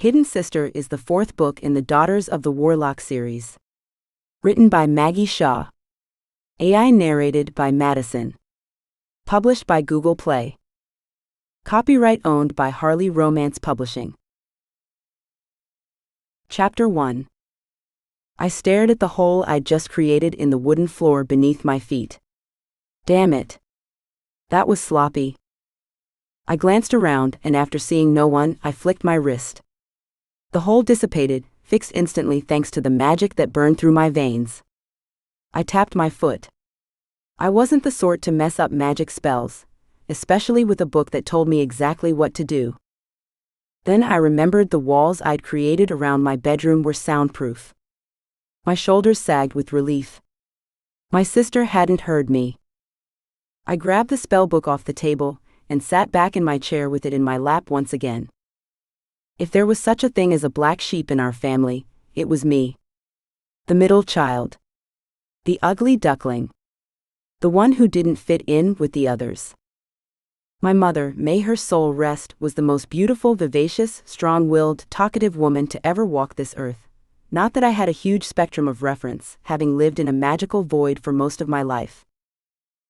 Hidden Sister is the fourth book in the Daughters of the Warlock series. Written by Maggie Shaw. AI narrated by Madison. Published by Google Play. Copyright owned by Harley Romance Publishing. Chapter 1. I stared at the hole I'd just created in the wooden floor beneath my feet. Damn it. That was sloppy. I glanced around, and after seeing no one, I flicked my wrist. The hole dissipated, fixed instantly thanks to the magic that burned through my veins. I tapped my foot. I wasn't the sort to mess up magic spells, especially with a book that told me exactly what to do. Then I remembered the walls I'd created around my bedroom were soundproof. My shoulders sagged with relief. My sister hadn't heard me. I grabbed the spellbook off the table and sat back in my chair with it in my lap once again. If there was such a thing as a black sheep in our family, it was me. The middle child. The ugly duckling. The one who didn't fit in with the others. My mother, may her soul rest, was the most beautiful, vivacious, strong-willed, talkative woman to ever walk this earth. Not that I had a huge spectrum of reference, having lived in a magical void for most of my life.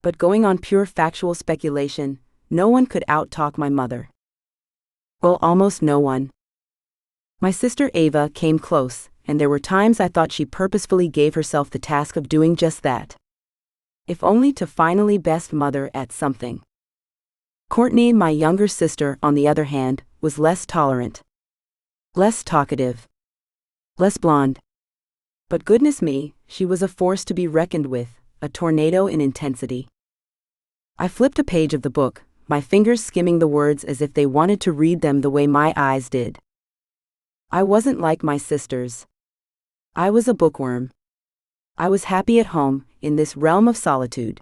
But going on pure factual speculation, no one could out-talk my mother. Well, almost no one. My sister Ava came close, and there were times I thought she purposefully gave herself the task of doing just that. If only to finally best mother at something. Courtney, my younger sister, on the other hand, was less tolerant. Less talkative. Less blonde. But goodness me, she was a force to be reckoned with, a tornado in intensity. I flipped a page of the book, my fingers skimming the words as if they wanted to read them the way my eyes did. I wasn't like my sisters. I was a bookworm. I was happy at home, in this realm of solitude.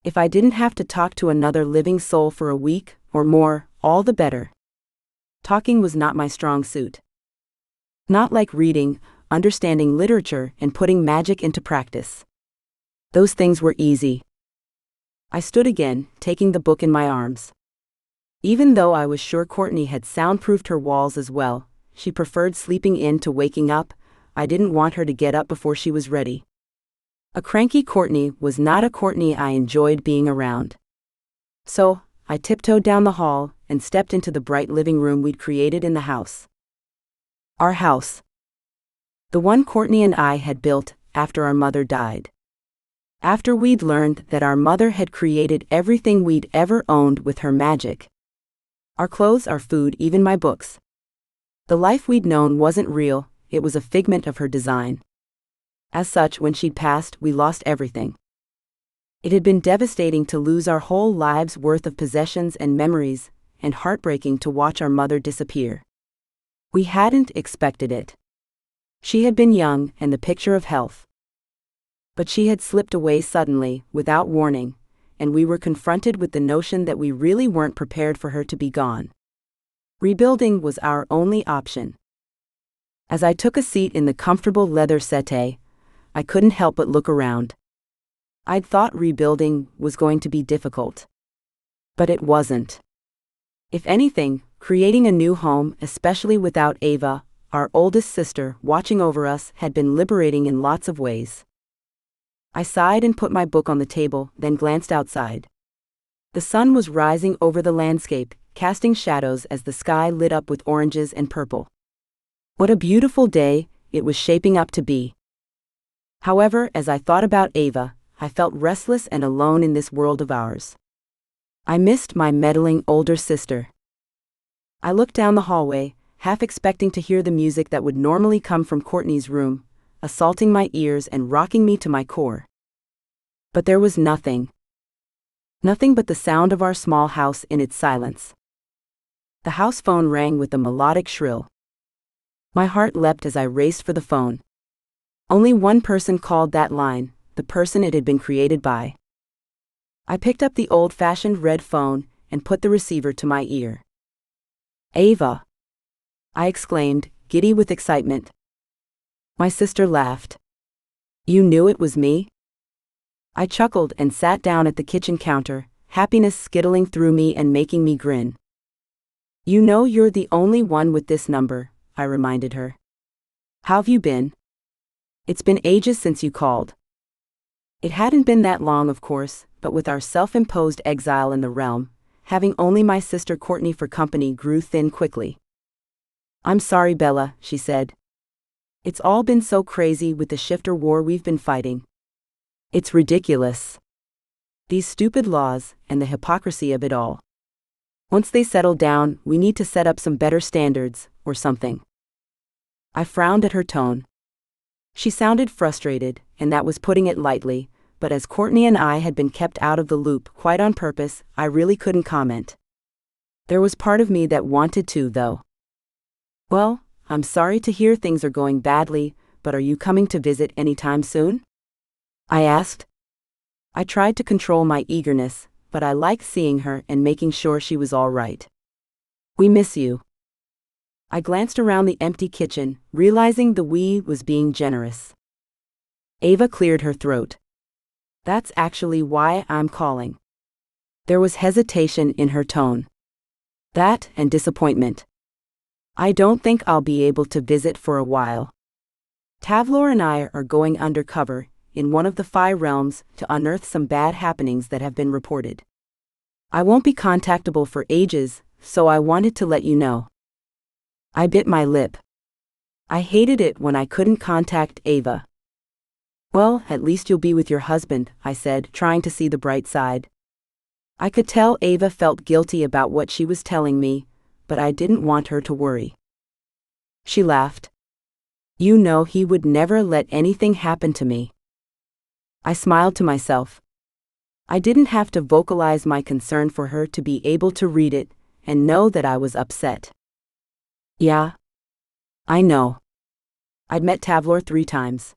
If I didn't have to talk to another living soul for a week, or more, all the better. Talking was not my strong suit. Not like reading, understanding literature, and putting magic into practice. Those things were easy. I stood again, taking the book in my arms. Even though I was sure Courtney had soundproofed her walls as well, she preferred sleeping in to waking up. I didn't want her to get up before she was ready. A cranky Courtney was not a Courtney I enjoyed being around. So, I tiptoed down the hall and stepped into the bright living room we'd created in the house. Our house. The one Courtney and I had built after our mother died. After we'd learned that our mother had created everything we'd ever owned with her magic. Our clothes, our food, even my books. The life we'd known wasn't real, it was a figment of her design. As such, when she'd passed, we lost everything. It had been devastating to lose our whole lives' worth of possessions and memories, and heartbreaking to watch our mother disappear. We hadn't expected it. She had been young and the picture of health. But she had slipped away suddenly, without warning, and we were confronted with the notion that we really weren't prepared for her to be gone. Rebuilding was our only option. As I took a seat in the comfortable leather settee, I couldn't help but look around. I'd thought rebuilding was going to be difficult. But it wasn't. If anything, creating a new home, especially without Ava, our oldest sister, watching over us, had been liberating in lots of ways. I sighed and put my book on the table, then glanced outside. The sun was rising over the landscape, casting shadows as the sky lit up with oranges and purple. What a beautiful day it was shaping up to be. However, as I thought about Ava, I felt restless and alone in this world of ours. I missed my meddling older sister. I looked down the hallway, half expecting to hear the music that would normally come from Courtney's room, assaulting my ears and rocking me to my core. But there was nothing. Nothing but the sound of our small house in its silence. The house phone rang with a melodic shrill. My heart leapt as I raced for the phone. Only one person called that line, the person it had been created by. I picked up the old-fashioned red phone and put the receiver to my ear. "Ava!" I exclaimed, giddy with excitement. My sister laughed. "You knew it was me?" I chuckled and sat down at the kitchen counter, happiness skittling through me and making me grin. "You know you're the only one with this number," I reminded her. How have you been? It's been ages since you called. It hadn't been that long, of course, but with our self-imposed exile in the realm, having only my sister Courtney for company grew thin quickly. I'm sorry, Bella, she said. It's all been so crazy with the shifter war we've been fighting. It's ridiculous. These stupid laws, and the hypocrisy of it all. Once they settle down, we need to set up some better standards, or something. I frowned at her tone. She sounded frustrated, and that was putting it lightly, but as Courtney and I had been kept out of the loop quite on purpose, I really couldn't comment. There was part of me that wanted to, though. Well, I'm sorry to hear things are going badly, but are you coming to visit anytime soon? I asked. I tried to control my eagerness, but I liked seeing her and making sure she was all right. We miss you. I glanced around the empty kitchen, realizing the we was being generous. Ava cleared her throat. That's actually why I'm calling. There was hesitation in her tone. That and disappointment. I don't think I'll be able to visit for a while. Tavlor and I are going undercover in one of the 5 realms to unearth some bad happenings that have been reported. I won't be contactable for ages, so I wanted to let you know. I bit my lip. I hated it when I couldn't contact Ava. Well, at least you'll be with your husband, I said, trying to see the bright side. I could tell Ava felt guilty about what she was telling me, but I didn't want her to worry. She laughed. You know he would never let anything happen to me. I smiled to myself. I didn't have to vocalize my concern for her to be able to read it and know that I was upset. Yeah. I know. I'd met Tavlor 3 times.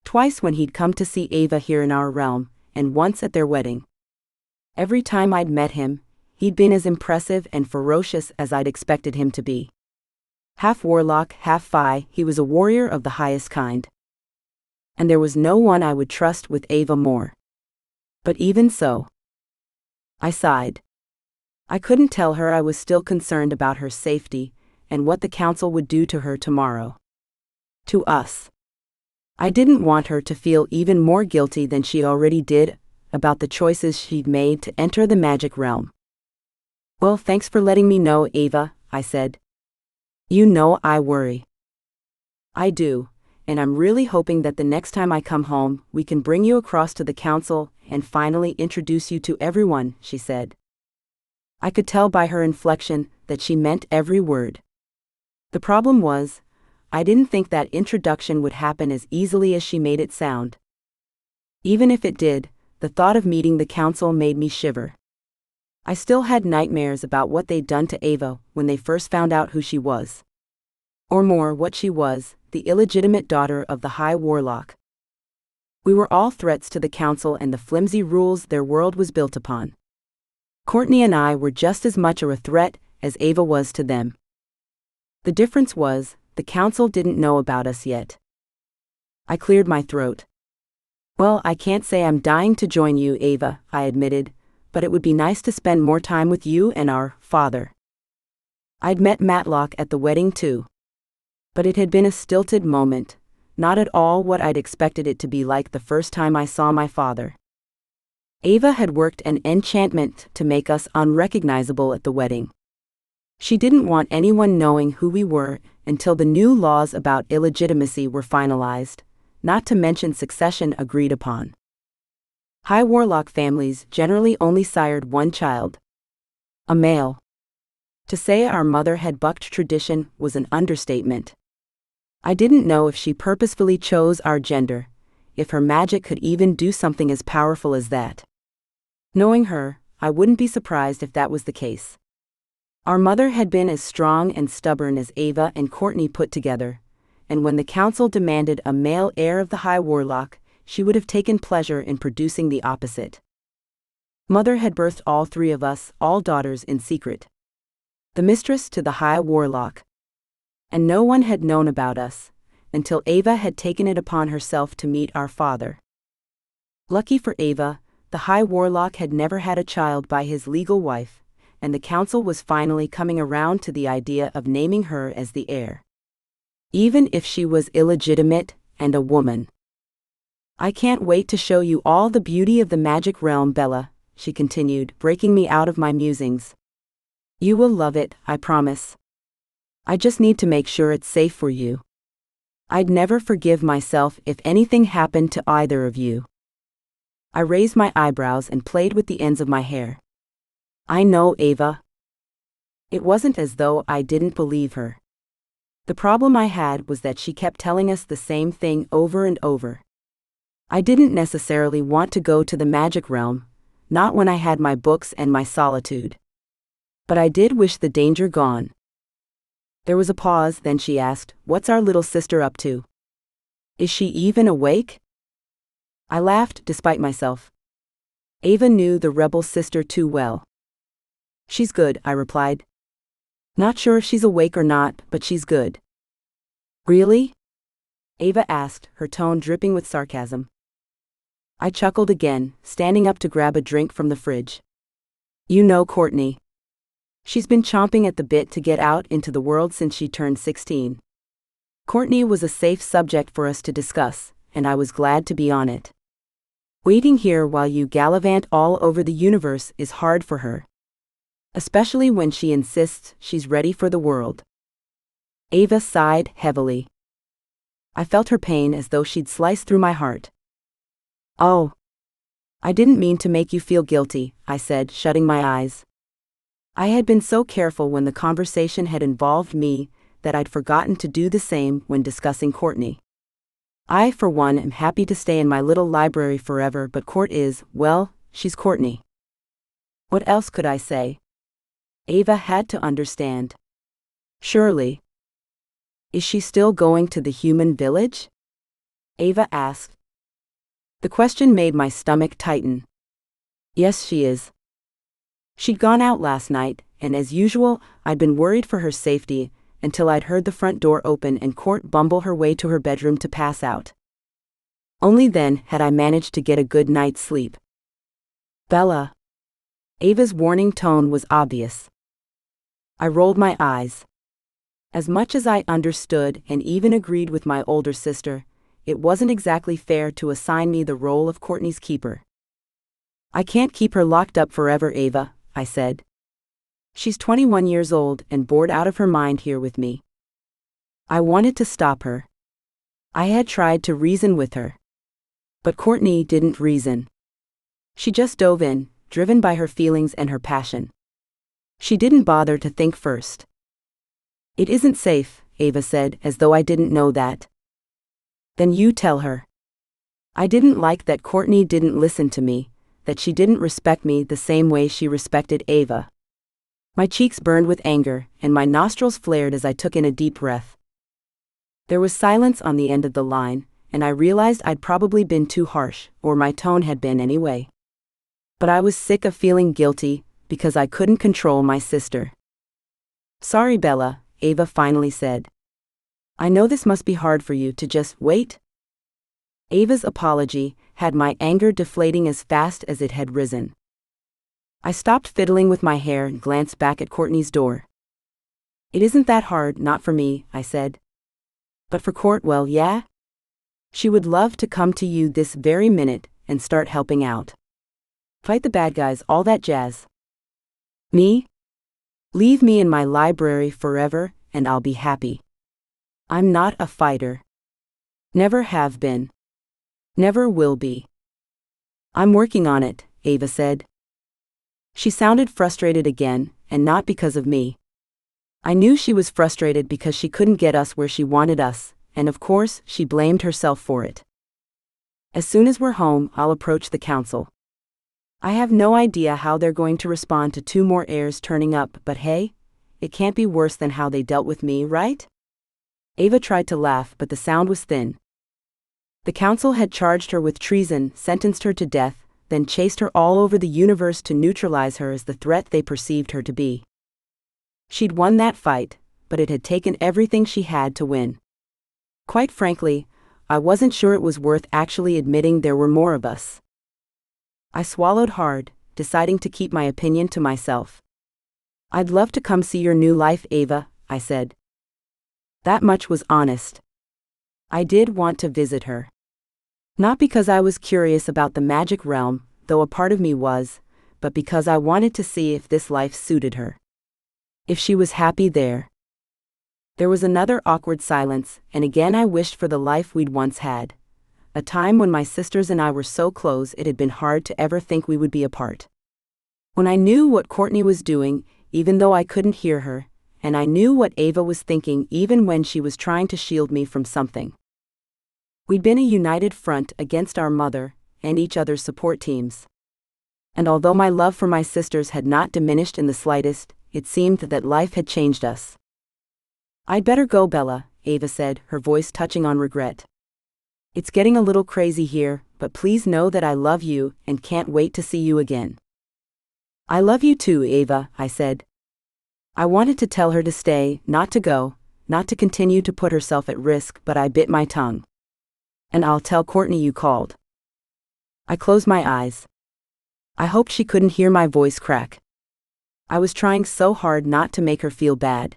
Twice when he'd come to see Ava here in our realm, and once at their wedding. Every time I'd met him, he'd been as impressive and ferocious as I'd expected him to be. Half warlock, half fae, he was a warrior of the highest kind. And there was no one I would trust with Ava more. But even so, I sighed. I couldn't tell her I was still concerned about her safety, and what the council would do to her tomorrow. To us. I didn't want her to feel even more guilty than she already did about the choices she'd made to enter the magic realm. Well, thanks for letting me know, Ava, I said. You know I worry. I do, and I'm really hoping that the next time I come home, we can bring you across to the council and finally introduce you to everyone, she said. I could tell by her inflection that she meant every word. The problem was, I didn't think that introduction would happen as easily as she made it sound. Even if it did, the thought of meeting the council made me shiver. I still had nightmares about what they'd done to Ava when they first found out who she was. Or more, what she was, the illegitimate daughter of the High Warlock. We were all threats to the council and the flimsy rules their world was built upon. Courtney and I were just as much a threat as Ava was to them. The difference was, the council didn't know about us yet. I cleared my throat. Well, I can't say I'm dying to join you, Ava, I admitted, but it would be nice to spend more time with you and our father. I'd met Matlock at the wedding too. But it had been a stilted moment, not at all what I'd expected it to be like the first time I saw my father. Ava had worked an enchantment to make us unrecognizable at the wedding. She didn't want anyone knowing who we were until the new laws about illegitimacy were finalized, not to mention succession agreed upon. High Warlock families generally only sired one child. A male. To say our mother had bucked tradition was an understatement. I didn't know if she purposefully chose our gender, if her magic could even do something as powerful as that. Knowing her, I wouldn't be surprised if that was the case. Our mother had been as strong and stubborn as Ava and Courtney put together, and when the council demanded a male heir of the High Warlock, she would have taken pleasure in producing the opposite. Mother had birthed all 3 of us, all daughters, in secret. The mistress to the High Warlock. And no one had known about us, until Ava had taken it upon herself to meet our father. Lucky for Ava, the High Warlock had never had a child by his legal wife, and the council was finally coming around to the idea of naming her as the heir. even if she was illegitimate and a woman. I can't wait to show you all the beauty of the magic realm, Bella, she continued, breaking me out of my musings. You will love it, I promise. I just need to make sure it's safe for you. I'd never forgive myself if anything happened to either of you. I raised my eyebrows and played with the ends of my hair. I know, Ava. It wasn't as though I didn't believe her. The problem I had was that she kept telling us the same thing over and over. I didn't necessarily want to go to the magic realm, not when I had my books and my solitude. But I did wish the danger gone. There was a pause, then she asked, "What's our little sister up to? Is she even awake?" I laughed despite myself. Ava knew the rebel sister too well. She's good, I replied. Not sure if she's awake or not, but she's good. Really? Ava asked, her tone dripping with sarcasm. I chuckled again, standing up to grab a drink from the fridge. You know Courtney. She's been chomping at the bit to get out into the world since she turned 16. Courtney was a safe subject for us to discuss, and I was glad to be on it. Waiting here while you gallivant all over the universe is hard for her. Especially when she insists she's ready for the world. Ava sighed heavily. I felt her pain as though she'd sliced through my heart. Oh. I didn't mean to make you feel guilty, I said, shutting my eyes. I had been so careful when the conversation had involved me that I'd forgotten to do the same when discussing Courtney. I, for one, am happy to stay in my little library forever, but Court is, well, she's Courtney. What else could I say? Ava had to understand. Surely. Is she still going to the human village? Ava asked. The question made my stomach tighten. Yes, she is. She'd gone out last night, and as usual, I'd been worried for her safety until I'd heard the front door open and Court bumble her way to her bedroom to pass out. Only then had I managed to get a good night's sleep. Bella. Ava's warning tone was obvious. I rolled my eyes. As much as I understood and even agreed with my older sister, it wasn't exactly fair to assign me the role of Courtney's keeper. I can't keep her locked up forever, Ava, I said. She's 21 years old and bored out of her mind here with me. I wanted to stop her. I had tried to reason with her. But Courtney didn't reason. She just dove in, driven by her feelings and her passion. She didn't bother to think first. It isn't safe, Ava said, as though I didn't know that. Then you tell her. I didn't like that Courtney didn't listen to me, that she didn't respect me the same way she respected Ava. My cheeks burned with anger, and my nostrils flared as I took in a deep breath. There was silence on the end of the line, and I realized I'd probably been too harsh, or my tone had been anyway. But I was sick of feeling guilty, because I couldn't control my sister. Sorry, Bella, Ava finally said. I know this must be hard for you to just wait. Ava's apology had my anger deflating as fast as it had risen. I stopped fiddling with my hair and glanced back at Courtney's door. It isn't that hard, not for me, I said. But for Court, well, yeah? She would love to come to you this very minute and start helping out. Fight the bad guys, all that jazz. Me? Leave me in my library forever and I'll be happy. I'm not a fighter. Never have been. Never will be. I'm working on it, Ava said. She sounded frustrated again, and not because of me. I knew she was frustrated because she couldn't get us where she wanted us, and of course, she blamed herself for it. As soon as we're home, I'll approach the council. I have no idea how they're going to respond to 2 more heirs turning up, but hey, it can't be worse than how they dealt with me, right? Ava tried to laugh, but the sound was thin. The council had charged her with treason, sentenced her to death, then chased her all over the universe to neutralize her as the threat they perceived her to be. She'd won that fight, but it had taken everything she had to win. Quite frankly, I wasn't sure it was worth actually admitting there were more of us. I swallowed hard, deciding to keep my opinion to myself. I'd love to come see your new life, Ava, I said. That much was honest. I did want to visit her. Not because I was curious about the magic realm, though a part of me was, but because I wanted to see if this life suited her. If she was happy there. There was another awkward silence, and again I wished for the life we'd once had. A time when my sisters and I were so close it had been hard to ever think we would be apart. When I knew what Courtney was doing, even though I couldn't hear her, and I knew what Ava was thinking even when she was trying to shield me from something. We'd been a united front against our mother and each other's support teams. And although my love for my sisters had not diminished in the slightest, it seemed that life had changed us. "I'd better go, Bella," Ava said, her voice touching on regret. "It's getting a little crazy here, but please know that I love you and can't wait to see you again." "I love you too, Ava," I said. I wanted to tell her to stay, not to go, not to continue to put herself at risk, but I bit my tongue. "And I'll tell Courtney you called." I closed my eyes. I hoped she couldn't hear my voice crack. I was trying so hard not to make her feel bad.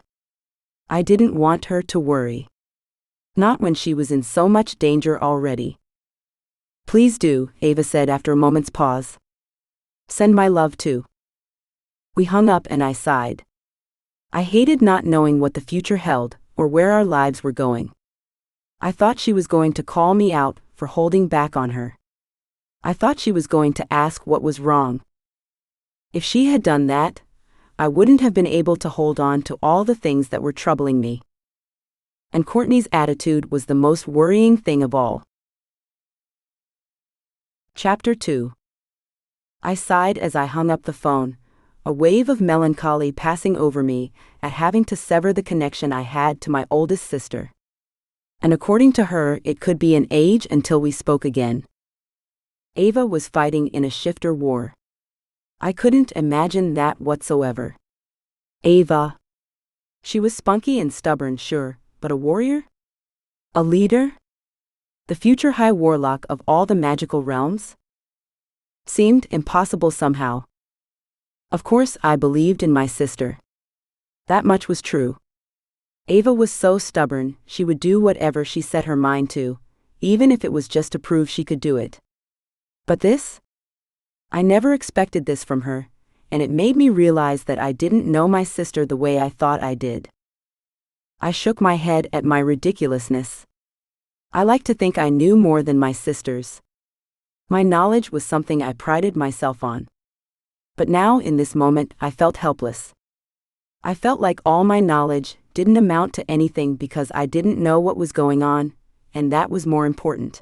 I didn't want her to worry. Not when she was in so much danger already. "Please do," Ava said after a moment's pause. "Send my love too." We hung up and I sighed. I hated not knowing what the future held, or where our lives were going. I thought she was going to call me out for holding back on her. I thought she was going to ask what was wrong. If she had done that, I wouldn't have been able to hold on to all the things that were troubling me. And Courtney's attitude was the most worrying thing of all. Chapter 2. I sighed as I hung up the phone, a wave of melancholy passing over me at having to sever the connection I had to my oldest sister. And according to her, it could be an age until we spoke again. Ava was fighting in a shifter war. I couldn't imagine that whatsoever. Ava. She was spunky and stubborn, sure, but a warrior? A leader? The future High Warlock of all the magical realms? Seemed impossible somehow. Of course, I believed in my sister. That much was true. Ava was so stubborn, she would do whatever she set her mind to, even if it was just to prove she could do it. But this? I never expected this from her, and it made me realize that I didn't know my sister the way I thought I did. I shook my head at my ridiculousness. I like to think I knew more than my sisters. My knowledge was something I prided myself on. But now, in this moment, I felt helpless. I felt like all my knowledge didn't amount to anything because I didn't know what was going on, and that was more important.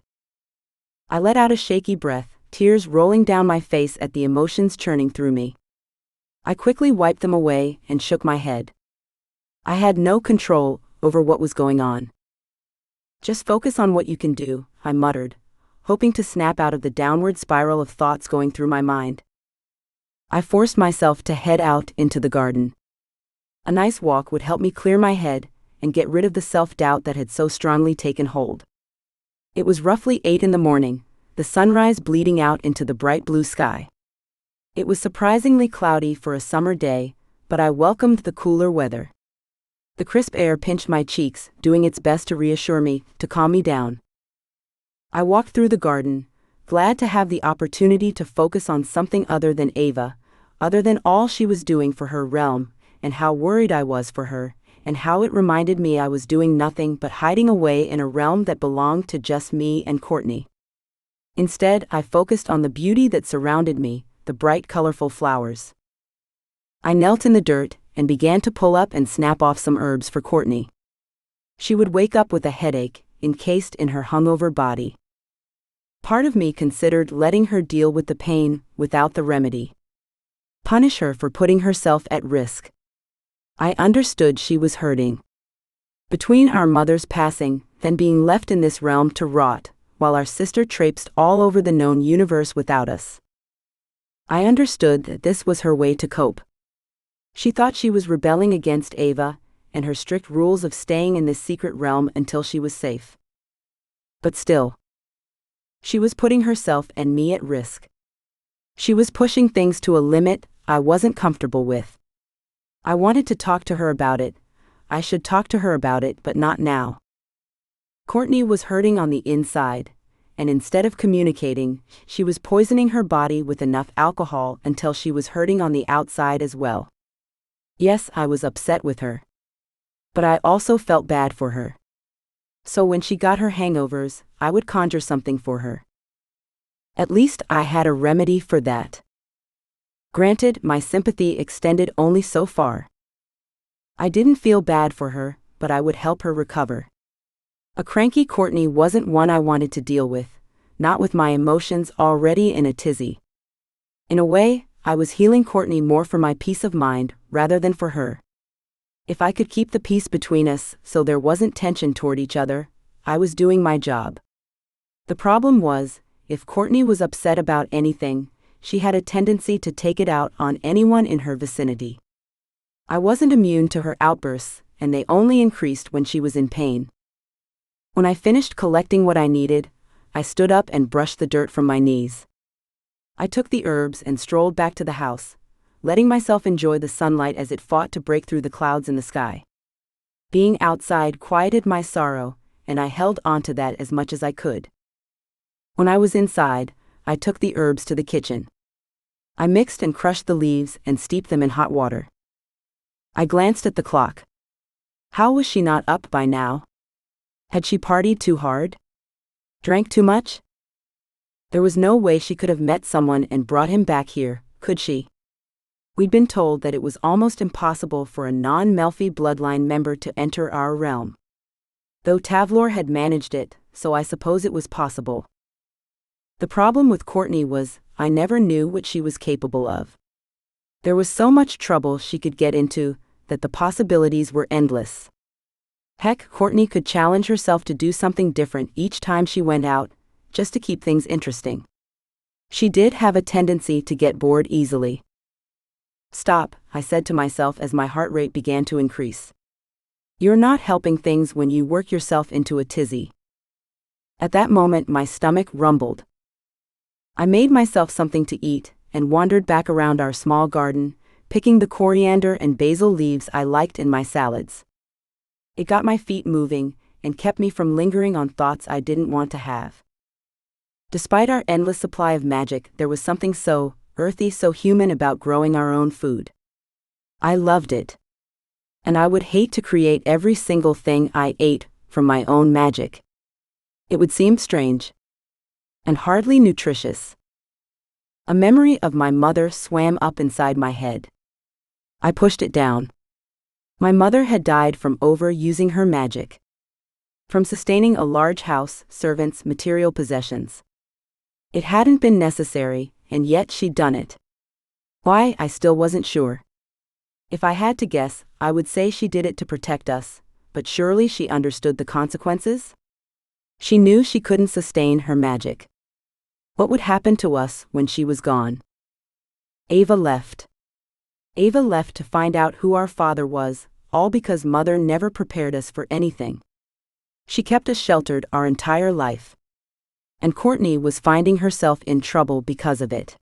I let out a shaky breath, tears rolling down my face at the emotions churning through me. I quickly wiped them away and shook my head. I had no control over what was going on. "Just focus on what you can do," I muttered, hoping to snap out of the downward spiral of thoughts going through my mind. I forced myself to head out into the garden. A nice walk would help me clear my head and get rid of the self-doubt that had so strongly taken hold. It was roughly 8 in the morning, the sunrise bleeding out into the bright blue sky. It was surprisingly cloudy for a summer day, but I welcomed the cooler weather. The crisp air pinched my cheeks, doing its best to reassure me, to calm me down. I walked through the garden, glad to have the opportunity to focus on something other than Ava, other than all she was doing for her realm, and how worried I was for her, and how it reminded me I was doing nothing but hiding away in a realm that belonged to just me and Courtney. Instead, I focused on the beauty that surrounded me, the bright, colorful flowers. I knelt in the dirt and began to pull up and snap off some herbs for Courtney. She would wake up with a headache, encased in her hungover body. Part of me considered letting her deal with the pain without the remedy. Punish her for putting herself at risk. I understood she was hurting. Between our mother's passing, then being left in this realm to rot, while our sister traipsed all over the known universe without us. I understood that this was her way to cope. She thought she was rebelling against Ava and her strict rules of staying in this secret realm until she was safe. But still, she was putting herself and me at risk. She was pushing things to a limit I wasn't comfortable with. I wanted to talk to her about it, I should talk to her about it, but not now. Courtney was hurting on the inside, and instead of communicating, she was poisoning her body with enough alcohol until she was hurting on the outside as well. Yes, I was upset with her. But I also felt bad for her. So when she got her hangovers, I would conjure something for her. At least I had a remedy for that. Granted, my sympathy extended only so far. I didn't feel bad for her, but I would help her recover. A cranky Courtney wasn't one I wanted to deal with, not with my emotions already in a tizzy. In a way, I was healing Courtney more for my peace of mind rather than for her. If I could keep the peace between us so there wasn't tension toward each other, I was doing my job. The problem was, if Courtney was upset about anything, she had a tendency to take it out on anyone in her vicinity. I wasn't immune to her outbursts, and they only increased when she was in pain. When I finished collecting what I needed, I stood up and brushed the dirt from my knees. I took the herbs and strolled back to the house, letting myself enjoy the sunlight as it fought to break through the clouds in the sky. Being outside quieted my sorrow, and I held onto that as much as I could. When I was inside, I took the herbs to the kitchen. I mixed and crushed the leaves and steeped them in hot water. I glanced at the clock. How was she not up by now? Had she partied too hard? Drank too much? There was no way she could have met someone and brought him back here, could she? We'd been told that it was almost impossible for a non-Melfi bloodline member to enter our realm. Though Tavlor had managed it, so I suppose it was possible. The problem with Courtney was, I never knew what she was capable of. There was so much trouble she could get into, that the possibilities were endless. Heck, Courtney could challenge herself to do something different each time she went out, just to keep things interesting. She did have a tendency to get bored easily. Stop, I said to myself as my heart rate began to increase. You're not helping things when you work yourself into a tizzy. At that moment my stomach rumbled. I made myself something to eat, and wandered back around our small garden, picking the coriander and basil leaves I liked in my salads. It got my feet moving, and kept me from lingering on thoughts I didn't want to have. Despite our endless supply of magic, there was something so earthy, so human about growing our own food. I loved it. And I would hate to create every single thing I ate from my own magic. It would seem strange. And hardly nutritious. A memory of my mother swam up inside my head. I pushed it down. My mother had died from overusing her magic. From sustaining a large house, servants, material possessions. It hadn't been necessary, and yet she'd done it. Why, I still wasn't sure. If I had to guess, I would say she did it to protect us, but surely she understood the consequences? She knew she couldn't sustain her magic. What would happen to us when she was gone? Ava left. Ava left to find out who our father was, all because Mother never prepared us for anything. She kept us sheltered our entire life. And Courtney was finding herself in trouble because of it.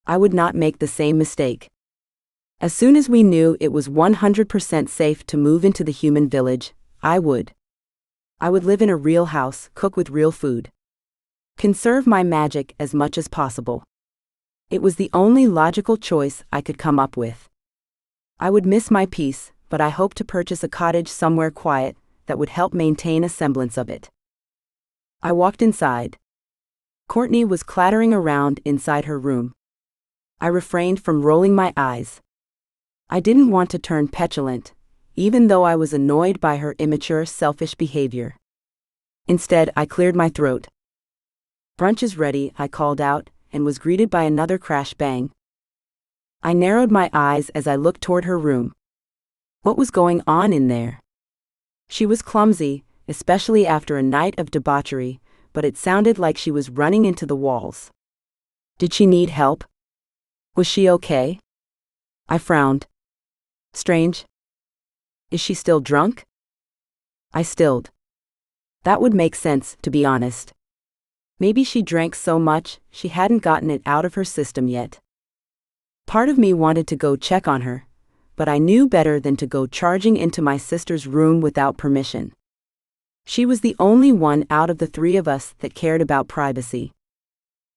I would not make the same mistake. As soon as we knew it was 100% safe to move into the human village, I would. I would live in a real house, cook with real food. Conserve my magic as much as possible. It was the only logical choice I could come up with. I would miss my peace, but I hoped to purchase a cottage somewhere quiet that would help maintain a semblance of it. I walked inside. Courtney was clattering around inside her room. I refrained from rolling my eyes. I didn't want to turn petulant, even though I was annoyed by her immature, selfish behavior. Instead, I cleared my throat. "Brunch is ready," I called out, and was greeted by another crash bang. I narrowed my eyes as I looked toward her room. What was going on in there? She was clumsy, especially after a night of debauchery, but it sounded like she was running into the walls. Did she need help? Was she okay? I frowned. Strange. Is she still drunk? I stilled. That would make sense, to be honest. Maybe she drank so much, she hadn't gotten it out of her system yet. Part of me wanted to go check on her, but I knew better than to go charging into my sister's room without permission. She was the only one out of the three of us that cared about privacy.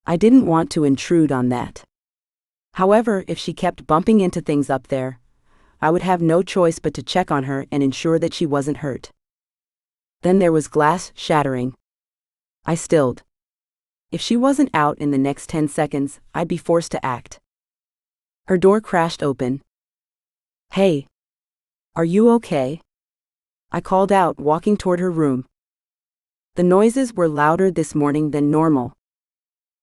I didn't want to intrude on that. However, if she kept bumping into things up there, I would have no choice but to check on her and ensure that she wasn't hurt. Then there was glass shattering. I stilled. If she wasn't out in the next 10 seconds, I'd be forced to act. Her door crashed open. "Hey. Are you okay?" I called out, walking toward her room. The noises were louder this morning than normal.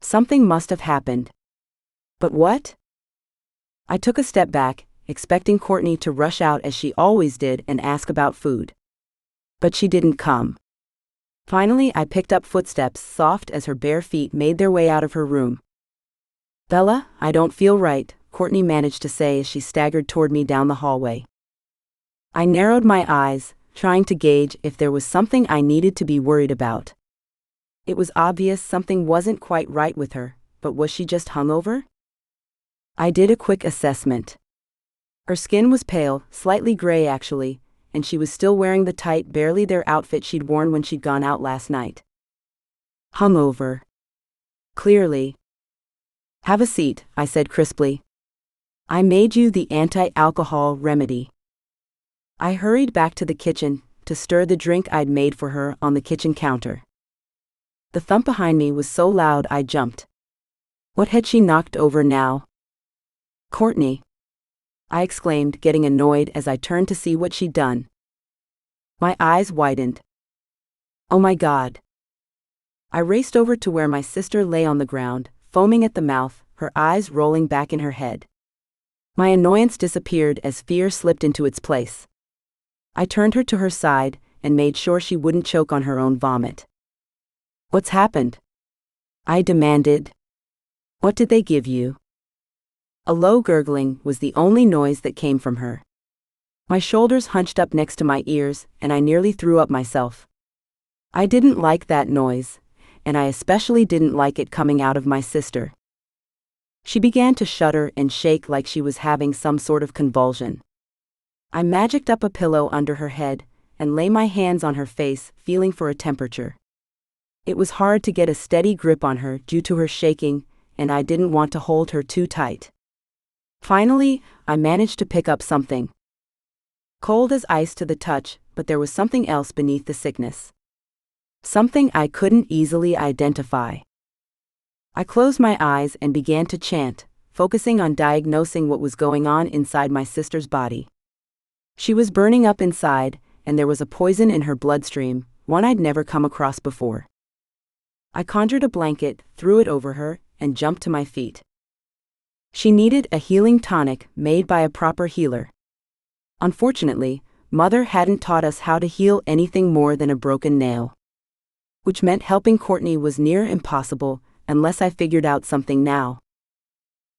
Something must have happened. But what? I took a step back, expecting Courtney to rush out as she always did and ask about food. But she didn't come. Finally, I picked up footsteps soft as her bare feet made their way out of her room. "Bella, I don't feel right," Courtney managed to say as she staggered toward me down the hallway. I narrowed my eyes, trying to gauge if there was something I needed to be worried about. It was obvious something wasn't quite right with her, but was she just hungover? I did a quick assessment. Her skin was pale, slightly gray actually, and she was still wearing the tight, barely there outfit she'd worn when she'd gone out last night. Hungover. Clearly. "Have a seat," I said crisply. "I made you the anti-alcohol remedy." I hurried back to the kitchen to stir the drink I'd made for her on the kitchen counter. The thump behind me was so loud I jumped. What had she knocked over now? "Courtney!" I exclaimed, getting annoyed as I turned to see what she'd done. My eyes widened. Oh my God. I raced over to where my sister lay on the ground, foaming at the mouth, her eyes rolling back in her head. My annoyance disappeared as fear slipped into its place. I turned her to her side and made sure she wouldn't choke on her own vomit. "What's happened?" I demanded. "What did they give you?" A low gurgling was the only noise that came from her. My shoulders hunched up next to my ears, and I nearly threw up myself. I didn't like that noise, and I especially didn't like it coming out of my sister. She began to shudder and shake like she was having some sort of convulsion. I magicked up a pillow under her head and lay my hands on her face, feeling for a temperature. It was hard to get a steady grip on her due to her shaking, and I didn't want to hold her too tight. Finally, I managed to pick up something. Cold as ice to the touch, but there was something else beneath the sickness. Something I couldn't easily identify. I closed my eyes and began to chant, focusing on diagnosing what was going on inside my sister's body. She was burning up inside, and there was a poison in her bloodstream, one I'd never come across before. I conjured a blanket, threw it over her, and jumped to my feet. She needed a healing tonic made by a proper healer. Unfortunately, Mother hadn't taught us how to heal anything more than a broken nail. Which meant helping Courtney was near impossible, unless I figured out something now.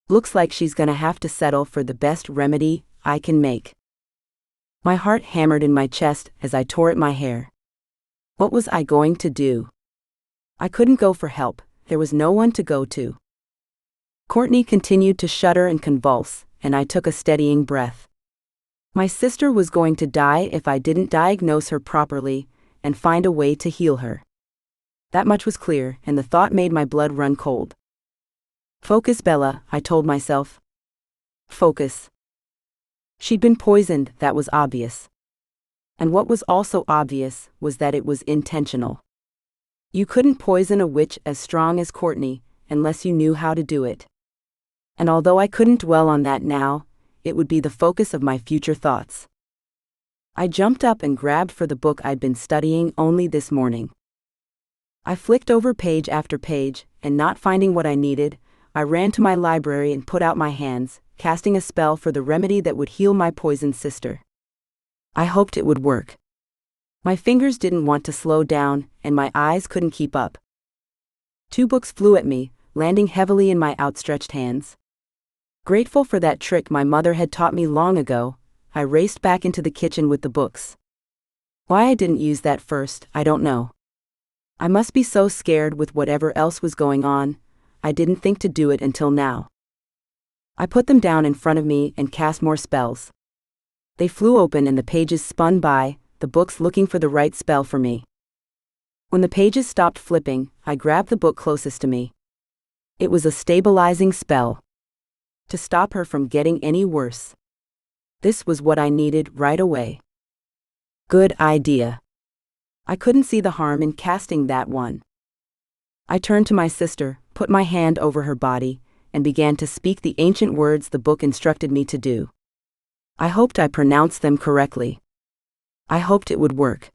Looks like she's gonna have to settle for the best remedy I can make. My heart hammered in my chest as I tore at my hair. What was I going to do? I couldn't go for help, there was no one to go to. Courtney continued to shudder and convulse, and I took a steadying breath. My sister was going to die if I didn't diagnose her properly and find a way to heal her. That much was clear, and the thought made my blood run cold. Focus, Bella, I told myself. Focus. She'd been poisoned, that was obvious. And what was also obvious was that it was intentional. You couldn't poison a witch as strong as Courtney unless you knew how to do it. And although I couldn't dwell on that now, it would be the focus of my future thoughts. I jumped up and grabbed for the book I'd been studying only this morning. I flicked over page after page, and not finding what I needed, I ran to my library and put out my hands, casting a spell for the remedy that would heal my poisoned sister. I hoped it would work. My fingers didn't want to slow down, and my eyes couldn't keep up. 2 books flew at me, landing heavily in my outstretched hands. Grateful for that trick my mother had taught me long ago, I raced back into the kitchen with the books. Why I didn't use that first, I don't know. I must be so scared with whatever else was going on, I didn't think to do it until now. I put them down in front of me and cast more spells. They flew open and the pages spun by, the books looking for the right spell for me. When the pages stopped flipping, I grabbed the book closest to me. It was a stabilizing spell. To stop her from getting any worse. This was what I needed right away. Good idea. I couldn't see the harm in casting that one. I turned to my sister, put my hand over her body, and began to speak the ancient words the book instructed me to do. I hoped I pronounced them correctly. I hoped it would work.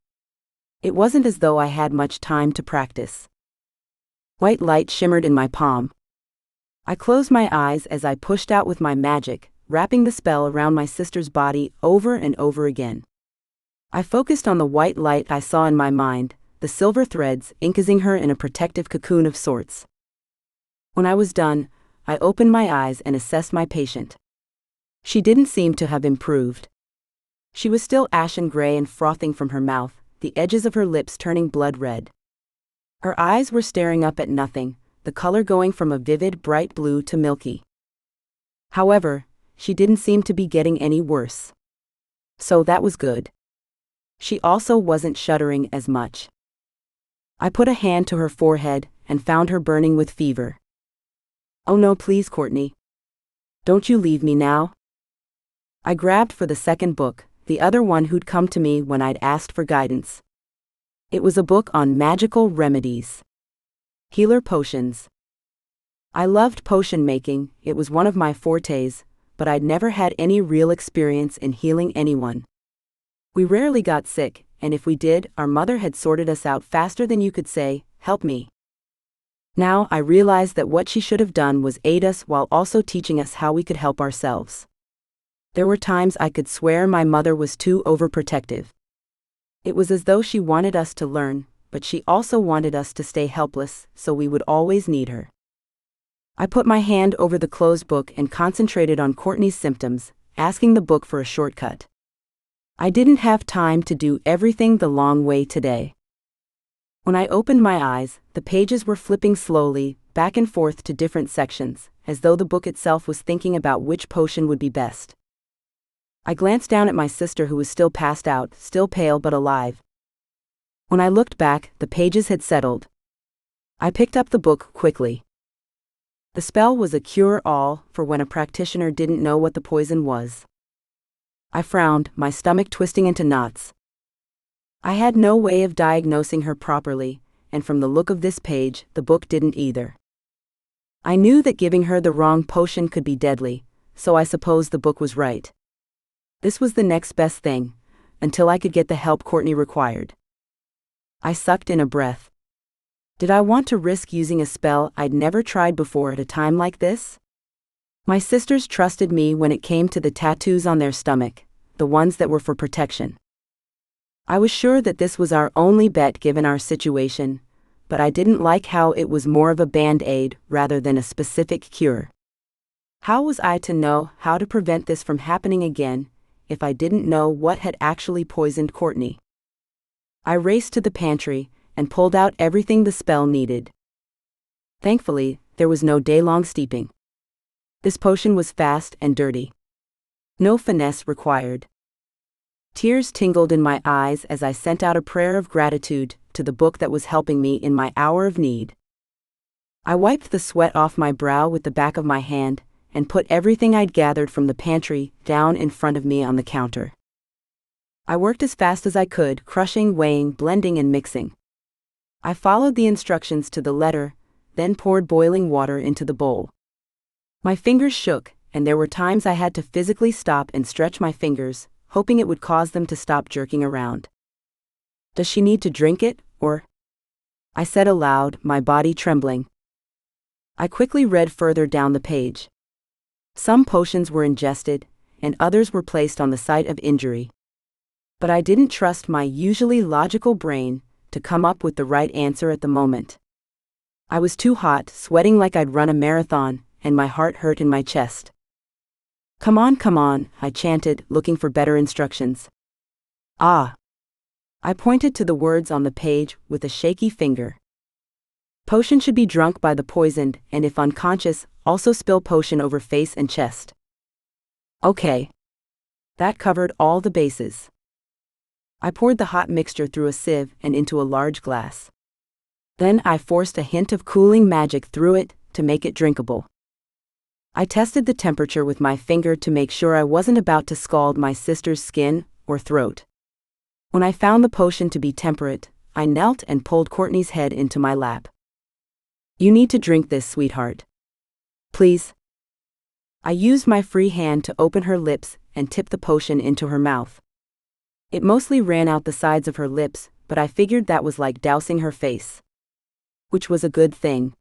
It wasn't as though I had much time to practice. White light shimmered in my palm. I closed my eyes as I pushed out with my magic, wrapping the spell around my sister's body over and over again. I focused on the white light I saw in my mind, the silver threads encasing her in a protective cocoon of sorts. When I was done, I opened my eyes and assessed my patient. She didn't seem to have improved. She was still ashen gray and frothing from her mouth, the edges of her lips turning blood red. Her eyes were staring up at nothing, the color going from a vivid bright blue to milky. However, she didn't seem to be getting any worse. So that was good. She also wasn't shuddering as much. I put a hand to her forehead and found her burning with fever. Oh no, please, Courtney. Don't you leave me now. I grabbed for the second book, the other one who'd come to me when I'd asked for guidance. It was a book on magical remedies. Healer potions. I loved potion making, it was one of my fortes, but I'd never had any real experience in healing anyone. We rarely got sick, and if we did, our mother had sorted us out faster than you could say, "Help me." Now I realized that what she should have done was aid us while also teaching us how we could help ourselves. There were times I could swear my mother was too overprotective. It was as though she wanted us to learn, but she also wanted us to stay helpless, so we would always need her. I put my hand over the closed book and concentrated on Courtney's symptoms, asking the book for a shortcut. I didn't have time to do everything the long way today. When I opened my eyes, the pages were flipping slowly, back and forth to different sections, as though the book itself was thinking about which potion would be best. I glanced down at my sister who was still passed out, still pale but alive. When I looked back, the pages had settled. I picked up the book quickly. The spell was a cure-all for when a practitioner didn't know what the poison was. I frowned, my stomach twisting into knots. I had no way of diagnosing her properly, and from the look of this page, the book didn't either. I knew that giving her the wrong potion could be deadly, so I suppose the book was right. This was the next best thing, until I could get the help Courtney required. I sucked in a breath. Did I want to risk using a spell I'd never tried before at a time like this? My sisters trusted me when it came to the tattoos on their stomach, the ones that were for protection. I was sure that this was our only bet given our situation, but I didn't like how it was more of a band-aid rather than a specific cure. How was I to know how to prevent this from happening again if I didn't know what had actually poisoned Courtney? I raced to the pantry and pulled out everything the spell needed. Thankfully, there was no day-long steeping. This potion was fast and dirty. No finesse required. Tears tingled in my eyes as I sent out a prayer of gratitude to the book that was helping me in my hour of need. I wiped the sweat off my brow with the back of my hand and put everything I'd gathered from the pantry down in front of me on the counter. I worked as fast as I could, crushing, weighing, blending, and mixing. I followed the instructions to the letter, then poured boiling water into the bowl. My fingers shook, and there were times I had to physically stop and stretch my fingers, hoping it would cause them to stop jerking around. Does she need to drink it, or? I said aloud, my body trembling. I quickly read further down the page. Some potions were ingested, and others were placed on the site of injury. But I didn't trust my usually logical brain to come up with the right answer at the moment. I was too hot, sweating like I'd run a marathon, and my heart hurt in my chest. Come on, I chanted, looking for better instructions. Ah! I pointed to the words on the page with a shaky finger. Potion should be drunk by the poisoned, and if unconscious, also spill potion over face and chest. Okay. That covered all the bases. I poured the hot mixture through a sieve and into a large glass. Then I forced a hint of cooling magic through it to make it drinkable. I tested the temperature with my finger to make sure I wasn't about to scald my sister's skin or throat. When I found the potion to be temperate, I knelt and pulled Courtney's head into my lap. "You need to drink this, sweetheart. Please." I used my free hand to open her lips and tip the potion into her mouth. It mostly ran out the sides of her lips, but I figured that was like dousing her face. Which was a good thing.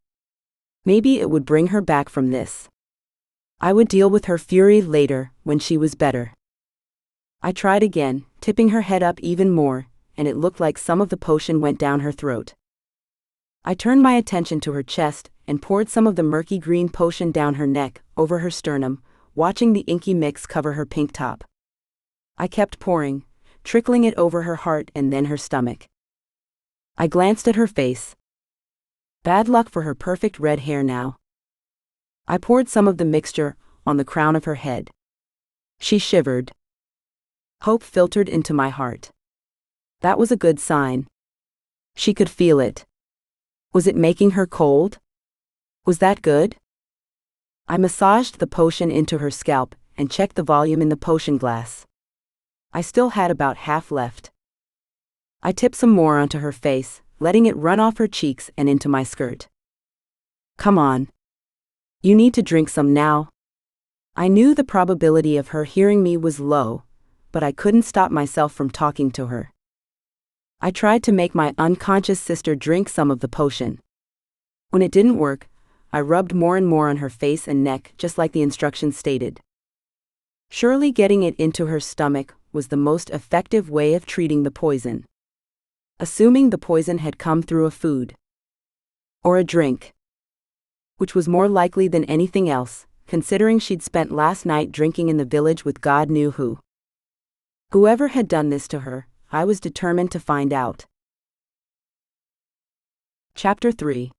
Maybe it would bring her back from this. I would deal with her fury later, when she was better. I tried again, tipping her head up even more, and it looked like some of the potion went down her throat. I turned my attention to her chest and poured some of the murky green potion down her neck, over her sternum, watching the inky mix cover her pink top. I kept pouring, trickling it over her heart and then her stomach. I glanced at her face. Bad luck for her perfect red hair now. I poured some of the mixture on the crown of her head. She shivered. Hope filtered into my heart. That was a good sign. She could feel it. Was it making her cold? Was that good? I massaged the potion into her scalp and checked the volume in the potion glass. I still had about half left. I tipped some more onto her face, letting it run off her cheeks and into my skirt. "Come on. You need to drink some now." I knew the probability of her hearing me was low, but I couldn't stop myself from talking to her. I tried to make my unconscious sister drink some of the potion. When it didn't work, I rubbed more and more on her face and neck, just like the instructions stated. Surely getting it into her stomach was the most effective way of treating the poison. Assuming the poison had come through a food. Or a drink. Which was more likely than anything else, considering she'd spent last night drinking in the village with God knew who. Whoever had done this to her, I was determined to find out. Chapter 3.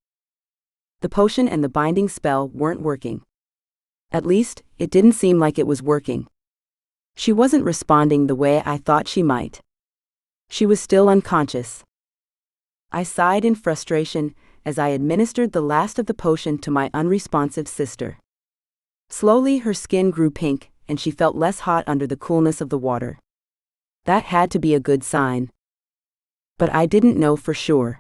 The potion and the binding spell weren't working. At least, it didn't seem like it was working. She wasn't responding the way I thought she might. She was still unconscious. I sighed in frustration as I administered the last of the potion to my unresponsive sister. Slowly her skin grew pink, and she felt less hot under the coolness of the water. That had to be a good sign. But I didn't know for sure.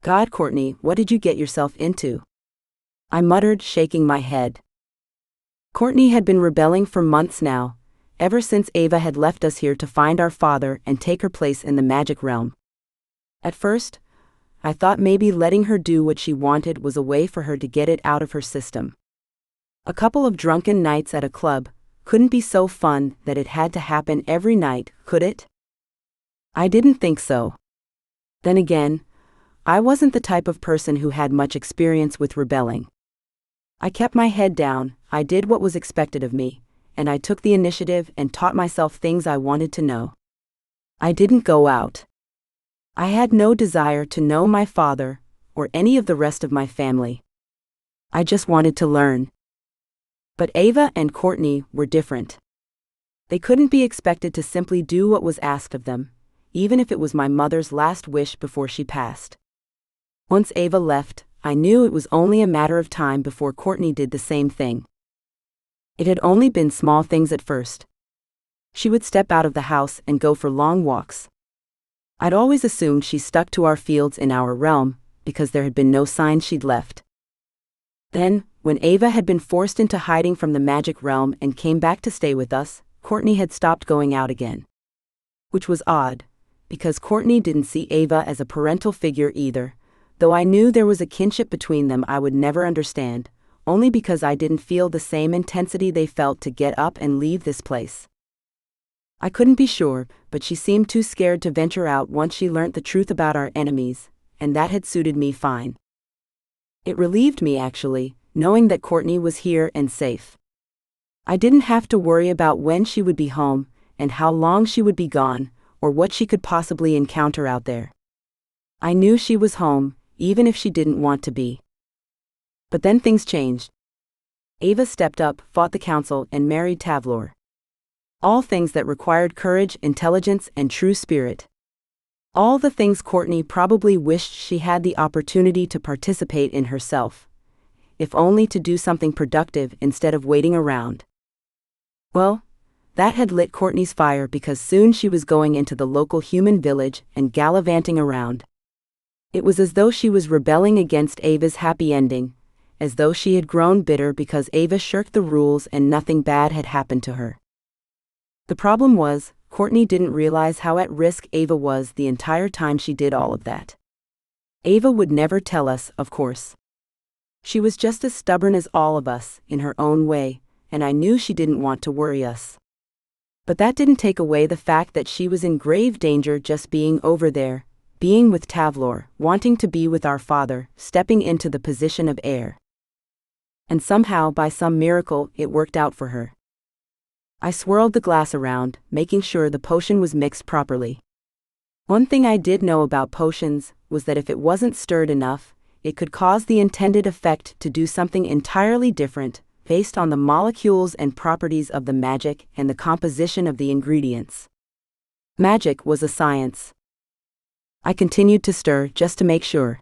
"God, Courtney, what did you get yourself into?" I muttered, shaking my head. Courtney had been rebelling for months now, ever since Ava had left us here to find our father and take her place in the magic realm. At first, I thought maybe letting her do what she wanted was a way for her to get it out of her system. A couple of drunken nights at a club couldn't be so fun that it had to happen every night, could it? I didn't think so. Then again, I wasn't the type of person who had much experience with rebelling. I kept my head down, I did what was expected of me, and I took the initiative and taught myself things I wanted to know. I didn't go out. I had no desire to know my father, or any of the rest of my family. I just wanted to learn. But Ava and Courtney were different. They couldn't be expected to simply do what was asked of them, even if it was my mother's last wish before she passed. Once Ava left, I knew it was only a matter of time before Courtney did the same thing. It had only been small things at first. She would step out of the house and go for long walks. I'd always assumed she stuck to our fields in our realm, because there had been no signs she'd left. Then, when Ava had been forced into hiding from the magic realm and came back to stay with us, Courtney had stopped going out again. Which was odd, because Courtney didn't see Ava as a parental figure either, though I knew there was a kinship between them I would never understand, only because I didn't feel the same intensity they felt to get up and leave this place. I couldn't be sure, but she seemed too scared to venture out once she learnt the truth about our enemies, and that had suited me fine. It relieved me actually, knowing that Courtney was here and safe. I didn't have to worry about when she would be home, and how long she would be gone, or what she could possibly encounter out there. I knew she was home, even if she didn't want to be. But then things changed. Ava stepped up, fought the council, and married Tavlor. All things that required courage, intelligence, and true spirit. All the things Courtney probably wished she had the opportunity to participate in herself, if only to do something productive instead of waiting around. Well, that had lit Courtney's fire because soon she was going into the local human village and gallivanting around. It was as though she was rebelling against Ava's happy ending, as though she had grown bitter because Ava shirked the rules and nothing bad had happened to her. The problem was, Courtney didn't realize how at risk Ava was the entire time she did all of that. Ava would never tell us, of course. She was just as stubborn as all of us, in her own way, and I knew she didn't want to worry us. But that didn't take away the fact that she was in grave danger just being over there, being with Tavlor, wanting to be with our father, stepping into the position of heir. And somehow, by some miracle, it worked out for her. I swirled the glass around, making sure the potion was mixed properly. One thing I did know about potions was that if it wasn't stirred enough, it could cause the intended effect to do something entirely different, based on the molecules and properties of the magic and the composition of the ingredients. Magic was a science. I continued to stir just to make sure.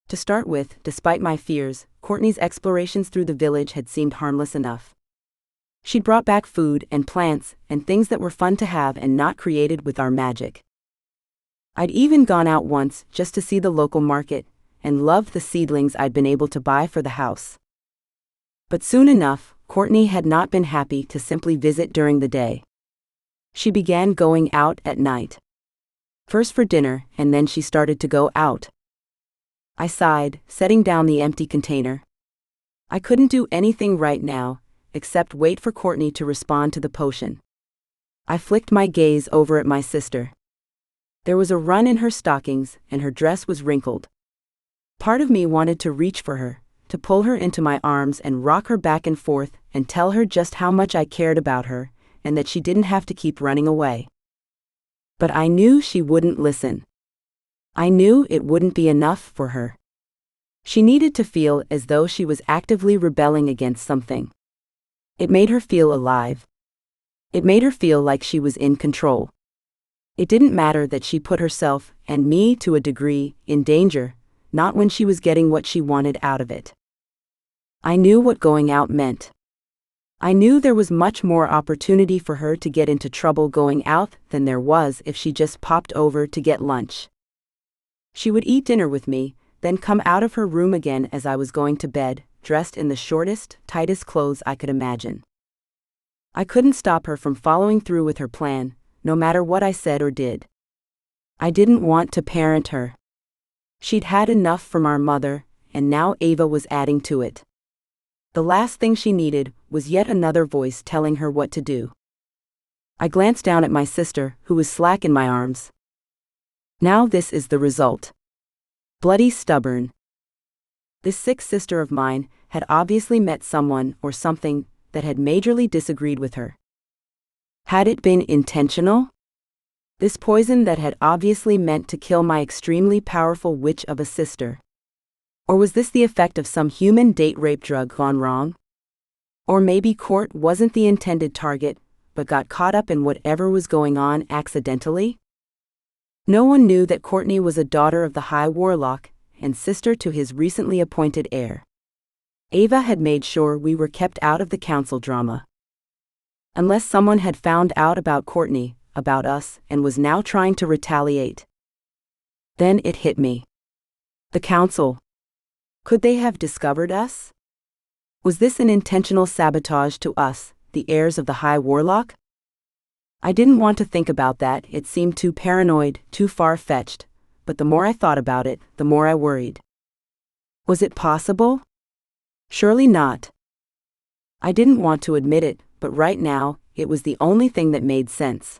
To start with, despite my fears, Courtney's explorations through the village had seemed harmless enough. She'd brought back food and plants and things that were fun to have and not created with our magic. I'd even gone out once just to see the local market, and loved the seedlings I'd been able to buy for the house. But soon enough, Courtney had not been happy to simply visit during the day. She began going out at night. First for dinner, and then she started to go out. I sighed, setting down the empty container. I couldn't do anything right now, except wait for Courtney to respond to the potion. I flicked my gaze over at my sister. There was a run in her stockings, and her dress was wrinkled. Part of me wanted to reach for her, to pull her into my arms and rock her back and forth and tell her just how much I cared about her, and that she didn't have to keep running away. But I knew she wouldn't listen. I knew it wouldn't be enough for her. She needed to feel as though she was actively rebelling against something. It made her feel alive. It made her feel like she was in control. It didn't matter that she put herself, and me to a degree, in danger, not when she was getting what she wanted out of it. I knew what going out meant. I knew there was much more opportunity for her to get into trouble going out than there was if she just popped over to get lunch. She would eat dinner with me, then come out of her room again as I was going to bed, dressed in the shortest, tightest clothes I could imagine. I couldn't stop her from following through with her plan, no matter what I said or did. I didn't want to parent her. She'd had enough from our mother, and now Ava was adding to it. The last thing she needed was yet another voice telling her what to do. I glanced down at my sister, who was slack in my arms. Now this is the result. Bloody stubborn. This sick sister of mine had obviously met someone or something that had majorly disagreed with her. Had it been intentional? This poison that had obviously meant to kill my extremely powerful witch of a sister. Or was this the effect of some human date rape drug gone wrong? Or maybe Court wasn't the intended target, but got caught up in whatever was going on accidentally? No one knew that Courtney was a daughter of the High Warlock, and sister to his recently appointed heir. Ava had made sure we were kept out of the council drama. Unless someone had found out about Courtney, about us, and was now trying to retaliate. Then it hit me. The council. Could they have discovered us? Was this an intentional sabotage to us, the heirs of the High Warlock? I didn't want to think about that, it seemed too paranoid, too far-fetched, but the more I thought about it, the more I worried. Was it possible? Surely not. I didn't want to admit it, but right now, it was the only thing that made sense.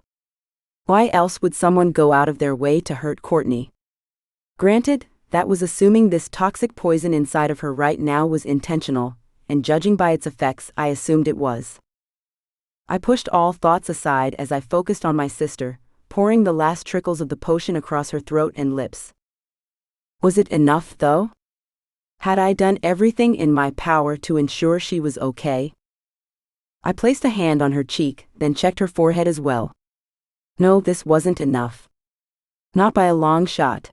Why else would someone go out of their way to hurt Courtney? Granted, that was assuming this toxic poison inside of her right now was intentional, and judging by its effects, I assumed it was. I pushed all thoughts aside as I focused on my sister, pouring the last trickles of the potion across her throat and lips. Was it enough, though? Had I done everything in my power to ensure she was okay? I placed a hand on her cheek, then checked her forehead as well. No, this wasn't enough. Not by a long shot.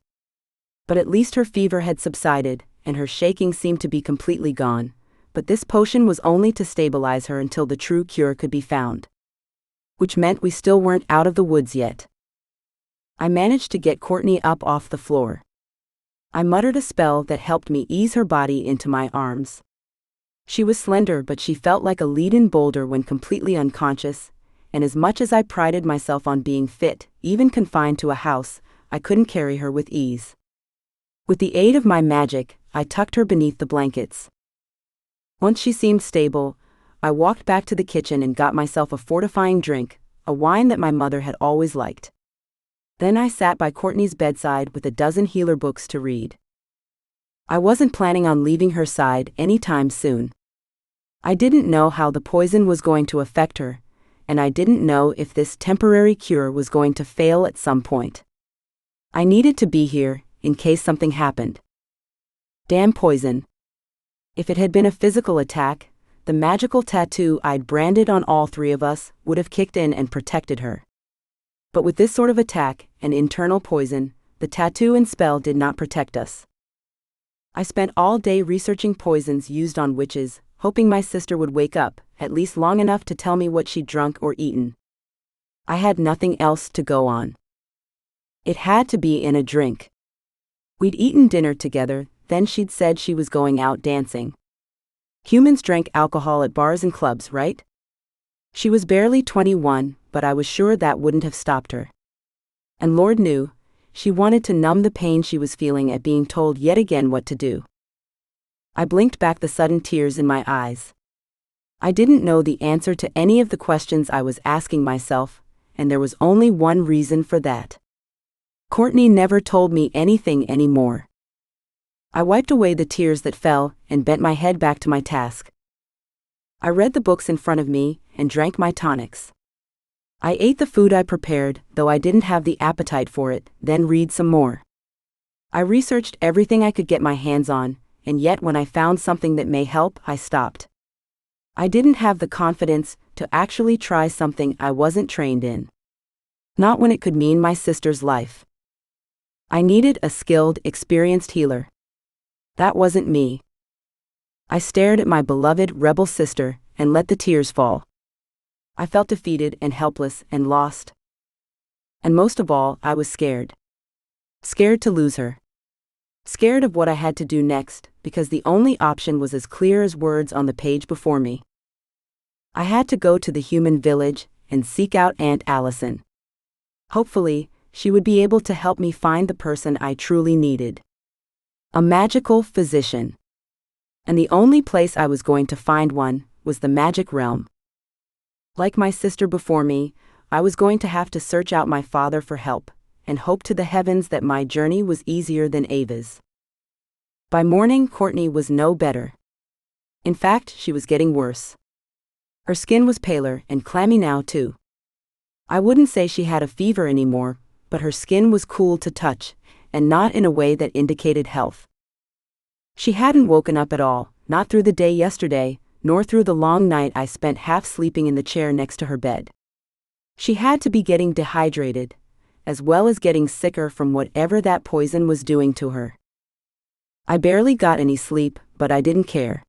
But at least her fever had subsided, and her shaking seemed to be completely gone. But this potion was only to stabilize her until the true cure could be found. Which meant we still weren't out of the woods yet. I managed to get Courtney up off the floor. I muttered a spell that helped me ease her body into my arms. She was slender, but she felt like a leaden boulder when completely unconscious, and as much as I prided myself on being fit, even confined to a house, I couldn't carry her with ease. With the aid of my magic, I tucked her beneath the blankets. Once she seemed stable, I walked back to the kitchen and got myself a fortifying drink, a wine that my mother had always liked. Then I sat by Courtney's bedside with a dozen healer books to read. I wasn't planning on leaving her side anytime soon. I didn't know how the poison was going to affect her, and I didn't know if this temporary cure was going to fail at some point. I needed to be here, in case something happened. Damn poison. If it had been a physical attack, the magical tattoo I'd branded on all three of us would have kicked in and protected her. But with this sort of attack, an internal poison, the tattoo and spell did not protect us. I spent all day researching poisons used on witches, hoping my sister would wake up, at least long enough to tell me what she'd drunk or eaten. I had nothing else to go on. It had to be in a drink. We'd eaten dinner together, then she'd said she was going out dancing. Humans drank alcohol at bars and clubs, right? She was barely 21, but I was sure that wouldn't have stopped her. And Lord knew, she wanted to numb the pain she was feeling at being told yet again what to do. I blinked back the sudden tears in my eyes. I didn't know the answer to any of the questions I was asking myself, and there was only one reason for that. Courtney never told me anything anymore. I wiped away the tears that fell and bent my head back to my task. I read the books in front of me and drank my tonics. I ate the food I prepared, though I didn't have the appetite for it, then read some more. I researched everything I could get my hands on, and yet when I found something that may help, I stopped. I didn't have the confidence to actually try something I wasn't trained in. Not when it could mean my sister's life. I needed a skilled, experienced healer. That wasn't me. I stared at my beloved rebel sister and let the tears fall. I felt defeated and helpless and lost. And most of all, I was scared. Scared to lose her. Scared of what I had to do next, because the only option was as clear as words on the page before me. I had to go to the human village and seek out Aunt Allison. Hopefully, she would be able to help me find the person I truly needed. A magical physician. And the only place I was going to find one was the magic realm. Like my sister before me, I was going to have to search out my father for help, and hope to the heavens that my journey was easier than Ava's. By morning, Courtney was no better. In fact, she was getting worse. Her skin was paler and clammy now too. I wouldn't say she had a fever anymore, but her skin was cool to touch, and not in a way that indicated health. She hadn't woken up at all, not through the day yesterday, nor through the long night I spent half sleeping in the chair next to her bed. She had to be getting dehydrated, as well as getting sicker from whatever that poison was doing to her. I barely got any sleep, but I didn't care.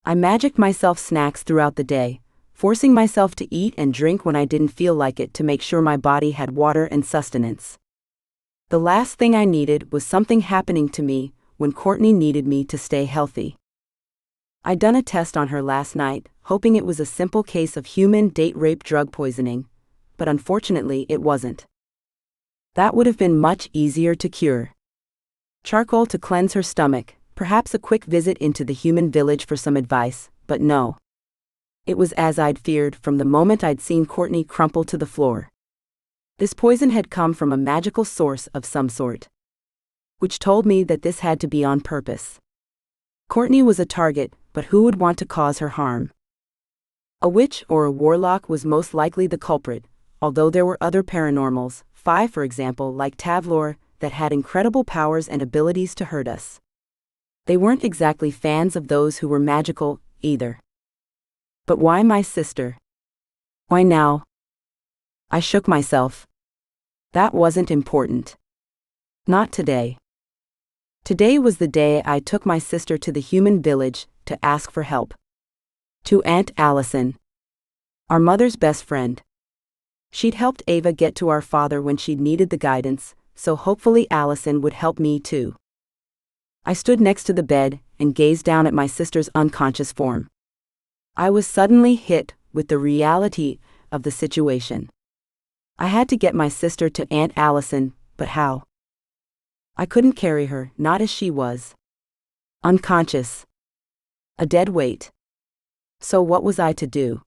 I magicked myself snacks throughout the day, forcing myself to eat and drink when I didn't feel like it to make sure my body had water and sustenance. The last thing I needed was something happening to me when Courtney needed me to stay healthy. I'd done a test on her last night, hoping it was a simple case of human date rape drug poisoning, but unfortunately it wasn't. That would have been much easier to cure. Charcoal to cleanse her stomach, perhaps a quick visit into the human village for some advice, but no. It was as I'd feared from the moment I'd seen Courtney crumple to the floor. This poison had come from a magical source of some sort, which told me that this had to be on purpose. Courtney was a target, but who would want to cause her harm? A witch or a warlock was most likely the culprit, although there were other paranormals, 5 for example, like Tavlor, that had incredible powers and abilities to hurt us. They weren't exactly fans of those who were magical, either. But why my sister? Why now? I shook myself. That wasn't important. Not today. Today was the day I took my sister to the human village to ask for help. To Aunt Allison, our mother's best friend. She'd helped Ava get to our father when she needed the guidance, so hopefully Allison would help me too. I stood next to the bed and gazed down at my sister's unconscious form. I was suddenly hit with the reality of the situation. I had to get my sister to Aunt Allison, but how? I couldn't carry her, not as she was. Unconscious. A dead weight. So what was I to do?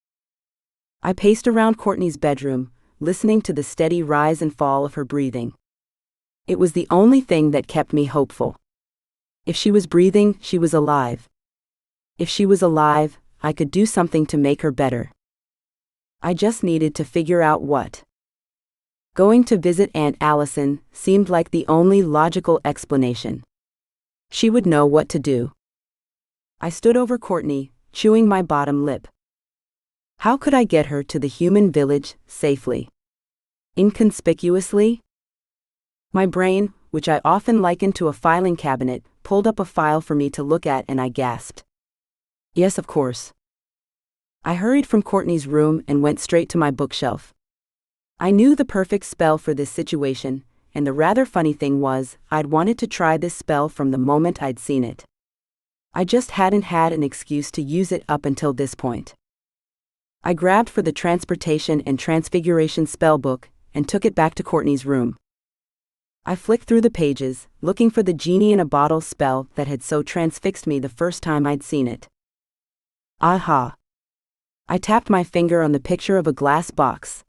I paced around Courtney's bedroom, listening to the steady rise and fall of her breathing. It was the only thing that kept me hopeful. If she was breathing, she was alive. If she was alive, I could do something to make her better. I just needed to figure out what. Going to visit Aunt Allison seemed like the only logical explanation. She would know what to do. I stood over Courtney, chewing my bottom lip. How could I get her to the human village safely? Inconspicuously? My brain, which I often likened to a filing cabinet, pulled up a file for me to look at and I gasped. Yes, of course. I hurried from Courtney's room and went straight to my bookshelf. I knew the perfect spell for this situation, and the rather funny thing was, I'd wanted to try this spell from the moment I'd seen it. I just hadn't had an excuse to use it up until this point. I grabbed for the Transportation and Transfiguration spellbook and took it back to Courtney's room. I flicked through the pages, looking for the genie in a bottle spell that had so transfixed me the first time I'd seen it. Aha! I tapped my finger on the picture of a glass box.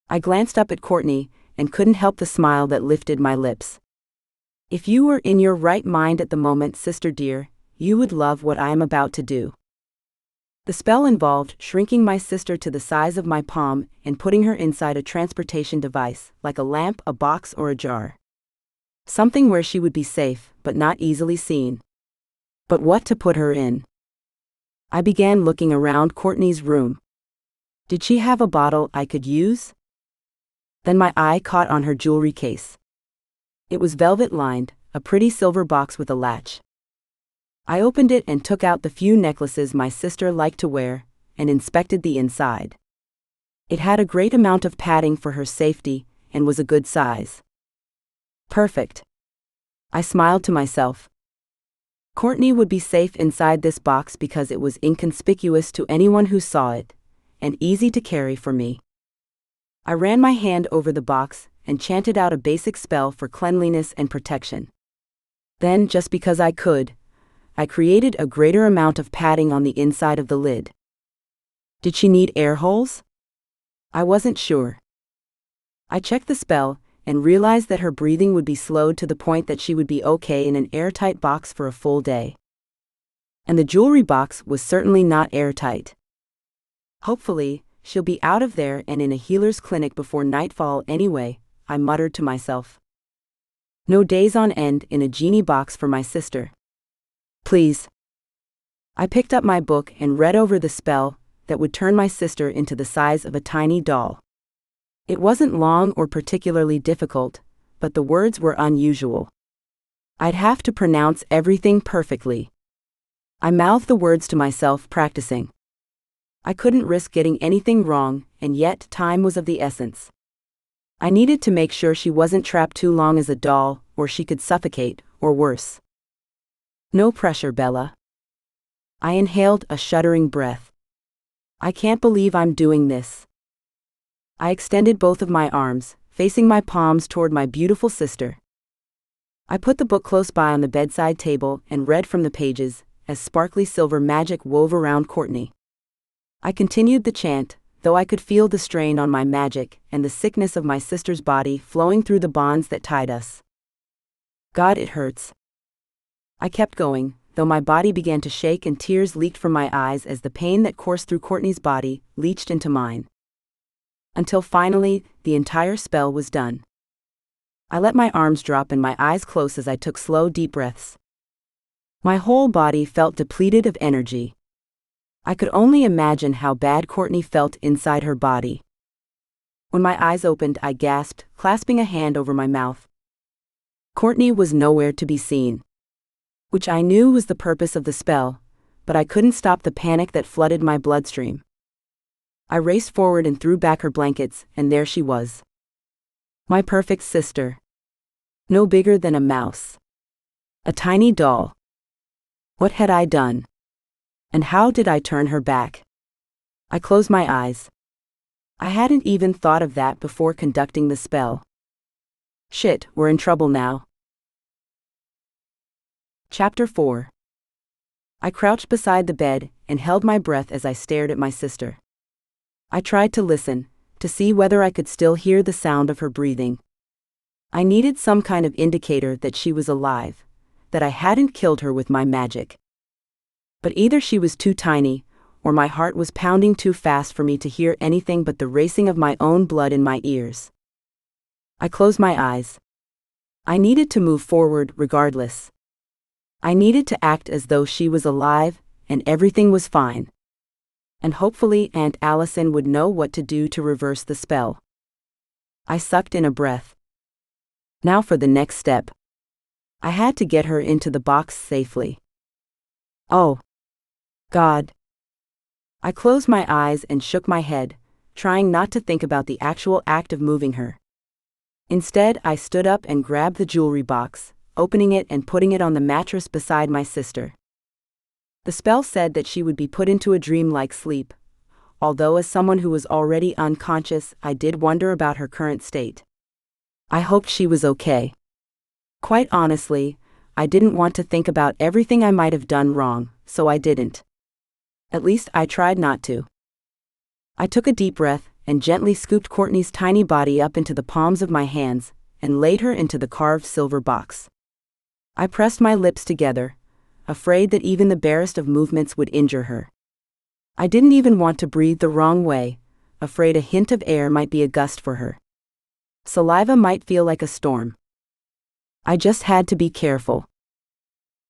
I glanced up at Courtney and couldn't help the smile that lifted my lips. If you were in your right mind at the moment, sister dear, you would love what I am about to do. The spell involved shrinking my sister to the size of my palm and putting her inside a transportation device, like a lamp, a box, or a jar. Something where she would be safe, but not easily seen. But what to put her in? I began looking around Courtney's room. Did she have a bottle I could use? Then my eye caught on her jewelry case. It was velvet-lined, a pretty silver box with a latch. I opened it and took out the few necklaces my sister liked to wear, and inspected the inside. It had a great amount of padding for her safety, and was a good size. Perfect. I smiled to myself. Courtney would be safe inside this box because it was inconspicuous to anyone who saw it, and easy to carry for me. I ran my hand over the box and chanted out a basic spell for cleanliness and protection. Then, just because I could, I created a greater amount of padding on the inside of the lid. Did she need air holes? I wasn't sure. I checked the spell and realized that her breathing would be slowed to the point that she would be okay in an airtight box for a full day. And the jewelry box was certainly not airtight. Hopefully, she'll be out of there and in a healer's clinic before nightfall anyway, I muttered to myself. No days on end in a genie box for my sister. Please. I picked up my book and read over the spell that would turn my sister into the size of a tiny doll. It wasn't long or particularly difficult, but the words were unusual. I'd have to pronounce everything perfectly. I mouthed the words to myself, practicing. I couldn't risk getting anything wrong, and yet time was of the essence. I needed to make sure she wasn't trapped too long as a doll, or she could suffocate, or worse. No pressure, Bella. I inhaled a shuddering breath. I can't believe I'm doing this. I extended both of my arms, facing my palms toward my beautiful sister. I put the book close by on the bedside table and read from the pages, as sparkly silver magic wove around Courtney. I continued the chant, though I could feel the strain on my magic and the sickness of my sister's body flowing through the bonds that tied us. God, it hurts. I kept going, though my body began to shake and tears leaked from my eyes as the pain that coursed through Courtney's body leached into mine. Until finally, the entire spell was done. I let my arms drop and my eyes close as I took slow, deep breaths. My whole body felt depleted of energy. I could only imagine how bad Courtney felt inside her body. When my eyes opened, I gasped, clasping a hand over my mouth. Courtney was nowhere to be seen. Which I knew was the purpose of the spell, but I couldn't stop the panic that flooded my bloodstream. I raced forward and threw back her blankets, and there she was. My perfect sister. No bigger than a mouse. A tiny doll. What had I done? And how did I turn her back? I closed my eyes. I hadn't even thought of that before conducting the spell. Shit, we're in trouble now. Chapter 4. I crouched beside the bed and held my breath as I stared at my sister. I tried to listen, to see whether I could still hear the sound of her breathing. I needed some kind of indicator that she was alive, that I hadn't killed her with my magic. But either she was too tiny, or my heart was pounding too fast for me to hear anything but the racing of my own blood in my ears. I closed my eyes. I needed to move forward regardless. I needed to act as though she was alive and everything was fine. And hopefully Aunt Allison would know what to do to reverse the spell. I sucked in a breath. Now for the next step. I had to get her into the box safely. Oh, God. I closed my eyes and shook my head, trying not to think about the actual act of moving her. Instead, I stood up and grabbed the jewelry box, opening it and putting it on the mattress beside my sister. The spell said that she would be put into a dreamlike sleep, although as someone who was already unconscious, I did wonder about her current state. I hoped she was okay. Quite honestly, I didn't want to think about everything I might have done wrong, so I didn't. At least I tried not to. I took a deep breath and gently scooped Courtney's tiny body up into the palms of my hands and laid her into the carved silver box. I pressed my lips together, afraid that even the barest of movements would injure her. I didn't even want to breathe the wrong way, afraid a hint of air might be a gust for her. Saliva might feel like a storm. I just had to be careful.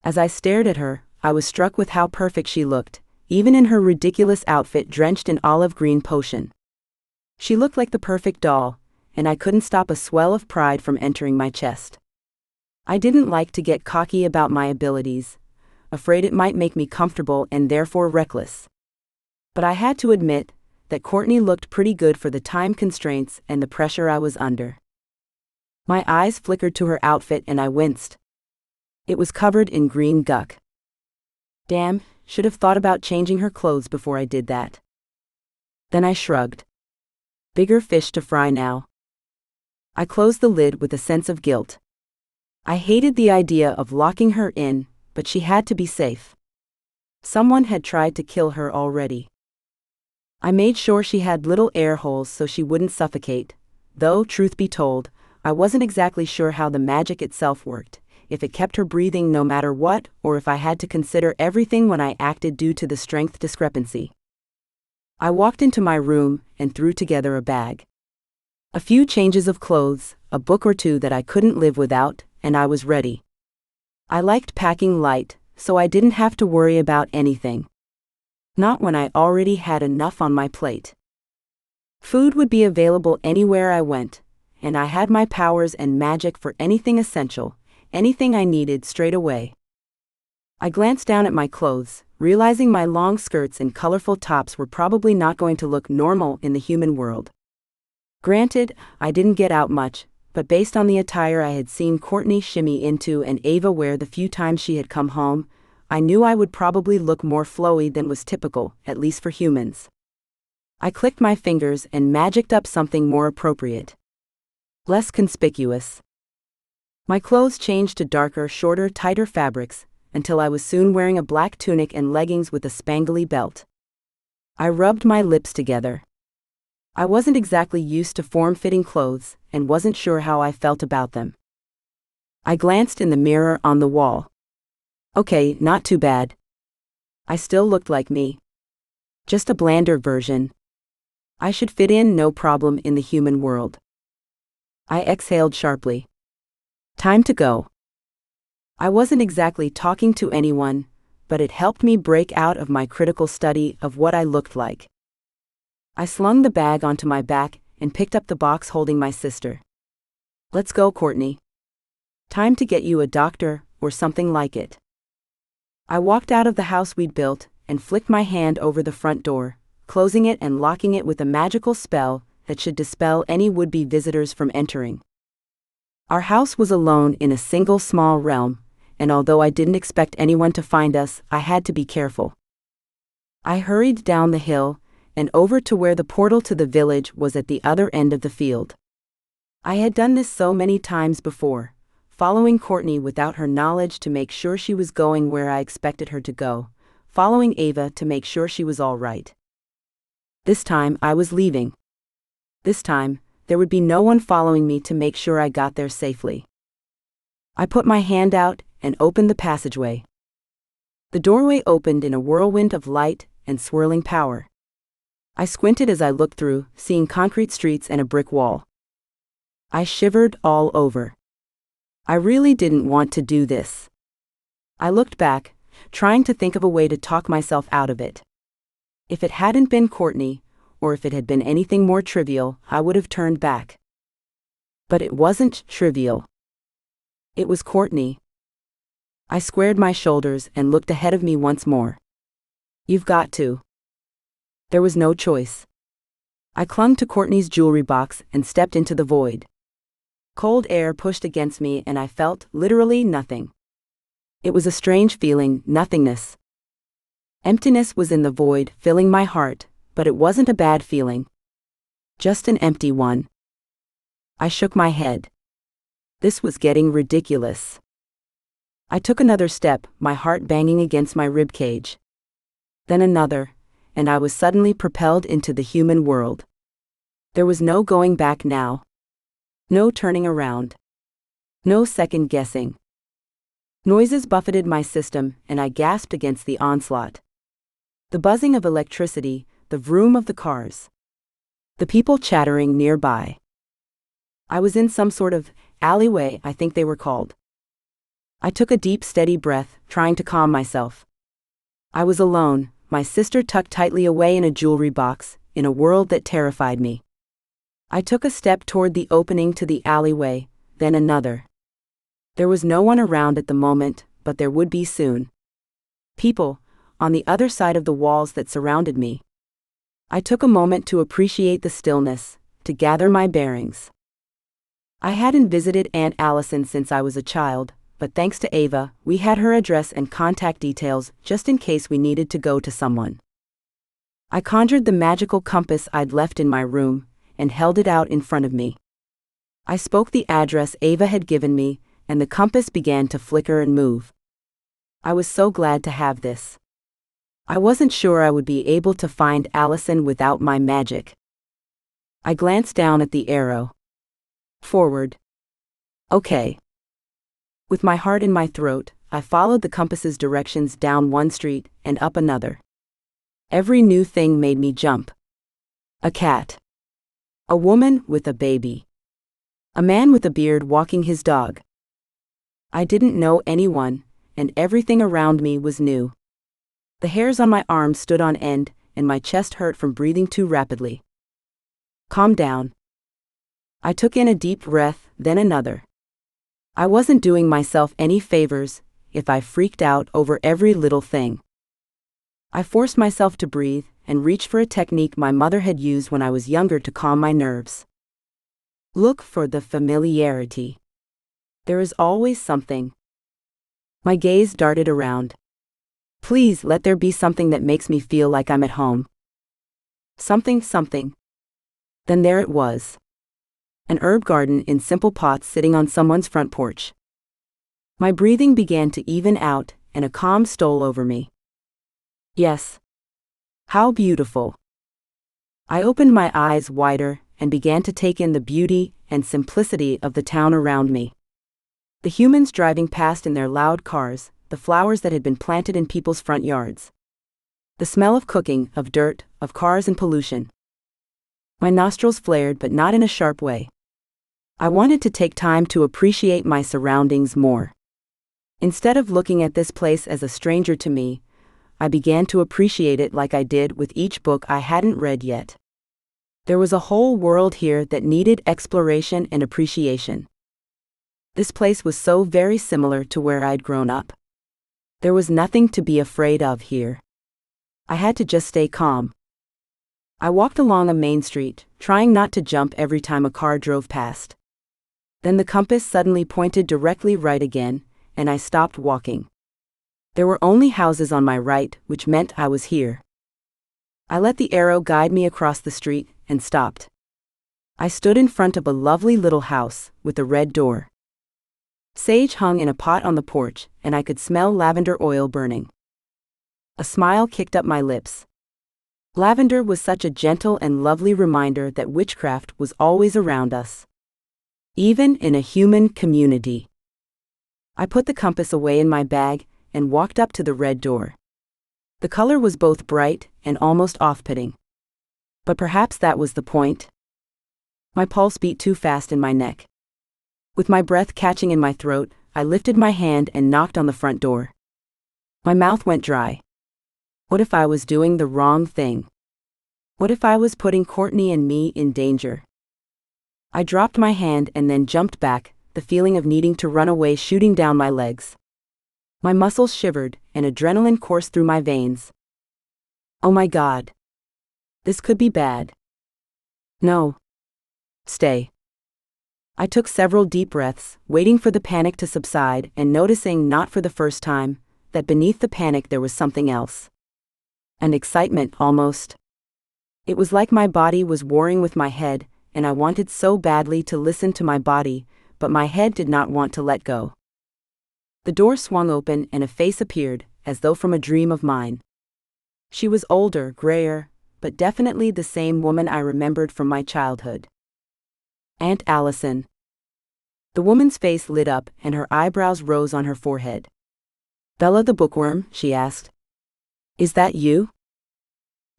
As I stared at her, I was struck with how perfect she looked, even in her ridiculous outfit drenched in olive green potion. She looked like the perfect doll, and I couldn't stop a swell of pride from entering my chest. I didn't like to get cocky about my abilities, afraid it might make me comfortable and therefore reckless. But I had to admit that Courtney looked pretty good for the time constraints and the pressure I was under. My eyes flickered to her outfit and I winced. It was covered in green guck. Damn, should have thought about changing her clothes before I did that. Then I shrugged. Bigger fish to fry now. I closed the lid with a sense of guilt. I hated the idea of locking her in, but she had to be safe. Someone had tried to kill her already. I made sure she had little air holes so she wouldn't suffocate, though, truth be told, I wasn't exactly sure how the magic itself worked, if it kept her breathing no matter what, or if I had to consider everything when I acted due to the strength discrepancy. I walked into my room and threw together a bag. A few changes of clothes, a book or two that I couldn't live without, and I was ready. I liked packing light, so I didn't have to worry about anything. Not when I already had enough on my plate. Food would be available anywhere I went, and I had my powers and magic for anything essential, anything I needed straight away. I glanced down at my clothes, realizing my long skirts and colorful tops were probably not going to look normal in the human world. Granted, I didn't get out much, but based on the attire I had seen Courtney shimmy into and Ava wear the few times she had come home, I knew I would probably look more flowy than was typical, at least for humans. I clicked my fingers and magicked up something more appropriate. Less conspicuous. My clothes changed to darker, shorter, tighter fabrics, until I was soon wearing a black tunic and leggings with a spangly belt. I rubbed my lips together. I wasn't exactly used to form-fitting clothes, and wasn't sure how I felt about them. I glanced in the mirror on the wall. Okay, not too bad. I still looked like me. Just a blander version. I should fit in no problem in the human world. I exhaled sharply. Time to go. I wasn't exactly talking to anyone, but it helped me break out of my critical study of what I looked like. I slung the bag onto my back and picked up the box holding my sister. "Let's go, Courtney. Time to get you a doctor, or something like it." I walked out of the house we'd built and flicked my hand over the front door, closing it and locking it with a magical spell that should dispel any would-be visitors from entering. Our house was alone in a single small realm, and although I didn't expect anyone to find us, I had to be careful. I hurried down the hill and over to where the portal to the village was at the other end of the field. I had done this so many times before, following Courtney without her knowledge to make sure she was going where I expected her to go, following Ava to make sure she was all right. This time I was leaving. This time, there would be no one following me to make sure I got there safely. I put my hand out and opened the passageway. The doorway opened in a whirlwind of light and swirling power. I squinted as I looked through, seeing concrete streets and a brick wall. I shivered all over. I really didn't want to do this. I looked back, trying to think of a way to talk myself out of it. If it hadn't been Courtney, or if it had been anything more trivial, I would have turned back. But it wasn't trivial. It was Courtney. I squared my shoulders and looked ahead of me once more. "You've got to." There was no choice. I clung to Courtney's jewelry box and stepped into the void. Cold air pushed against me and I felt literally nothing. It was a strange feeling, nothingness. Emptiness was in the void, filling my heart, but it wasn't a bad feeling. Just an empty one. I shook my head. This was getting ridiculous. I took another step, my heart banging against my ribcage. Then another, and I was suddenly propelled into the human world. There was no going back now. No turning around. No second guessing. Noises buffeted my system, and I gasped against the onslaught. The buzzing of electricity, the vroom of the cars. The people chattering nearby. I was in some sort of alleyway, I think they were called. I took a deep, steady breath, trying to calm myself. I was alone, my sister tucked tightly away in a jewelry box, in a world that terrified me. I took a step toward the opening to the alleyway, then another. There was no one around at the moment, but there would be soon. People, on the other side of the walls that surrounded me. I took a moment to appreciate the stillness, to gather my bearings. I hadn't visited Aunt Allison since I was a child, but thanks to Ava, we had her address and contact details just in case we needed to go to someone. I conjured the magical compass I'd left in my room, and held it out in front of me. I spoke the address Ava had given me, and the compass began to flicker and move. I was so glad to have this. I wasn't sure I would be able to find Allison without my magic. I glanced down at the arrow. Forward. Okay. With my heart in my throat, I followed the compass's directions down one street and up another. Every new thing made me jump. A cat. A woman with a baby. A man with a beard walking his dog. I didn't know anyone, and everything around me was new. The hairs on my arms stood on end, and my chest hurt from breathing too rapidly. Calm down. I took in a deep breath, then another. I wasn't doing myself any favors if I freaked out over every little thing. I forced myself to breathe and reached for a technique my mother had used when I was younger to calm my nerves. Look for the familiarity. There is always something. My gaze darted around. Please let there be something that makes me feel like I'm at home. Something. Then there it was. An herb garden in simple pots sitting on someone's front porch. My breathing began to even out, and a calm stole over me. Yes. How beautiful. I opened my eyes wider and began to take in the beauty and simplicity of the town around me. The humans driving past in their loud cars, the flowers that had been planted in people's front yards. The smell of cooking, of dirt, of cars and pollution. My nostrils flared, but not in a sharp way. I wanted to take time to appreciate my surroundings more. Instead of looking at this place as a stranger to me, I began to appreciate it like I did with each book I hadn't read yet. There was a whole world here that needed exploration and appreciation. This place was so very similar to where I'd grown up. There was nothing to be afraid of here. I had to just stay calm. I walked along a main street, trying not to jump every time a car drove past. Then the compass suddenly pointed directly right again, and I stopped walking. There were only houses on my right, which meant I was here. I let the arrow guide me across the street and stopped. I stood in front of a lovely little house with a red door. Sage hung in a pot on the porch, and I could smell lavender oil burning. A smile kicked up my lips. Lavender was such a gentle and lovely reminder that witchcraft was always around us, even in a human community. I put the compass away in my bag and walked up to the red door. The color was both bright and almost off-putting. But perhaps that was the point. My pulse beat too fast in my neck. With my breath catching in my throat, I lifted my hand and knocked on the front door. My mouth went dry. What if I was doing the wrong thing? What if I was putting Courtney and me in danger? I dropped my hand and then jumped back, the feeling of needing to run away shooting down my legs. My muscles shivered, and adrenaline coursed through my veins. Oh my God. This could be bad. No. Stay. I took several deep breaths, waiting for the panic to subside and noticing, not for the first time, that beneath the panic there was something else. An excitement, almost. It was like my body was warring with my head, and I wanted so badly to listen to my body, but my head did not want to let go. The door swung open and a face appeared, as though from a dream of mine. She was older, grayer, but definitely the same woman I remembered from my childhood. Aunt Allison. The woman's face lit up and her eyebrows rose on her forehead. Bella the bookworm, she asked. Is that you?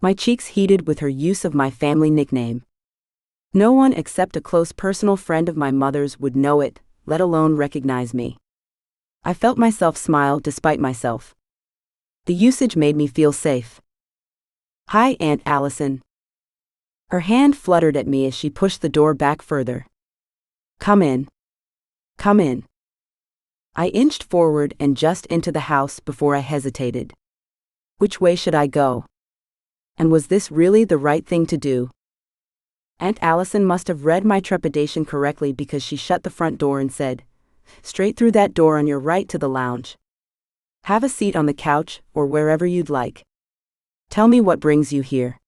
My cheeks heated with her use of my family nickname. No one except a close personal friend of my mother's would know it, let alone recognize me. I felt myself smile despite myself. The usage made me feel safe. Hi, Aunt Allison. Her hand fluttered at me as she pushed the door back further. Come in. Come in. I inched forward and just into the house before I hesitated. Which way should I go? And was this really the right thing to do? Aunt Allison must have read my trepidation correctly because she shut the front door and said, Straight through that door on your right to the lounge. Have a seat on the couch or wherever you'd like. Tell me what brings you here.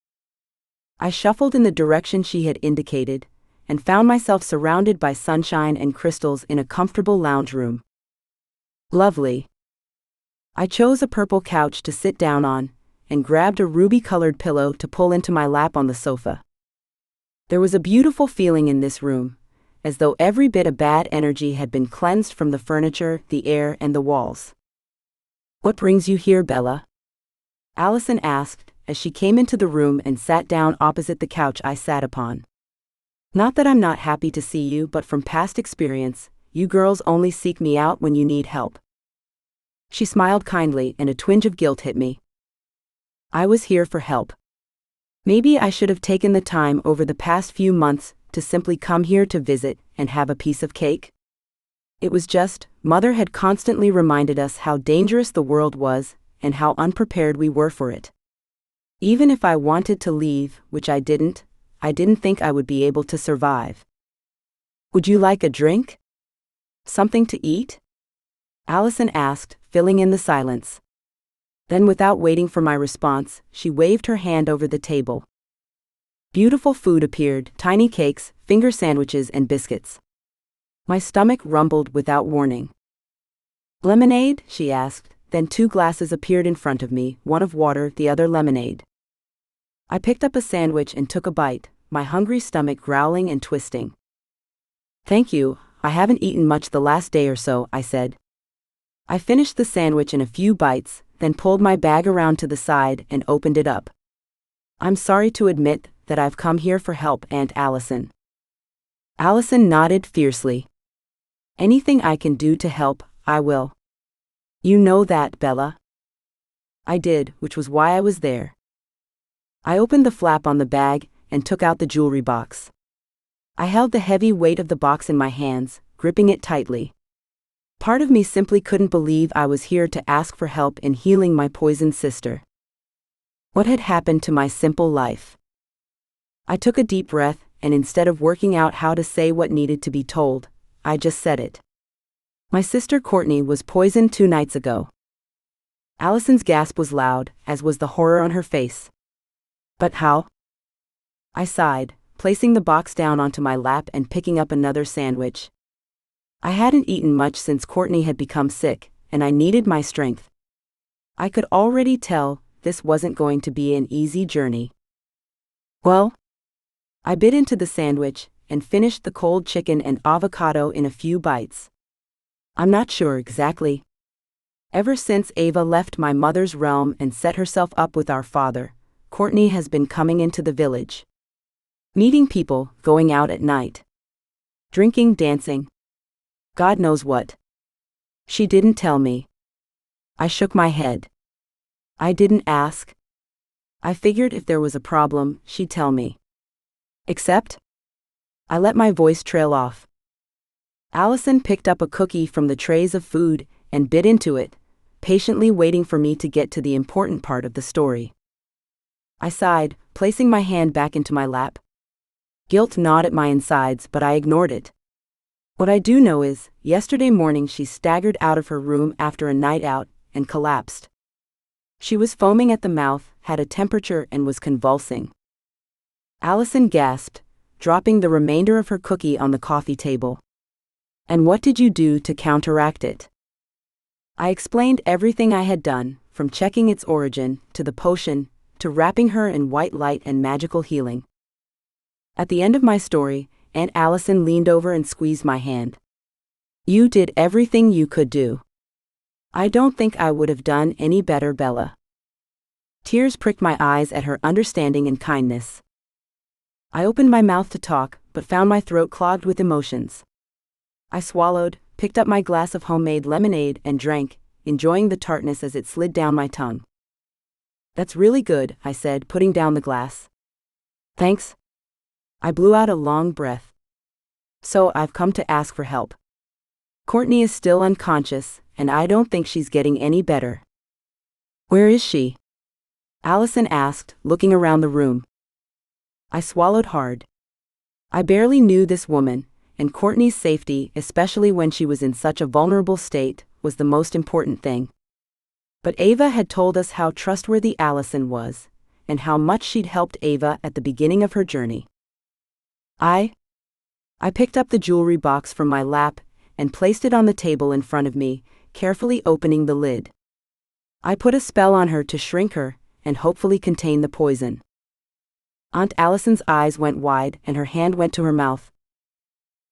I shuffled in the direction she had indicated, and found myself surrounded by sunshine and crystals in a comfortable lounge room. Lovely. I chose a purple couch to sit down on, and grabbed a ruby-colored pillow to pull into my lap on the sofa. There was a beautiful feeling in this room, as though every bit of bad energy had been cleansed from the furniture, the air, and the walls. What brings you here, Bella? Allison asked, as she came into the room and sat down opposite the couch I sat upon. Not that I'm not happy to see you, but from past experience, you girls only seek me out when you need help. She smiled kindly and a twinge of guilt hit me. I was here for help. Maybe I should have taken the time over the past few months to simply come here to visit and have a piece of cake. It was just, Mother had constantly reminded us how dangerous the world was and how unprepared we were for it. Even if I wanted to leave, which I didn't think I would be able to survive. Would you like a drink? Something to eat? Allison asked, filling in the silence. Then, without waiting for my response, she waved her hand over the table. Beautiful food appeared, tiny cakes, finger sandwiches, and biscuits. My stomach rumbled without warning. Lemonade? She asked, then 2 glasses appeared in front of me, one of water, the other lemonade. I picked up a sandwich and took a bite, my hungry stomach growling and twisting. Thank you, I haven't eaten much the last day or so, I said. I finished the sandwich in a few bites, then pulled my bag around to the side and opened it up. I'm sorry to admit that I've come here for help, Aunt Allison. Allison nodded fiercely. Anything I can do to help, I will. You know that, Bella? I did, which was why I was there. I opened the flap on the bag and took out the jewelry box. I held the heavy weight of the box in my hands, gripping it tightly. Part of me simply couldn't believe I was here to ask for help in healing my poisoned sister. What had happened to my simple life? I took a deep breath, and instead of working out how to say what needed to be told, I just said it. My sister Courtney was poisoned 2 nights ago. Allison's gasp was loud, as was the horror on her face. But how? I sighed, placing the box down onto my lap and picking up another sandwich. I hadn't eaten much since Courtney had become sick, and I needed my strength. I could already tell this wasn't going to be an easy journey. Well, I bit into the sandwich and finished the cold chicken and avocado in a few bites. I'm not sure exactly. Ever since Ava left my mother's realm and set herself up with our father, Courtney has been coming into the village. Meeting people, going out at night. Drinking, dancing. God knows what. She didn't tell me. I shook my head. I didn't ask. I figured if there was a problem, she'd tell me. Except, I let my voice trail off. Allison picked up a cookie from the trays of food and bit into it, patiently waiting for me to get to the important part of the story. I sighed, placing my hand back into my lap. Guilt gnawed at my insides, but I ignored it. What I do know is, yesterday morning she staggered out of her room after a night out and collapsed. She was foaming at the mouth, had a temperature, and was convulsing. Allison gasped, dropping the remainder of her cookie on the coffee table. And what did you do to counteract it? I explained everything I had done, from checking its origin, to the potion, to wrapping her in white light and magical healing. At the end of my story, Aunt Allison leaned over and squeezed my hand. You did everything you could do. I don't think I would have done any better, Bella. Tears pricked my eyes at her understanding and kindness. I opened my mouth to talk, but found my throat clogged with emotions. I swallowed, picked up my glass of homemade lemonade and drank, enjoying the tartness as it slid down my tongue. That's really good, I said, putting down the glass. Thanks. I blew out a long breath. So I've come to ask for help. Courtney is still unconscious, and I don't think she's getting any better. Where is she? Allison asked, looking around the room. I swallowed hard. I barely knew this woman, and Courtney's safety, especially when she was in such a vulnerable state, was the most important thing. But Ava had told us how trustworthy Allison was, and how much she'd helped Ava at the beginning of her journey. I picked up the jewelry box from my lap and placed it on the table in front of me, carefully opening the lid. I put a spell on her to shrink her and hopefully contain the poison. Aunt Allison's eyes went wide and her hand went to her mouth.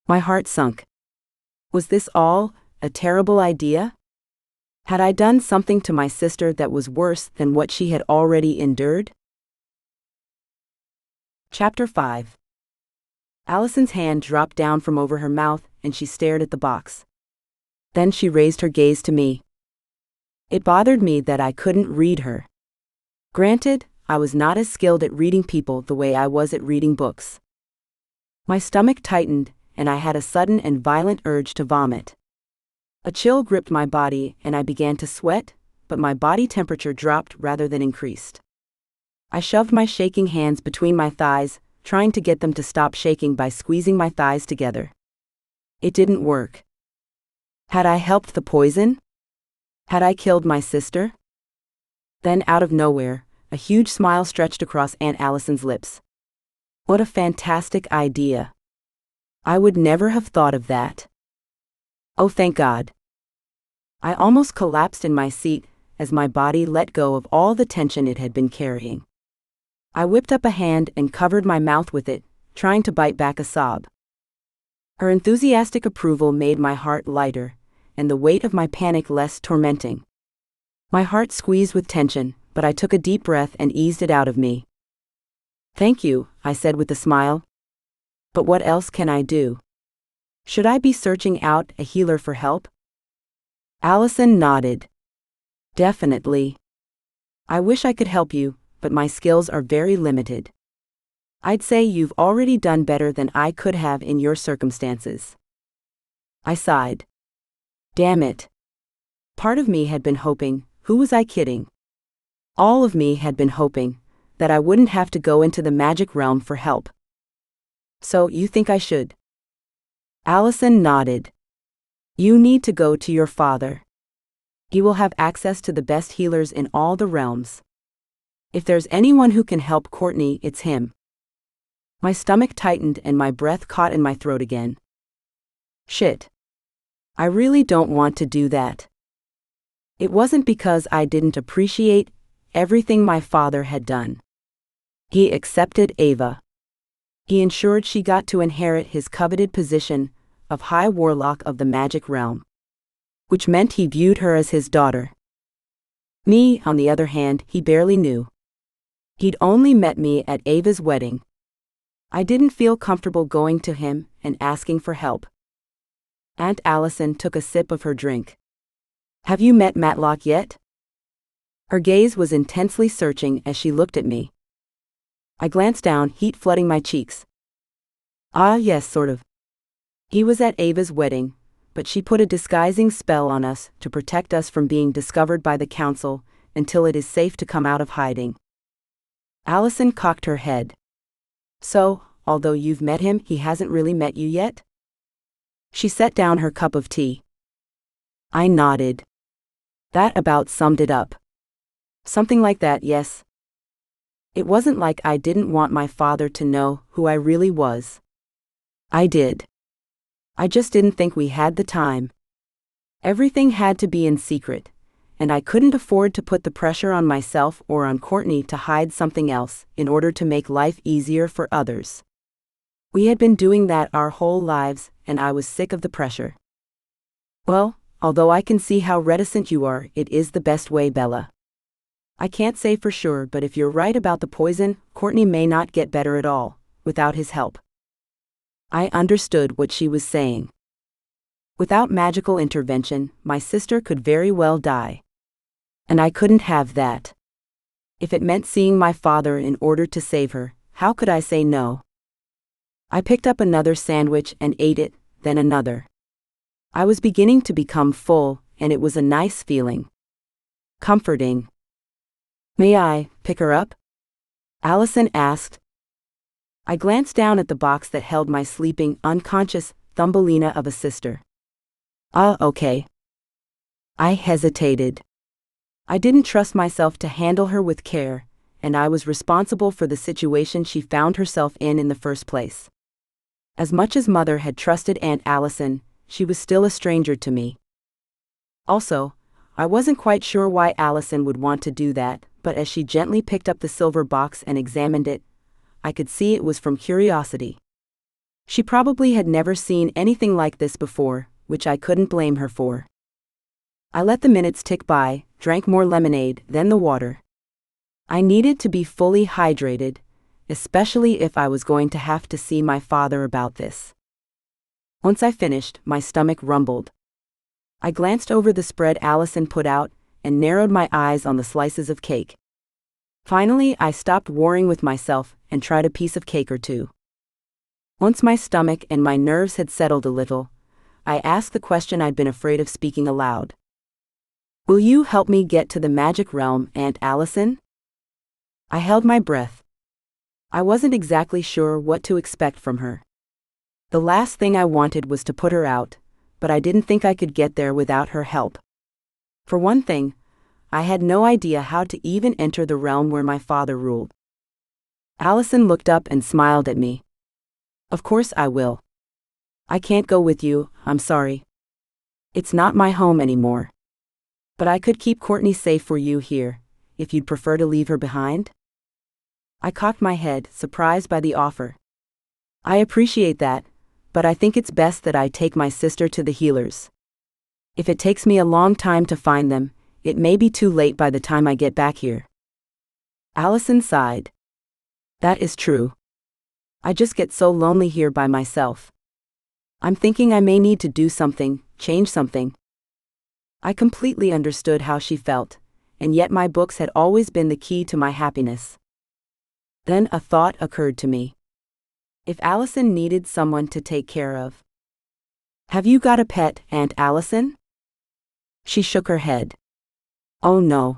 My heart sunk. Was this all a terrible idea? Had I done something to my sister that was worse than what she had already endured? Chapter 5. Allison's hand dropped down from over her mouth and she stared at the box. Then she raised her gaze to me. It bothered me that I couldn't read her. Granted, I was not as skilled at reading people the way I was at reading books. My stomach tightened, and I had a sudden and violent urge to vomit. A chill gripped my body and I began to sweat, but my body temperature dropped rather than increased. I shoved my shaking hands between my thighs, trying to get them to stop shaking by squeezing my thighs together. It didn't work. Had I helped the poison? Had I killed my sister? Then out of nowhere, a huge smile stretched across Aunt Allison's lips. What a fantastic idea. I would never have thought of that. Oh, thank God. I almost collapsed in my seat as my body let go of all the tension it had been carrying. I whipped up a hand and covered my mouth with it, trying to bite back a sob. Her enthusiastic approval made my heart lighter, and the weight of my panic less tormenting. My heart squeezed with tension, but I took a deep breath and eased it out of me. Thank you, I said with a smile. But what else can I do? Should I be searching out a healer for help? Allison nodded. Definitely. I wish I could help you, but my skills are very limited. I'd say you've already done better than I could have in your circumstances. I sighed. Damn it. Part of me had been hoping, who was I kidding? All of me had been hoping that I wouldn't have to go into the magic realm for help. So, you think I should? Allison nodded. You need to go to your father. He will have access to the best healers in all the realms. If there's anyone who can help Courtney, it's him. My stomach tightened and my breath caught in my throat again. Shit. I really don't want to do that. It wasn't because I didn't appreciate everything my father had done. He accepted Ava. He ensured she got to inherit his coveted position of High Warlock of the Magic Realm, which meant he viewed her as his daughter. Me, on the other hand, he barely knew. He'd only met me at Ava's wedding. I didn't feel comfortable going to him and asking for help. Aunt Allison took a sip of her drink. Have you met Matlock yet? Her gaze was intensely searching as she looked at me. I glanced down, heat flooding my cheeks. Ah, yes, sort of. He was at Ava's wedding, but she put a disguising spell on us to protect us from being discovered by the council until it is safe to come out of hiding. Allison cocked her head. So, although you've met him, he hasn't really met you yet? She set down her cup of tea. I nodded. That about summed it up. Something like that, yes. It wasn't like I didn't want my father to know who I really was. I did. I just didn't think we had the time. Everything had to be in secret, and I couldn't afford to put the pressure on myself or on Courtney to hide something else in order to make life easier for others. We had been doing that our whole lives, and I was sick of the pressure. Well, although I can see how reticent you are, it is the best way, Bella. I can't say for sure, but if you're right about the poison, Courtney may not get better at all, without his help. I understood what she was saying. Without magical intervention, my sister could very well die. And I couldn't have that. If it meant seeing my father in order to save her, how could I say no? I picked up another sandwich and ate it, then another. I was beginning to become full, and it was a nice feeling. Comforting. May I pick her up? Allison asked. I glanced down at the box that held my sleeping, unconscious Thumbelina of a sister. Okay. I hesitated. I didn't trust myself to handle her with care, and I was responsible for the situation she found herself in the first place. As much as Mother had trusted Aunt Allison, she was still a stranger to me. Also, I wasn't quite sure why Allison would want to do that, but as she gently picked up the silver box and examined it, I could see it was from curiosity. She probably had never seen anything like this before, which I couldn't blame her for. I let the minutes tick by, drank more lemonade, then the water. I needed to be fully hydrated, especially if I was going to have to see my father about this. Once I finished, my stomach rumbled. I glanced over the spread Allison put out and narrowed my eyes on the slices of cake. Finally, I stopped warring with myself and tried a piece of cake or two. Once my stomach and my nerves had settled a little, I asked the question I'd been afraid of speaking aloud. Will you help me get to the magic realm, Aunt Allison? I held my breath. I wasn't exactly sure what to expect from her. The last thing I wanted was to put her out, but I didn't think I could get there without her help. For one thing, I had no idea how to even enter the realm where my father ruled. Allison looked up and smiled at me. Of course I will. I can't go with you, I'm sorry. It's not my home anymore. But I could keep Courtney safe for you here, if you'd prefer to leave her behind. I cocked my head, surprised by the offer. I appreciate that, but I think it's best that I take my sister to the healers. If it takes me a long time to find them, it may be too late by the time I get back here. Allison sighed. That is true. I just get so lonely here by myself. I'm thinking I may need to do something, change something. I completely understood how she felt, and yet my books had always been the key to my happiness. Then a thought occurred to me. If Allison needed someone to take care of. Have you got a pet, Aunt Allison? She shook her head. Oh no.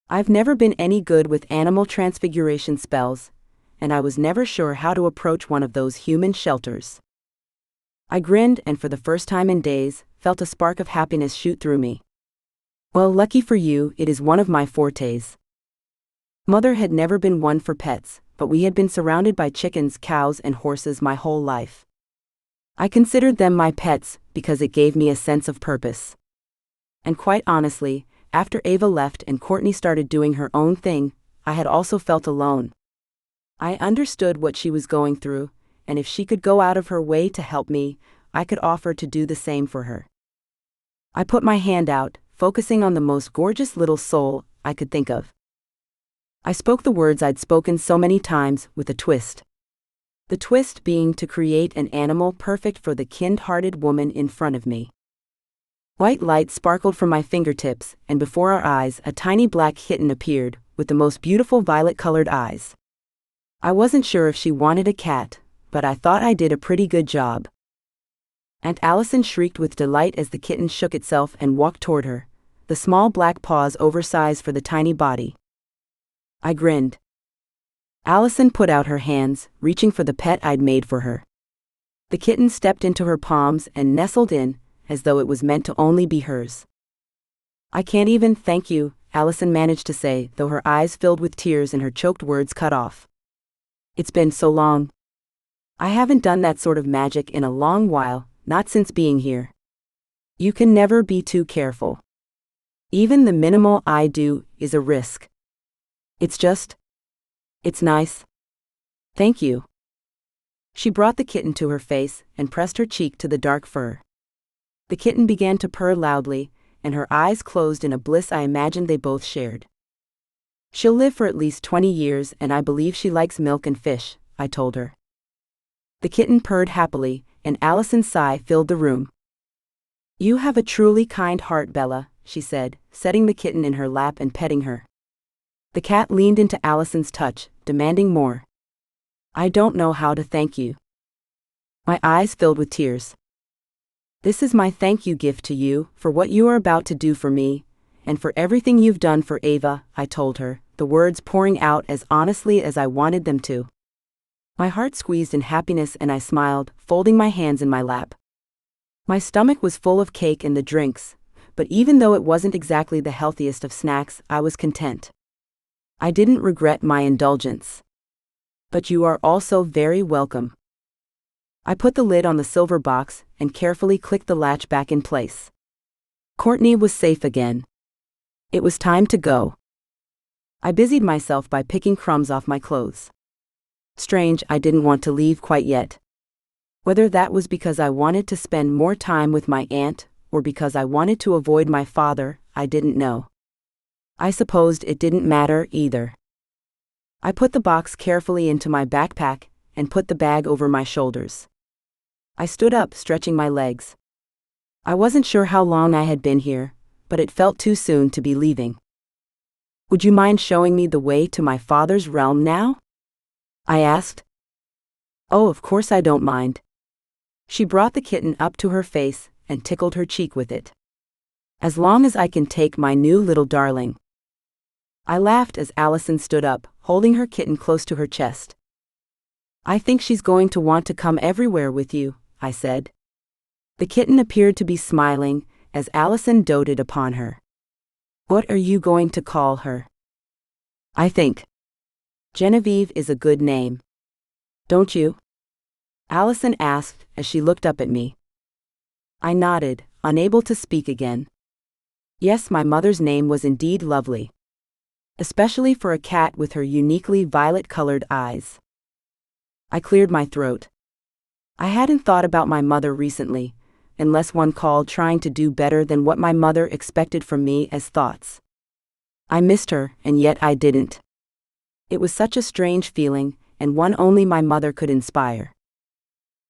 I've never been any good with animal transfiguration spells, and I was never sure how to approach one of those human shelters. I grinned and for the first time in days, felt a spark of happiness shoot through me. Well, lucky for you, it is one of my fortes. Mother had never been one for pets, but we had been surrounded by chickens, cows, and horses my whole life. I considered them my pets because it gave me a sense of purpose. And quite honestly, after Ava left and Courtney started doing her own thing, I had also felt alone. I understood what she was going through, and if she could go out of her way to help me, I could offer to do the same for her. I put my hand out, focusing on the most gorgeous little soul I could think of. I spoke the words I'd spoken so many times with a twist. The twist being to create an animal perfect for the kind-hearted woman in front of me. White light sparkled from my fingertips, and before our eyes a tiny black kitten appeared, with the most beautiful violet-colored eyes. I wasn't sure if she wanted a cat, but I thought I did a pretty good job. Aunt Allison shrieked with delight as the kitten shook itself and walked toward her, the small black paws oversized for the tiny body. I grinned. Allison put out her hands, reaching for the pet I'd made for her. The kitten stepped into her palms and nestled in, as though it was meant to only be hers. I can't even thank you, Allison managed to say, though her eyes filled with tears and her choked words cut off. It's been so long. I haven't done that sort of magic in a long while, not since being here. You can never be too careful. Even the minimal I do is a risk. It's nice. Thank you. She brought the kitten to her face and pressed her cheek to the dark fur. The kitten began to purr loudly, and her eyes closed in a bliss I imagined they both shared. She'll live for at least 20 years, and I believe she likes milk and fish, I told her. The kitten purred happily, and Allison's sigh filled the room. You have a truly kind heart, Bella, she said, setting the kitten in her lap and petting her. The cat leaned into Allison's touch, demanding more. I don't know how to thank you. My eyes filled with tears. This is my thank you gift to you, for what you are about to do for me, and for everything you've done for Ava, I told her, the words pouring out as honestly as I wanted them to. My heart squeezed in happiness and I smiled, folding my hands in my lap. My stomach was full of cake and the drinks, but even though it wasn't exactly the healthiest of snacks, I was content. I didn't regret my indulgence. But you are also very welcome. I put the lid on the silver box and carefully clicked the latch back in place. Courtney was safe again. It was time to go. I busied myself by picking crumbs off my clothes. Strange, I didn't want to leave quite yet. Whether that was because I wanted to spend more time with my aunt, or because I wanted to avoid my father, I didn't know. I supposed it didn't matter either. I put the box carefully into my backpack and put the bag over my shoulders. I stood up, stretching my legs. I wasn't sure how long I had been here, but it felt too soon to be leaving. Would you mind showing me the way to my father's realm now? I asked. Oh, of course I don't mind. She brought the kitten up to her face and tickled her cheek with it. As long as I can take my new little darling. I laughed as Allison stood up, holding her kitten close to her chest. I think she's going to want to come everywhere with you, I said. The kitten appeared to be smiling as Allison doted upon her. What are you going to call her? I think Genevieve is a good name. Don't you? Allison asked as she looked up at me. I nodded, unable to speak again. Yes, my mother's name was indeed lovely. Especially for a cat with her uniquely violet-colored eyes. I cleared my throat. I hadn't thought about my mother recently, unless one called trying to do better than what my mother expected from me as thoughts. I missed her, and yet I didn't. It was such a strange feeling, and one only my mother could inspire.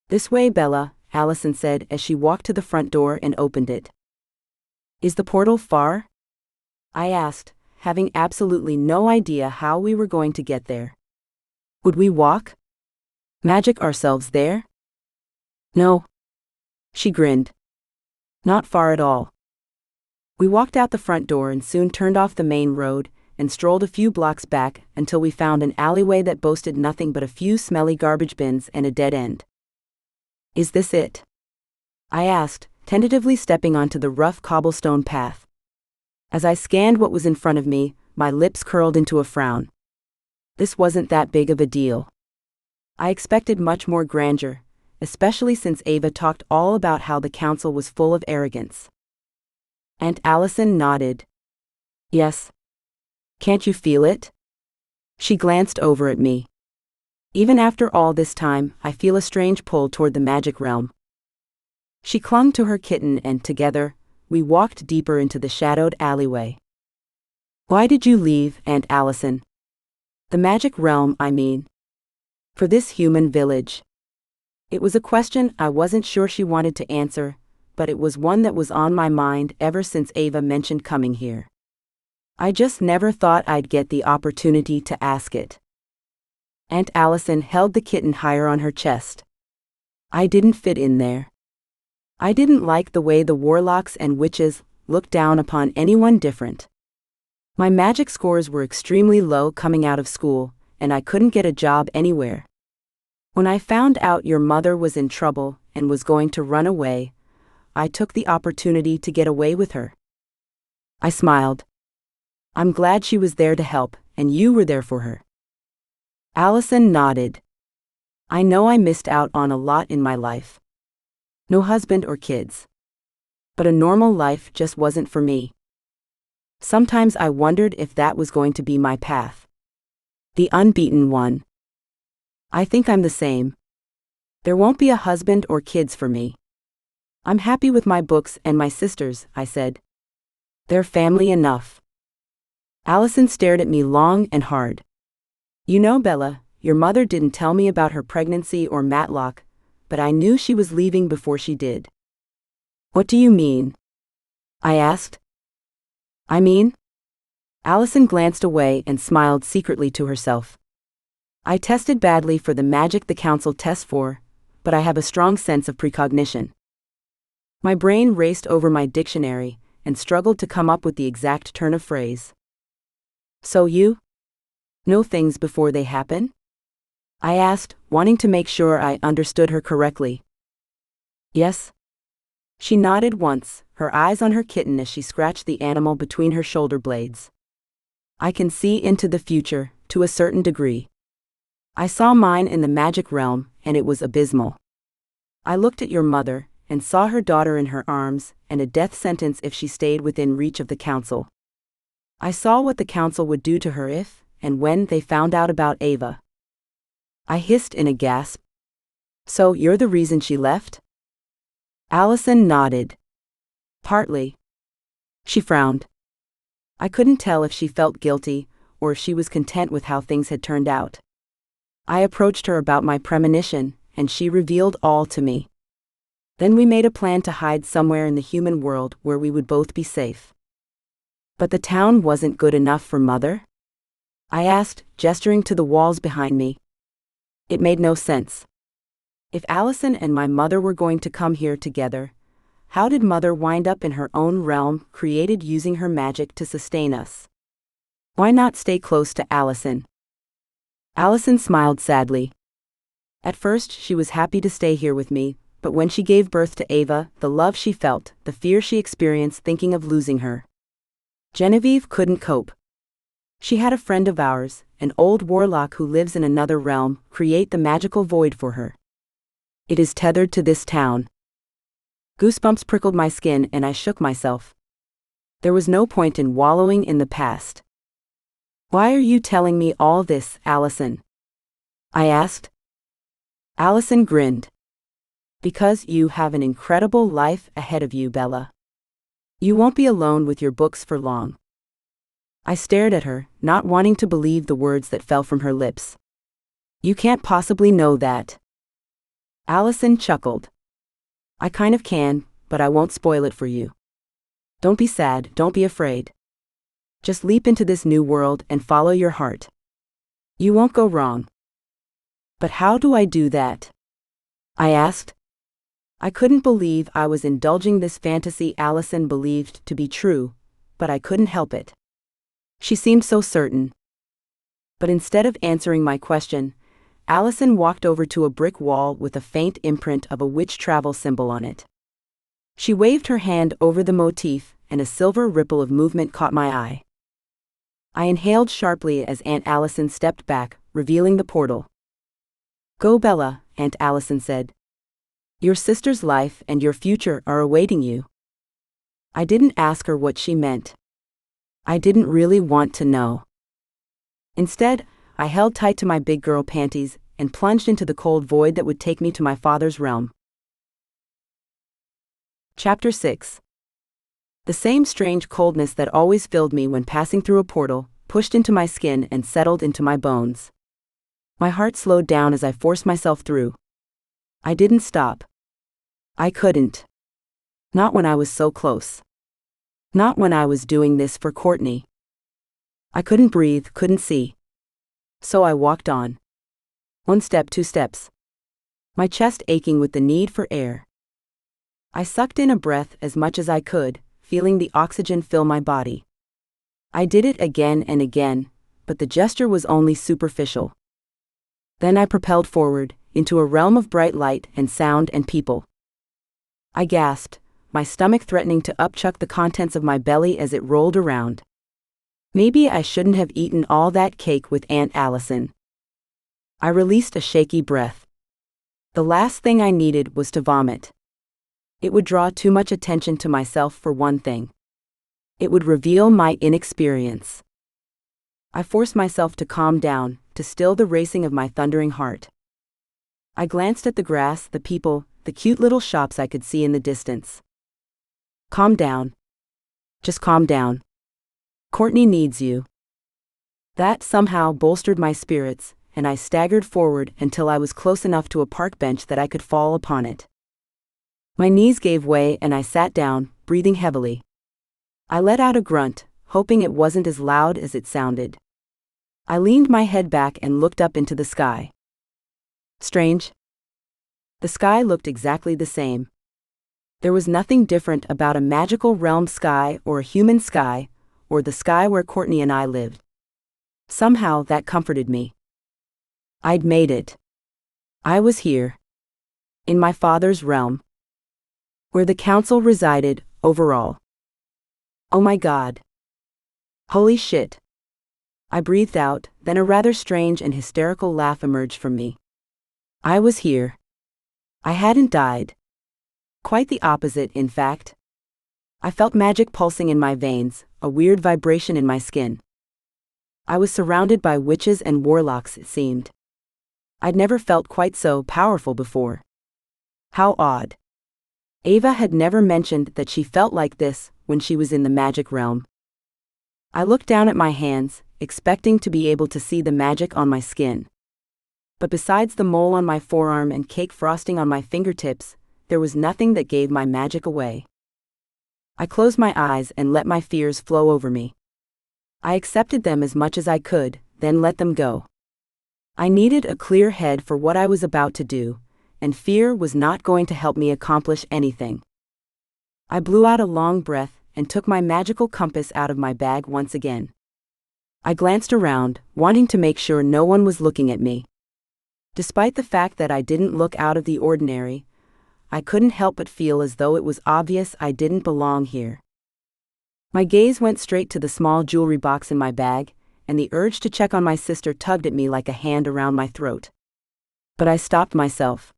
This way, Bella, Allison said as she walked to the front door and opened it. Is the portal far? I asked, having absolutely no idea how we were going to get there. Would we walk? Magic ourselves there? No. She grinned. Not far at all. We walked out the front door and soon turned off the main road and strolled a few blocks back until we found an alleyway that boasted nothing but a few smelly garbage bins and a dead end. Is this it? I asked, tentatively stepping onto the rough cobblestone path. As I scanned what was in front of me, my lips curled into a frown. This wasn't that big of a deal. I expected much more grandeur, especially since Ava talked all about how the council was full of arrogance. Aunt Allison nodded. Yes. Can't you feel it? She glanced over at me. Even after all this time, I feel a strange pull toward the magic realm. She clung to her kitten and together, we walked deeper into the shadowed alleyway. Why did you leave, Aunt Allison? The magic realm, I mean. For this human village. It was a question I wasn't sure she wanted to answer, but it was one that was on my mind ever since Ava mentioned coming here. I just never thought I'd get the opportunity to ask it. Aunt Allison held the kitten higher on her chest. I didn't fit in there. I didn't like the way the warlocks and witches looked down upon anyone different. My magic scores were extremely low coming out of school, and I couldn't get a job anywhere. When I found out your mother was in trouble and was going to run away, I took the opportunity to get away with her. I smiled. I'm glad she was there to help, and you were there for her. Allison nodded. I know I missed out on a lot in my life. No husband or kids. But a normal life just wasn't for me. Sometimes I wondered if that was going to be my path. The unbeaten one. I think I'm the same. There won't be a husband or kids for me. I'm happy with my books and my sisters, I said. They're family enough. Allison stared at me long and hard. You know, Bella, your mother didn't tell me about her pregnancy or Matlock, but I knew she was leaving before she did. What do you mean? I asked. I mean? Allison glanced away and smiled secretly to herself. I tested badly for the magic the council tests for, but I have a strong sense of precognition. My brain raced over my dictionary and struggled to come up with the exact turn of phrase. So you know things before they happen? I asked, wanting to make sure I understood her correctly. Yes. She nodded once, her eyes on her kitten as she scratched the animal between her shoulder blades. I can see into the future, to a certain degree. I saw mine in the magic realm, and it was abysmal. I looked at your mother, and saw her daughter in her arms, and a death sentence if she stayed within reach of the council. I saw what the council would do to her if, and when they found out about Ava. I hissed in a gasp. So you're the reason she left? Allison nodded. Partly. She frowned. I couldn't tell if she felt guilty, or if she was content with how things had turned out. I approached her about my premonition, and she revealed all to me. Then we made a plan to hide somewhere in the human world where we would both be safe. But the town wasn't good enough for Mother? I asked, gesturing to the walls behind me. It made no sense. If Allison and my mother were going to come here together, how did Mother wind up in her own realm, created using her magic to sustain us? Why not stay close to Allison? Allison smiled sadly. At first she was happy to stay here with me, but when she gave birth to Ava, the love she felt, the fear she experienced thinking of losing her. Genevieve couldn't cope. She had a friend of ours, an old warlock who lives in another realm, create the magical void for her. It is tethered to this town. Goosebumps prickled my skin and I shook myself. There was no point in wallowing in the past. Why are you telling me all this, Allison? I asked. Allison grinned. Because you have an incredible life ahead of you, Bella. You won't be alone with your books for long. I stared at her, not wanting to believe the words that fell from her lips. You can't possibly know that. Allison chuckled. I kind of can, but I won't spoil it for you. Don't be sad, don't be afraid. Just leap into this new world and follow your heart. You won't go wrong. But how do I do that? I asked. I couldn't believe I was indulging this fantasy Allison believed to be true, but I couldn't help it. She seemed so certain. But instead of answering my question, Allison walked over to a brick wall with a faint imprint of a witch travel symbol on it. She waved her hand over the motif, and a silver ripple of movement caught my eye. I inhaled sharply as Aunt Allison stepped back, revealing the portal. "Go, Bella," Aunt Allison said. "Your sister's life and your future are awaiting you." I didn't ask her what she meant. I didn't really want to know. Instead, I held tight to my big girl panties and plunged into the cold void that would take me to my father's realm. Chapter 6. The same strange coldness that always filled me when passing through a portal pushed into my skin and settled into my bones. My heart slowed down as I forced myself through. I didn't stop. I couldn't. Not when I was so close. Not when I was doing this for Courtney. I couldn't breathe, couldn't see. So I walked on. 1 step, 2 steps. My chest aching with the need for air. I sucked in a breath as much as I could, feeling the oxygen fill my body. I did it again and again, but the gesture was only superficial. Then I propelled forward, into a realm of bright light and sound and people. I gasped, my stomach threatening to upchuck the contents of my belly as it rolled around. Maybe I shouldn't have eaten all that cake with Aunt Allison. I released a shaky breath. The last thing I needed was to vomit. It would draw too much attention to myself for one thing. It would reveal my inexperience. I forced myself to calm down, to still the racing of my thundering heart. I glanced at the grass, the people, the cute little shops I could see in the distance. Calm down. Just calm down. Courtney needs you. That somehow bolstered my spirits, and I staggered forward until I was close enough to a park bench that I could fall upon it. My knees gave way and I sat down, breathing heavily. I let out a grunt, hoping it wasn't as loud as it sounded. I leaned my head back and looked up into the sky. Strange. The sky looked exactly the same. There was nothing different about a magical realm sky or a human sky, or the sky where Courtney and I lived. Somehow that comforted me. I'd made it. I was here. In my father's realm. Where the council resided, overall. Oh my God. Holy shit. I breathed out, then a rather strange and hysterical laugh emerged from me. I was here. I hadn't died. Quite the opposite, in fact. I felt magic pulsing in my veins, a weird vibration in my skin. I was surrounded by witches and warlocks, it seemed. I'd never felt quite so powerful before. How odd. Ava had never mentioned that she felt like this when she was in the magic realm. I looked down at my hands, expecting to be able to see the magic on my skin. But besides the mole on my forearm and cake frosting on my fingertips, there was nothing that gave my magic away. I closed my eyes and let my fears flow over me. I accepted them as much as I could, then let them go. I needed a clear head for what I was about to do, and fear was not going to help me accomplish anything. I blew out a long breath and took my magical compass out of my bag once again. I glanced around, wanting to make sure no one was looking at me. Despite the fact that I didn't look out of the ordinary, I couldn't help but feel as though it was obvious I didn't belong here. My gaze went straight to the small jewelry box in my bag, and the urge to check on my sister tugged at me like a hand around my throat. But I stopped myself.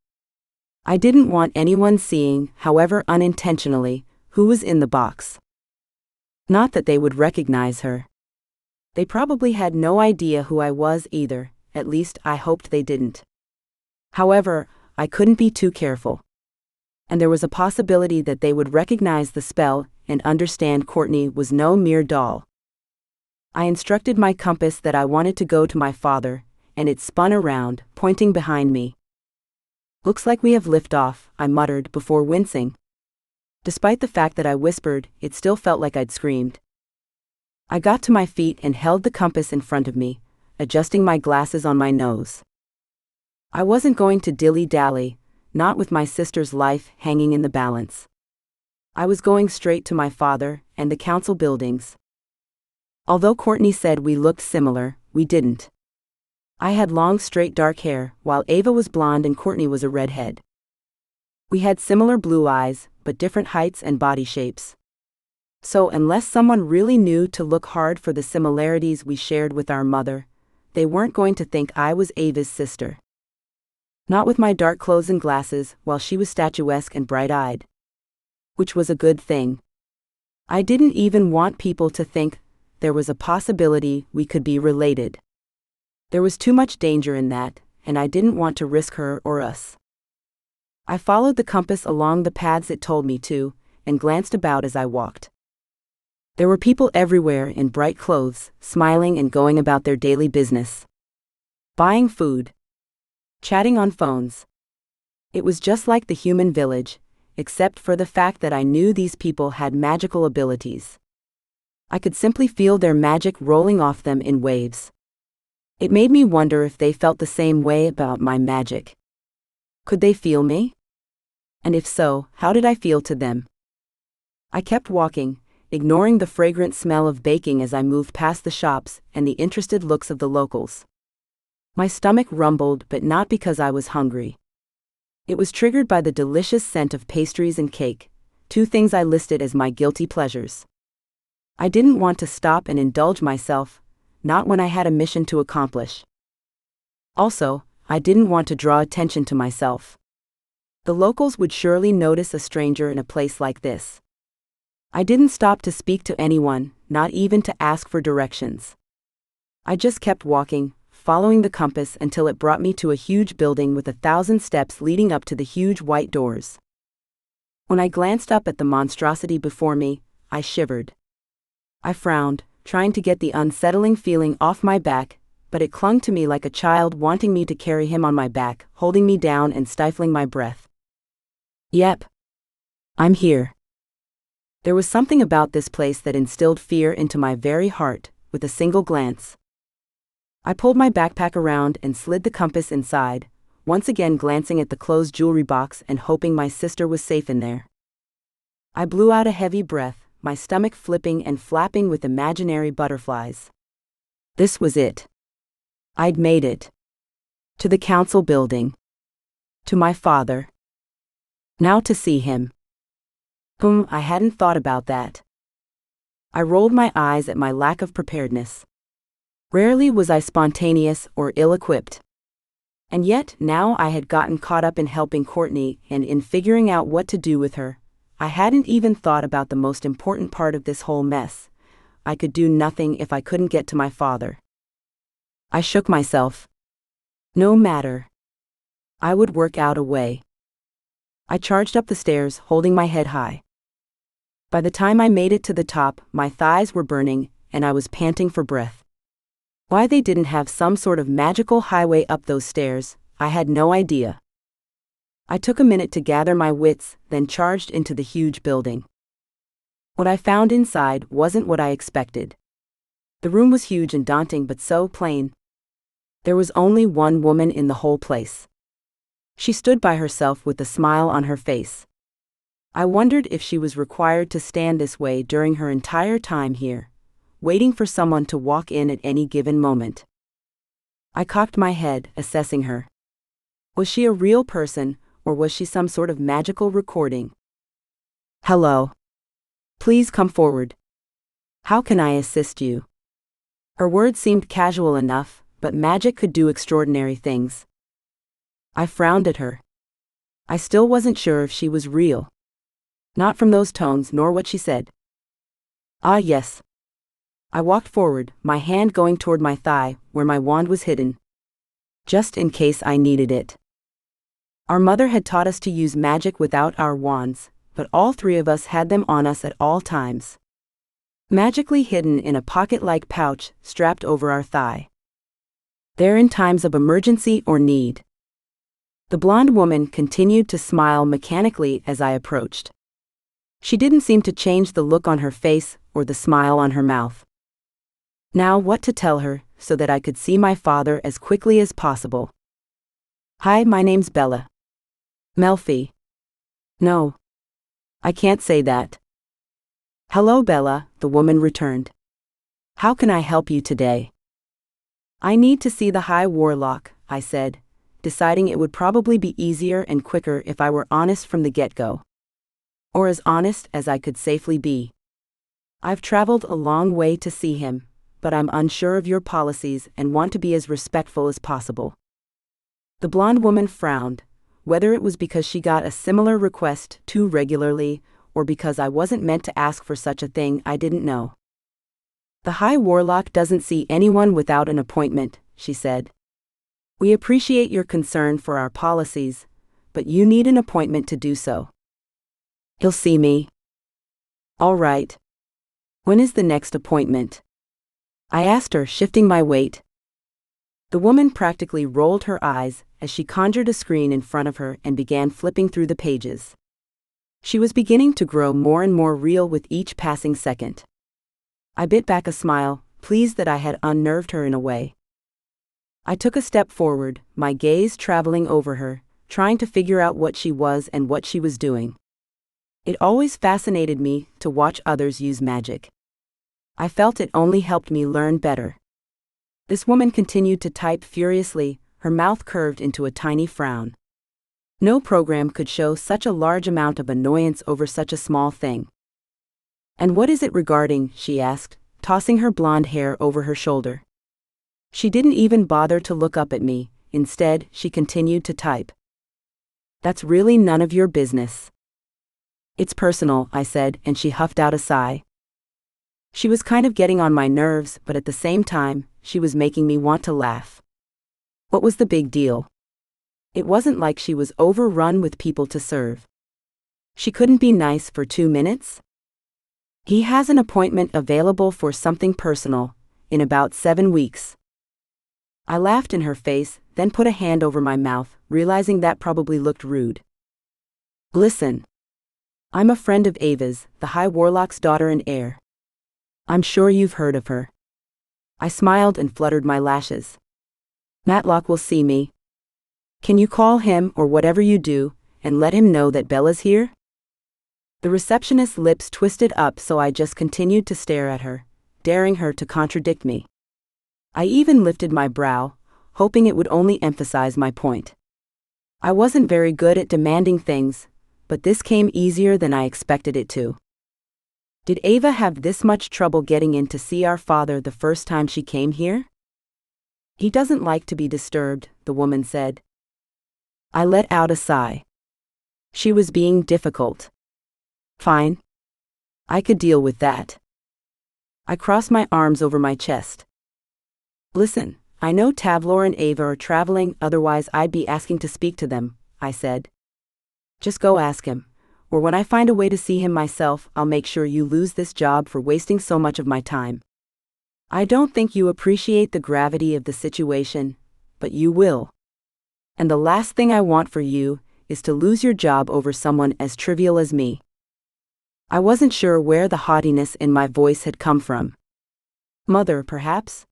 I didn't want anyone seeing, however unintentionally, who was in the box. Not that they would recognize her. They probably had no idea who I was either, at least I hoped they didn't. However, I couldn't be too careful. And there was a possibility that they would recognize the spell and understand Courtney was no mere doll. I instructed my compass that I wanted to go to my father, and it spun around, pointing behind me. "Looks like we have liftoff," I muttered before wincing. Despite the fact that I whispered, it still felt like I'd screamed. I got to my feet and held the compass in front of me, adjusting my glasses on my nose. I wasn't going to dilly-dally, not with my sister's life hanging in the balance. I was going straight to my father and the council buildings. Although Courtney said we looked similar, we didn't. I had long straight dark hair, while Ava was blonde and Courtney was a redhead. We had similar blue eyes, but different heights and body shapes. So unless someone really knew to look hard for the similarities we shared with our mother, they weren't going to think I was Ava's sister. Not with my dark clothes and glasses, while she was statuesque and bright-eyed. Which was a good thing. I didn't even want people to think there was a possibility we could be related. There was too much danger in that, and I didn't want to risk her or us. I followed the compass along the paths it told me to, and glanced about as I walked. There were people everywhere in bright clothes, smiling and going about their daily business. Buying food. Chatting on phones. It was just like the human village, except for the fact that I knew these people had magical abilities. I could simply feel their magic rolling off them in waves. It made me wonder if they felt the same way about my magic. Could they feel me? And if so, how did I feel to them? I kept walking, ignoring the fragrant smell of baking as I moved past the shops and the interested looks of the locals. My stomach rumbled, but not because I was hungry. It was triggered by the delicious scent of pastries and cake, two things I listed as my guilty pleasures. I didn't want to stop and indulge myself, not when I had a mission to accomplish. Also, I didn't want to draw attention to myself. The locals would surely notice a stranger in a place like this. I didn't stop to speak to anyone, not even to ask for directions. I just kept walking, following the compass until it brought me to a huge building with 1,000 steps leading up to the huge white doors. When I glanced up at the monstrosity before me, I shivered. I frowned, trying to get the unsettling feeling off my back, but it clung to me like a child wanting me to carry him on my back, holding me down and stifling my breath. Yep. I'm here. There was something about this place that instilled fear into my very heart, with a single glance. I pulled my backpack around and slid the compass inside, once again glancing at the closed jewelry box and hoping my sister was safe in there. I blew out a heavy breath, my stomach flipping and flapping with imaginary butterflies. This was it. I'd made it. To the council building. To my father. Now to see him. I hadn't thought about that. I rolled my eyes at my lack of preparedness. Rarely was I spontaneous or ill-equipped. And yet, now I had gotten caught up in helping Courtney and in figuring out what to do with her. I hadn't even thought about the most important part of this whole mess. I could do nothing if I couldn't get to my father. I shook myself. No matter. I would work out a way. I charged up the stairs, holding my head high. By the time I made it to the top, my thighs were burning, and I was panting for breath. Why they didn't have some sort of magical highway up those stairs, I had no idea. I took a minute to gather my wits, then charged into the huge building. What I found inside wasn't what I expected. The room was huge and daunting, but so plain. There was only one woman in the whole place. She stood by herself with a smile on her face. I wondered if she was required to stand this way during her entire time here, waiting for someone to walk in at any given moment. I cocked my head, assessing her. Was she a real person, or was she some sort of magical recording? Hello. Please come forward. How can I assist you? Her words seemed casual enough, but magic could do extraordinary things. I frowned at her. I still wasn't sure if she was real. Not from those tones nor what she said. Ah, yes. I walked forward, my hand going toward my thigh, where my wand was hidden. Just in case I needed it. Our mother had taught us to use magic without our wands, but all three of us had them on us at all times. Magically hidden in a pocket-like pouch strapped over our thigh. There in times of emergency or need. The blonde woman continued to smile mechanically as I approached. She didn't seem to change the look on her face or the smile on her mouth. Now what to tell her, so that I could see my father as quickly as possible. Hi, my name's Bella. Melfi. No. I can't say that. Hello, Bella, the woman returned. How can I help you today? I need to see the High Warlock, I said, deciding it would probably be easier and quicker if I were honest from the get-go. Or as honest as I could safely be. I've traveled a long way to see him, but I'm unsure of your policies and want to be as respectful as possible. The blonde woman frowned, whether it was because she got a similar request too regularly, or because I wasn't meant to ask for such a thing, I didn't know. The High Warlock doesn't see anyone without an appointment, she said. We appreciate your concern for our policies, but you need an appointment to do so. He'll see me. All right. When is the next appointment? I asked her, shifting my weight. The woman practically rolled her eyes as she conjured a screen in front of her and began flipping through the pages. She was beginning to grow more and more real with each passing second. I bit back a smile, pleased that I had unnerved her in a way. I took a step forward, my gaze traveling over her, trying to figure out what she was and what she was doing. It always fascinated me to watch others use magic. I felt it only helped me learn better. This woman continued to type furiously, her mouth curved into a tiny frown. No program could show such a large amount of annoyance over such a small thing. And what is it regarding? She asked, tossing her blonde hair over her shoulder. She didn't even bother to look up at me, instead, she continued to type. That's really none of your business. It's personal, I said, and she huffed out a sigh. She was kind of getting on my nerves, but at the same time, she was making me want to laugh. What was the big deal? It wasn't like she was overrun with people to serve. She couldn't be nice for 2 minutes? He has an appointment available for something personal, in about 7 weeks. I laughed in her face, then put a hand over my mouth, realizing that probably looked rude. Listen. I'm a friend of Ava's, the High Warlock's daughter and heir. I'm sure you've heard of her. I smiled and fluttered my lashes. Matlock will see me. Can you call him or whatever you do, and let him know that Bella's here? The receptionist's lips twisted up, so I just continued to stare at her, daring her to contradict me. I even lifted my brow, hoping it would only emphasize my point. I wasn't very good at demanding things, but this came easier than I expected it to. Did Ava have this much trouble getting in to see our father the first time she came here? He doesn't like to be disturbed, the woman said. I let out a sigh. She was being difficult. Fine. I could deal with that. I crossed my arms over my chest. Listen, I know Tavlor and Ava are traveling, otherwise I'd be asking to speak to them, I said. Just go ask him, or when I find a way to see him myself, I'll make sure you lose this job for wasting so much of my time. I don't think you appreciate the gravity of the situation, but you will. And the last thing I want for you is to lose your job over someone as trivial as me. I wasn't sure where the haughtiness in my voice had come from. Mother, perhaps?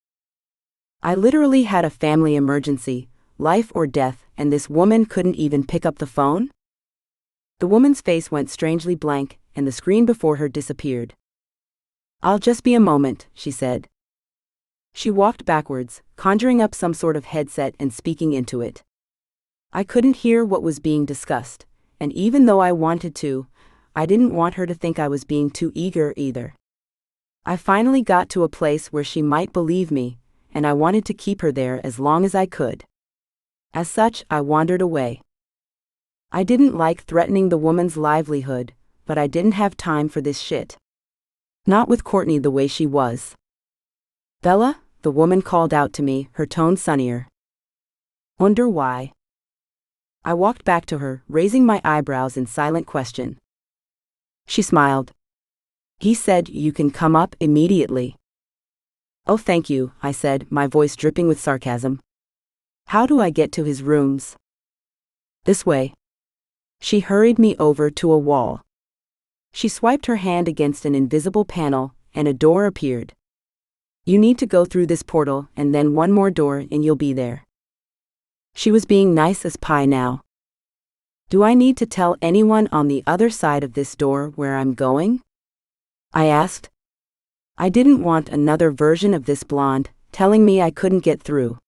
I literally had a family emergency, life or death, and this woman couldn't even pick up the phone? The woman's face went strangely blank, and the screen before her disappeared. I'll just be a moment, she said. She walked backwards, conjuring up some sort of headset and speaking into it. I couldn't hear what was being discussed, and even though I wanted to, I didn't want her to think I was being too eager either. I finally got to a place where she might believe me, and I wanted to keep her there as long as I could. As such, I wandered away. I didn't like threatening the woman's livelihood, but I didn't have time for this shit. Not with Courtney the way she was. Bella, the woman called out to me, her tone sunnier. Wonder why? I walked back to her, raising my eyebrows in silent question. She smiled. He said you can come up immediately. Oh, thank you, I said, my voice dripping with sarcasm. How do I get to his rooms? This way. She hurried me over to a wall. She swiped her hand against an invisible panel, and a door appeared. You need to go through this portal and then one more door and you'll be there. She was being nice as pie now. Do I need to tell anyone on the other side of this door where I'm going? I asked. I didn't want another version of this blonde telling me I couldn't get through.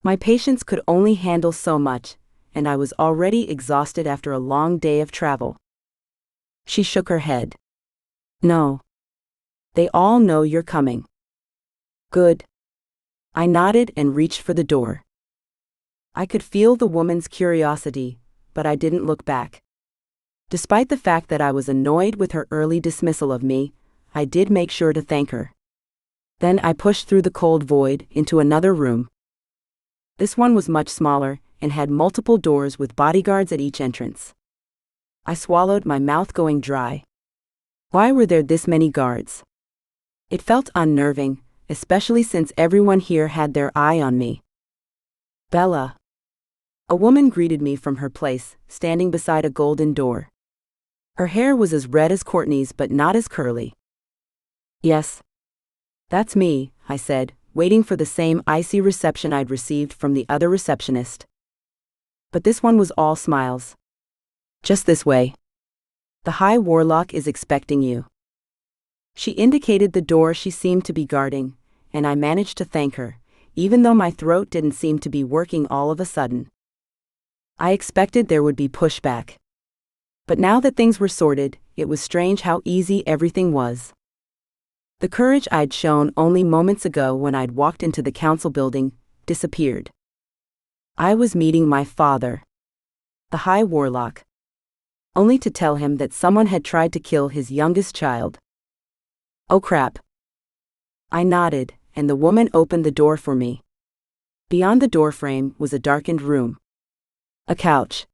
My patience could only handle so much, and I was already exhausted after a long day of travel. She shook her head. No. They all know you're coming. Good. I nodded and reached for the door. I could feel the woman's curiosity, but I didn't look back. Despite the fact that I was annoyed with her early dismissal of me, I did make sure to thank her. Then I pushed through the cold void into another room. This one was much smaller and had multiple doors with bodyguards at each entrance. I swallowed, my mouth going dry. Why were there this many guards? It felt unnerving, especially since everyone here had their eye on me. Bella. A woman greeted me from her place, standing beside a golden door. Her hair was as red as Courtney's but not as curly. Yes. That's me, I said, waiting for the same icy reception I'd received from the other receptionist. But this one was all smiles. Just this way. The High Warlock is expecting you. She indicated the door she seemed to be guarding, and I managed to thank her, even though my throat didn't seem to be working all of a sudden. I expected there would be pushback. But now that things were sorted, it was strange how easy everything was. The courage I'd shown only moments ago when I'd walked into the council building disappeared. I was meeting my father, the High Warlock, only to tell him that someone had tried to kill his youngest child. Oh crap. I nodded, and the woman opened the door for me. Beyond the doorframe was a darkened room. A couch.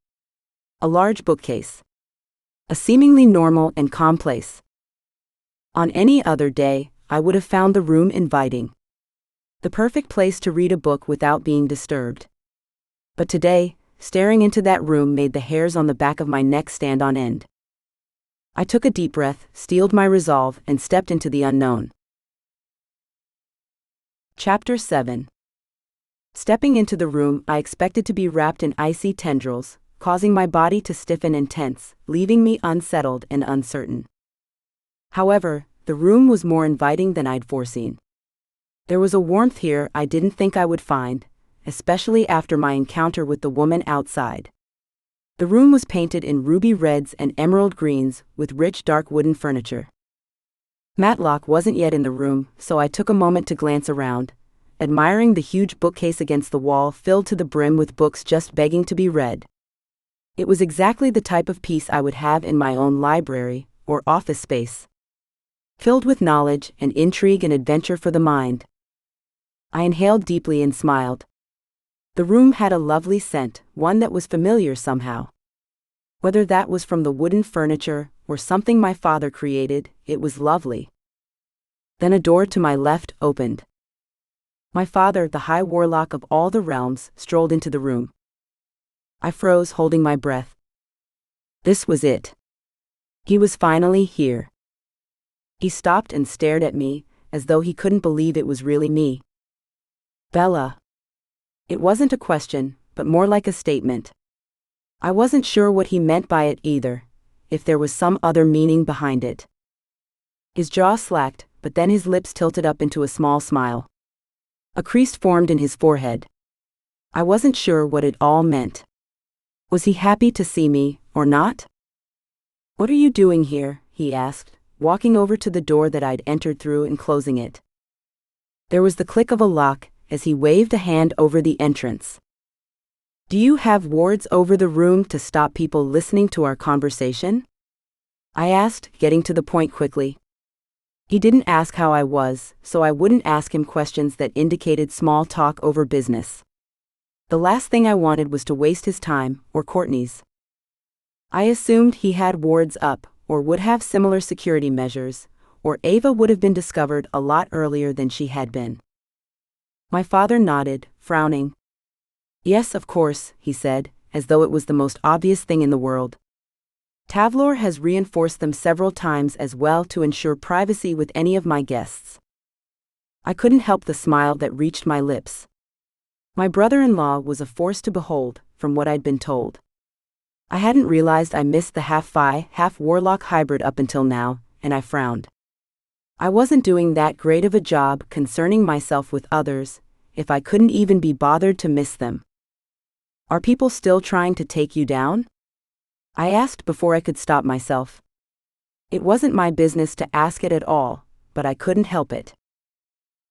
A large bookcase. A seemingly normal and calm place. On any other day, I would have found the room inviting. The perfect place to read a book without being disturbed. But today, staring into that room made the hairs on the back of my neck stand on end. I took a deep breath, steeled my resolve, and stepped into the unknown. Chapter 7. Stepping into the room, I expected to be wrapped in icy tendrils, causing my body to stiffen and tense, leaving me unsettled and uncertain. However, the room was more inviting than I'd foreseen. There was a warmth here I didn't think I would find, especially after my encounter with the woman outside. The room was painted in ruby reds and emerald greens, with rich dark wooden furniture. Matlock wasn't yet in the room, so I took a moment to glance around, admiring the huge bookcase against the wall filled to the brim with books just begging to be read. It was exactly the type of piece I would have in my own library or office space, filled with knowledge and intrigue and adventure for the mind. I inhaled deeply and smiled. The room had a lovely scent, one that was familiar somehow. Whether that was from the wooden furniture or something my father created, it was lovely. Then a door to my left opened. My father, the High Warlock of all the realms, strolled into the room. I froze, holding my breath. This was it. He was finally here. He stopped and stared at me, as though he couldn't believe it was really me. Bella. It wasn't a question, but more like a statement. I wasn't sure what he meant by it either, if there was some other meaning behind it. His jaw slacked, but then his lips tilted up into a small smile. A crease formed in his forehead. I wasn't sure what it all meant. Was he happy to see me, or not? What are you doing here? He asked, walking over to the door that I'd entered through and closing it. There was the click of a lock, as he waved a hand over the entrance. Do you have wards over the room to stop people listening to our conversation? I asked, getting to the point quickly. He didn't ask how I was, so I wouldn't ask him questions that indicated small talk over business. The last thing I wanted was to waste his time, or Courtney's. I assumed he had wards up, or would have similar security measures, or Ava would have been discovered a lot earlier than she had been. My father nodded, frowning. Yes, of course, he said, as though it was the most obvious thing in the world. Tavlor has reinforced them several times as well to ensure privacy with any of my guests. I couldn't help the smile that reached my lips. My brother-in-law was a force to behold, from what I'd been told. I hadn't realized I missed the half-Fae, half-Warlock hybrid up until now, and I frowned. I wasn't doing that great of a job concerning myself with others, if I couldn't even be bothered to miss them. Are people still trying to take you down? I asked before I could stop myself. It wasn't my business to ask it at all, but I couldn't help it.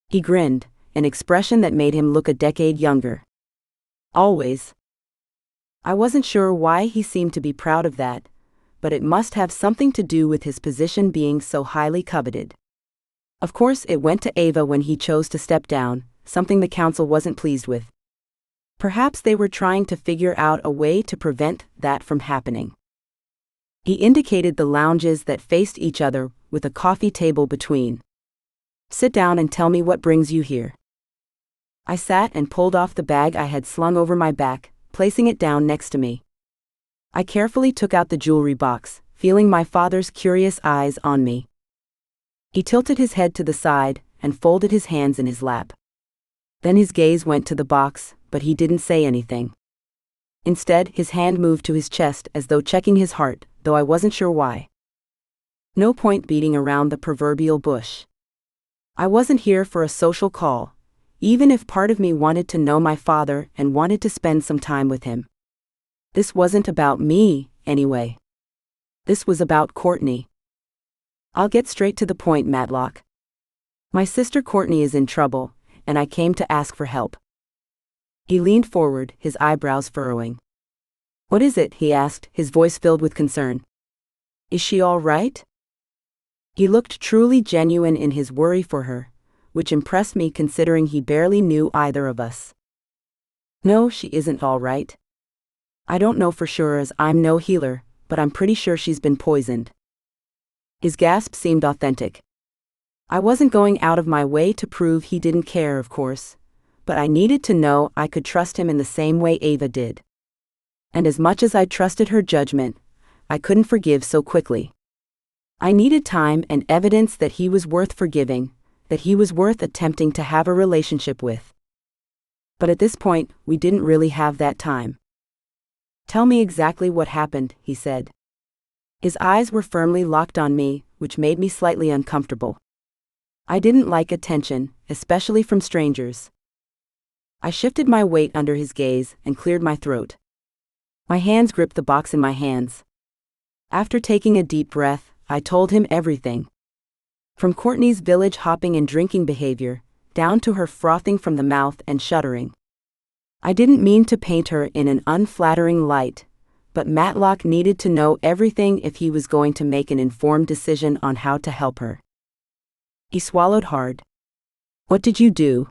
He grinned, an expression that made him look a decade younger. Always. I wasn't sure why he seemed to be proud of that, but it must have something to do with his position being so highly coveted. Of course, it went to Ava when he chose to step down, something the council wasn't pleased with. Perhaps they were trying to figure out a way to prevent that from happening. He indicated the lounges that faced each other, with a coffee table between. Sit down and tell me what brings you here. I sat and pulled off the bag I had slung over my back, placing it down next to me. I carefully took out the jewelry box, feeling my father's curious eyes on me. He tilted his head to the side and folded his hands in his lap. Then his gaze went to the box, but he didn't say anything. Instead, his hand moved to his chest as though checking his heart, though I wasn't sure why. No point beating around the proverbial bush. I wasn't here for a social call, even if part of me wanted to know my father and wanted to spend some time with him. This wasn't about me, anyway. This was about Courtney. I'll get straight to the point, Matlock. My sister Courtney is in trouble, and I came to ask for help. He leaned forward, his eyebrows furrowing. What is it? He asked, his voice filled with concern. Is she all right? He looked truly genuine in his worry for her, which impressed me considering he barely knew either of us. No, she isn't all right. I don't know for sure as I'm no healer, but I'm pretty sure she's been poisoned. His gasp seemed authentic. I wasn't going out of my way to prove he didn't care, of course, but I needed to know I could trust him in the same way Ava did. And as much as I trusted her judgment, I couldn't forgive so quickly. I needed time and evidence that he was worth forgiving, that he was worth attempting to have a relationship with. But at this point, we didn't really have that time. Tell me exactly what happened, he said. His eyes were firmly locked on me, which made me slightly uncomfortable. I didn't like attention, especially from strangers. I shifted my weight under his gaze and cleared my throat. My hands gripped the box in my hands. After taking a deep breath, I told him everything. From Courtney's village hopping and drinking behavior, down to her frothing from the mouth and shuddering. I didn't mean to paint her in an unflattering light, but Matlock needed to know everything if he was going to make an informed decision on how to help her. He swallowed hard. What did you do?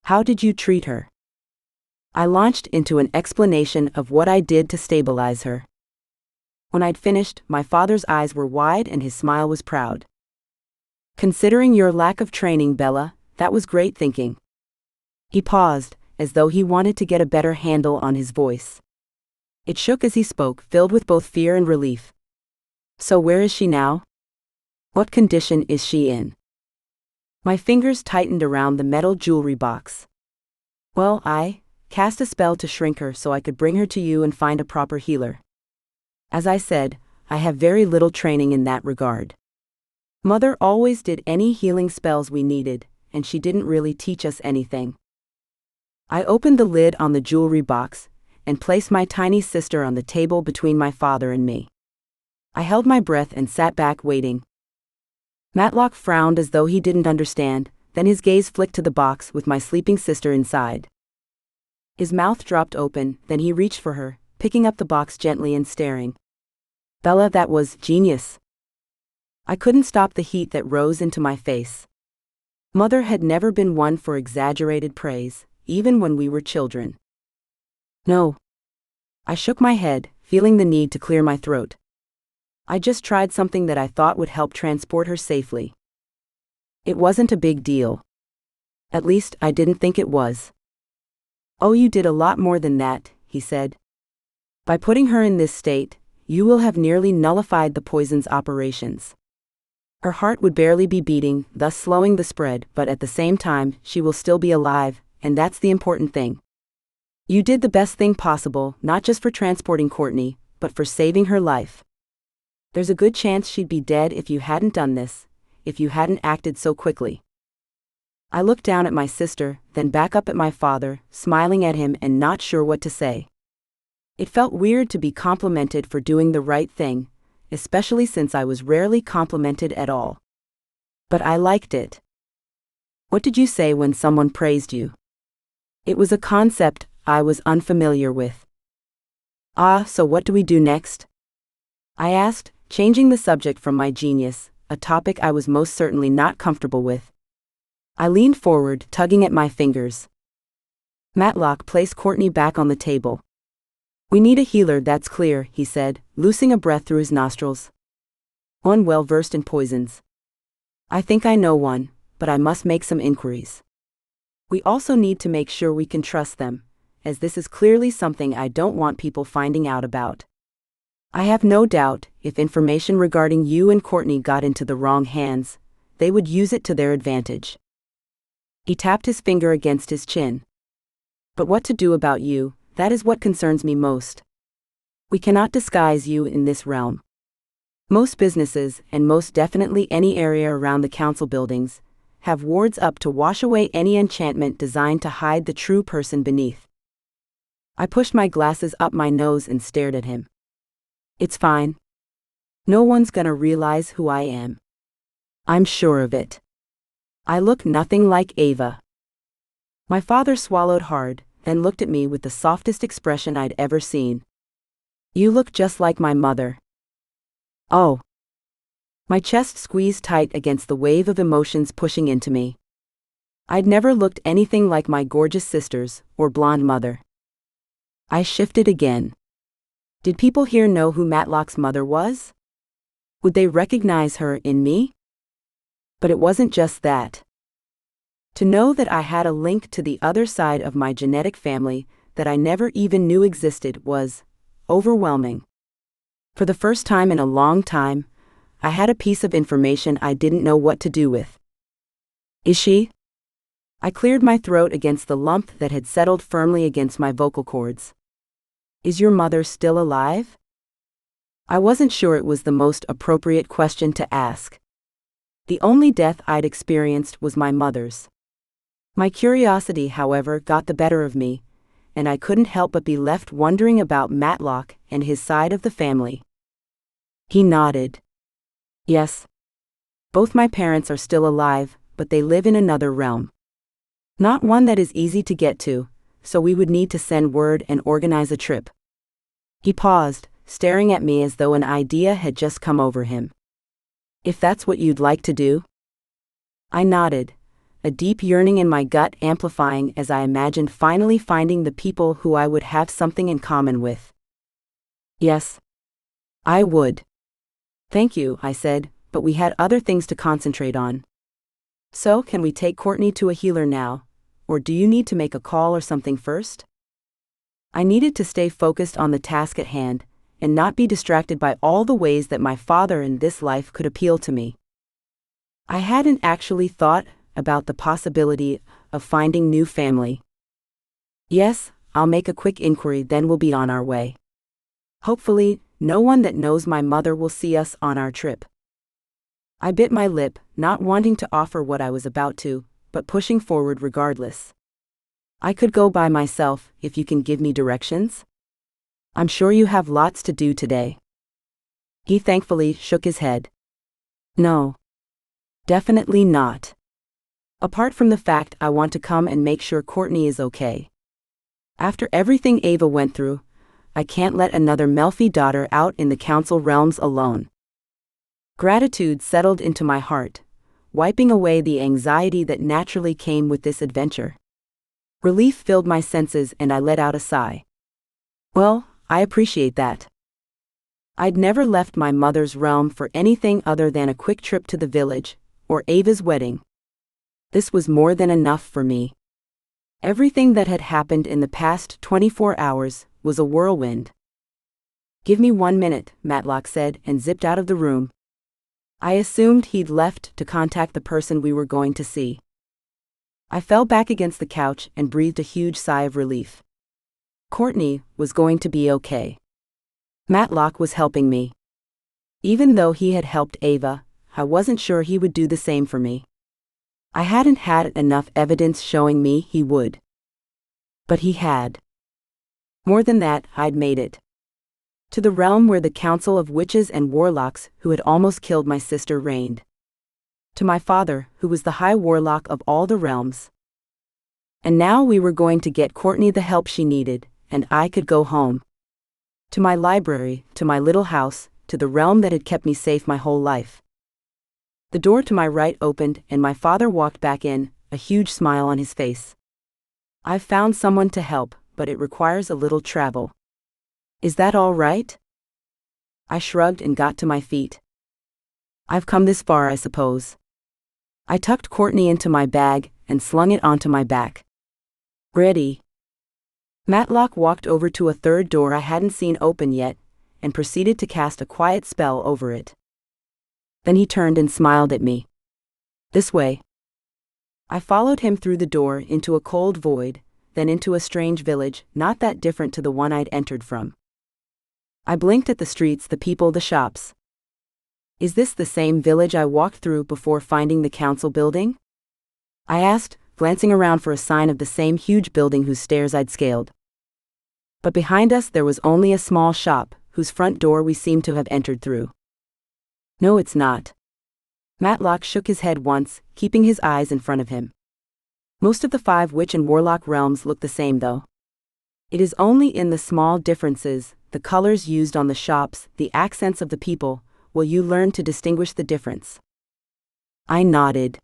How did you treat her? I launched into an explanation of what I did to stabilize her. When I'd finished, my father's eyes were wide and his smile was proud. Considering your lack of training, Bella, that was great thinking. He paused, as though he wanted to get a better handle on his voice. It shook as he spoke, filled with both fear and relief. So where is she now? What condition is she in? My fingers tightened around the metal jewelry box. Well, I cast a spell to shrink her so I could bring her to you and find a proper healer. As I said, I have very little training in that regard. Mother always did any healing spells we needed, and she didn't really teach us anything. I opened the lid on the jewelry box and placed my tiny sister on the table between my father and me. I held my breath and sat back waiting. Matlock frowned as though he didn't understand, then his gaze flicked to the box with my sleeping sister inside. His mouth dropped open, then he reached for her, picking up the box gently and staring. Bella, that was genius. I couldn't stop the heat that rose into my face. Mother had never been one for exaggerated praise, even when we were children. No. I shook my head, feeling the need to clear my throat. I just tried something that I thought would help transport her safely. It wasn't a big deal. At least, I didn't think it was. Oh, you did a lot more than that, he said. By putting her in this state, you will have nearly nullified the poison's operations. Her heart would barely be beating, thus slowing the spread, but at the same time, she will still be alive, and that's the important thing. You did the best thing possible, not just for transporting Courtney, but for saving her life. There's a good chance she'd be dead if you hadn't done this, if you hadn't acted so quickly. I looked down at my sister, then back up at my father, smiling at him and not sure what to say. It felt weird to be complimented for doing the right thing, especially since I was rarely complimented at all. But I liked it. What did you say when someone praised you? It was a concept I was unfamiliar with. So what do we do next? I asked, changing the subject from my genius, a topic I was most certainly not comfortable with. I leaned forward, tugging at my fingers. Matlock placed Courtney back on the table. We need a healer, that's clear, he said, loosing a breath through his nostrils. One well versed in poisons. I think I know one, but I must make some inquiries. We also need to make sure we can trust them, as this is clearly something I don't want people finding out about. I have no doubt, if information regarding you and Courtney got into the wrong hands, they would use it to their advantage. He tapped his finger against his chin. But what to do about you, that is what concerns me most. We cannot disguise you in this realm. Most businesses, and most definitely any area around the council buildings, have wards up to wash away any enchantment designed to hide the true person beneath. I pushed my glasses up my nose and stared at him. It's fine. No one's gonna realize who I am. I'm sure of it. I look nothing like Ava. My father swallowed hard, then looked at me with the softest expression I'd ever seen. You look just like my mother. Oh. My chest squeezed tight against the wave of emotions pushing into me. I'd never looked anything like my gorgeous sisters, or blonde mother. I shifted again. Did people here know who Matlock's mother was? Would they recognize her in me? But it wasn't just that. To know that I had a link to the other side of my genetic family that I never even knew existed was overwhelming. For the first time in a long time, I had a piece of information I didn't know what to do with. Is she? I cleared my throat against the lump that had settled firmly against my vocal cords. Is your mother still alive? I wasn't sure it was the most appropriate question to ask. The only death I'd experienced was my mother's. My curiosity, however, got the better of me, and I couldn't help but be left wondering about Matlock and his side of the family. He nodded. Yes. Both my parents are still alive, but they live in another realm. Not one that is easy to get to, so we would need to send word and organize a trip. He paused, staring at me as though an idea had just come over him. If that's what you'd like to do? I nodded, a deep yearning in my gut amplifying as I imagined finally finding the people who I would have something in common with. Yes. I would. Thank you, I said, but we had other things to concentrate on. So, can we take Courtney to a healer now, or do you need to make a call or something first? I needed to stay focused on the task at hand, and not be distracted by all the ways that my father in this life could appeal to me. I hadn't actually thought about the possibility of finding new family. Yes, I'll make a quick inquiry, then we'll be on our way. Hopefully, no one that knows my mother will see us on our trip. I bit my lip, not wanting to offer what I was about to, but pushing forward regardless. I could go by myself if you can give me directions. I'm sure you have lots to do today. He thankfully shook his head. No. Definitely not. Apart from the fact I want to come and make sure Courtney is okay. After everything Ava went through, I can't let another Melfi daughter out in the council realms alone. Gratitude settled into my heart, wiping away the anxiety that naturally came with this adventure. Relief filled my senses and I let out a sigh. Well, I appreciate that. I'd never left my mother's realm for anything other than a quick trip to the village, or Ava's wedding. This was more than enough for me. Everything that had happened in the past 24 hours was a whirlwind. Give me 1 minute, Matlock said and zipped out of the room. I assumed he'd left to contact the person we were going to see. I fell back against the couch and breathed a huge sigh of relief. Courtney was going to be okay. Matlock was helping me. Even though he had helped Ava, I wasn't sure he would do the same for me. I hadn't had enough evidence showing me he would. But he had. More than that, I'd made it. To the realm where the council of witches and warlocks who had almost killed my sister reigned. To my father, who was the high warlock of all the realms. And now we were going to get Courtney the help she needed, and I could go home. To my library, to my little house, to the realm that had kept me safe my whole life. The door to my right opened and my father walked back in, a huge smile on his face. I've found someone to help, but it requires a little travel. Is that all right? I shrugged and got to my feet. I've come this far, I suppose. I tucked Courtney into my bag and slung it onto my back. Ready? Matlock walked over to a third door I hadn't seen open yet, and proceeded to cast a quiet spell over it. Then he turned and smiled at me. This way. I followed him through the door into a cold void, then into a strange village, not that different to the one I'd entered from. I blinked at the streets, the people, the shops. Is this the same village I walked through before finding the council building? I asked, glancing around for a sign of the same huge building whose stairs I'd scaled. But behind us there was only a small shop, whose front door we seemed to have entered through. No, it's not. Matlock shook his head once, keeping his eyes in front of him. Most of the 5 witch and warlock realms look the same though. It is only in the small differences, the colors used on the shops, the accents of the people, will you learn to distinguish the difference. I nodded.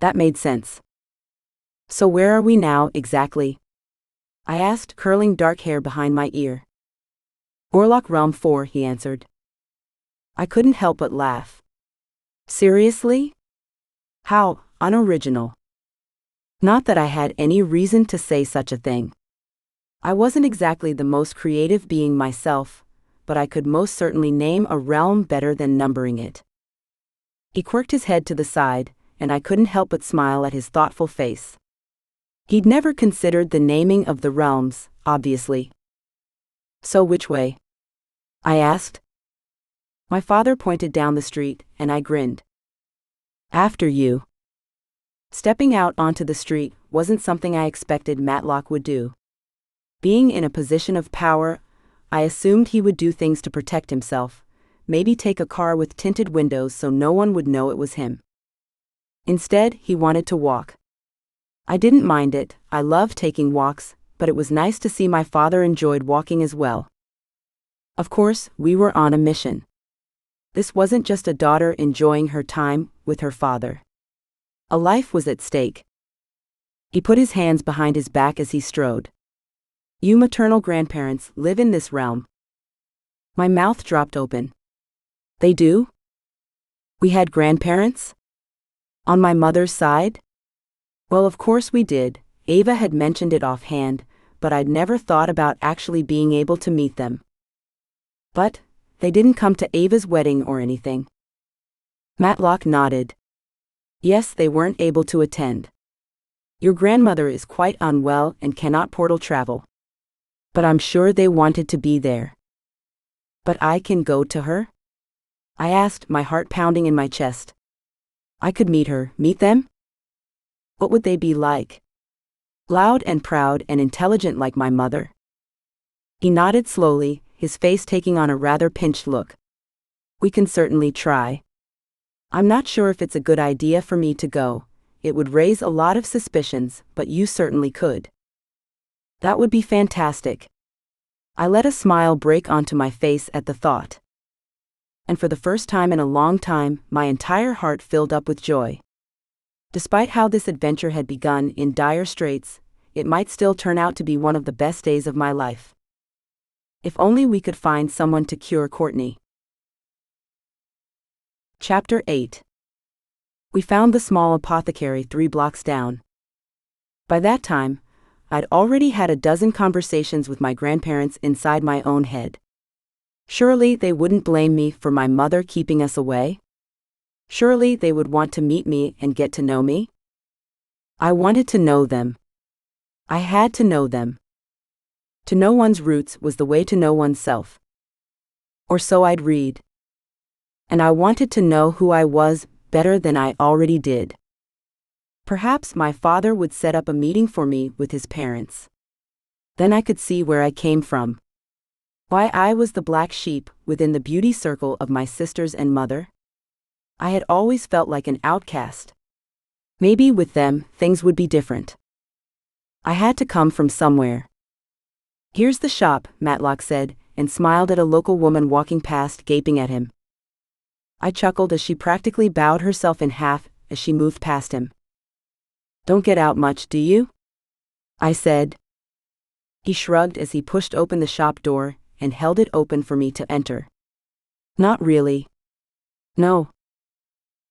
That made sense. So where are we now, exactly? I asked, curling dark hair behind my ear. Warlock Realm 4, he answered. I couldn't help but laugh. Seriously? How unoriginal. Not that I had any reason to say such a thing. I wasn't exactly the most creative being myself, but I could most certainly name a realm better than numbering it. He quirked his head to the side, and I couldn't help but smile at his thoughtful face. He'd never considered the naming of the realms, obviously. So which way? I asked. My father pointed down the street, and I grinned. After you. Stepping out onto the street wasn't something I expected Matlock would do. Being in a position of power, I assumed he would do things to protect himself, maybe take a car with tinted windows so no one would know it was him. Instead, he wanted to walk. I didn't mind it, I loved taking walks, but it was nice to see my father enjoyed walking as well. Of course, we were on a mission. This wasn't just a daughter enjoying her time with her father. A life was at stake. He put his hands behind his back as he strode. You maternal grandparents live in this realm. My mouth dropped open. They do? We had grandparents? On my mother's side? Well, of course we did. Ava had mentioned it offhand, but I'd never thought about actually being able to meet them. But they didn't come to Ava's wedding or anything. Matlock nodded. Yes, they weren't able to attend. Your grandmother is quite unwell and cannot portal travel. But I'm sure they wanted to be there. But I can go to her? I asked, my heart pounding in my chest. I could meet her, meet them? What would they be like? Loud and proud and intelligent like my mother? He nodded slowly, his face taking on a rather pinched look. We can certainly try. I'm not sure if it's a good idea for me to go. It would raise a lot of suspicions, but you certainly could. That would be fantastic. I let a smile break onto my face at the thought. And for the first time in a long time, my entire heart filled up with joy. Despite how this adventure had begun in dire straits, it might still turn out to be one of the best days of my life. If only we could find someone to cure Courtney. Chapter 8. We found the small apothecary 3 blocks down. By that time, I'd already had a dozen conversations with my grandparents inside my own head. Surely they wouldn't blame me for my mother keeping us away? Surely they would want to meet me and get to know me? I wanted to know them. I had to know them. To know one's roots was the way to know oneself. Or so I'd read. And I wanted to know who I was better than I already did. Perhaps my father would set up a meeting for me with his parents. Then I could see where I came from. Why I was the black sheep within the beauty circle of my sisters and mother. I had always felt like an outcast. Maybe with them, things would be different. I had to come from somewhere. Here's the shop, Matlock said, and smiled at a local woman walking past, gaping at him. I chuckled as she practically bowed herself in half as she moved past him. Don't get out much, do you? I said. He shrugged as he pushed open the shop door and held it open for me to enter. Not really. No.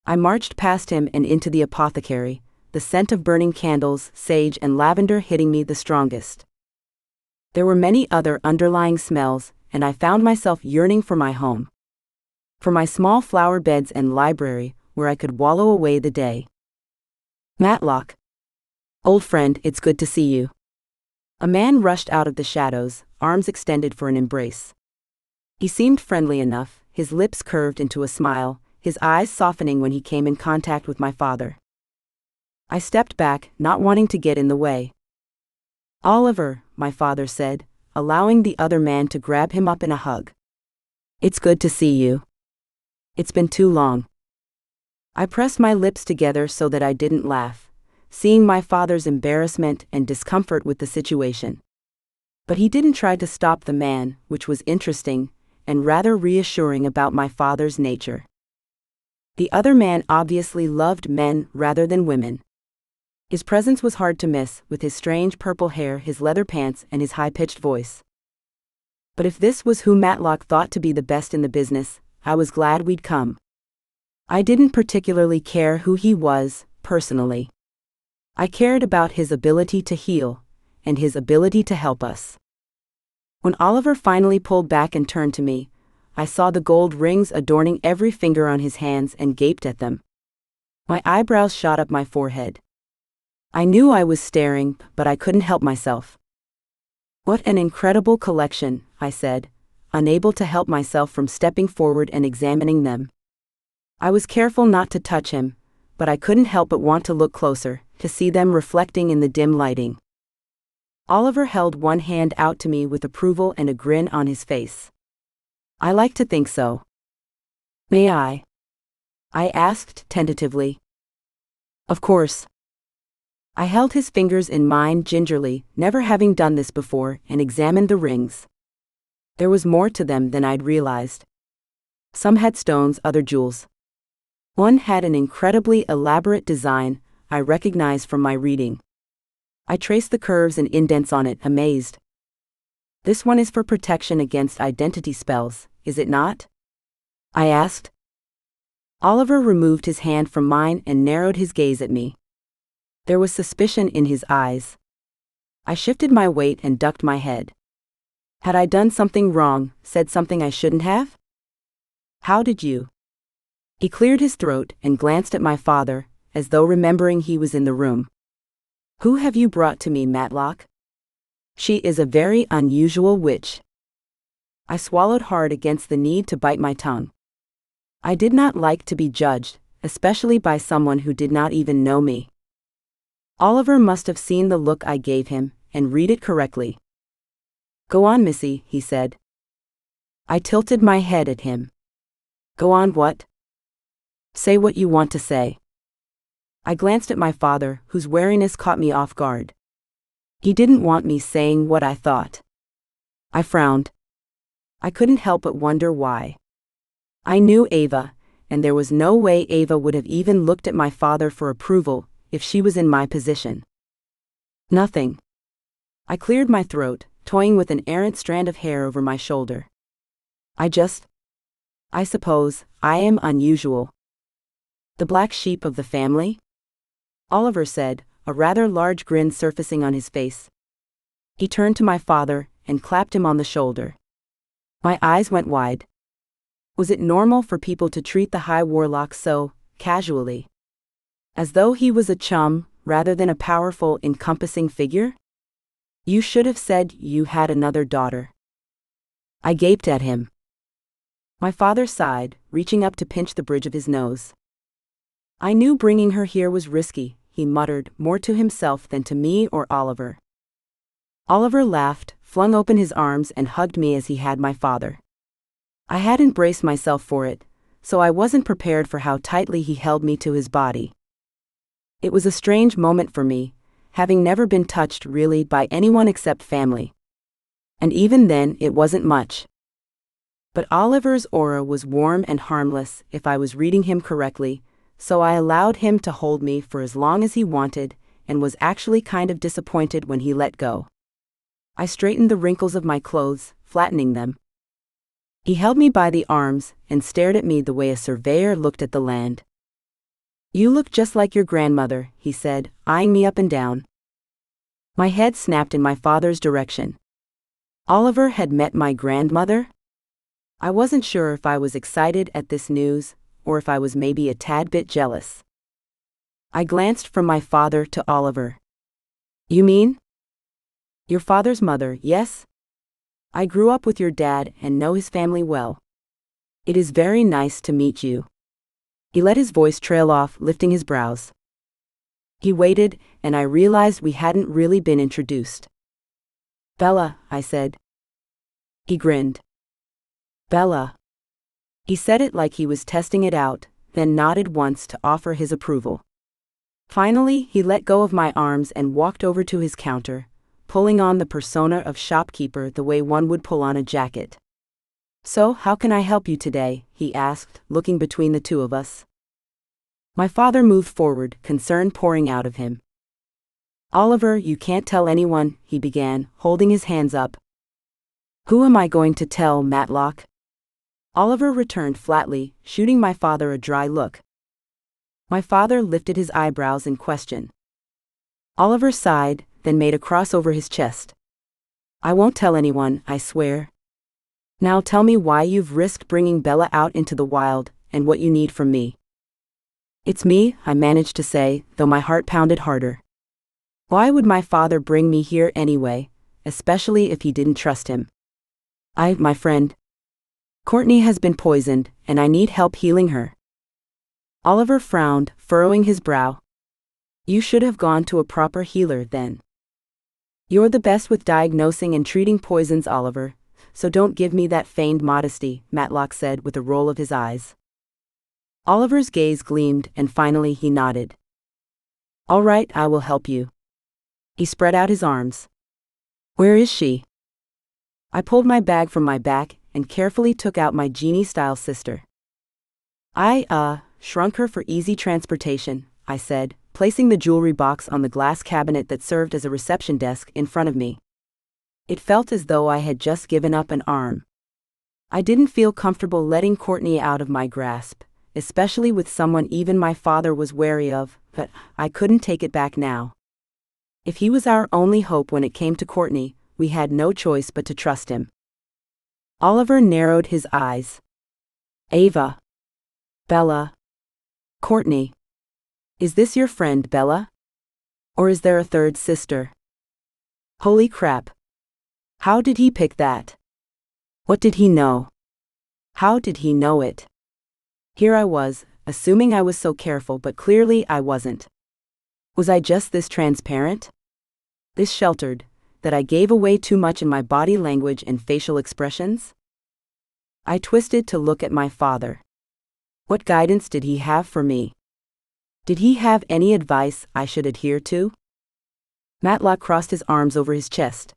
I marched past him and into the apothecary, the scent of burning candles, sage, and lavender hitting me the strongest. There were many other underlying smells, and I found myself yearning for my home. For my small flower beds and library, where I could wallow away the day. Matlock. Old friend, it's good to see you. A man rushed out of the shadows, arms extended for an embrace. He seemed friendly enough, his lips curved into a smile, his eyes softening when he came in contact with my father. I stepped back, not wanting to get in the way. Oliver, my father said, allowing the other man to grab him up in a hug. It's good to see you. It's been too long. I pressed my lips together so that I didn't laugh, seeing my father's embarrassment and discomfort with the situation. But he didn't try to stop the man, which was interesting, and rather reassuring about my father's nature. The other man obviously loved men rather than women. His presence was hard to miss, with his strange purple hair, his leather pants, and his high-pitched voice. But if this was who Matlock thought to be the best in the business, I was glad we'd come. I didn't particularly care who he was, personally. I cared about his ability to heal, and his ability to help us. When Oliver finally pulled back and turned to me, I saw the gold rings adorning every finger on his hands and gaped at them. My eyebrows shot up my forehead. I knew I was staring, but I couldn't help myself. What an incredible collection, I said, unable to help myself from stepping forward and examining them. I was careful not to touch him, but I couldn't help but want to look closer, to see them reflecting in the dim lighting. Oliver held one hand out to me with approval and a grin on his face. I like to think so. May I? I asked tentatively. Of course. I held his fingers in mine gingerly, never having done this before, and examined the rings. There was more to them than I'd realized. Some had stones, other jewels. One had an incredibly elaborate design I recognized from my reading. I traced the curves and indents on it, amazed. This one is for protection against identity spells, is it not? I asked. Oliver removed his hand from mine and narrowed his gaze at me. There was suspicion in his eyes. I shifted my weight and ducked my head. Had I done something wrong, said something I shouldn't have? How did you? He cleared his throat and glanced at my father, as though remembering he was in the room. Who have you brought to me, Matlock? She is a very unusual witch. I swallowed hard against the need to bite my tongue. I did not like to be judged, especially by someone who did not even know me. Oliver must have seen the look I gave him, and read it correctly. Go on, Missy, he said. I tilted my head at him. Go on what? Say what you want to say. I glanced at my father, whose wariness caught me off guard. He didn't want me saying what I thought. I frowned. I couldn't help but wonder why. I knew Ava, and there was no way Ava would have even looked at my father for approval if she was in my position. Nothing. I cleared my throat, toying with an errant strand of hair over my shoulder. I suppose, I am unusual. The black sheep of the family? Oliver said, a rather large grin surfacing on his face. He turned to my father and clapped him on the shoulder. My eyes went wide. Was it normal for people to treat the High Warlock so casually. As though he was a chum, rather than a powerful, encompassing figure? You should have said you had another daughter. I gaped at him. My father sighed, reaching up to pinch the bridge of his nose. I knew bringing her here was risky, he muttered, more to himself than to me or Oliver. Oliver laughed, flung open his arms and hugged me as he had my father. I hadn't braced myself for it, so I wasn't prepared for how tightly he held me to his body. It was a strange moment for me, having never been touched really by anyone except family. And even then, it wasn't much. But Oliver's aura was warm and harmless, if I was reading him correctly, so I allowed him to hold me for as long as he wanted, and was actually kind of disappointed when he let go. I straightened the wrinkles of my clothes, flattening them. He held me by the arms and stared at me the way a surveyor looked at the land. You look just like your grandmother, he said, eyeing me up and down. My head snapped in my father's direction. Oliver had met my grandmother? I wasn't sure if I was excited at this news, or if I was maybe a tad bit jealous. I glanced from my father to Oliver. You mean? Your father's mother, yes? I grew up with your dad and know his family well. It is very nice to meet you. He let his voice trail off, lifting his brows. He waited, and I realized we hadn't really been introduced. Bella, I said. He grinned. Bella. He said it like he was testing it out, then nodded once to offer his approval. Finally, he let go of my arms and walked over to his counter, pulling on the persona of shopkeeper the way one would pull on a jacket. So, how can I help you today? He asked, looking between the two of us. My father moved forward, concern pouring out of him. Oliver, you can't tell anyone, he began, holding his hands up. Who am I going to tell, Matlock? Oliver returned flatly, shooting my father a dry look. My father lifted his eyebrows in question. Oliver sighed, then made a cross over his chest. I won't tell anyone, I swear. Now tell me why you've risked bringing Bella out into the wild, and what you need from me. It's me, I managed to say, though my heart pounded harder. Why would my father bring me here anyway, especially if he didn't trust him? My friend. Courtney has been poisoned, and I need help healing her. Oliver frowned, furrowing his brow. You should have gone to a proper healer then. You're the best with diagnosing and treating poisons, Oliver, so don't give me that feigned modesty, Matlock said with a roll of his eyes. Oliver's gaze gleamed, and finally he nodded. All right, I will help you. He spread out his arms. Where is she? I pulled my bag from my back and carefully took out my genie-style sister. I shrunk her for easy transportation, I said, placing the jewelry box on the glass cabinet that served as a reception desk in front of me. It felt as though I had just given up an arm. I didn't feel comfortable letting Courtney out of my grasp, especially with someone even my father was wary of, but I couldn't take it back now. If he was our only hope when it came to Courtney, we had no choice but to trust him. Oliver narrowed his eyes. Ava. Bella. Courtney. Is this your friend, Bella? Or is there a third sister? Holy crap. How did he pick that? What did he know? How did he know it? Here I was, assuming I was so careful, but clearly I wasn't. Was I just this transparent? This sheltered, that I gave away too much in my body language and facial expressions? I twisted to look at my father. What guidance did he have for me? Did he have any advice I should adhere to? Matlock crossed his arms over his chest.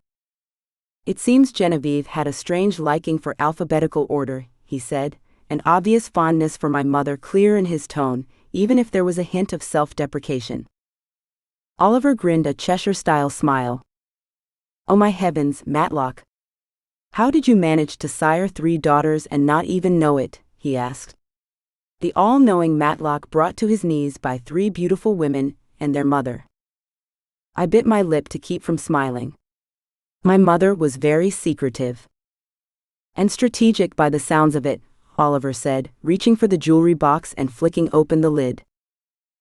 It seems Genevieve had a strange liking for alphabetical order, he said, an obvious fondness for my mother clear in his tone, even if there was a hint of self-deprecation. Oliver grinned a Cheshire-style smile. Oh my heavens, Matlock. How did you manage to sire 3 daughters and not even know it? He asked. The all-knowing Matlock brought to his knees by 3 beautiful women and their mother. I bit my lip to keep from smiling. My mother was very secretive. And strategic by the sounds of it, Oliver said, reaching for the jewelry box and flicking open the lid.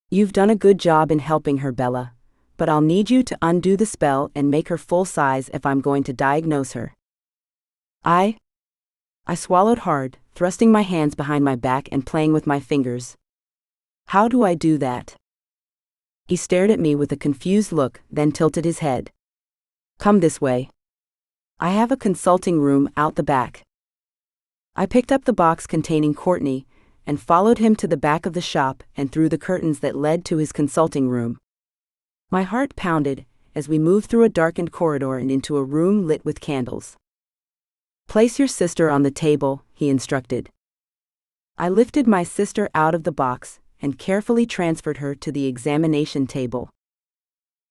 You've done a good job in helping her, Bella, but I'll need you to undo the spell and make her full size if I'm going to diagnose her. I swallowed hard, thrusting my hands behind my back and playing with my fingers. How do I do that? He stared at me with a confused look, then tilted his head. Come this way. I have a consulting room out the back. I picked up the box containing Courtney and followed him to the back of the shop and through the curtains that led to his consulting room. My heart pounded as we moved through a darkened corridor and into a room lit with candles. Place your sister on the table, he instructed. I lifted my sister out of the box and carefully transferred her to the examination table.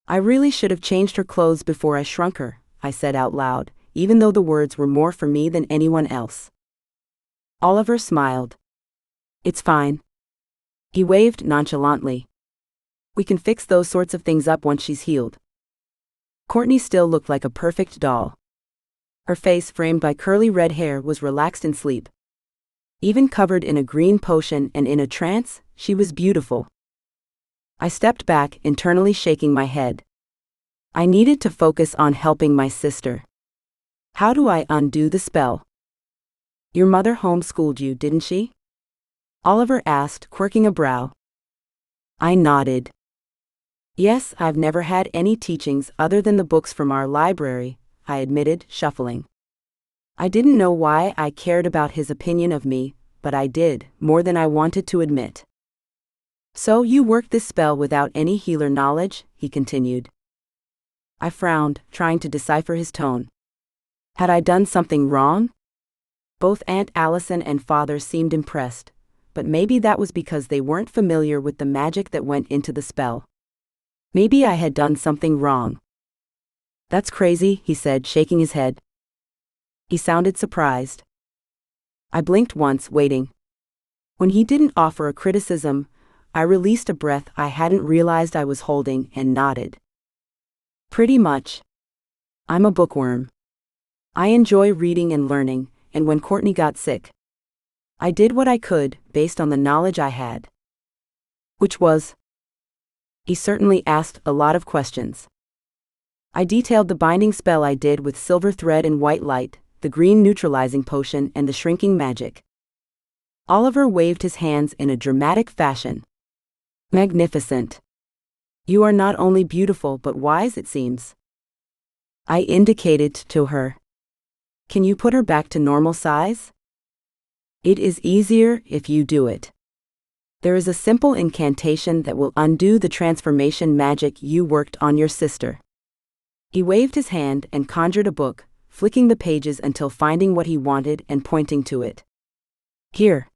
I really should have changed her clothes before I shrunk her, I said out loud, even though the words were more for me than anyone else. Oliver smiled. It's fine. He waved nonchalantly. We can fix those sorts of things up once she's healed. Courtney still looked like a perfect doll. Her face, framed by curly red hair, was relaxed in sleep. Even covered in a green potion and in a trance, she was beautiful. I stepped back, internally shaking my head. I needed to focus on helping my sister. How do I undo the spell? Your mother homeschooled you, didn't she? Oliver asked, quirking a brow. I nodded. Yes, I've never had any teachings other than the books from our library, I admitted, shuffling. I didn't know why I cared about his opinion of me, but I did, more than I wanted to admit. So you worked this spell without any healer knowledge, he continued. I frowned, trying to decipher his tone. Had I done something wrong? Both Aunt Allison and Father seemed impressed, but maybe that was because they weren't familiar with the magic that went into the spell. Maybe I had done something wrong. That's crazy, he said, shaking his head. He sounded surprised. I blinked once, waiting. When he didn't offer a criticism, I released a breath I hadn't realized I was holding and nodded. Pretty much. I'm a bookworm. I enjoy reading and learning, and when Courtney got sick, I did what I could, based on the knowledge I had. Which was? He certainly asked a lot of questions. I detailed the binding spell I did with silver thread and white light, the green neutralizing potion and the shrinking magic. Oliver waved his hands in a dramatic fashion. Magnificent. You are not only beautiful but wise, it seems. I indicated to her. Can you put her back to normal size? It is easier if you do it. There is a simple incantation that will undo the transformation magic you worked on your sister. He waved his hand and conjured a book, flicking the pages until finding what he wanted and pointing to it. Here.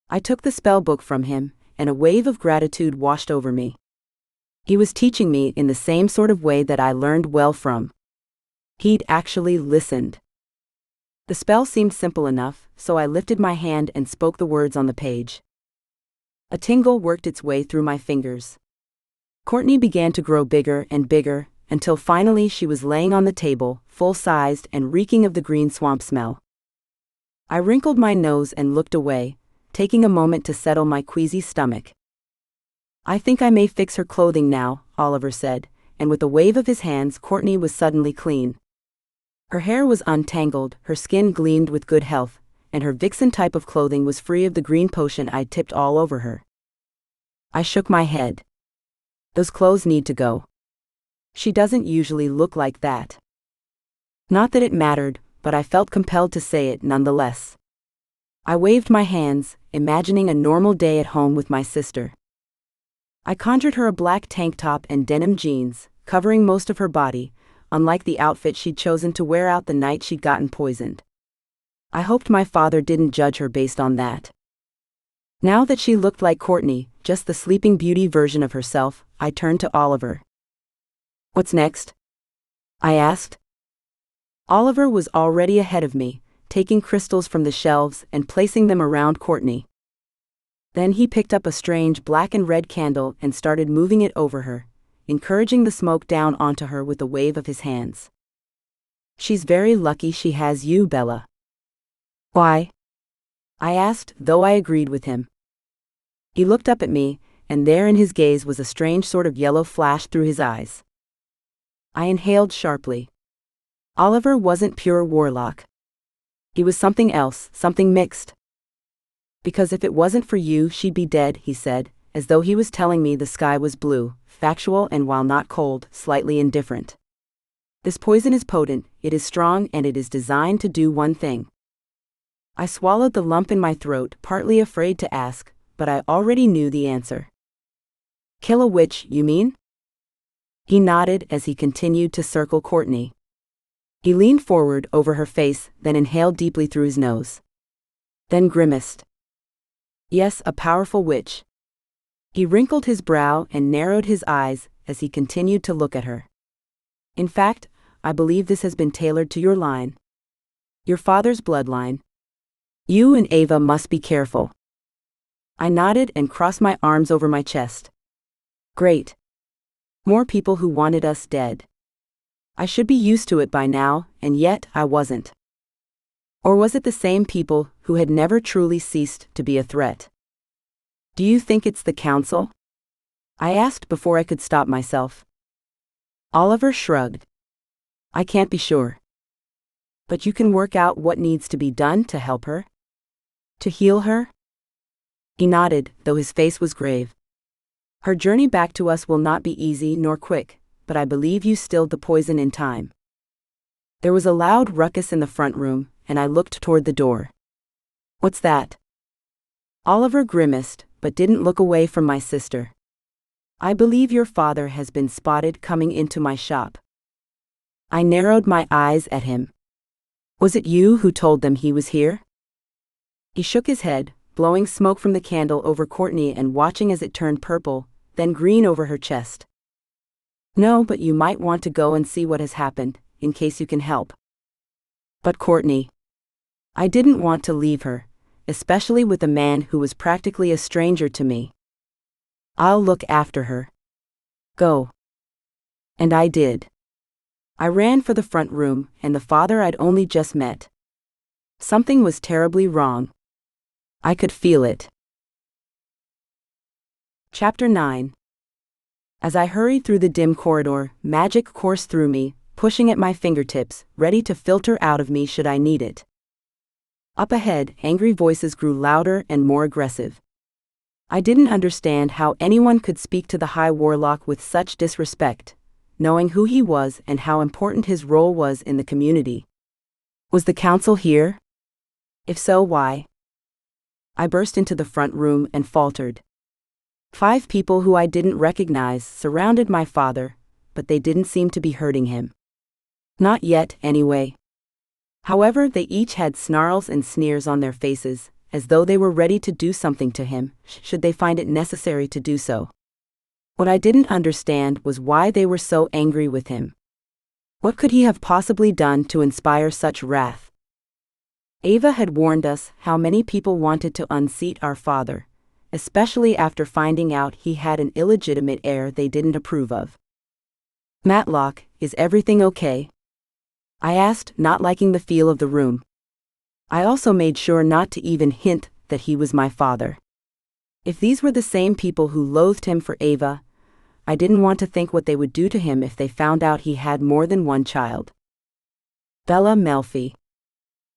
I took the spell book from him, and a wave of gratitude washed over me. He was teaching me in the same sort of way that I learned well from. He'd actually listened. The spell seemed simple enough, so I lifted my hand and spoke the words on the page. A tingle worked its way through my fingers. Courtney began to grow bigger and bigger, until finally she was laying on the table, full-sized and reeking of the green swamp smell. I wrinkled my nose and looked away, taking a moment to settle my queasy stomach. I think I may fix her clothing now, Oliver said, and with a wave of his hands Courtney was suddenly clean. Her hair was untangled, her skin gleamed with good health, and her vixen type of clothing was free of the green potion I'd tipped all over her. I shook my head. Those clothes need to go. She doesn't usually look like that. Not that it mattered, but I felt compelled to say it nonetheless. I waved my hands, imagining a normal day at home with my sister. I conjured her a black tank top and denim jeans, covering most of her body, unlike the outfit she'd chosen to wear out the night she'd gotten poisoned. I hoped my father didn't judge her based on that. Now that she looked like Courtney, just the Sleeping Beauty version of herself, I turned to Oliver. What's next? I asked. Oliver was already ahead of me, taking crystals from the shelves and placing them around Courtney. Then he picked up a strange black and red candle and started moving it over her, encouraging the smoke down onto her with a wave of his hands. She's very lucky she has you, Bella. Why? I asked, though I agreed with him. He looked up at me, and there in his gaze was a strange sort of yellow flash through his eyes. I inhaled sharply. Oliver wasn't pure Warlock. He was something else, something mixed. Because if it wasn't for you, she'd be dead, he said, as though he was telling me the sky was blue, factual and while not cold, slightly indifferent. This poison is potent, it is strong, and it is designed to do one thing. I swallowed the lump in my throat, partly afraid to ask, but I already knew the answer. Kill a witch, you mean? He nodded as he continued to circle Courtney. He leaned forward over her face, then inhaled deeply through his nose. Then grimaced. Yes, a powerful witch. He wrinkled his brow and narrowed his eyes as he continued to look at her. In fact, I believe this has been tailored to your line. Your father's bloodline. You and Ava must be careful. I nodded and crossed my arms over my chest. Great. More people who wanted us dead. I should be used to it by now, and yet I wasn't. Or was it the same people who had never truly ceased to be a threat? Do you think it's the council? I asked before I could stop myself. Oliver shrugged. I can't be sure. But you can work out what needs to be done to help her? To heal her? He nodded, though his face was grave. Her journey back to us will not be easy nor quick, but I believe you stilled the poison in time. There was a loud ruckus in the front room, and I looked toward the door. What's that? Oliver grimaced, but didn't look away from my sister. I believe your father has been spotted coming into my shop. I narrowed my eyes at him. Was it you who told them he was here? He shook his head, blowing smoke from the candle over Courtney and watching as it turned purple, then green over her chest. No, but you might want to go and see what has happened, in case you can help. But Courtney. I didn't want to leave her, especially with a man who was practically a stranger to me. I'll look after her. Go. And I did. I ran for the front room, and the father I'd only just met. Something was terribly wrong. I could feel it. Chapter 9. As I hurried through the dim corridor, magic coursed through me, pushing at my fingertips, ready to filter out of me should I need it. Up ahead, angry voices grew louder and more aggressive. I didn't understand how anyone could speak to the High Warlock with such disrespect, knowing who he was and how important his role was in the community. Was the council here? If so, why? I burst into the front room and faltered. 5 people who I didn't recognize surrounded my father, but they didn't seem to be hurting him. Not yet, anyway. However, they each had snarls and sneers on their faces, as though they were ready to do something to him, should they find it necessary to do so. What I didn't understand was why they were so angry with him. What could he have possibly done to inspire such wrath? Ava had warned us how many people wanted to unseat our father, especially after finding out he had an illegitimate heir they didn't approve of. Matlock, is everything okay? I asked, not liking the feel of the room. I also made sure not to even hint that he was my father. If these were the same people who loathed him for Ava, I didn't want to think what they would do to him if they found out he had more than one child. Bella Melfi.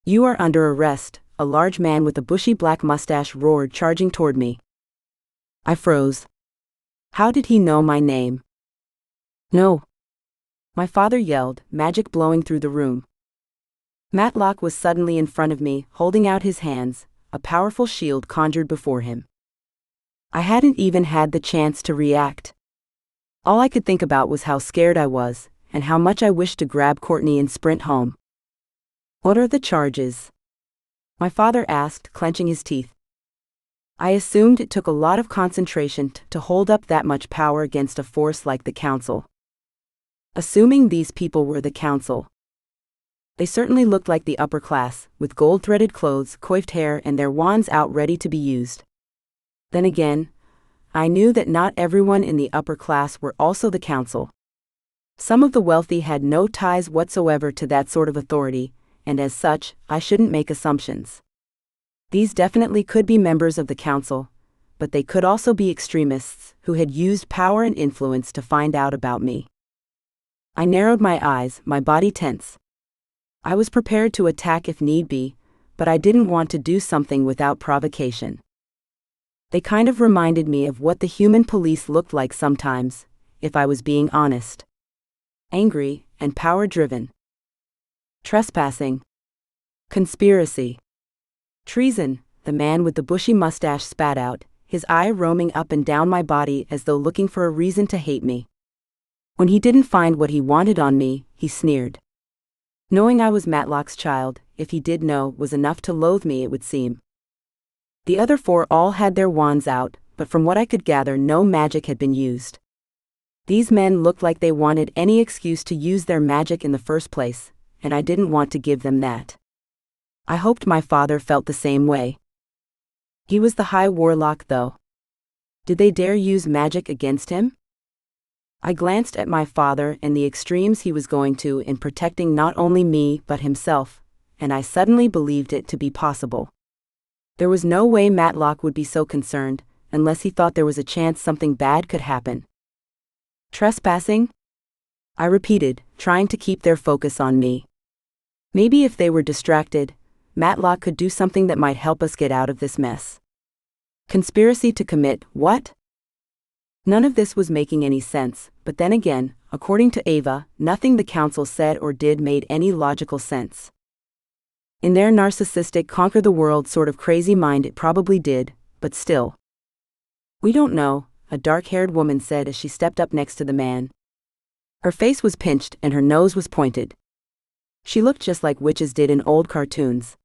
You are under arrest, a large man with a bushy black mustache roared, charging toward me. I froze. How did he know my name? No. My father yelled, magic blowing through the room. Matlock was suddenly in front of me, holding out his hands, a powerful shield conjured before him. I hadn't even had the chance to react. All I could think about was how scared I was, and how much I wished to grab Courtney and sprint home. What are the charges? My father asked, clenching his teeth. I assumed it took a lot of concentration to hold up that much power against a force like the council. Assuming these people were the council. They certainly looked like the upper class, with gold-threaded clothes, coiffed hair, and their wands out ready to be used. Then again, I knew that not everyone in the upper class were also the council. Some of the wealthy had no ties whatsoever to that sort of authority, and as such, I shouldn't make assumptions. These definitely could be members of the council, but they could also be extremists who had used power and influence to find out about me. I narrowed my eyes, my body tense. I was prepared to attack if need be, but I didn't want to do something without provocation. They kind of reminded me of what the human police looked like sometimes, if I was being honest. Angry and power-driven. Trespassing. Conspiracy. Treason, the man with the bushy mustache spat out, his eye roaming up and down my body as though looking for a reason to hate me. When he didn't find what he wanted on me, he sneered. Knowing I was Matlock's child, if he did know, was enough to loathe me, it would seem. The other four all had their wands out, but from what I could gather, no magic had been used. These men looked like they wanted any excuse to use their magic in the first place, and I didn't want to give them that. I hoped my father felt the same way. He was the High Warlock, though. Did they dare use magic against him? I glanced at my father and the extremes he was going to in protecting not only me but himself, and I suddenly believed it to be possible. There was no way Matlock would be so concerned, unless he thought there was a chance something bad could happen. Trespassing? I repeated, trying to keep their focus on me. Maybe if they were distracted, Matlock could do something that might help us get out of this mess. Conspiracy to commit what? None of this was making any sense, but then again, according to Ava, nothing the council said or did made any logical sense. In their narcissistic conquer-the-world sort of crazy mind it probably did, but still. We don't know, a dark-haired woman said as she stepped up next to the man. Her face was pinched and her nose was pointed. She looked just like witches did in old cartoons.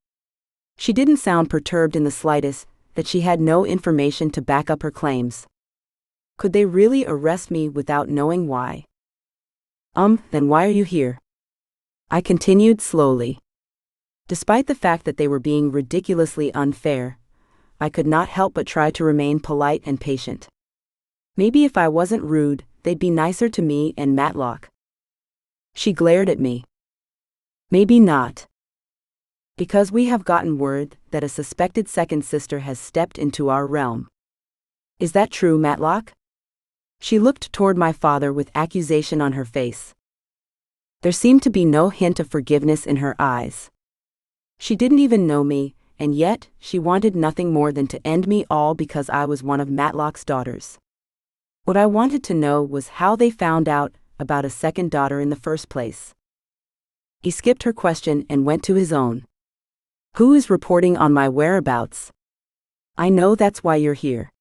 She didn't sound perturbed in the slightest, that she had no information to back up her claims. Could they really arrest me without knowing why? Then why are you here? I continued slowly. Despite the fact that they were being ridiculously unfair, I could not help but try to remain polite and patient. Maybe if I wasn't rude, they'd be nicer to me and Matlock. She glared at me. Maybe not. Because we have gotten word that a suspected second sister has stepped into our realm. Is that true, Matlock? She looked toward my father with accusation on her face. There seemed to be no hint of forgiveness in her eyes. She didn't even know me, and yet she wanted nothing more than to end me all because I was one of Matlock's daughters. What I wanted to know was how they found out about a second daughter in the first place. He skipped her question and went to his own. Who is reporting on my whereabouts? I know that's why you're here.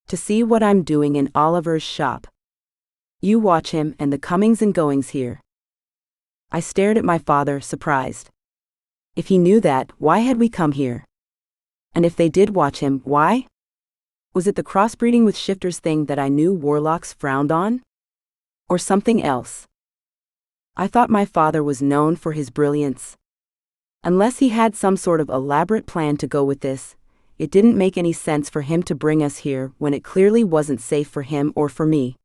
To see what I'm doing in Oliver's shop. You watch him and the comings and goings here. I stared at my father, surprised. If he knew that, why had we come here? And if they did watch him, why? Was it the crossbreeding with shifters thing that I knew warlocks frowned on? Or something else? I thought my father was known for his brilliance. Unless he had some sort of elaborate plan to go with this, it didn't make any sense for him to bring us here when it clearly wasn't safe for him or for me.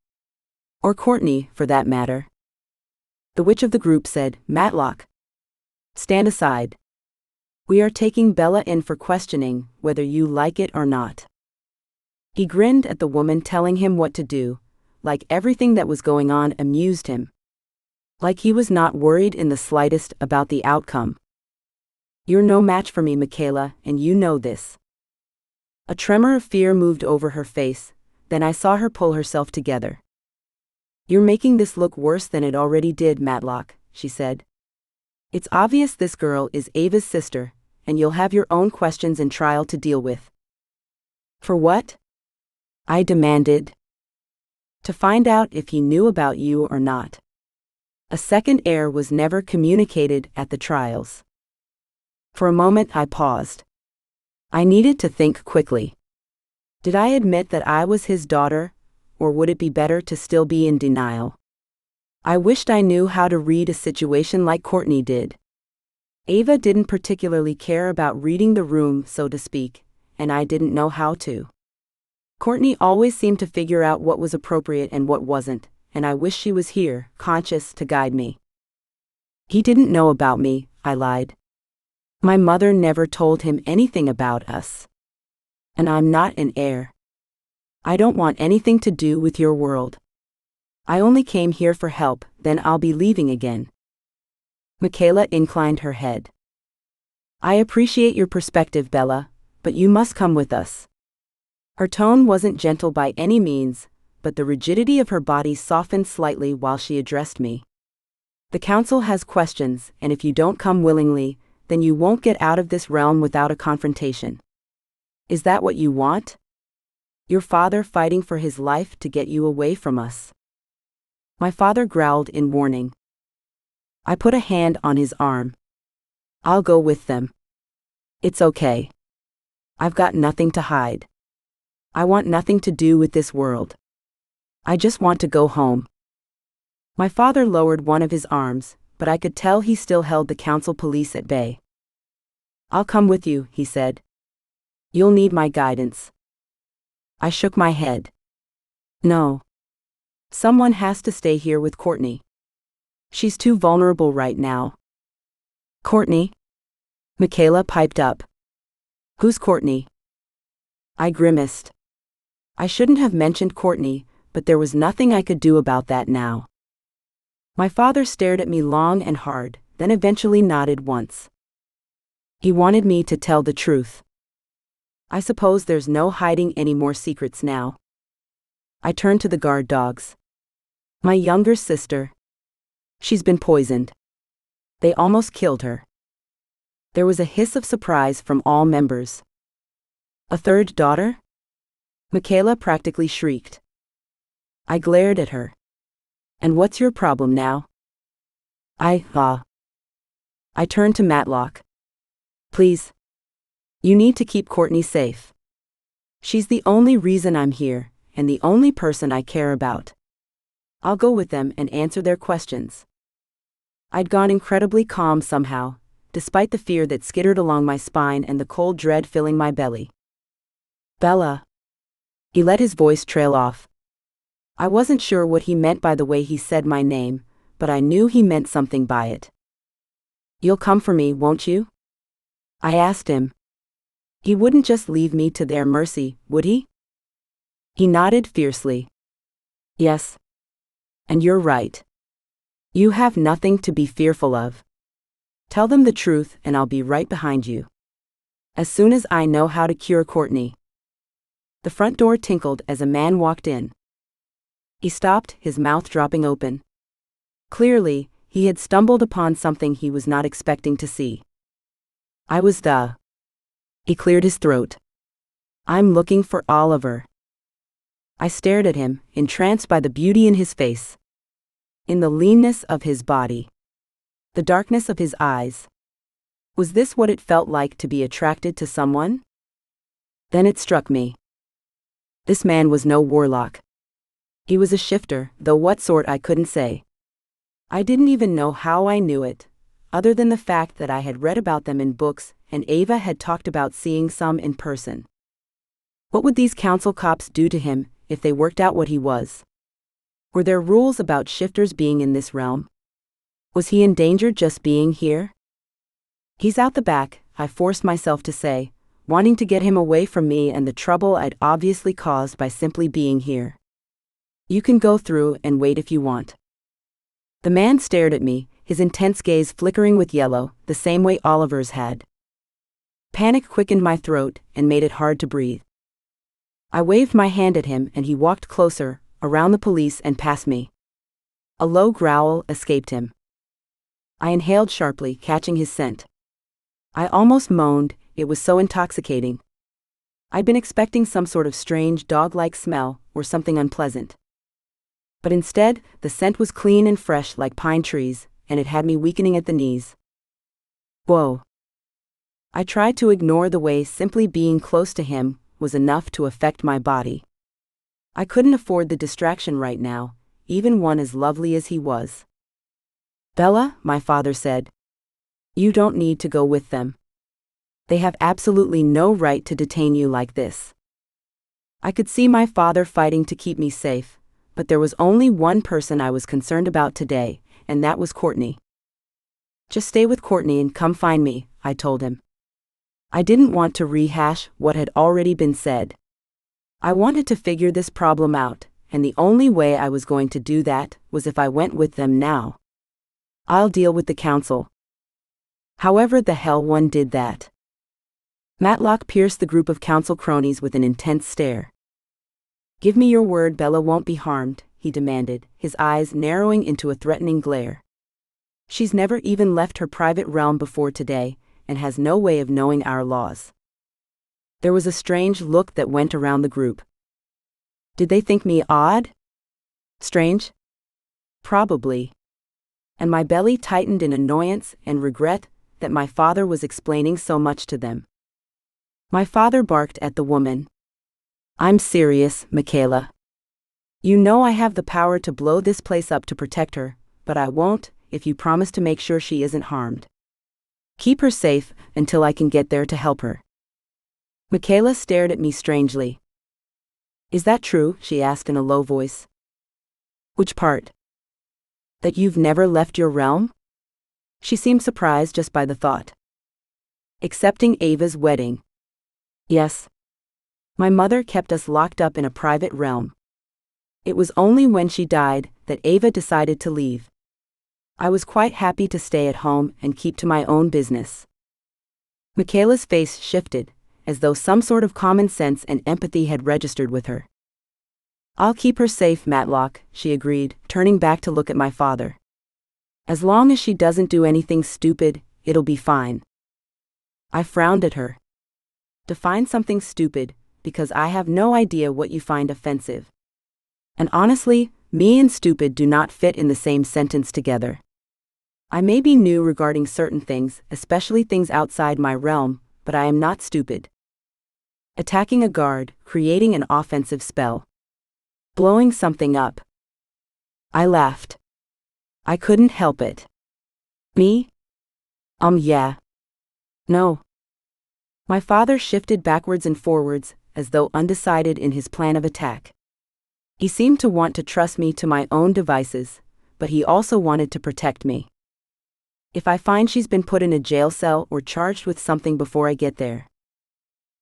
Or Courtney, for that matter. The witch of the group said, Matlock. Stand aside. We are taking Bella in for questioning, whether you like it or not. He grinned at the woman telling him what to do, like everything that was going on amused him. Like he was not worried in the slightest about the outcome. You're no match for me, Michaela, and you know this. A tremor of fear moved over her face, then I saw her pull herself together. You're making this look worse than it already did, Matlock, she said. It's obvious this girl is Ava's sister, and you'll have your own questions and trial to deal with. For what? I demanded. To find out if he knew about you or not. A second heir was never communicated at the trials. For a moment I paused. I needed to think quickly. Did I admit that I was his daughter, or would it be better to still be in denial? I wished I knew how to read a situation like Courtney did. Ava didn't particularly care about reading the room, so to speak, and I didn't know how to. Courtney always seemed to figure out what was appropriate and what wasn't, and I wish she was here, conscious, to guide me. He didn't know about me, I lied. My mother never told him anything about us. And I'm not an heir. I don't want anything to do with your world. I only came here for help, then I'll be leaving again. Michaela inclined her head. I appreciate your perspective, Bella, but you must come with us. Her tone wasn't gentle by any means, but the rigidity of her body softened slightly while she addressed me. The council has questions, and if you don't come willingly, then you won't get out of this realm without a confrontation. Is that what you want? Your father fighting for his life to get you away from us? My father growled in warning. I put a hand on his arm. I'll go with them. It's okay. I've got nothing to hide. I want nothing to do with this world. I just want to go home. My father lowered one of his arms, but I could tell he still held the council police at bay. I'll come with you, he said. You'll need my guidance. I shook my head. No. Someone has to stay here with Courtney. She's too vulnerable right now. Courtney? Michaela piped up. Who's Courtney? I grimaced. I shouldn't have mentioned Courtney, but there was nothing I could do about that now. My father stared at me long and hard, then eventually nodded once. He wanted me to tell the truth. I suppose there's no hiding any more secrets now. I turned to the guard dogs. My younger sister. She's been poisoned. They almost killed her. There was a hiss of surprise from all members. A third daughter? Michaela practically shrieked. I glared at her. And what's your problem now? I turned to Matlock. Please. You need to keep Courtney safe. She's the only reason I'm here, and the only person I care about. I'll go with them and answer their questions. I'd gone incredibly calm somehow, despite the fear that skittered along my spine and the cold dread filling my belly. Bella. He let his voice trail off. I wasn't sure what he meant by the way he said my name, but I knew he meant something by it. You'll come for me, won't you? I asked him. He wouldn't just leave me to their mercy, would he? He nodded fiercely. Yes. And you're right. You have nothing to be fearful of. Tell them the truth and I'll be right behind you. As soon as I know how to cure Courtney. The front door tinkled as a man walked in. He stopped, his mouth dropping open. Clearly, he had stumbled upon something he was not expecting to see. He cleared his throat. I'm looking for Oliver. I stared at him, entranced by the beauty in his face. In the leanness of his body. The darkness of his eyes. Was this what it felt like to be attracted to someone? Then it struck me. This man was no warlock. He was a shifter, though what sort I couldn't say. I didn't even know how I knew it, other than the fact that I had read about them in books and Ava had talked about seeing some in person. What would these council cops do to him if they worked out what he was? Were there rules about shifters being in this realm? Was he in danger just being here? He's out the back, I forced myself to say, wanting to get him away from me and the trouble I'd obviously caused by simply being here. You can go through and wait if you want. The man stared at me, his intense gaze flickering with yellow, the same way Oliver's had. Panic quickened my throat and made it hard to breathe. I waved my hand at him and he walked closer, around the police and past me. A low growl escaped him. I inhaled sharply, catching his scent. I almost moaned, it was so intoxicating. I'd been expecting some sort of strange dog-like smell or something unpleasant. But instead, the scent was clean and fresh like pine trees, and it had me weakening at the knees. Whoa. I tried to ignore the way simply being close to him was enough to affect my body. I couldn't afford the distraction right now, even one as lovely as he was. Bella, my father said. You don't need to go with them. They have absolutely no right to detain you like this. I could see my father fighting to keep me safe, but there was only one person I was concerned about today, and that was Courtney. Just stay with Courtney and come find me, I told him. I didn't want to rehash what had already been said. I wanted to figure this problem out, and the only way I was going to do that was if I went with them now. I'll deal with the council. However the hell one did that. Matlock pierced the group of council cronies with an intense stare. Give me your word Bella won't be harmed, he demanded, his eyes narrowing into a threatening glare. She's never even left her private realm before today, and has no way of knowing our laws. There was a strange look that went around the group. Did they think me odd? Strange? Probably. And my belly tightened in annoyance and regret that my father was explaining so much to them. My father barked at the woman. I'm serious, Michaela. You know I have the power to blow this place up to protect her, but I won't if you promise to make sure she isn't harmed. Keep her safe until I can get there to help her. Michaela stared at me strangely. Is that true? She asked in a low voice. Which part? That you've never left your realm? She seemed surprised just by the thought. Accepting Ava's wedding. Yes. My mother kept us locked up in a private realm. It was only when she died that Ava decided to leave. I was quite happy to stay at home and keep to my own business. Michaela's face shifted, as though some sort of common sense and empathy had registered with her. I'll keep her safe, Matlock, she agreed, turning back to look at my father. As long as she doesn't do anything stupid, it'll be fine. I frowned at her. Define something stupid, because I have no idea what you find offensive. And honestly, me and stupid do not fit in the same sentence together. I may be new regarding certain things, especially things outside my realm, but I am not stupid. Attacking a guard, creating an offensive spell. Blowing something up. I laughed. I couldn't help it. Me? Yeah. No. My father shifted backwards and forwards, as though undecided in his plan of attack. He seemed to want to trust me to my own devices, but he also wanted to protect me. If I find she's been put in a jail cell or charged with something before I get there.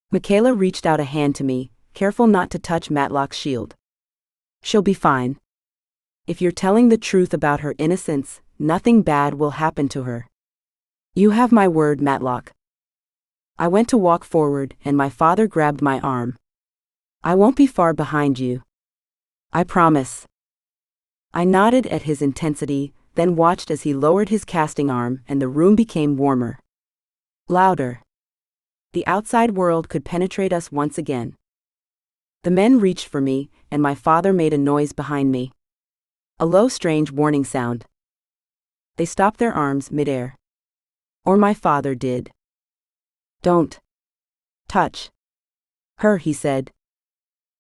Michaela reached out a hand to me, careful not to touch Matlock's shield. She'll be fine. If you're telling the truth about her innocence, nothing bad will happen to her. You have my word, Matlock. I went to walk forward, and my father grabbed my arm. I won't be far behind you. I promise. I nodded at his intensity, then watched as he lowered his casting arm and the room became warmer. Louder. The outside world could penetrate us once again. The men reached for me, and my father made a noise behind me. A low, strange warning sound. They stopped their arms mid-air. Or my father did. Don't touch her, he said.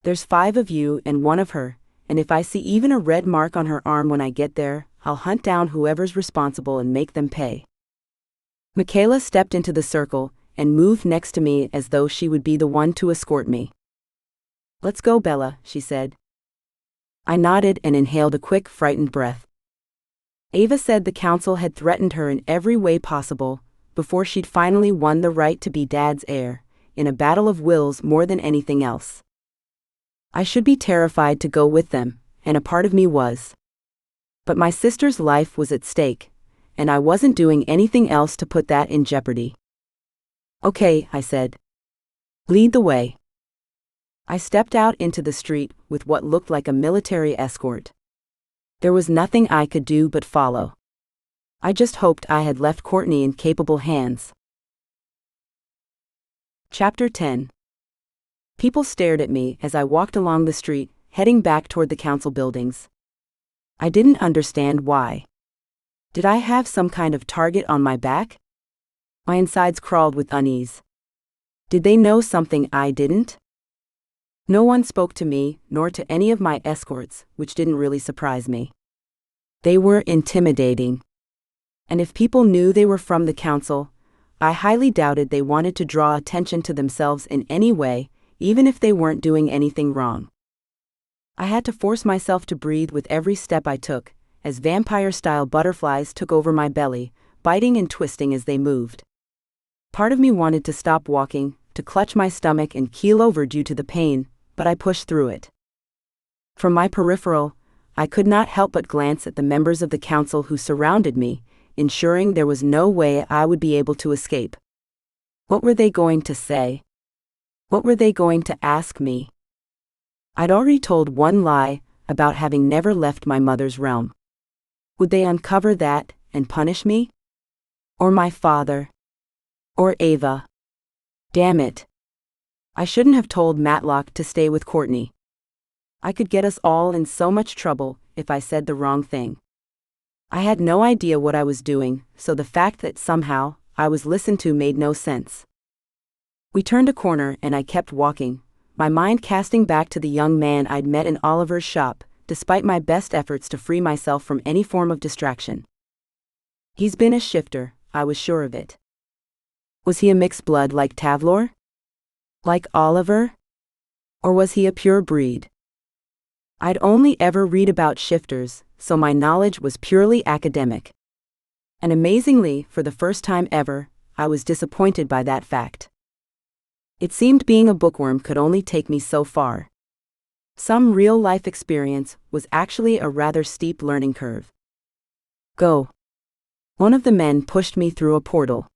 There's 5 of you and 1 of her, and if I see even a red mark on her arm when I get there, I'll hunt down whoever's responsible and make them pay. Michaela stepped into the circle and moved next to me as though she would be the one to escort me. Let's go, Bella, she said. I nodded and inhaled a quick, frightened breath. Ava said the council had threatened her in every way possible, before she'd finally won the right to be Dad's heir, in a battle of wills more than anything else. I should be terrified to go with them, and a part of me was. But my sister's life was at stake, and I wasn't doing anything else to put that in jeopardy. Okay, I said. Lead the way. I stepped out into the street with what looked like a military escort. There was nothing I could do but follow. I just hoped I had left Courtney in capable hands. Chapter 10. People stared at me as I walked along the street, heading back toward the council buildings. I didn't understand why. Did I have some kind of target on my back? My insides crawled with unease. Did they know something I didn't? No one spoke to me, nor to any of my escorts, which didn't really surprise me. They were intimidating. And if people knew they were from the council, I highly doubted they wanted to draw attention to themselves in any way, even if they weren't doing anything wrong. I had to force myself to breathe with every step I took, as vampire-style butterflies took over my belly, biting and twisting as they moved. Part of me wanted to stop walking, to clutch my stomach and keel over due to the pain, but I pushed through it. From my peripheral, I could not help but glance at the members of the council who surrounded me, ensuring there was no way I would be able to escape. What were they going to say? What were they going to ask me? I'd already told one lie about having never left my mother's realm. Would they uncover that and punish me? Or my father? Or Ava? Damn it. I shouldn't have told Matlock to stay with Courtney. I could get us all in so much trouble if I said the wrong thing. I had no idea what I was doing, so the fact that somehow I was listened to made no sense. We turned a corner and I kept walking, my mind casting back to the young man I'd met in Oliver's shop, despite my best efforts to free myself from any form of distraction. He's been a shifter, I was sure of it. Was he a mixed blood like Tavlor? Like Oliver? Or was he a pure breed? I'd only ever read about shifters, so my knowledge was purely academic. And amazingly, for the first time ever, I was disappointed by that fact. It seemed being a bookworm could only take me so far. Some real-life experience was actually a rather steep learning curve. Go. One of the men pushed me through a portal.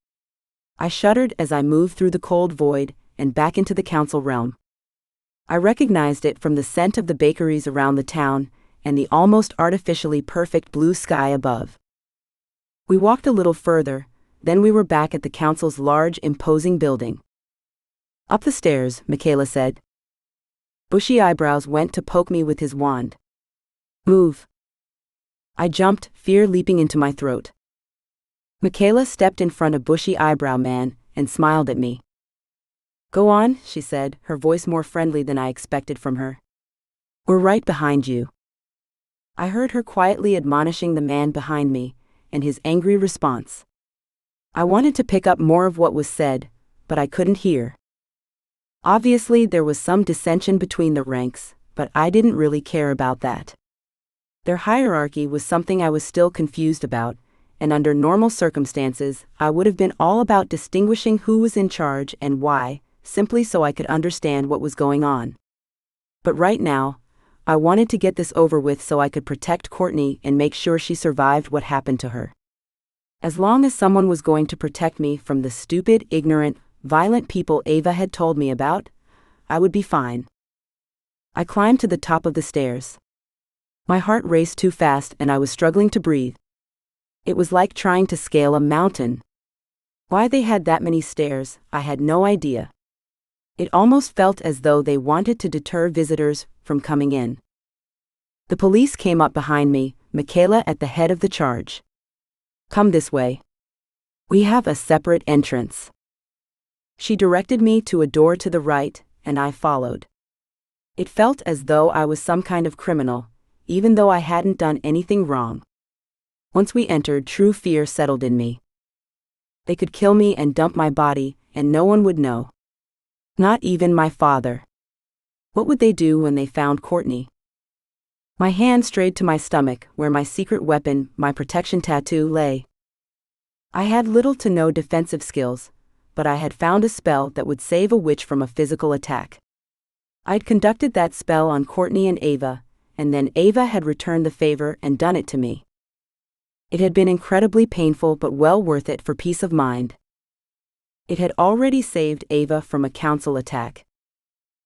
I shuddered as I moved through the cold void and back into the council realm. I recognized it from the scent of the bakeries around the town and the almost artificially perfect blue sky above. We walked a little further, then we were back at the council's large, imposing building. Up the stairs, Michaela said. Bushy eyebrows went to poke me with his wand. Move. I jumped, fear leaping into my throat. Michaela stepped in front of Bushy Eyebrow Man and smiled at me. Go on, she said, her voice more friendly than I expected from her. We're right behind you. I heard her quietly admonishing the man behind me, and his angry response. I wanted to pick up more of what was said, but I couldn't hear. Obviously, there was some dissension between the ranks, but I didn't really care about that. Their hierarchy was something I was still confused about, and under normal circumstances, I would have been all about distinguishing who was in charge and why, simply so I could understand what was going on. But right now, I wanted to get this over with so I could protect Courtney and make sure she survived what happened to her. As long as someone was going to protect me from the stupid, ignorant, violent people Ava had told me about, I would be fine. I climbed to the top of the stairs. My heart raced too fast and I was struggling to breathe. It was like trying to scale a mountain. Why they had that many stairs, I had no idea. It almost felt as though they wanted to deter visitors from coming in. The police came up behind me, Michaela at the head of the charge. Come this way. We have a separate entrance. She directed me to a door to the right, and I followed. It felt as though I was some kind of criminal, even though I hadn't done anything wrong. Once we entered, true fear settled in me. They could kill me and dump my body, and no one would know. Not even my father. What would they do when they found Courtney? My hand strayed to my stomach, where my secret weapon, my protection tattoo, lay. I had little to no defensive skills, but I had found a spell that would save a witch from a physical attack. I'd conducted that spell on Courtney and Ava, and then Ava had returned the favor and done it to me. It had been incredibly painful but well worth it for peace of mind. It had already saved Ava from a council attack.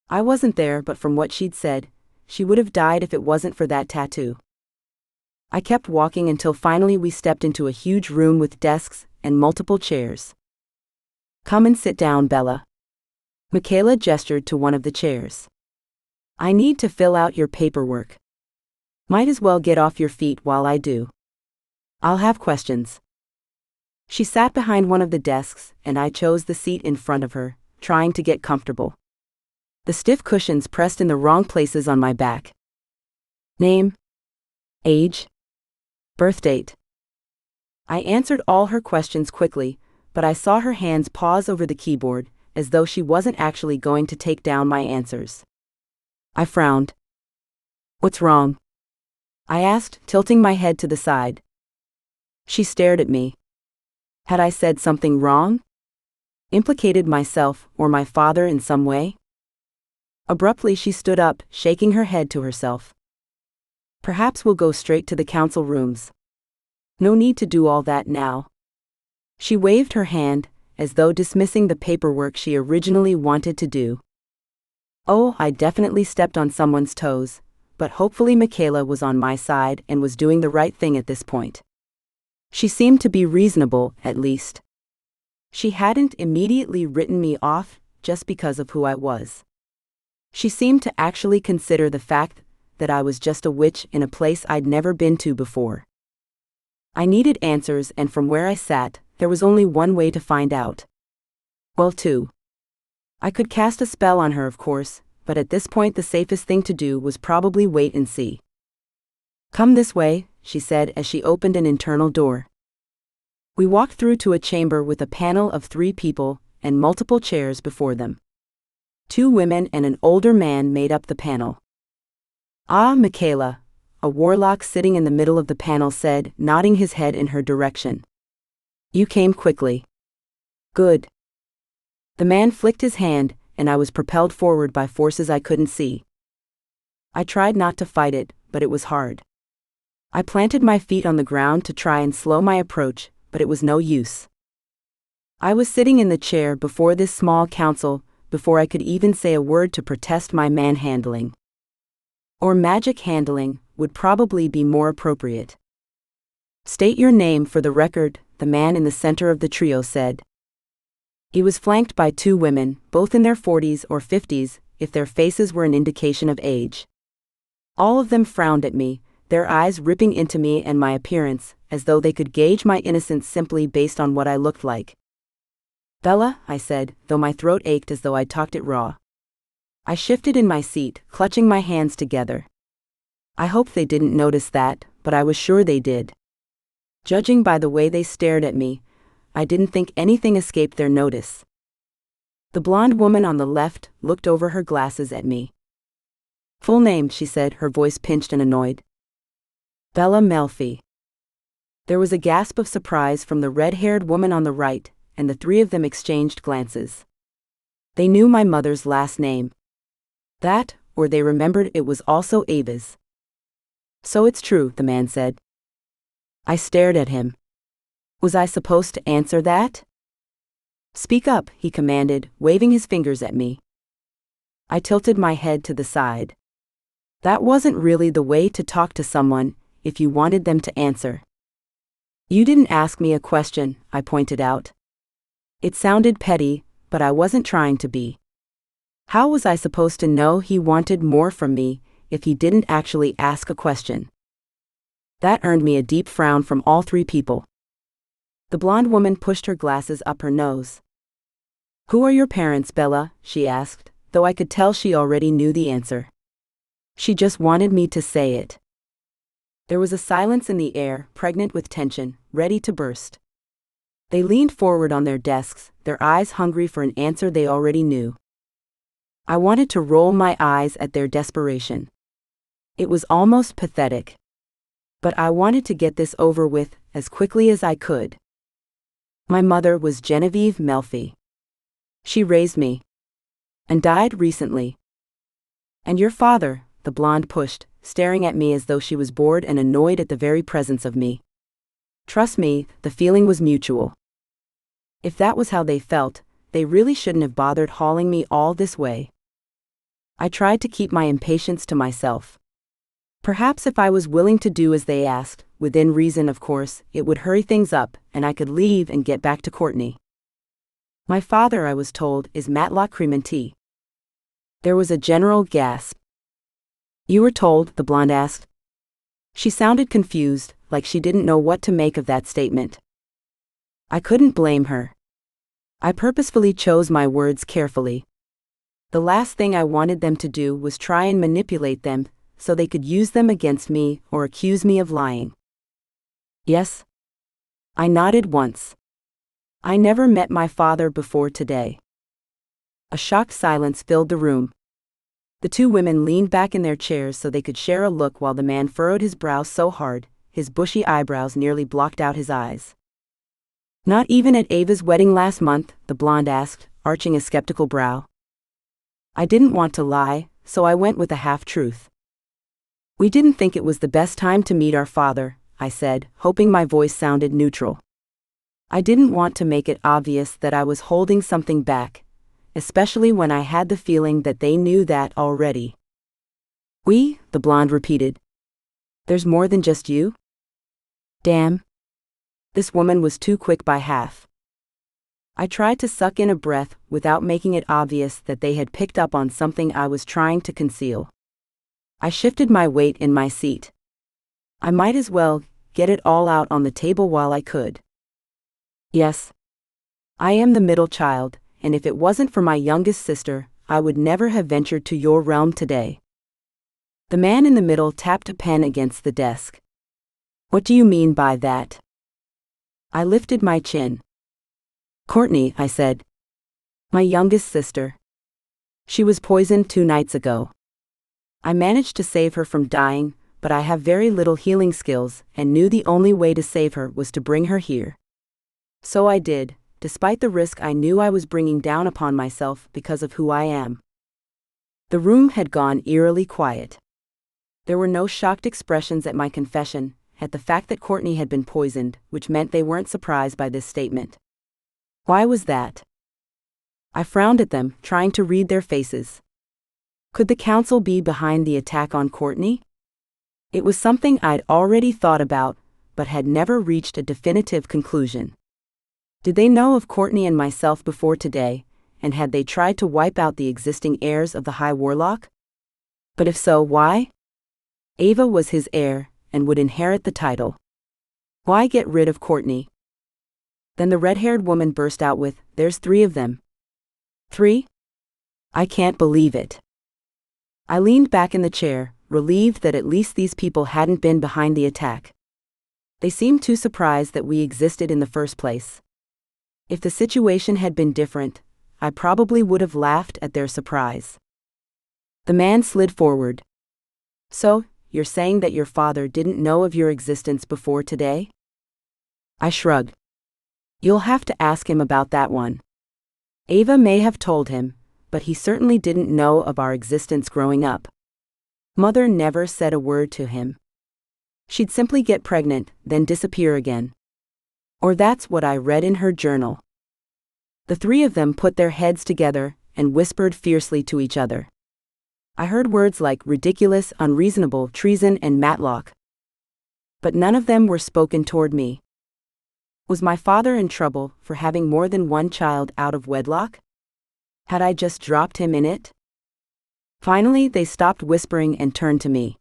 I wasn't there, but from what she'd said, she would have died if it wasn't for that tattoo. I kept walking until finally we stepped into a huge room with desks and multiple chairs. Come and sit down, Bella. Michaela gestured to one of the chairs. I need to fill out your paperwork. Might as well get off your feet while I do. I'll have questions. She sat behind one of the desks, and I chose the seat in front of her, trying to get comfortable. The stiff cushions pressed in the wrong places on my back. Name? Age? Birth date? I answered all her questions quickly, but I saw her hands pause over the keyboard, as though she wasn't actually going to take down my answers. I frowned. What's wrong? I asked, tilting my head to the side. She stared at me. Had I said something wrong? Implicated myself or my father in some way? Abruptly she stood up, shaking her head to herself. Perhaps we'll go straight to the council rooms. No need to do all that now. She waved her hand, as though dismissing the paperwork she originally wanted to do. Oh, I definitely stepped on someone's toes, but hopefully Michaela was on my side and was doing the right thing at this point. She seemed to be reasonable, at least. She hadn't immediately written me off just because of who I was. She seemed to actually consider the fact that I was just a witch in a place I'd never been to before. I needed answers, and from where I sat, there was only one way to find out. Well, two. I could cast a spell on her, of course, but at this point the safest thing to do was probably wait and see. Come this way, she said as she opened an internal door. We walked through to a chamber with a panel of 3 people and multiple chairs before them. 2 women and an older man made up the panel. Ah, Michaela, a warlock sitting in the middle of the panel said, nodding his head in her direction. You came quickly. Good. The man flicked his hand, and I was propelled forward by forces I couldn't see. I tried not to fight it, but it was hard. I planted my feet on the ground to try and slow my approach, but it was no use. I was sitting in the chair before this small council before I could even say a word to protest my manhandling. Or magic handling would probably be more appropriate. State your name for the record, the man in the center of the trio said. He was flanked by 2 women, both in their 40s or 50s, if their faces were an indication of age. All of them frowned at me, their eyes ripping into me and my appearance, as though they could gauge my innocence simply based on what I looked like. Bella, I said, though my throat ached as though I'd talked it raw. I shifted in my seat, clutching my hands together. I hoped they didn't notice that, but I was sure they did. Judging by the way they stared at me, I didn't think anything escaped their notice. The blonde woman on the left looked over her glasses at me. Full name, she said, her voice pinched and annoyed. Bella Melfi. There was a gasp of surprise from the red-haired woman on the right, and the 3 of them exchanged glances. They knew my mother's last name. That, or they remembered it was also Ava's. So it's true, the man said. I stared at him. Was I supposed to answer that? Speak up, he commanded, waving his fingers at me. I tilted my head to the side. That wasn't really the way to talk to someone, if you wanted them to answer. You didn't ask me a question, I pointed out. It sounded petty, but I wasn't trying to be. How was I supposed to know he wanted more from me if he didn't actually ask a question? That earned me a deep frown from all 3 people. The blonde woman pushed her glasses up her nose. Who are your parents, Bella? She asked, though I could tell she already knew the answer. She just wanted me to say it. There was a silence in the air, pregnant with tension, ready to burst. They leaned forward on their desks, their eyes hungry for an answer they already knew. I wanted to roll my eyes at their desperation. It was almost pathetic. But I wanted to get this over with as quickly as I could. My mother was Genevieve Melfi. She raised me. And died recently. And your father, the blonde pushed, staring at me as though she was bored and annoyed at the very presence of me. Trust me, the feeling was mutual. If that was how they felt, they really shouldn't have bothered hauling me all this way. I tried to keep my impatience to myself. Perhaps if I was willing to do as they asked, within reason of course, it would hurry things up, and I could leave and get back to Courtney. My father, I was told, is Matlock Cremantee. There was a general gasp. You were told, the blonde asked. She sounded confused, like she didn't know what to make of that statement. I couldn't blame her. I purposefully chose my words carefully. The last thing I wanted them to do was try and manipulate them, so they could use them against me or accuse me of lying. Yes? I nodded once. I never met my father before today. A shocked silence filled the room. The 2 women leaned back in their chairs so they could share a look while the man furrowed his brow so hard, his bushy eyebrows nearly blocked out his eyes. Not even at Ava's wedding last month? The blonde asked, arching a skeptical brow. I didn't want to lie, so I went with a half-truth. We didn't think it was the best time to meet our father, I said, hoping my voice sounded neutral. I didn't want to make it obvious that I was holding something back, especially when I had the feeling that they knew that already. We, the blonde repeated. There's more than just you? Damn. This woman was too quick by half. I tried to suck in a breath without making it obvious that they had picked up on something I was trying to conceal. I shifted my weight in my seat. I might as well get it all out on the table while I could. Yes. I am the middle child, and if it wasn't for my youngest sister, I would never have ventured to your realm today. The man in the middle tapped a pen against the desk. What do you mean by that? I lifted my chin. Courtney, I said. My youngest sister. She was poisoned 2 nights ago. I managed to save her from dying, but I have very little healing skills and knew the only way to save her was to bring her here. So I did, despite the risk I knew I was bringing down upon myself because of who I am. The room had gone eerily quiet. There were no shocked expressions at my confession, at the fact that Courtney had been poisoned, which meant they weren't surprised by this statement. Why was that? I frowned at them, trying to read their faces. Could the council be behind the attack on Courtney? It was something I'd already thought about, but had never reached a definitive conclusion. Did they know of Courtney and myself before today, and had they tried to wipe out the existing heirs of the High Warlock? But if so, why? Ava was his heir, and would inherit the title. Why get rid of Courtney? Then the red-haired woman burst out with, There's 3 of them. 3? I can't believe it. I leaned back in the chair, relieved that at least these people hadn't been behind the attack. They seemed too surprised that we existed in the first place. If the situation had been different, I probably would have laughed at their surprise. The man slid forward. So, you're saying that your father didn't know of your existence before today? I shrugged. You'll have to ask him about that one. Ava may have told him, but he certainly didn't know of our existence growing up. Mother never said a word to him. She'd simply get pregnant, then disappear again. Or that's what I read in her journal. The 3 of them put their heads together and whispered fiercely to each other. I heard words like ridiculous, unreasonable, treason, and matlock. But none of them were spoken toward me. Was my father in trouble for having more than one child out of wedlock? Had I just dropped him in it? Finally, they stopped whispering and turned to me.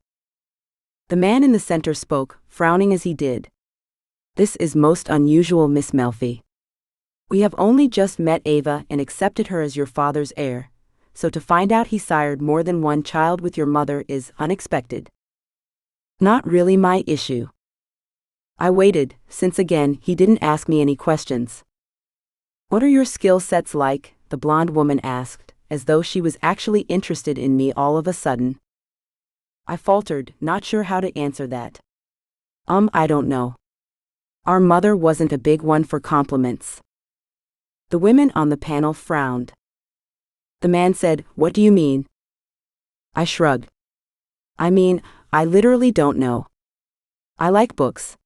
The man in the center spoke, frowning as he did. This is most unusual, Miss Melfi. We have only just met Ava and accepted her as your father's heir, so to find out he sired more than one child with your mother is unexpected. Not really my issue. I waited, since again he didn't ask me any questions. What are your skill sets like? The blonde woman asked, as though she was actually interested in me all of a sudden. I faltered, not sure how to answer that. I don't know. Our mother wasn't a big one for compliments. The women on the panel frowned. The man said, What do you mean? I shrugged. I mean, I literally don't know. I like books.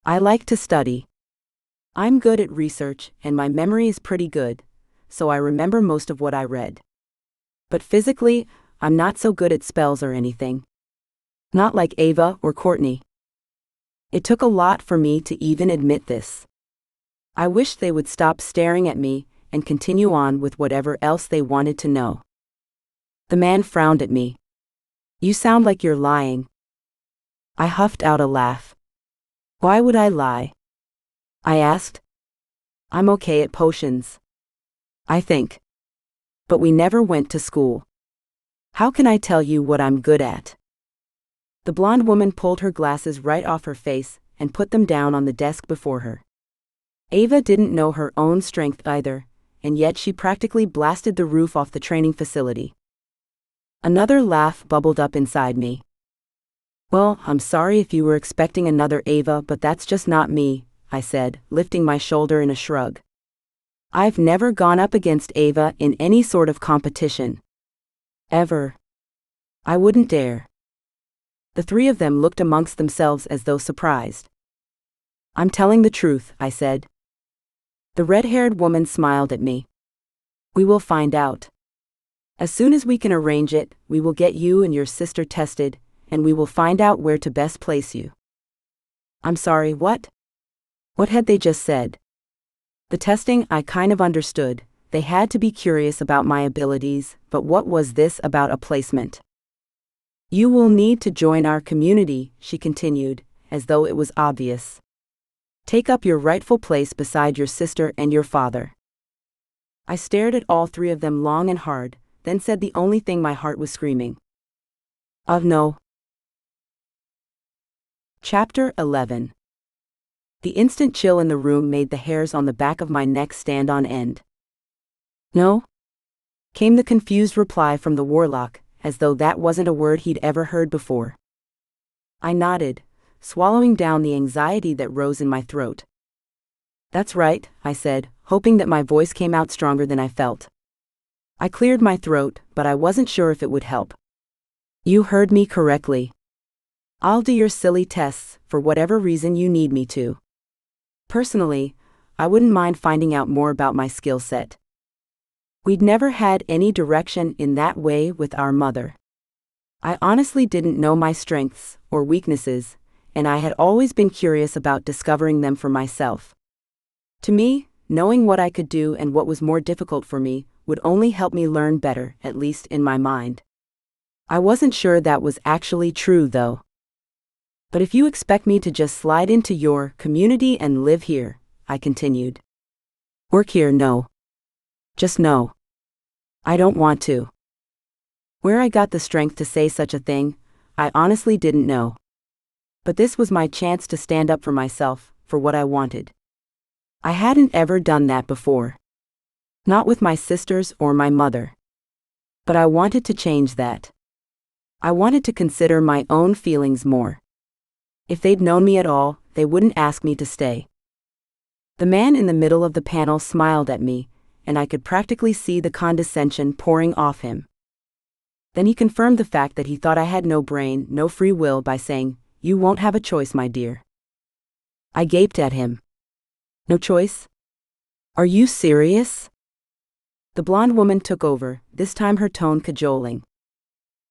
I like to study. I'm good at research, and my memory is pretty good, so I remember most of what I read. But physically, I'm not so good at spells or anything. Not like Ava or Courtney. It took a lot for me to even admit this. I wish they would stop staring at me and continue on with whatever else they wanted to know. The man frowned at me. You sound like you're lying. I huffed out a laugh. Why would I lie? I asked. I'm okay at potions. I think. But we never went to school. How can I tell you what I'm good at? The blonde woman pulled her glasses right off her face and put them down on the desk before her. Ava didn't know her own strength either, and yet she practically blasted the roof off the training facility. Another laugh bubbled up inside me. Well, I'm sorry if you were expecting another Ava, but that's just not me, I said, lifting my shoulder in a shrug. I've never gone up against Ava in any sort of competition. Ever. I wouldn't dare. The three of them looked amongst themselves as though surprised. I'm telling the truth, I said. The red-haired woman smiled at me. We will find out. As soon as we can arrange it, we will get you and your sister tested, and we will find out where to best place you. I'm sorry, what? What had they just said? The testing, I kind of understood. They had to be curious about my abilities, but what was this about a placement? You will need to join our community, she continued, as though it was obvious. Take up your rightful place beside your sister and your father. I stared at all three of them long and hard, then said the only thing my heart was screaming. No. Chapter 11. The instant chill in the room made the hairs on the back of my neck stand on end. No? Came the confused reply from the Warlock, as though that wasn't a word he'd ever heard before. I nodded, swallowing down the anxiety that rose in my throat. That's right, I said, hoping that my voice came out stronger than I felt. I cleared my throat, but I wasn't sure if it would help. You heard me correctly. I'll do your silly tests, for whatever reason you need me to. Personally, I wouldn't mind finding out more about my skill set. We'd never had any direction in that way with our mother. I honestly didn't know my strengths or weaknesses, and I had always been curious about discovering them for myself. To me, knowing what I could do and what was more difficult for me would only help me learn better, at least in my mind. I wasn't sure that was actually true, though. But if you expect me to just slide into your community and live here, I continued. Work here, no. Just no. I don't want to. Where I got the strength to say such a thing, I honestly didn't know. But this was my chance to stand up for myself, for what I wanted. I hadn't ever done that before. Not with my sisters or my mother. But I wanted to change that. I wanted to consider my own feelings more. If they'd known me at all, they wouldn't ask me to stay. The man in the middle of the panel smiled at me, and I could practically see the condescension pouring off him. Then he confirmed the fact that he thought I had no brain, no free will by saying, "You won't have a choice, my dear." I gaped at him. No choice? Are you serious? The blonde woman took over, this time her tone cajoling.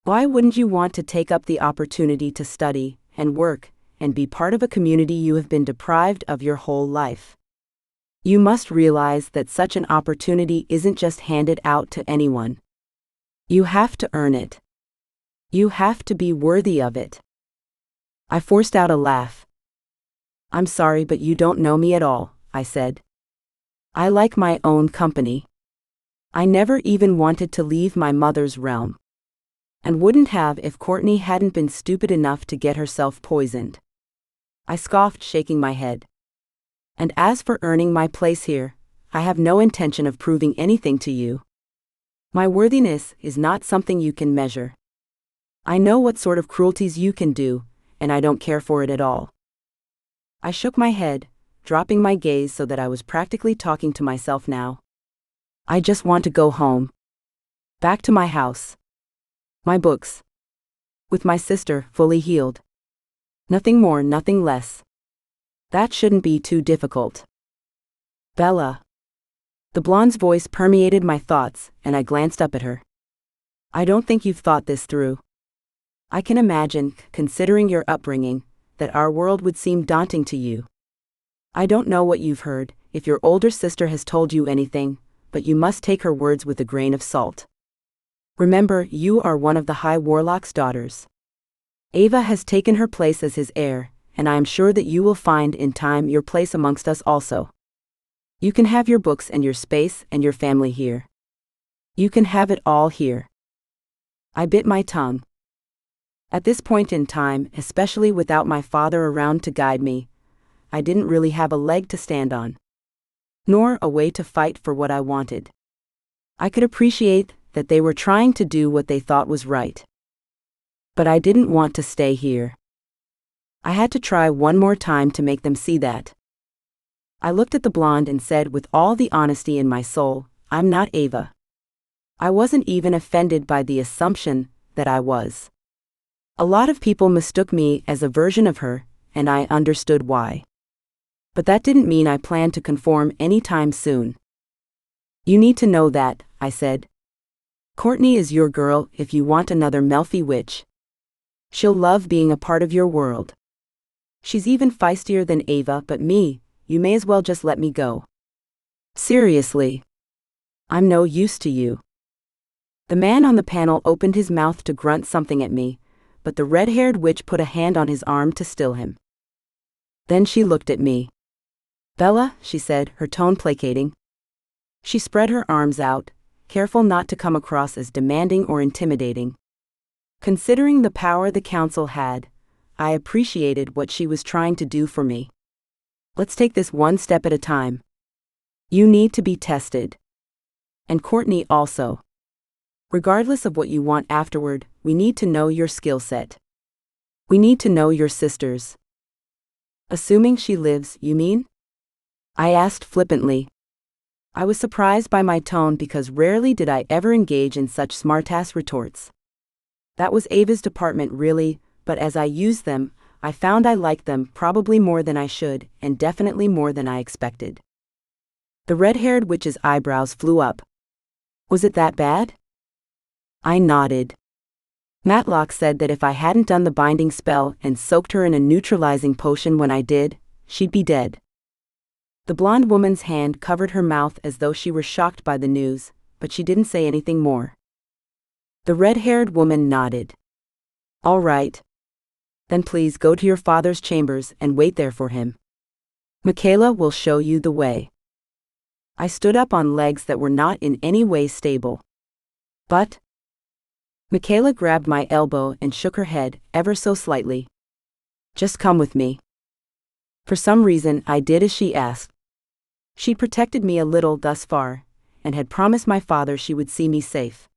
Why wouldn't you want to take up the opportunity to study and work and be part of a community you have been deprived of your whole life? You must realize that such an opportunity isn't just handed out to anyone. You have to earn it. You have to be worthy of it. I forced out a laugh. I'm sorry, but you don't know me at all, I said. I like my own company. I never even wanted to leave my mother's realm. And wouldn't have if Courtney hadn't been stupid enough to get herself poisoned. I scoffed, shaking my head. And as for earning my place here, I have no intention of proving anything to you. My worthiness is not something you can measure. I know what sort of cruelties you can do, and I don't care for it at all. I shook my head, dropping my gaze so that I was practically talking to myself now. I just want to go home. Back to my house. My books. With my sister fully healed. Nothing more, nothing less. That shouldn't be too difficult. Bella. The blonde's voice permeated my thoughts, and I glanced up at her. I don't think you've thought this through. I can imagine, considering your upbringing, that our world would seem daunting to you. I don't know what you've heard, if your older sister has told you anything, but you must take her words with a grain of salt. Remember, you are one of the High Warlock's daughters. Ava has taken her place as his heir, and I am sure that you will find in time your place amongst us also. You can have your books and your space and your family here. You can have it all here. I bit my tongue. At this point in time, especially without my father around to guide me, I didn't really have a leg to stand on. Nor a way to fight for what I wanted. I could appreciate that they were trying to do what they thought was right. But I didn't want to stay here. I had to try one more time to make them see that. I looked at the blonde and said with all the honesty in my soul, I'm not Ava. I wasn't even offended by the assumption that I was. A lot of people mistook me as a version of her, and I understood why. But that didn't mean I planned to conform anytime soon. You need to know that, I said. Courtney is your girl if you want another Melfi witch. She'll love being a part of your world. She's even feistier than Ava, but me, you may as well just let me go. Seriously. I'm no use to you. The man on the panel opened his mouth to grunt something at me, but the red-haired witch put a hand on his arm to still him. Then she looked at me. Bella, she said, her tone placating. She spread her arms out, careful not to come across as demanding or intimidating. Considering the power the council had, I appreciated what she was trying to do for me. Let's take this one step at a time. You need to be tested. And Courtney also. Regardless of what you want afterward, we need to know your skill set. We need to know your sisters. Assuming she lives, you mean? I asked flippantly. I was surprised by my tone because rarely did I ever engage in such smartass retorts. That was Ava's department really, but as I used them, I found I liked them probably more than I should, and definitely more than I expected. The red-haired witch's eyebrows flew up. Was it that bad? I nodded. Matlock said that if I hadn't done the binding spell and soaked her in a neutralizing potion when I did, she'd be dead. The blonde woman's hand covered her mouth as though she were shocked by the news, but she didn't say anything more. The red-haired woman nodded. All right. Then please go to your father's chambers and wait there for him. Michaela will show you the way. I stood up on legs that were not in any way stable. But Michaela grabbed my elbow and shook her head ever so slightly. Just come with me. For some reason, I did as she asked. She'd protected me a little thus far, and had promised my father she would see me safe.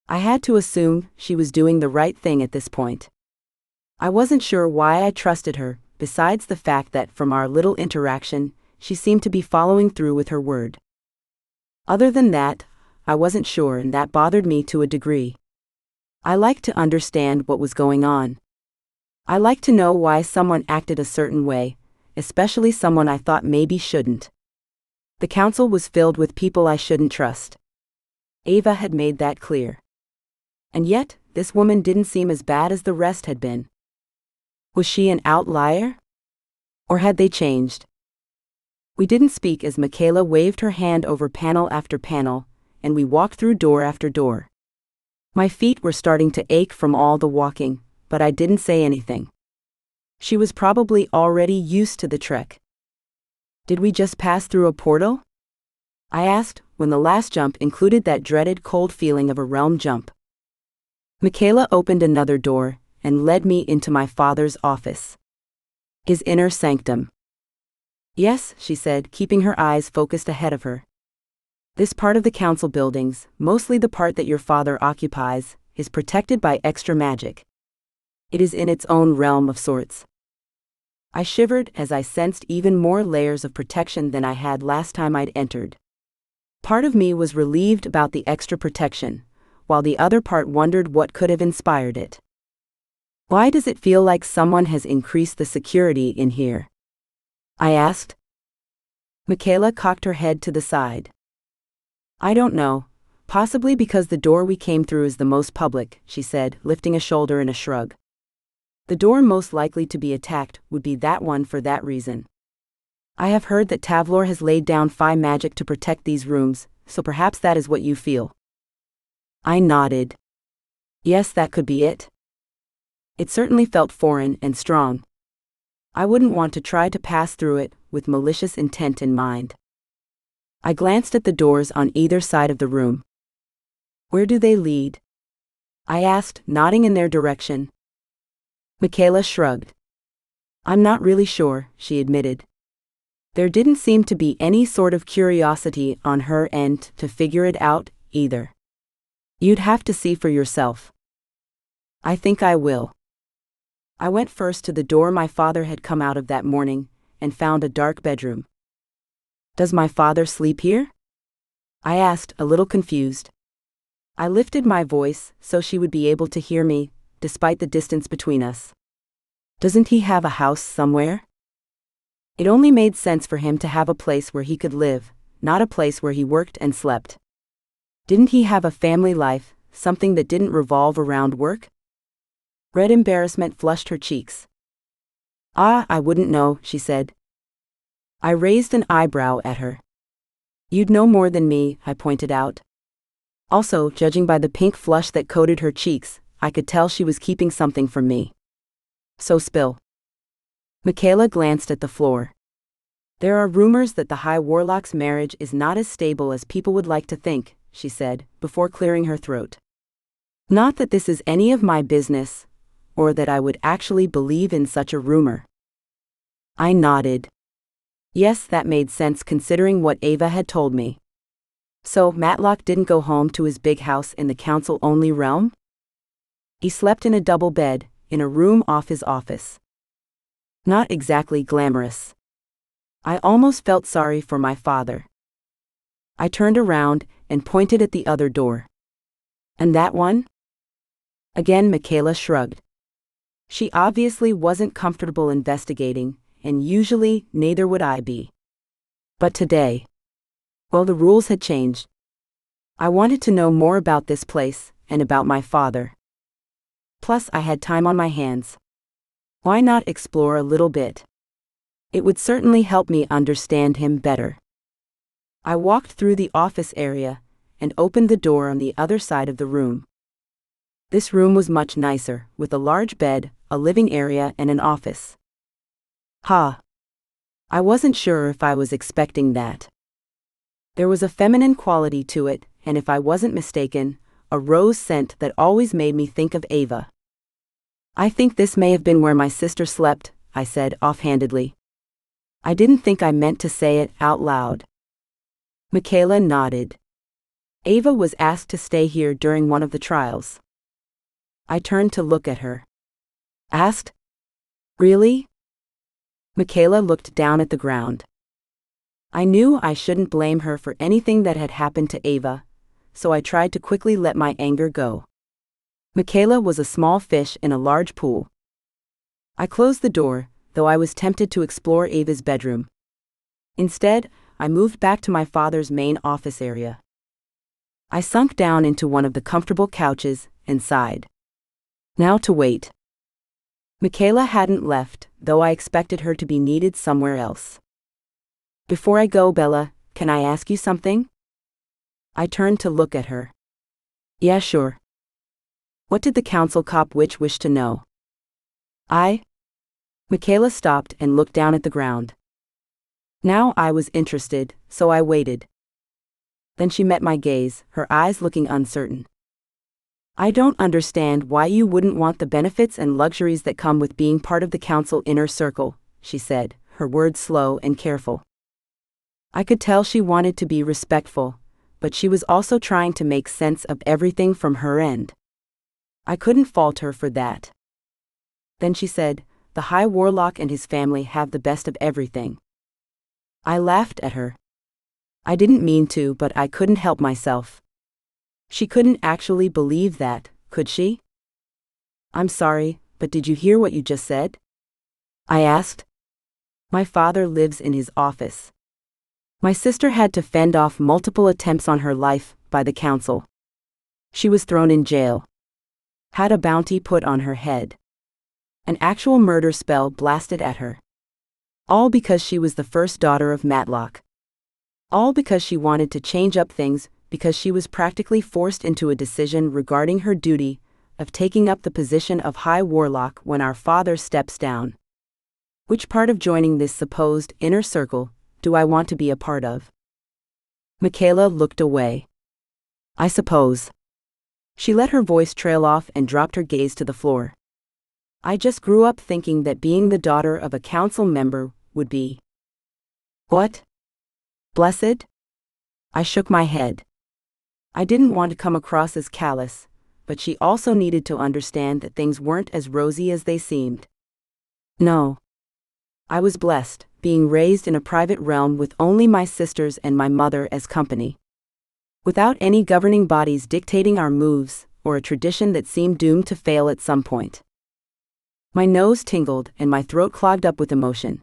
I had to assume she was doing the right thing at this point. I wasn't sure why I trusted her, besides the fact that from our little interaction, she seemed to be following through with her word. Other than that, I wasn't sure, and that bothered me to a degree. I liked to understand what was going on. I liked to know why someone acted a certain way, especially someone I thought maybe shouldn't. The council was filled with people I shouldn't trust. Ava had made that clear. And yet, this woman didn't seem as bad as the rest had been. Was she an outlier? Or had they changed? We didn't speak as Michaela waved her hand over panel after panel, and we walked through door after door. My feet were starting to ache from all the walking, but I didn't say anything. She was probably already used to the trek. Did we just pass through a portal? I asked, when the last jump included that dreaded cold feeling of a realm jump. Michaela opened another door and led me into my father's office. His inner sanctum. Yes, she said, keeping her eyes focused ahead of her. This part of the council buildings, mostly the part that your father occupies, is protected by extra magic. It is in its own realm of sorts. I shivered as I sensed even more layers of protection than I had last time I'd entered. Part of me was relieved about the extra protection, while the other part wondered what could have inspired it. Why does it feel like someone has increased the security in here? I asked. Michaela cocked her head to the side. I don't know, possibly because the door we came through is the most public, she said, lifting a shoulder in a shrug. The door most likely to be attacked would be that one for that reason. I have heard that Tavlor has laid down Phi magic to protect these rooms, so perhaps that is what you feel. I nodded. Yes, that could be it. It certainly felt foreign and strong. I wouldn't want to try to pass through it with malicious intent in mind. I glanced at the doors on either side of the room. Where do they lead? I asked, nodding in their direction. Michaela shrugged. I'm not really sure, she admitted. There didn't seem to be any sort of curiosity on her end to figure it out, either. You'd have to see for yourself. I think I will. I went first to the door my father had come out of that morning, and found a dark bedroom. Does my father sleep here? I asked, a little confused. I lifted my voice so she would be able to hear me, despite the distance between us. Doesn't he have a house somewhere? It only made sense for him to have a place where he could live, not a place where he worked and slept. Didn't he have a family life, something that didn't revolve around work? Red embarrassment flushed her cheeks. I wouldn't know, she said. I raised an eyebrow at her. You'd know more than me, I pointed out. Also, judging by the pink flush that coated her cheeks, I could tell she was keeping something from me. So spill. Michaela glanced at the floor. There are rumors that the High Warlock's marriage is not as stable as people would like to think, she said, before clearing her throat. Not that this is any of my business, or that I would actually believe in such a rumor. I nodded. Yes, that made sense considering what Ava had told me. So, Matlock didn't go home to his big house in the council-only realm? He slept in a double bed, in a room off his office. Not exactly glamorous. I almost felt sorry for my father. I turned around and pointed at the other door. And that one? Again, Michaela shrugged. She obviously wasn't comfortable investigating, and usually neither would I be. But today, well, the rules had changed. I wanted to know more about this place, and about my father. Plus, I had time on my hands. Why not explore a little bit? It would certainly help me understand him better. I walked through the office area, and opened the door on the other side of the room. This room was much nicer, with a large bed, a living area and an office. I wasn't sure if I was expecting that. There was a feminine quality to it, and if I wasn't mistaken, a rose scent that always made me think of Ava. I think this may have been where my sister slept, I said offhandedly. I didn't think I meant to say it out loud. Michaela nodded. Ava was asked to stay here during one of the trials. I turned to look at her. Asked? Really? Michaela looked down at the ground. I knew I shouldn't blame her for anything that had happened to Ava, so I tried to quickly let my anger go. Michaela was a small fish in a large pool. I closed the door, though I was tempted to explore Ava's bedroom. Instead, I moved back to my father's main office area. I sunk down into one of the comfortable couches and sighed. Now to wait. Michaela hadn't left, though I expected her to be needed somewhere else. Before I go, Bella, can I ask you something? I turned to look at her. Yeah, sure. What did the council cop witch wish to know? Michaela stopped and looked down at the ground. Now I was interested, so I waited. Then she met my gaze, her eyes looking uncertain. I don't understand why you wouldn't want the benefits and luxuries that come with being part of the council inner circle, she said, her words slow and careful. I could tell she wanted to be respectful, but she was also trying to make sense of everything from her end. I couldn't fault her for that. Then she said, the High Warlock and his family have the best of everything. I laughed at her. I didn't mean to, but I couldn't help myself. She couldn't actually believe that, could she? I'm sorry, but did you hear what you just said? I asked. My father lives in his office. My sister had to fend off multiple attempts on her life by the council. She was thrown in jail. Had a bounty put on her head. An actual murder spell blasted at her. All because she was the first daughter of Matlock. All because she wanted to change up things, because she was practically forced into a decision regarding her duty of taking up the position of High Warlock when our father steps down. Which part of joining this supposed inner circle do I want to be a part of? Michaela looked away. I suppose. She let her voice trail off and dropped her gaze to the floor. I just grew up thinking that being the daughter of a council member would be... What? Blessed? I shook my head. I didn't want to come across as callous, but she also needed to understand that things weren't as rosy as they seemed. No. I was blessed, being raised in a private realm with only my sisters and my mother as company. Without any governing bodies dictating our moves, or a tradition that seemed doomed to fail at some point. My nose tingled and my throat clogged up with emotion.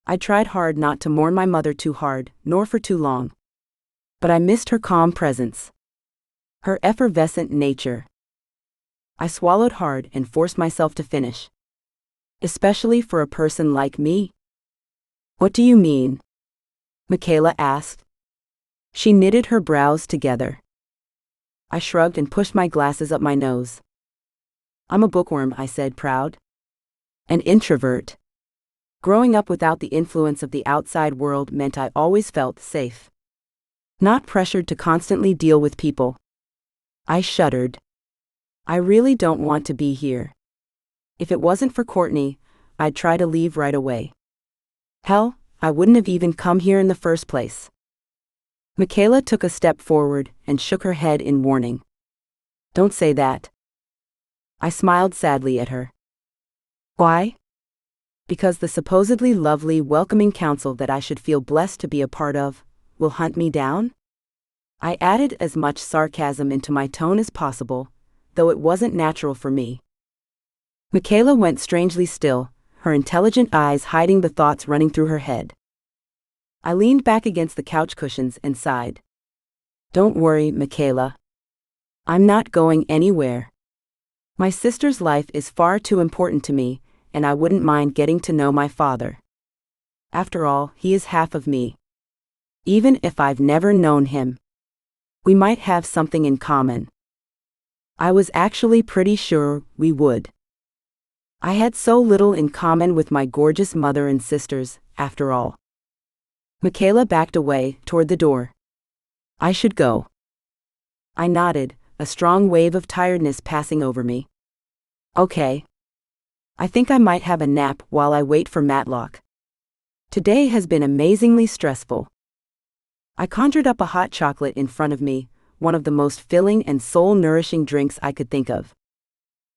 I tried hard not to mourn my mother too hard, nor for too long. But I missed her calm presence. Her effervescent nature. I swallowed hard and forced myself to finish. Especially for a person like me? What do you mean? Michaela asked. She knitted her brows together. I shrugged and pushed my glasses up my nose. I'm a bookworm, I said, proud. An introvert. Growing up without the influence of the outside world meant I always felt safe. Not pressured to constantly deal with people. I shuddered. I really don't want to be here. If it wasn't for Courtney, I'd try to leave right away. Hell, I wouldn't have even come here in the first place. Michaela took a step forward and shook her head in warning. Don't say that. I smiled sadly at her. Why? Because the supposedly lovely, welcoming council that I should feel blessed to be a part of will hunt me down? I added as much sarcasm into my tone as possible, though it wasn't natural for me. Michaela went strangely still, her intelligent eyes hiding the thoughts running through her head. I leaned back against the couch cushions and sighed. Don't worry, Michaela. I'm not going anywhere. My sister's life is far too important to me, and I wouldn't mind getting to know my father. After all, he is half of me. Even if I've never known him, we might have something in common. I was actually pretty sure we would. I had so little in common with my gorgeous mother and sisters, after all. Michaela backed away, toward the door. I should go. I nodded, a strong wave of tiredness passing over me. Okay. I think I might have a nap while I wait for Matlock. Today has been amazingly stressful. I conjured up a hot chocolate in front of me, one of the most filling and soul-nourishing drinks I could think of.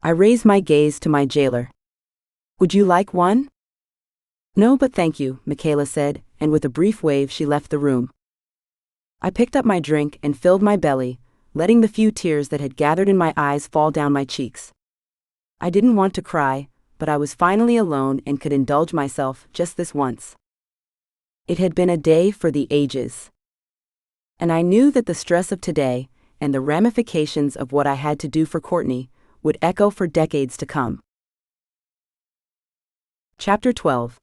I raised my gaze to my jailer. Would you like one? No, but thank you, Michaela said, and with a brief wave she left the room. I picked up my drink and filled my belly, letting the few tears that had gathered in my eyes fall down my cheeks. I didn't want to cry, but I was finally alone and could indulge myself just this once. It had been a day for the ages. And I knew that the stress of today, and the ramifications of what I had to do for Courtney, would echo for decades to come. Chapter 12.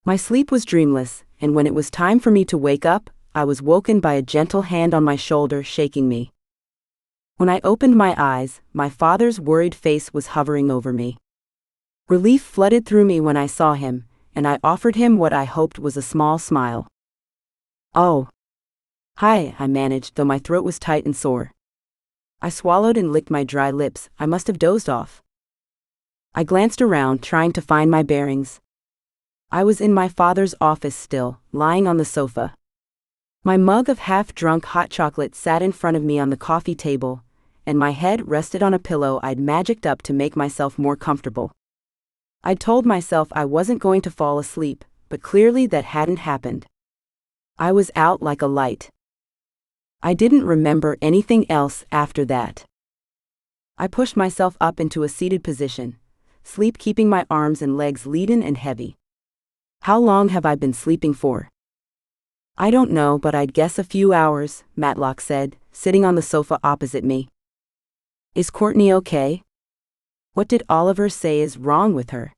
My sleep was dreamless, and when it was time for me to wake up, I was woken by a gentle hand on my shoulder shaking me. When I opened my eyes, my father's worried face was hovering over me. Relief flooded through me when I saw him, and I offered him what I hoped was a small smile. Oh. Hi, I managed, though my throat was tight and sore. I swallowed and licked my dry lips. I must have dozed off. I glanced around, trying to find my bearings. I was in my father's office still, lying on the sofa. My mug of half-drunk hot chocolate sat in front of me on the coffee table, and my head rested on a pillow I'd magicked up to make myself more comfortable. I'd told myself I wasn't going to fall asleep, but clearly that hadn't happened. I was out like a light. I didn't remember anything else after that. I pushed myself up into a seated position, sleep keeping my arms and legs leaden and heavy. How long have I been sleeping for? I don't know, but I'd guess a few hours, Matlock said, sitting on the sofa opposite me. Is Courtney okay? What did Oliver say is wrong with her?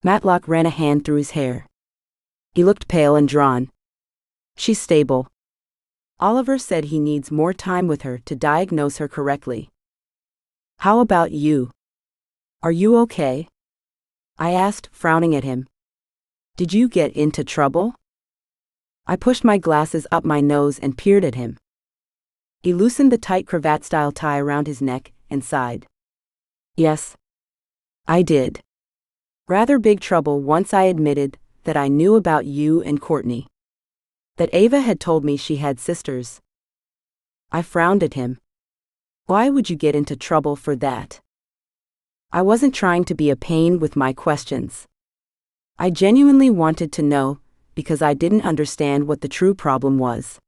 Matlock ran a hand through his hair. He looked pale and drawn. She's stable. Oliver said he needs more time with her to diagnose her correctly. How about you? Are you okay? I asked, frowning at him. Did you get into trouble? I pushed my glasses up my nose and peered at him. He loosened the tight cravat-style tie around his neck and sighed. Yes. I did. Rather big trouble once I admitted that I knew about you and Courtney. That Ava had told me she had sisters. I frowned at him. Why would you get into trouble for that? I wasn't trying to be a pain with my questions. I genuinely wanted to know, because I didn't understand what the true problem was.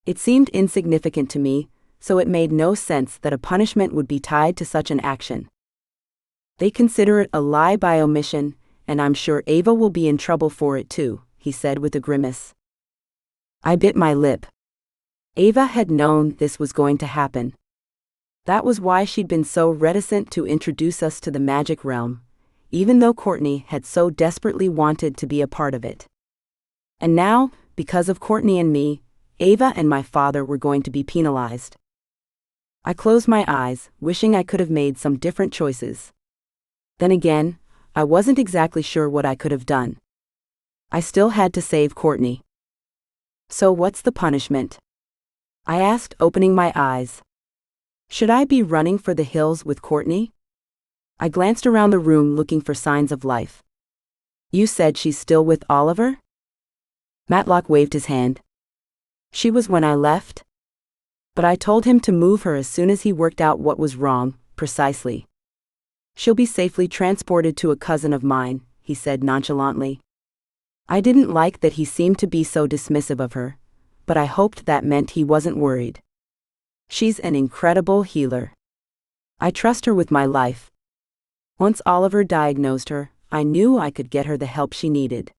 It seemed insignificant to me, so it made no sense that a punishment would be tied to such an action. They consider it a lie by omission, and I'm sure Ava will be in trouble for it too, he said with a grimace. I bit my lip. Ava had known this was going to happen. That was why she'd been so reticent to introduce us to the magic realm, even though Courtney had so desperately wanted to be a part of it. And now, because of Courtney and me, Ava and my father were going to be penalized. I closed my eyes, wishing I could have made some different choices. Then again, I wasn't exactly sure what I could have done. I still had to save Courtney. So what's the punishment? I asked, opening my eyes. Should I be running for the hills with Courtney? I glanced around the room looking for signs of life. You said she's still with Oliver? Matlock waved his hand. She was when I left. But I told him to move her as soon as he worked out what was wrong, precisely. She'll be safely transported to a cousin of mine, he said nonchalantly. I didn't like that he seemed to be so dismissive of her, but I hoped that meant he wasn't worried. She's an incredible healer. I trust her with my life. Once Oliver diagnosed her, I knew I could get her the help she needed.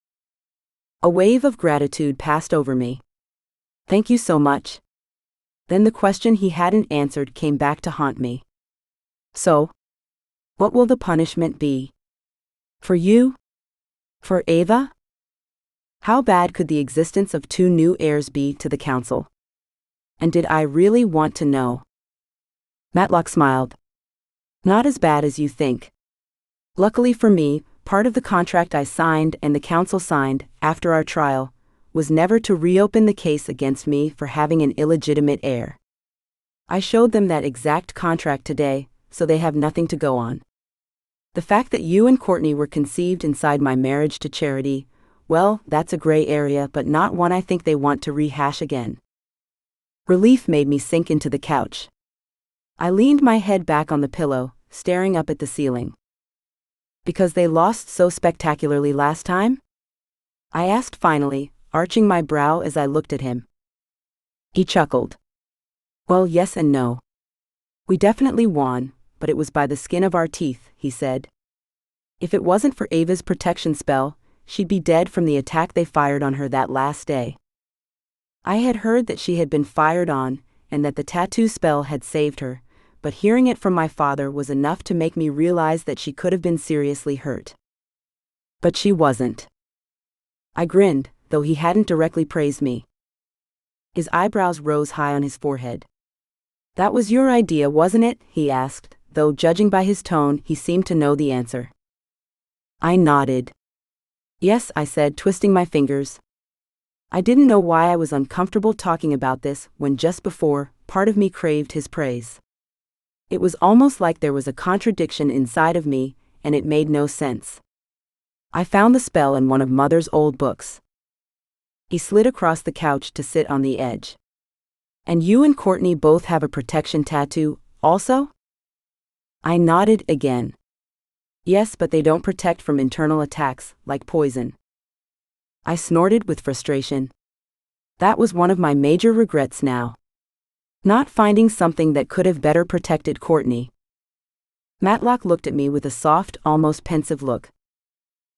A wave of gratitude passed over me. Thank you so much. Then the question he hadn't answered came back to haunt me. So, what will the punishment be? For you? For Ava? How bad could the existence of 2 new heirs be to the council? And did I really want to know? Matlock smiled. Not as bad as you think. Luckily for me, part of the contract I signed and the council signed, after our trial, was never to reopen the case against me for having an illegitimate heir. I showed them that exact contract today, so they have nothing to go on. The fact that you and Courtney were conceived inside my marriage to Charity, well, that's a gray area but not one I think they want to rehash again. Relief made me sink into the couch. I leaned my head back on the pillow, staring up at the ceiling. Because they lost so spectacularly last time? I asked finally, arching my brow as I looked at him. He chuckled. Well, yes and no. We definitely won, but it was by the skin of our teeth, he said. If it wasn't for Ava's protection spell, she'd be dead from the attack they fired on her that last day. I had heard that she had been fired on, and that the tattoo spell had saved her, but hearing it from my father was enough to make me realize that she could have been seriously hurt. But she wasn't. I grinned, though he hadn't directly praised me. His eyebrows rose high on his forehead. That was your idea, wasn't it? He asked, though judging by his tone, he seemed to know the answer. I nodded. Yes, I said, twisting my fingers. I didn't know why I was uncomfortable talking about this when just before, part of me craved his praise. It was almost like there was a contradiction inside of me, and it made no sense. I found the spell in one of Mother's old books. He slid across the couch to sit on the edge. And you and Courtney both have a protection tattoo, also? I nodded again. Yes, but they don't protect from internal attacks, like poison. I snorted with frustration. That was one of my major regrets now. Not finding something that could have better protected Courtney. Matlock looked at me with a soft, almost pensive look.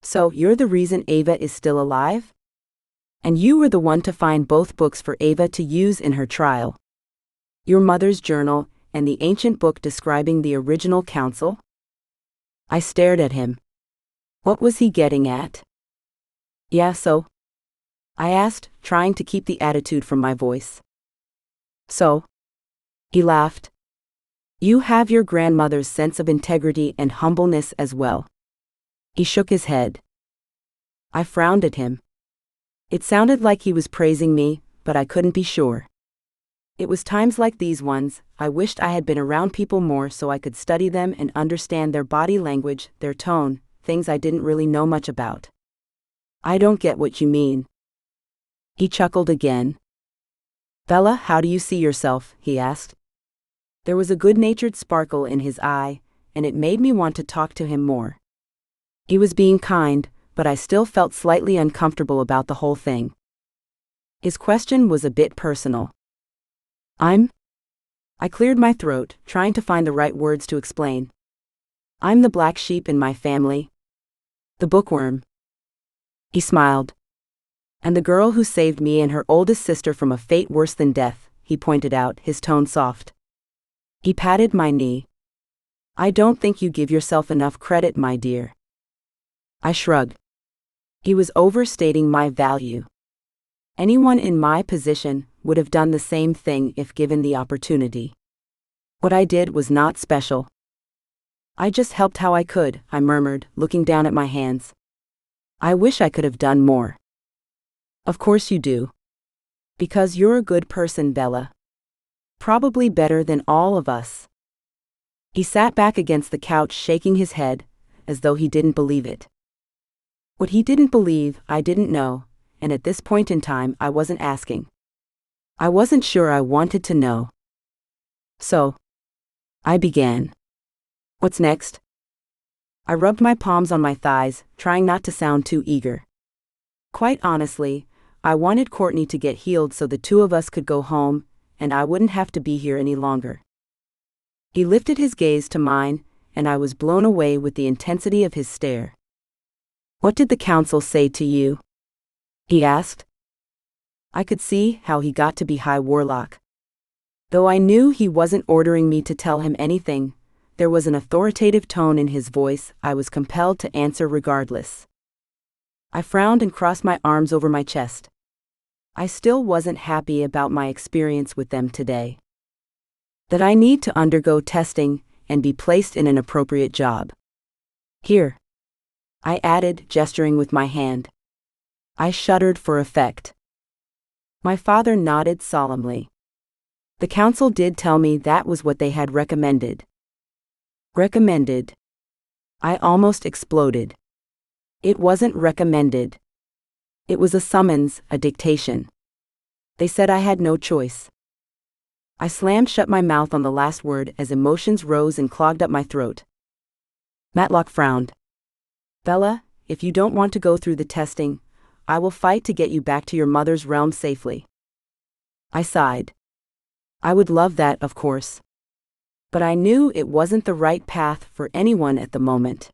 So, you're the reason Ava is still alive? And you were the one to find both books for Ava to use in her trial. Your mother's journal, and the ancient book describing the original council? I stared at him. What was he getting at? Yeah, so? I asked, trying to keep the attitude from my voice. So? He laughed. You have your grandmother's sense of integrity and humbleness as well. He shook his head. I frowned at him. It sounded like he was praising me, but I couldn't be sure. It was times like these ones, I wished I had been around people more so I could study them and understand their body language, their tone, things I didn't really know much about. I don't get what you mean. He chuckled again. Bella, how do you see yourself? He asked. There was a good-natured sparkle in his eye, and it made me want to talk to him more. He was being kind, but I still felt slightly uncomfortable about the whole thing. His question was a bit personal. I cleared my throat, trying to find the right words to explain. I'm the black sheep in my family. The bookworm. He smiled. And the girl who saved me and her oldest sister from a fate worse than death, he pointed out, his tone soft. He patted my knee. I don't think you give yourself enough credit, my dear. I shrugged. He was overstating my value. Anyone in my position would have done the same thing if given the opportunity. What I did was not special. I just helped how I could, I murmured, looking down at my hands. I wish I could have done more. Of course you do. Because you're a good person, Bella. Probably better than all of us. He sat back against the couch, shaking his head, as though he didn't believe it. What he didn't believe, I didn't know, and at this point in time, I wasn't asking. I wasn't sure I wanted to know. So, I began. What's next? I rubbed my palms on my thighs, trying not to sound too eager. Quite honestly, I wanted Courtney to get healed so the two of us could go home, and I wouldn't have to be here any longer. He lifted his gaze to mine, and I was blown away with the intensity of his stare. What did the council say to you? He asked. I could see how he got to be High Warlock. Though I knew he wasn't ordering me to tell him anything, there was an authoritative tone in his voice. I was compelled to answer regardless. I frowned and crossed my arms over my chest. I still wasn't happy about my experience with them today. That I need to undergo testing and be placed in an appropriate job. Here. I added, gesturing with my hand. I shuddered for effect. My father nodded solemnly. The council did tell me that was what they had recommended. Recommended. I almost exploded. It wasn't recommended. It was a summons, a dictation. They said I had no choice. I slammed shut my mouth on the last word as emotions rose and clogged up my throat. Matlock frowned. Bella, if you don't want to go through the testing, I will fight to get you back to your mother's realm safely. I sighed. I would love that, of course. But I knew it wasn't the right path for anyone at the moment.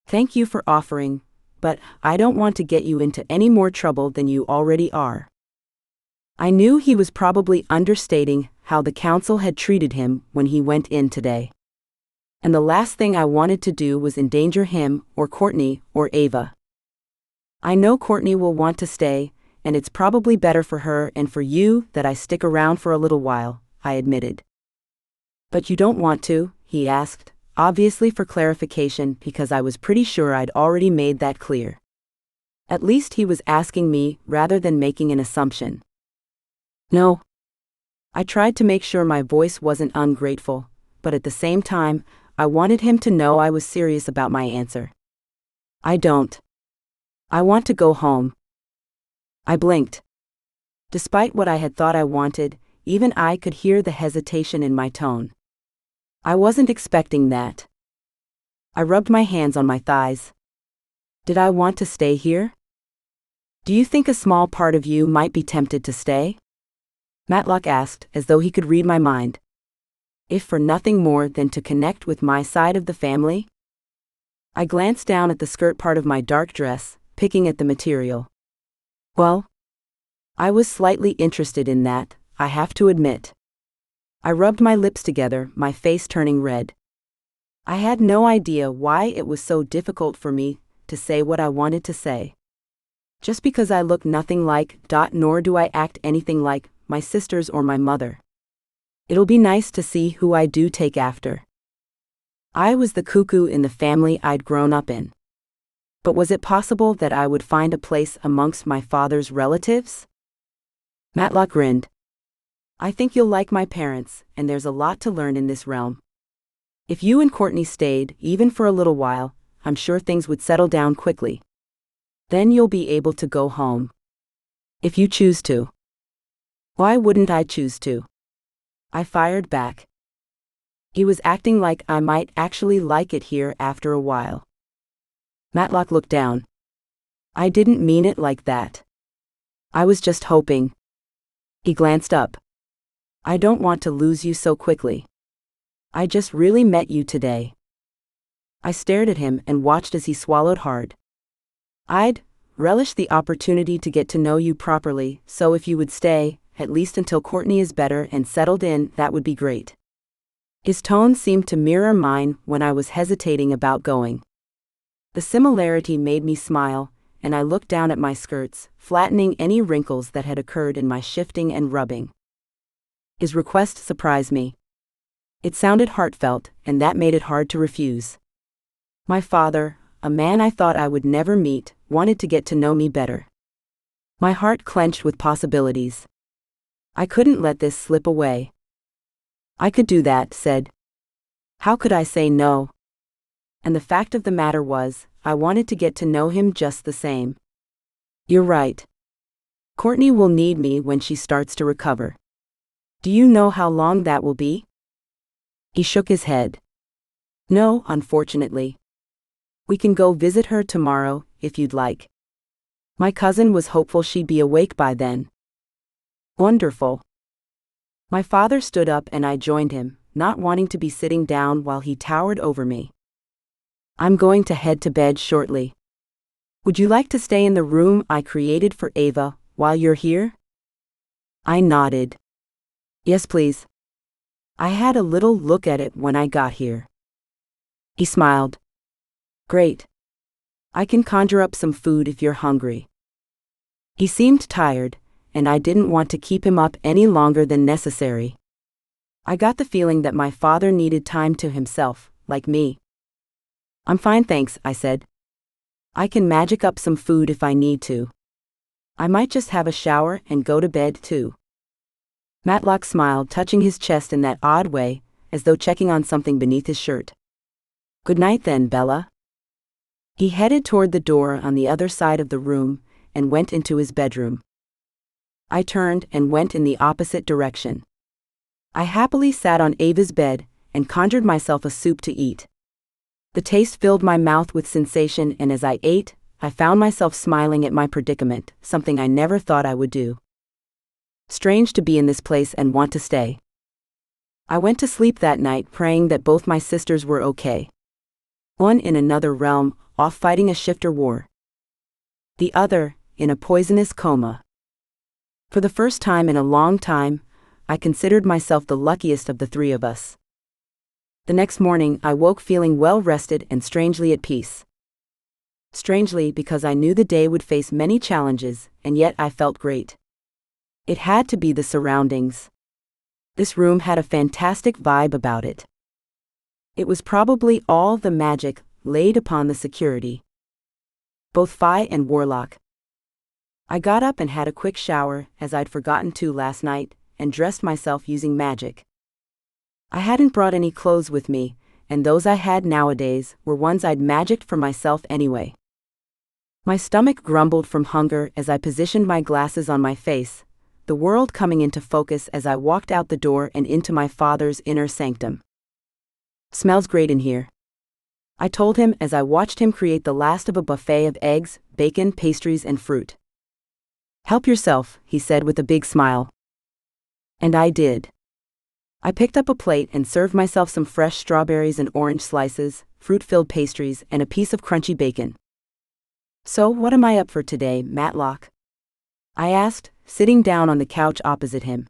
Thank you for offering, but I don't want to get you into any more trouble than you already are. I knew he was probably understating how the council had treated him when he went in today. And the last thing I wanted to do was endanger him, or Courtney, or Ava. I know Courtney will want to stay, and it's probably better for her and for you that I stick around for a little while, I admitted. But you don't want to? He asked, obviously for clarification because I was pretty sure I'd already made that clear. At least he was asking me rather than making an assumption. No. I tried to make sure my voice wasn't ungrateful, but at the same time, I wanted him to know I was serious about my answer. I don't. I want to go home. I blinked. Despite what I had thought I wanted, even I could hear the hesitation in my tone. I wasn't expecting that. I rubbed my hands on my thighs. Did I want to stay here? Do you think a small part of you might be tempted to stay? Matlock asked, as though he could read my mind. If for nothing more than to connect with my side of the family? I glanced down at the skirt part of my dark dress, picking at the material. Well, I was slightly interested in that, I have to admit. I rubbed my lips together, my face turning red. I had no idea why it was so difficult for me to say what I wanted to say. Just because I look nothing like, nor do I act anything like, my sisters or my mother. It'll be nice to see who I do take after. I was the cuckoo in the family I'd grown up in. But was it possible that I would find a place amongst my father's relatives? Matlock grinned. I think you'll like my parents, and there's a lot to learn in this realm. If you and Courtney stayed, even for a little while, I'm sure things would settle down quickly. Then you'll be able to go home. If you choose to. Why wouldn't I choose to? I fired back. He was acting like I might actually like it here after a while. Matlock looked down. I didn't mean it like that. I was just hoping. He glanced up. I don't want to lose you so quickly. I just really met you today. I stared at him and watched as he swallowed hard. I'd relish the opportunity to get to know you properly, so if you would stay, at least until Courtney is better and settled in, that would be great. His tone seemed to mirror mine when I was hesitating about going. The similarity made me smile, and I looked down at my skirts, flattening any wrinkles that had occurred in my shifting and rubbing. His request surprised me. It sounded heartfelt, and that made it hard to refuse. My father, a man I thought I would never meet, wanted to get to know me better. My heart clenched with possibilities. I couldn't let this slip away. I could do that, said. How could I say no? And the fact of the matter was, I wanted to get to know him just the same. You're right. Courtney will need me when she starts to recover. Do you know how long that will be? He shook his head. No, unfortunately. We can go visit her tomorrow, if you'd like. My cousin was hopeful she'd be awake by then. Wonderful. My father stood up and I joined him, not wanting to be sitting down while he towered over me. I'm going to head to bed shortly. Would you like to stay in the room I created for Ava while you're here? I nodded. Yes, please. I had a little look at it when I got here. He smiled. Great. I can conjure up some food if you're hungry. He seemed tired, and I didn't want to keep him up any longer than necessary. I got the feeling that my father needed time to himself, like me. I'm fine, thanks, I said. I can magic up some food if I need to. I might just have a shower and go to bed too. Matlock smiled, touching his chest in that odd way, as though checking on something beneath his shirt. Good night then, Bella. He headed toward the door on the other side of the room and went into his bedroom. I turned and went in the opposite direction. I happily sat on Ava's bed and conjured myself a soup to eat. The taste filled my mouth with sensation, and as I ate, I found myself smiling at my predicament, something I never thought I would do. Strange to be in this place and want to stay. I went to sleep that night praying that both my sisters were okay. One in another realm, off fighting a shifter war. The other, in a poisonous coma. For the first time in a long time, I considered myself the luckiest of the three of us. The next morning I woke feeling well rested and strangely at peace. Strangely because I knew the day would face many challenges, and yet I felt great. It had to be the surroundings. This room had a fantastic vibe about it. It was probably all the magic laid upon the security. Both Phi and Warlock. I got up and had a quick shower, as I'd forgotten to last night, and dressed myself using magic. I hadn't brought any clothes with me, and those I had nowadays were ones I'd magicked for myself anyway. My stomach grumbled from hunger as I positioned my glasses on my face, the world coming into focus as I walked out the door and into my father's inner sanctum. Smells great in here, I told him as I watched him create the last of a buffet of eggs, bacon, pastries, and fruit. Help yourself, he said with a big smile. And I did. I picked up a plate and served myself some fresh strawberries and orange slices, fruit-filled pastries, and a piece of crunchy bacon. So what am I up for today, Matlock? I asked, sitting down on the couch opposite him.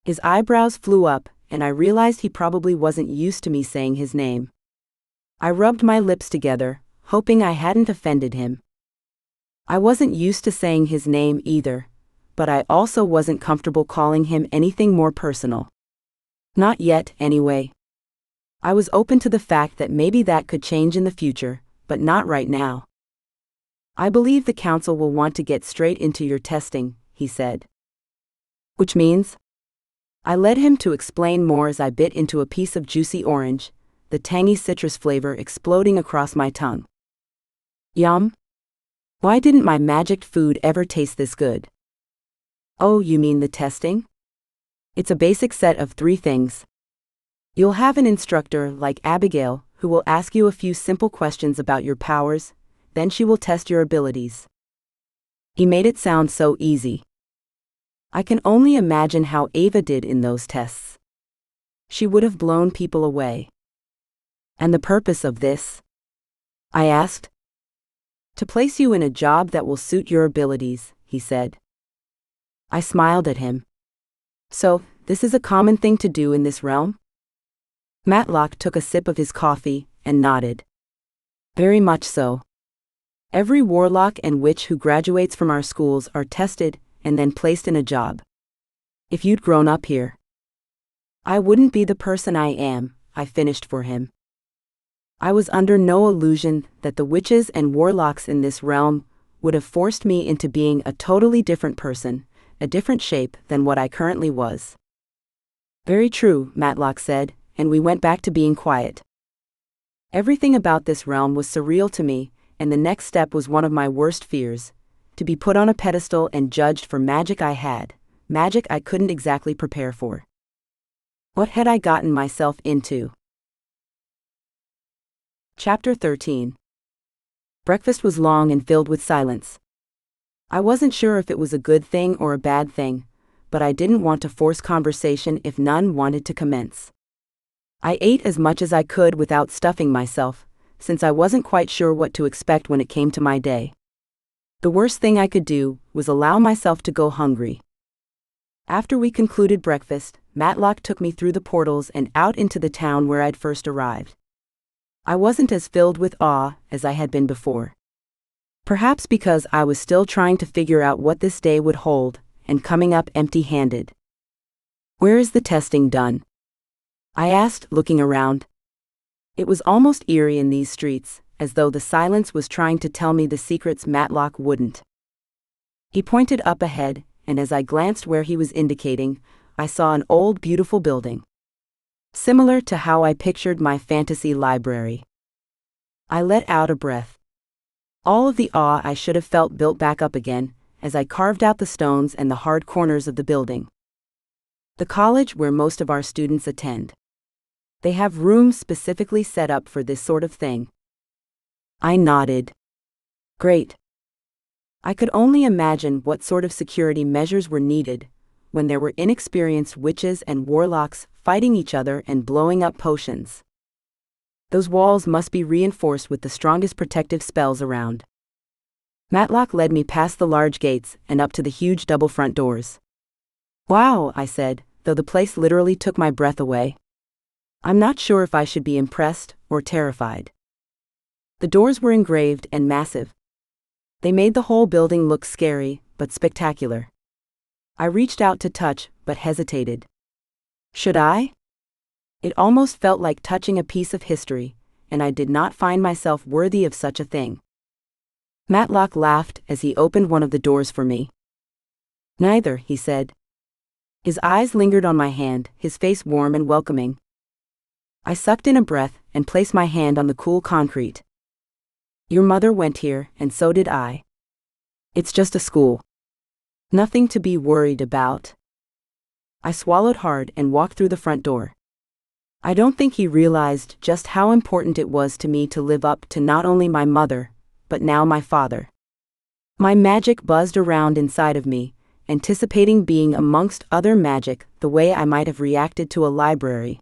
His eyebrows flew up, and I realized he probably wasn't used to me saying his name. I rubbed my lips together, hoping I hadn't offended him. I wasn't used to saying his name either, but I also wasn't comfortable calling him anything more personal. Not yet, anyway. I was open to the fact that maybe that could change in the future, but not right now. I believe the council will want to get straight into your testing, he said. Which means? I led him to explain more as I bit into a piece of juicy orange, the tangy citrus flavor exploding across my tongue. Yum. Why didn't my magic food ever taste this good? Oh, you mean the testing? It's a basic set of 3 things. You'll have an instructor like Abigail who will ask you a few simple questions about your powers, then she will test your abilities. He made it sound so easy. I can only imagine how Ava did in those tests. She would have blown people away. And the purpose of this? I asked. To place you in a job that will suit your abilities, he said. I smiled at him. So, this is a common thing to do in this realm? Matlock took a sip of his coffee and nodded. Very much so. Every warlock and witch who graduates from our schools are tested and then placed in a job. If you'd grown up here, I wouldn't be the person I am, I finished for him. I was under no illusion that the witches and warlocks in this realm would have forced me into being a totally different person, a different shape than what I currently was. Very true, Matlock said, and we went back to being quiet. Everything about this realm was surreal to me, and the next step was one of my worst fears, to be put on a pedestal and judged for magic I had, magic I couldn't exactly prepare for. What had I gotten myself into? Chapter 13. Breakfast was long and filled with silence. I wasn't sure if it was a good thing or a bad thing, but I didn't want to force conversation if none wanted to commence. I ate as much as I could without stuffing myself, since I wasn't quite sure what to expect when it came to my day. The worst thing I could do was allow myself to go hungry. After we concluded breakfast, Matlock took me through the portals and out into the town where I'd first arrived. I wasn't as filled with awe as I had been before. Perhaps because I was still trying to figure out what this day would hold, and coming up empty-handed. Where is the testing done? I asked, looking around. It was almost eerie in these streets, as though the silence was trying to tell me the secrets Matlock wouldn't. He pointed up ahead, and as I glanced where he was indicating, I saw an old, beautiful building. Similar to how I pictured my fantasy library. I let out a breath. All of the awe I should have felt built back up again, as I carved out the stones and the hard corners of the building. The college where most of our students attend. They have rooms specifically set up for this sort of thing. I nodded. Great. I could only imagine what sort of security measures were needed when there were inexperienced witches and warlocks fighting each other and blowing up potions. Those walls must be reinforced with the strongest protective spells around. Matlock led me past the large gates and up to the huge double front doors. Wow, I said, though the place literally took my breath away. I'm not sure if I should be impressed or terrified. The doors were engraved and massive. They made the whole building look scary, but spectacular. I reached out to touch, but hesitated. Should I? It almost felt like touching a piece of history, and I did not find myself worthy of such a thing. Matlock laughed as he opened one of the doors for me. Neither, he said. His eyes lingered on my hand, his face warm and welcoming. I sucked in a breath and placed my hand on the cool concrete. Your mother went here, and so did I. It's just a school. Nothing to be worried about. I swallowed hard and walked through the front door. I don't think he realized just how important it was to me to live up to not only my mother, but now my father. My magic buzzed around inside of me, anticipating being amongst other magic the way I might have reacted to a library.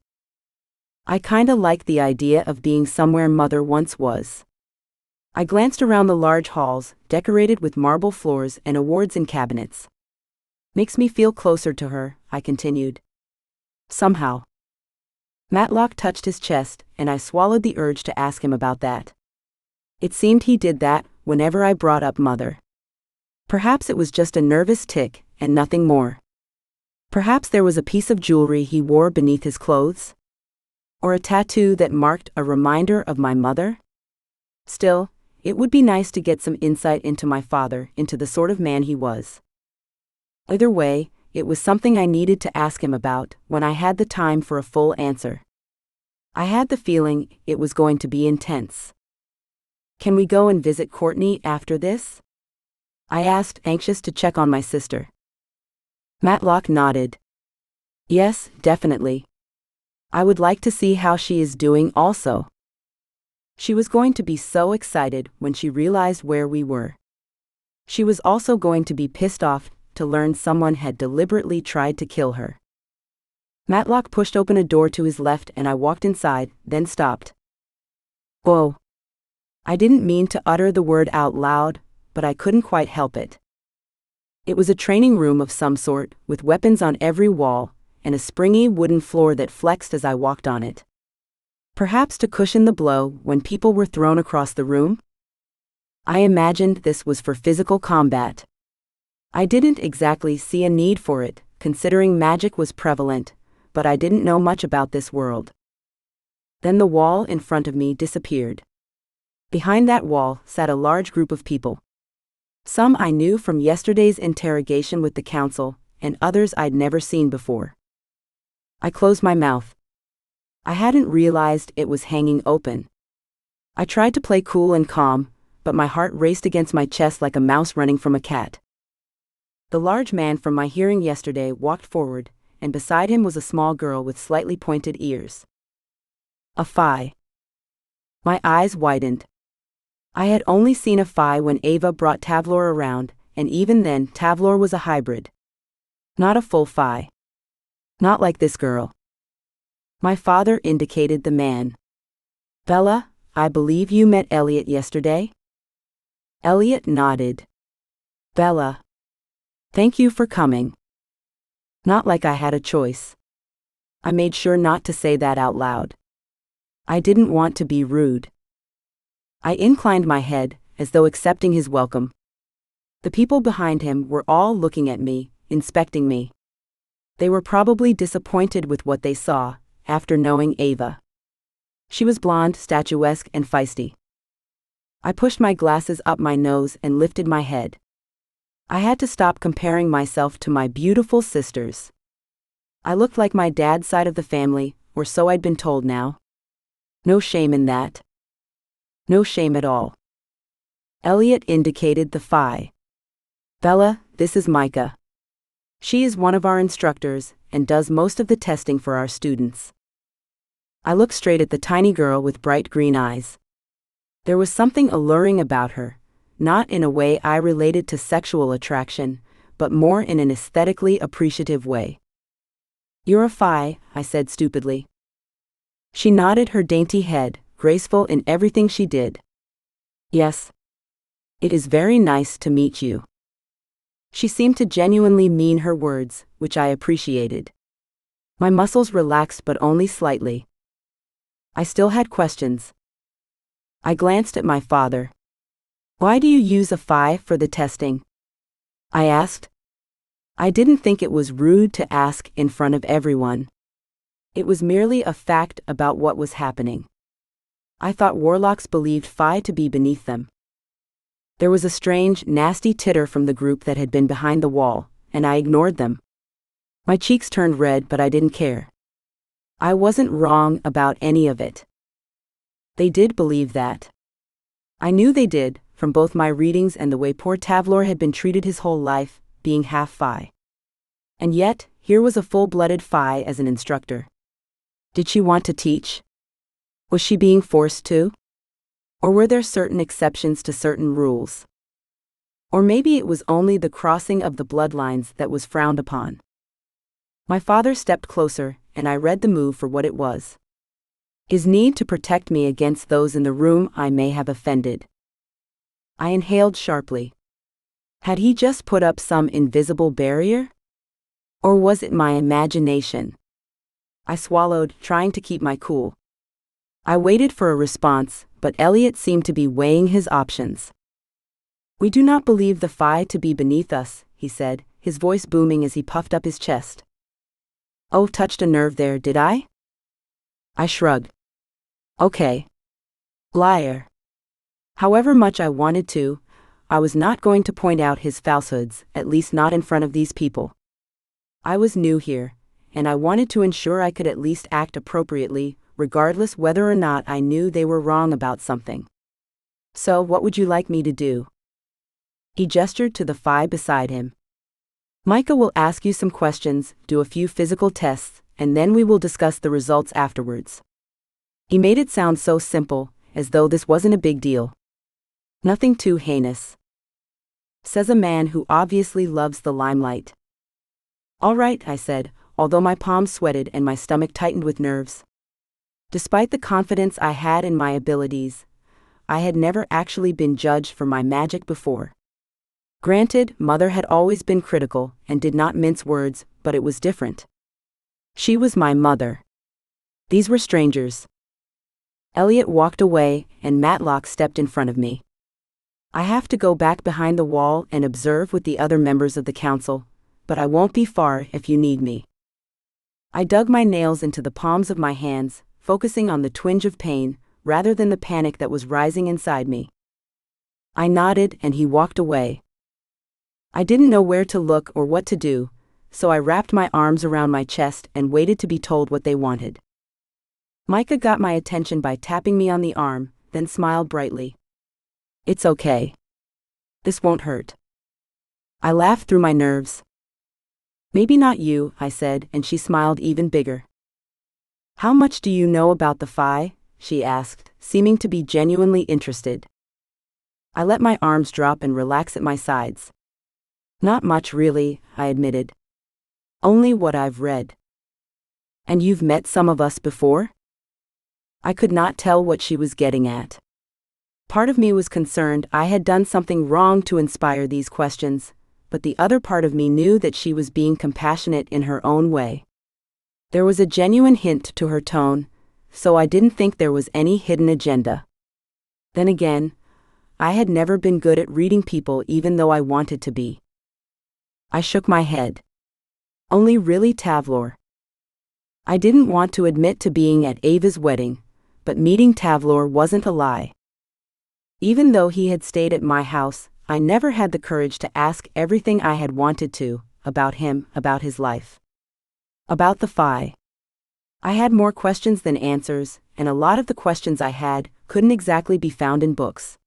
I kinda liked the idea of being somewhere Mother once was. I glanced around the large halls, decorated with marble floors and awards and cabinets. Makes me feel closer to her, I continued. Somehow. Matlock touched his chest, and I swallowed the urge to ask him about that. It seemed he did that whenever I brought up Mother. Perhaps it was just a nervous tic, and nothing more. Perhaps there was a piece of jewelry he wore beneath his clothes? Or a tattoo that marked a reminder of my mother? Still, it would be nice to get some insight into my father, into the sort of man he was. Either way, it was something I needed to ask him about when I had the time for a full answer. I had the feeling it was going to be intense. Can we go and visit Courtney after this? I asked, anxious to check on my sister. Matlock nodded. Yes, definitely. I would like to see how she is doing also. She was going to be so excited when she realized where we were. She was also going to be pissed off to learn someone had deliberately tried to kill her. Matlock pushed open a door to his left and I walked inside, then stopped. Whoa. I didn't mean to utter the word out loud, but I couldn't quite help it. It was a training room of some sort, with weapons on every wall, and a springy wooden floor that flexed as I walked on it. Perhaps to cushion the blow when people were thrown across the room? I imagined this was for physical combat. I didn't exactly see a need for it, considering magic was prevalent, but I didn't know much about this world. Then the wall in front of me disappeared. Behind that wall sat a large group of people. Some I knew from yesterday's interrogation with the council, and others I'd never seen before. I closed my mouth. I hadn't realized it was hanging open. I tried to play cool and calm, but my heart raced against my chest like a mouse running from a cat. The large man from my hearing yesterday walked forward, and beside him was a small girl with slightly pointed ears. A fae. My eyes widened. I had only seen a fae when Ava brought Tavlor around, and even then Tavlor was a hybrid. Not a full fae. Not like this girl. My father indicated the man. Bella, I believe you met Elliot yesterday? Elliot nodded. Bella. Thank you for coming. Not like I had a choice. I made sure not to say that out loud. I didn't want to be rude. I inclined my head, as though accepting his welcome. The people behind him were all looking at me, inspecting me. They were probably disappointed with what they saw, after knowing Ava. She was blonde, statuesque, and feisty. I pushed my glasses up my nose and lifted my head. I had to stop comparing myself to my beautiful sisters. I looked like my dad's side of the family, or so I'd been told now. No shame in that. No shame at all. Elliot indicated the fae. Bella, this is Micah. She is one of our instructors, and does most of the testing for our students. I looked straight at the tiny girl with bright green eyes. There was something alluring about her, not in a way I related to sexual attraction, but more in an aesthetically appreciative way. You're a fae, I said stupidly. She nodded her dainty head, graceful in everything she did. Yes. It is very nice to meet you. She seemed to genuinely mean her words, which I appreciated. My muscles relaxed but only slightly. I still had questions. I glanced at my father. Why do you use a fae for the testing? I asked. I didn't think it was rude to ask in front of everyone. It was merely a fact about what was happening. I thought warlocks believed fae to be beneath them. There was a strange, nasty titter from the group that had been behind the wall, and I ignored them. My cheeks turned red, but I didn't care. I wasn't wrong about any of it. They did believe that. I knew they did, from both my readings and the way poor Tavlor had been treated his whole life, being half fae. And yet, here was a full-blooded fae as an instructor. Did she want to teach? Was she being forced to? Or were there certain exceptions to certain rules? Or maybe it was only the crossing of the bloodlines that was frowned upon. My father stepped closer, and I read the move for what it was. His need to protect me against those in the room I may have offended. I inhaled sharply. Had he just put up some invisible barrier? Or was it my imagination? I swallowed, trying to keep my cool. I waited for a response, but Elliot seemed to be weighing his options. We do not believe the fae to be beneath us, he said, his voice booming as he puffed up his chest. Oh, touched a nerve there, did I? I shrugged. Okay. Liar. However much I wanted to, I was not going to point out his falsehoods, at least not in front of these people. I was new here, and I wanted to ensure I could at least act appropriately, regardless whether or not I knew they were wrong about something. So, what would you like me to do? He gestured to the fae beside him. Micah will ask you some questions, do a few physical tests, and then we will discuss the results afterwards. He made it sound so simple, as though this wasn't a big deal. Nothing too heinous, says a man who obviously loves the limelight. All right, I said, although my palms sweated and my stomach tightened with nerves. Despite the confidence I had in my abilities, I had never actually been judged for my magic before. Granted, Mother had always been critical and did not mince words, but it was different. She was my mother. These were strangers. Elliot walked away, and Matlock stepped in front of me. I have to go back behind the wall and observe with the other members of the council, but I won't be far if you need me. I dug my nails into the palms of my hands, focusing on the twinge of pain, rather than the panic that was rising inside me. I nodded and he walked away. I didn't know where to look or what to do, so I wrapped my arms around my chest and waited to be told what they wanted. Micah got my attention by tapping me on the arm, then smiled brightly. It's okay. This won't hurt. I laughed through my nerves. Maybe not you, I said, and she smiled even bigger. How much do you know about the Fae? She asked, seeming to be genuinely interested. I let my arms drop and relax at my sides. Not much really, I admitted. Only what I've read. And you've met some of us before? I could not tell what she was getting at. Part of me was concerned I had done something wrong to inspire these questions, but the other part of me knew that she was being compassionate in her own way. There was a genuine hint to her tone, so I didn't think there was any hidden agenda. Then again, I had never been good at reading people even though I wanted to be. I shook my head. Only really Tavlor. I didn't want to admit to being at Ava's wedding, but meeting Tavlor wasn't a lie. Even though he had stayed at my house, I never had the courage to ask everything I had wanted to, about him, about his life. About the Fae. I had more questions than answers, and a lot of the questions I had couldn't exactly be found in books.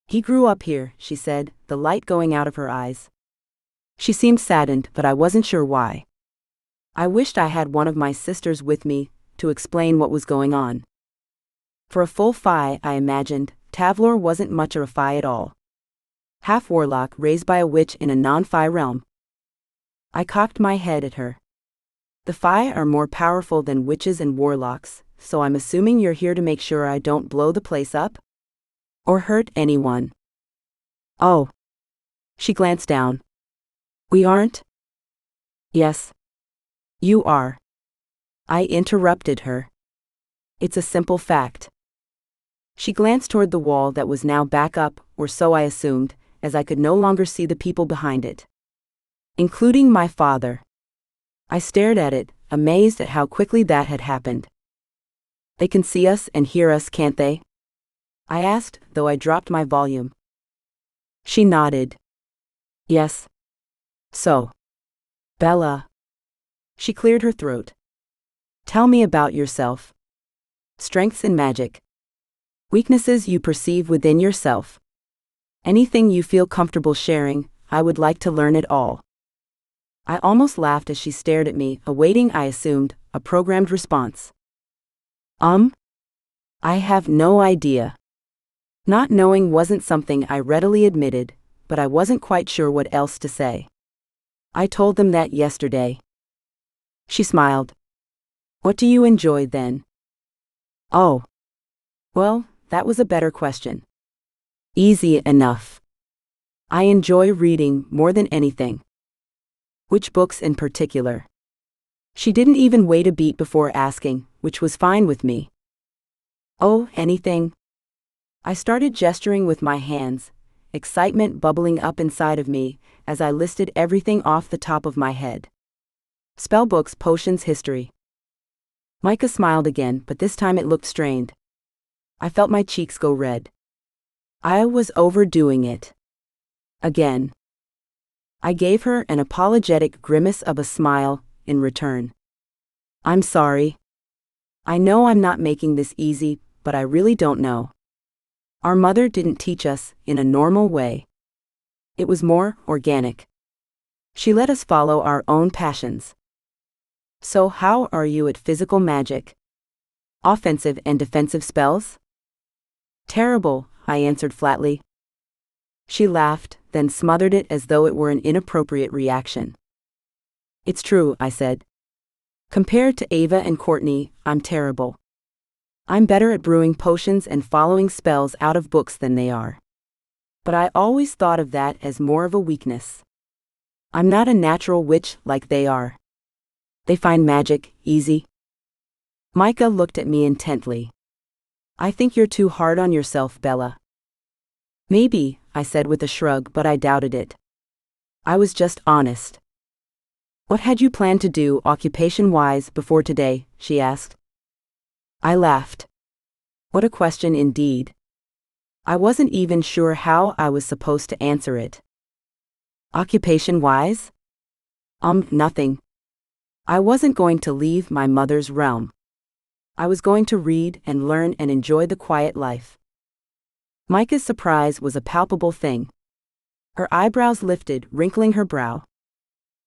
He grew up here, she said, the light going out of her eyes. She seemed saddened, but I wasn't sure why. I wished I had one of my sisters with me, to explain what was going on. For a full Fae, I imagined, Tavlor wasn't much of a Fae at all. Half Warlock raised by a witch in a non-Fae realm. I cocked my head at her. The Fae are more powerful than witches and warlocks, so I'm assuming you're here to make sure I don't blow the place up? Or hurt anyone. Oh. She glanced down. We aren't? Yes. You are. I interrupted her. It's a simple fact. She glanced toward the wall that was now back up, or so I assumed, as I could no longer see the people behind it. Including my father. I stared at it, amazed at how quickly that had happened. They can see us and hear us, can't they? I asked, though I dropped my volume. She nodded. Yes. So. Bella. She cleared her throat. Tell me about yourself. Strengths in magic. Weaknesses you perceive within yourself. Anything you feel comfortable sharing, I would like to learn it all. I almost laughed as she stared at me, awaiting, I assumed, a programmed response. I have no idea. Not knowing wasn't something I readily admitted, but I wasn't quite sure what else to say. I told them that yesterday. She smiled. What do you enjoy then? Oh. Well, that was a better question. Easy enough. I enjoy reading more than anything. Which books in particular? She didn't even wait a beat before asking, which was fine with me. Oh, anything. I started gesturing with my hands, excitement bubbling up inside of me as I listed everything off the top of my head. Spellbooks, potions, history. Micah smiled again, but this time it looked strained. I felt my cheeks go red. I was overdoing it. Again. I gave her an apologetic grimace of a smile in return. I'm sorry. I know I'm not making this easy, but I really don't know. Our mother didn't teach us in a normal way. It was more organic. She let us follow our own passions. So how are you at physical magic? Offensive and defensive spells? Terrible, I answered flatly. She laughed, then smothered it as though it were an inappropriate reaction. It's true, I said. Compared to Ava and Courtney, I'm terrible. I'm better at brewing potions and following spells out of books than they are. But I always thought of that as more of a weakness. I'm not a natural witch like they are. They find magic easy. Micah looked at me intently. I think you're too hard on yourself, Bella. Maybe, I said with a shrug, but I doubted it. I was just honest. What had you planned to do occupation-wise before today? She asked. I laughed. What a question indeed. I wasn't even sure how I was supposed to answer it. Occupation-wise? Nothing. I wasn't going to leave my mother's realm. I was going to read and learn and enjoy the quiet life. Micah's surprise was a palpable thing. Her eyebrows lifted, wrinkling her brow.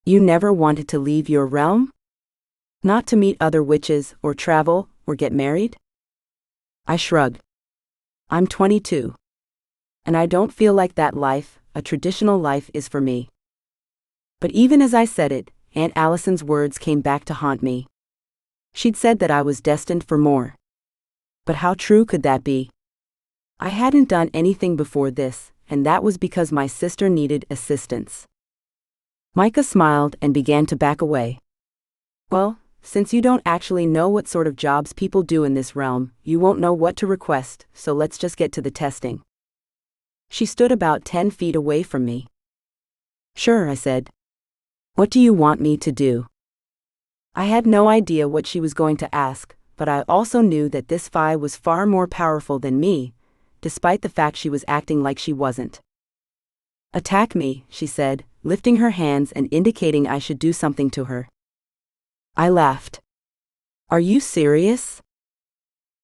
You never wanted to leave your realm? Not to meet other witches, or travel, or get married? I shrugged. I'm 22. And I don't feel like that life, a traditional life, is for me. But even as I said it, Aunt Allison's words came back to haunt me. She'd said that I was destined for more. But how true could that be? I hadn't done anything before this, and that was because my sister needed assistance. Micah smiled and began to back away. Well, since you don't actually know what sort of jobs people do in this realm, you won't know what to request, so let's just get to the testing. She stood about 10 feet away from me. Sure, I said. What do you want me to do? I had no idea what she was going to ask, but I also knew that this Phi was far more powerful than me, despite the fact she was acting like she wasn't. Attack me, she said, lifting her hands and indicating I should do something to her. I laughed. Are you serious?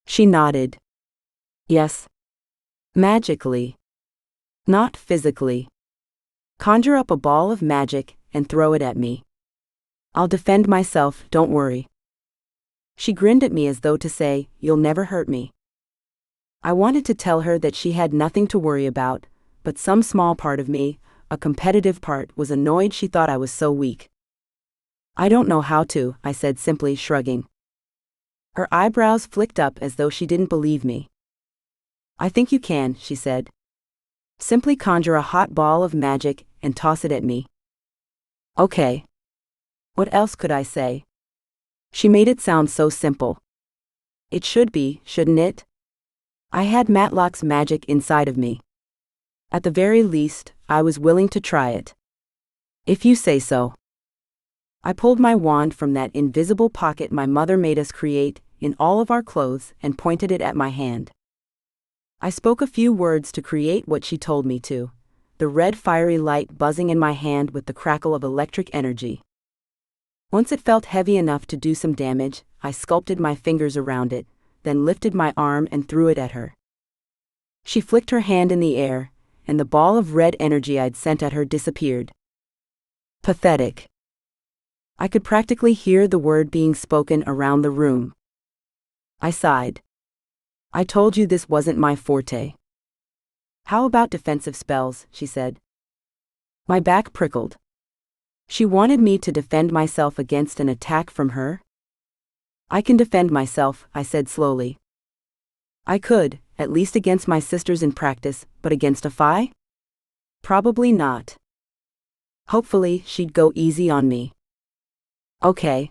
She nodded. Yes. Magically. Not physically. Conjure up a ball of magic and throw it at me. I'll defend myself, don't worry. She grinned at me as though to say, you'll never hurt me. I wanted to tell her that she had nothing to worry about, but some small part of me, a competitive part, was annoyed she thought I was so weak. I don't know how to, I said, simply shrugging. Her eyebrows flicked up as though she didn't believe me. I think you can, she said. Simply conjure a hot ball of magic and toss it at me. Okay. What else could I say? She made it sound so simple. It should be, shouldn't it? I had Matlock's magic inside of me. At the very least, I was willing to try it. If you say so. I pulled my wand from that invisible pocket my mother made us create in all of our clothes and pointed it at my hand. I spoke a few words to create what she told me to, the red fiery light buzzing in my hand with the crackle of electric energy. Once it felt heavy enough to do some damage, I sculpted my fingers around it, then lifted my arm and threw it at her. She flicked her hand in the air, and the ball of red energy I'd sent at her disappeared. Pathetic. I could practically hear the word being spoken around the room. I sighed. I told you this wasn't my forte. How about defensive spells, she said. My back prickled. She wanted me to defend myself against an attack from her? I can defend myself, I said slowly. I could, at least against my sisters in practice, but against a Phi? Probably not. Hopefully, she'd go easy on me. Okay.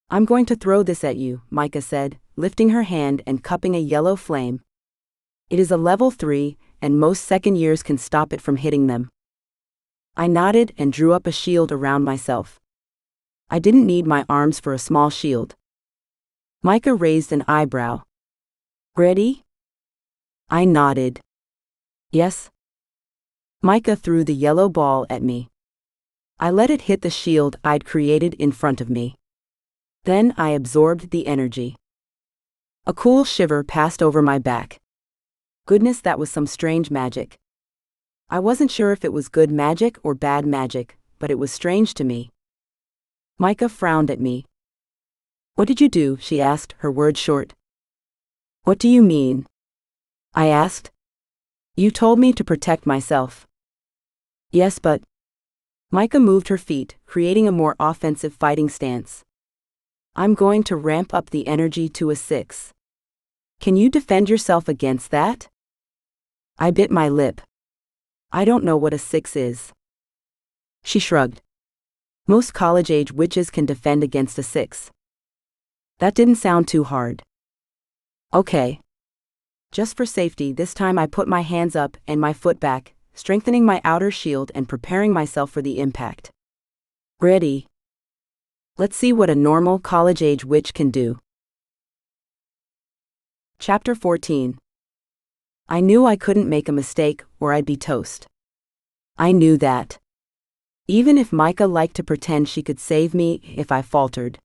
I'm going to throw this at you, Micah said, lifting her hand and cupping a yellow flame. It is a level 3, and most second years can stop it from hitting them. I nodded and drew up a shield around myself. I didn't need my arms for a small shield. Micah raised an eyebrow. Ready? I nodded. Yes. Micah threw the yellow ball at me. I let it hit the shield I'd created in front of me. Then I absorbed the energy. A cool shiver passed over my back. Goodness, that was some strange magic. I wasn't sure if it was good magic or bad magic, but it was strange to me. Micah frowned at me. What did you do? She asked, her words short. What do you mean? I asked. You told me to protect myself. Yes, but... Micah moved her feet, creating a more offensive fighting stance. I'm going to ramp up the energy to a 6. Can you defend yourself against that? I bit my lip. I don't know what a 6 is. She shrugged. Most college-age witches can defend against a 6. That didn't sound too hard. Okay. Just for safety, this time I put my hands up and my foot back, strengthening my outer shield and preparing myself for the impact. Ready. Let's see what a normal college-age witch can do. Chapter 14. I knew I couldn't make a mistake or I'd be toast. I knew that. Even if Micah liked to pretend she could save me if I faltered.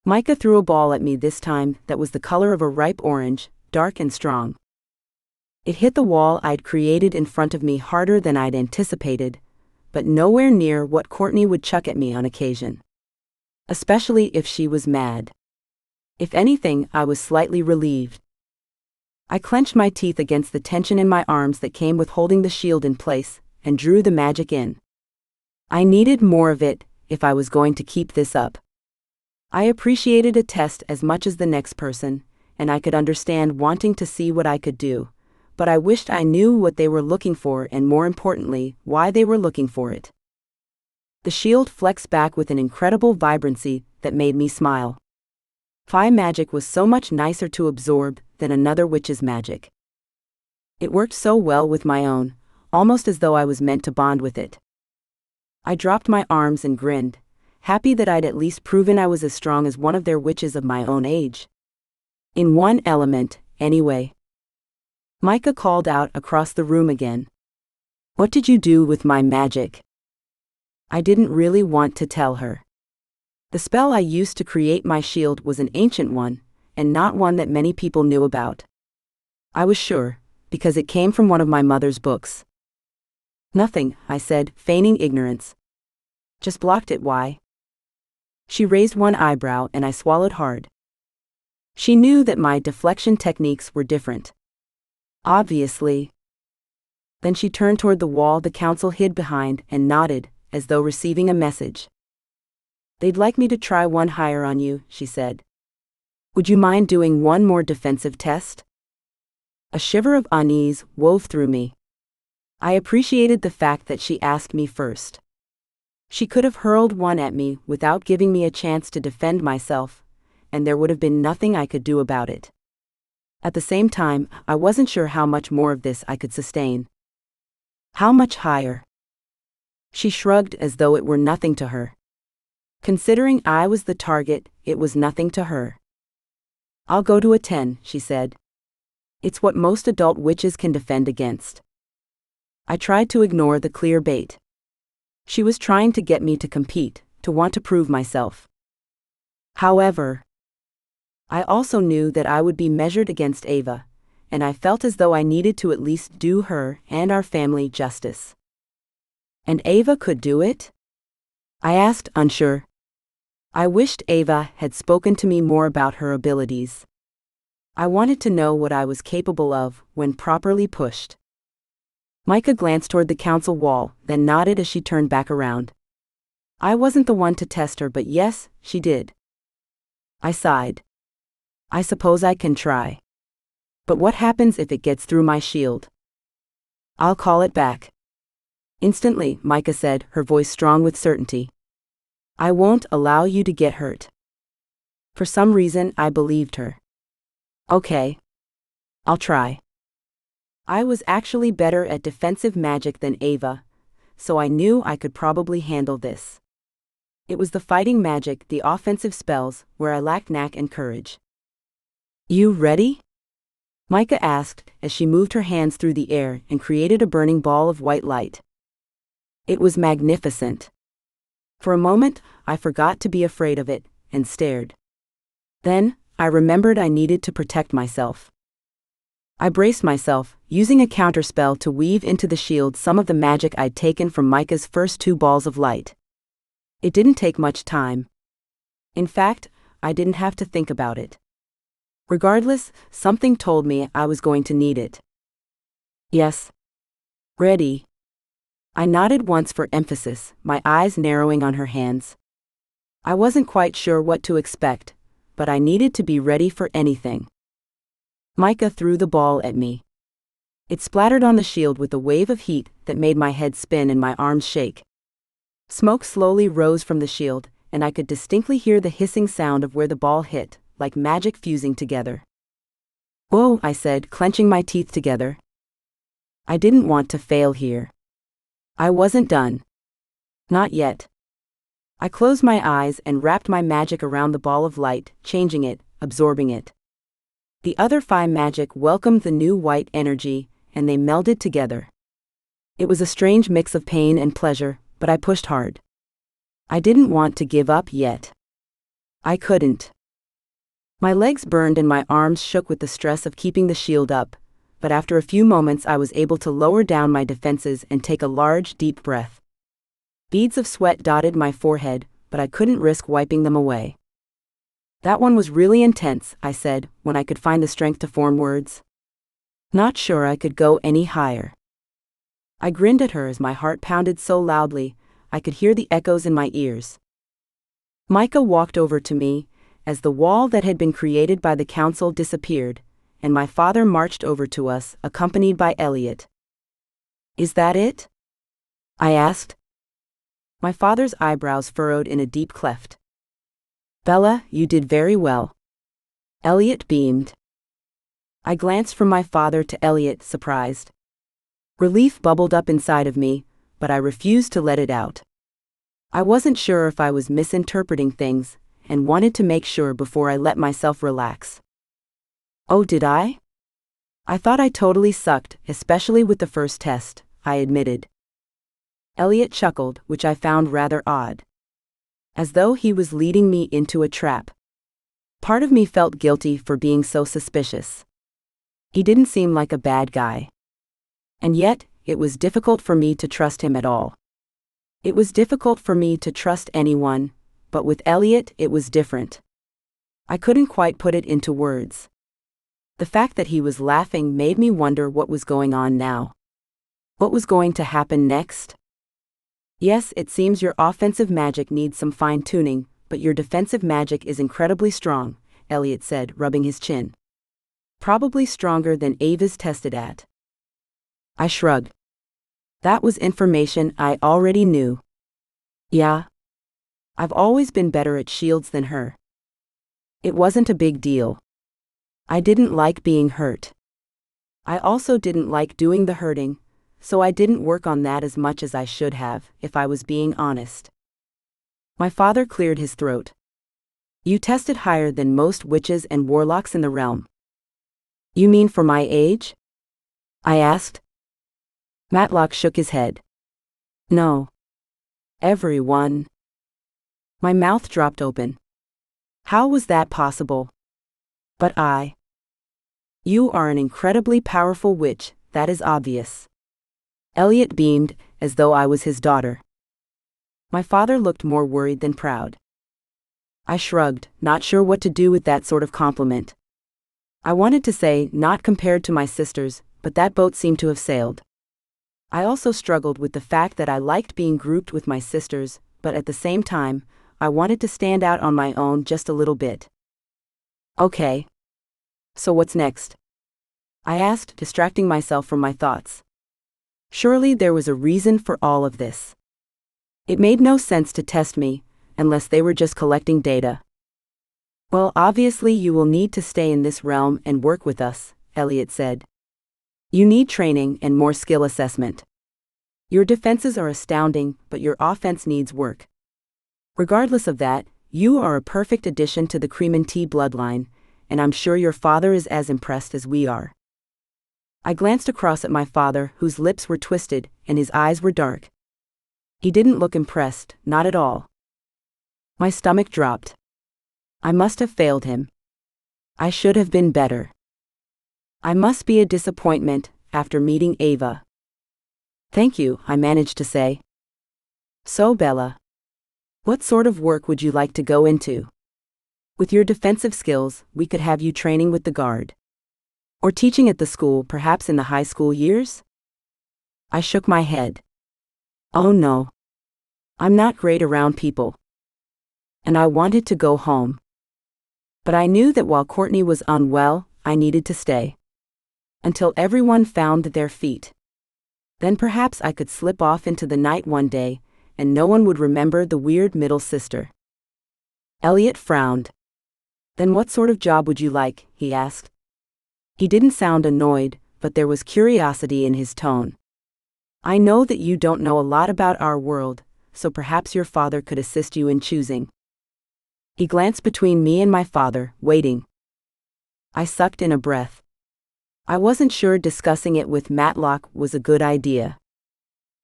Micah threw a ball at me this time that was the color of a ripe orange, dark and strong. It hit the wall I'd created in front of me harder than I'd anticipated, but nowhere near what Courtney would chuck at me on occasion. Especially if she was mad. If anything, I was slightly relieved. I clenched my teeth against the tension in my arms that came with holding the shield in place, and drew the magic in. I needed more of it, if I was going to keep this up. I appreciated a test as much as the next person, and I could understand wanting to see what I could do, but I wished I knew what they were looking for and more importantly, why they were looking for it. The shield flexed back with an incredible vibrancy that made me smile. Phi magic was so much nicer to absorb than another witch's magic. It worked so well with my own, almost as though I was meant to bond with it. I dropped my arms and grinned, happy that I'd at least proven I was as strong as one of their witches of my own age. In one element, anyway. Micah called out across the room again. What did you do with my magic? I didn't really want to tell her. The spell I used to create my shield was an ancient one, and not one that many people knew about. I was sure, because it came from one of my mother's books. Nothing, I said, feigning ignorance. Just blocked it, why? She raised one eyebrow and I swallowed hard. She knew that my deflection techniques were different. Obviously. Then she turned toward the wall the council hid behind and nodded, as though receiving a message. They'd like me to try one higher on you, she said. Would you mind doing one more defensive test? A shiver of unease wove through me. I appreciated the fact that she asked me first. She could have hurled one at me without giving me a chance to defend myself, and there would have been nothing I could do about it. At the same time, I wasn't sure how much more of this I could sustain. How much higher? She shrugged as though it were nothing to her. Considering I was the target, it was nothing to her. I'll go to a 10, she said. It's what most adult witches can defend against. I tried to ignore the clear bait. She was trying to get me to compete, to want to prove myself. However, I also knew that I would be measured against Ava, and I felt as though I needed to at least do her and our family justice. And Ava could do it? I asked, unsure. I wished Ava had spoken to me more about her abilities. I wanted to know what I was capable of when properly pushed. Micah glanced toward the council wall, then nodded as she turned back around. I wasn't the one to test her, but yes, she did. I sighed. I suppose I can try. But what happens if it gets through my shield? I'll call it back. Instantly, Micah said, her voice strong with certainty. I won't allow you to get hurt. For some reason, I believed her. Okay. I'll try. I was actually better at defensive magic than Ava, so I knew I could probably handle this. It was the fighting magic, the offensive spells, where I lacked knack and courage. You ready? Micah asked as she moved her hands through the air and created a burning ball of white light. It was magnificent. For a moment, I forgot to be afraid of it, and stared. Then, I remembered I needed to protect myself. I braced myself, using a counterspell to weave into the shield some of the magic I'd taken from Micah's first 2 balls of light. It didn't take much time. In fact, I didn't have to think about it. Regardless, something told me I was going to need it. Yes. Ready. I nodded once for emphasis, my eyes narrowing on her hands. I wasn't quite sure what to expect, but I needed to be ready for anything. Micah threw the ball at me. It splattered on the shield with a wave of heat that made my head spin and my arms shake. Smoke slowly rose from the shield, and I could distinctly hear the hissing sound of where the ball hit, like magic fusing together. "Whoa," I said, clenching my teeth together. I didn't want to fail here. I wasn't done. Not yet. I closed my eyes and wrapped my magic around the ball of light, changing it, absorbing it. The other 5 magic welcomed the new white energy, and they melded together. It was a strange mix of pain and pleasure, but I pushed hard. I didn't want to give up yet. I couldn't. My legs burned and my arms shook with the stress of keeping the shield up, but after a few moments I was able to lower down my defenses and take a large, deep breath. Beads of sweat dotted my forehead, but I couldn't risk wiping them away. "That one was really intense," I said, when I could find the strength to form words. Not sure I could go any higher. I grinned at her as my heart pounded so loudly, I could hear the echoes in my ears. Micah walked over to me, as the wall that had been created by the council disappeared, and my father marched over to us, accompanied by Elliot. "Is that it?" I asked. My father's eyebrows furrowed in a deep cleft. "Bella, you did very well." Elliot beamed. I glanced from my father to Elliot, surprised. Relief bubbled up inside of me, but I refused to let it out. I wasn't sure if I was misinterpreting things, and wanted to make sure before I let myself relax. "Oh, did I? I thought I totally sucked, especially with the first test," I admitted. Elliot chuckled, which I found rather odd. As though he was leading me into a trap. Part of me felt guilty for being so suspicious. He didn't seem like a bad guy. And yet, it was difficult for me to trust him at all. It was difficult for me to trust anyone, but with Elliot it was different. I couldn't quite put it into words. The fact that he was laughing made me wonder what was going on now. What was going to happen next? "Yes, it seems your offensive magic needs some fine-tuning, but your defensive magic is incredibly strong," Elliot said, rubbing his chin. "Probably stronger than Ava's tested at." I shrugged. That was information I already knew. Yeah. I've always been better at shields than her. It wasn't a big deal. I didn't like being hurt. I also didn't like doing the hurting, so I didn't work on that as much as I should have, if I was being honest. My father cleared his throat. "You tested higher than most witches and warlocks in the realm." "You mean for my age?" I asked. Matlock shook his head. "No. Everyone." My mouth dropped open. How was that possible? But "You are an incredibly powerful witch, that is obvious." Elliot beamed, as though I was his daughter. My father looked more worried than proud. I shrugged, not sure what to do with that sort of compliment. I wanted to say, not compared to my sisters, but that boat seemed to have sailed. I also struggled with the fact that I liked being grouped with my sisters, but at the same time, I wanted to stand out on my own just a little bit. "Okay. So what's next?" I asked, distracting myself from my thoughts. Surely there was a reason for all of this. It made no sense to test me, unless they were just collecting data. "Well, obviously you will need to stay in this realm and work with us," Elliot said. "You need training and more skill assessment. Your defenses are astounding, but your offense needs work. Regardless of that, you are a perfect addition to the Cremonti bloodline, and I'm sure your father is as impressed as we are." I glanced across at my father, whose lips were twisted and his eyes were dark. He didn't look impressed, not at all. My stomach dropped. I must have failed him. I should have been better. I must be a disappointment after meeting Ava. "Thank you," I managed to say. "So, Bella, what sort of work would you like to go into?" With your defensive skills, we could have you training with the guard. Or teaching at the school, perhaps in the high school years? I shook my head. Oh no. I'm not great around people. And I wanted to go home. But I knew that while Courtney was unwell, I needed to stay. Until everyone found their feet. Then perhaps I could slip off into the night one day, and no one would remember the weird middle sister. Elliot frowned. Then what sort of job would you like? He asked. He didn't sound annoyed, but there was curiosity in his tone. I know that you don't know a lot about our world, so perhaps your father could assist you in choosing. He glanced between me and my father, waiting. I sucked in a breath. I wasn't sure discussing it with Matlock was a good idea.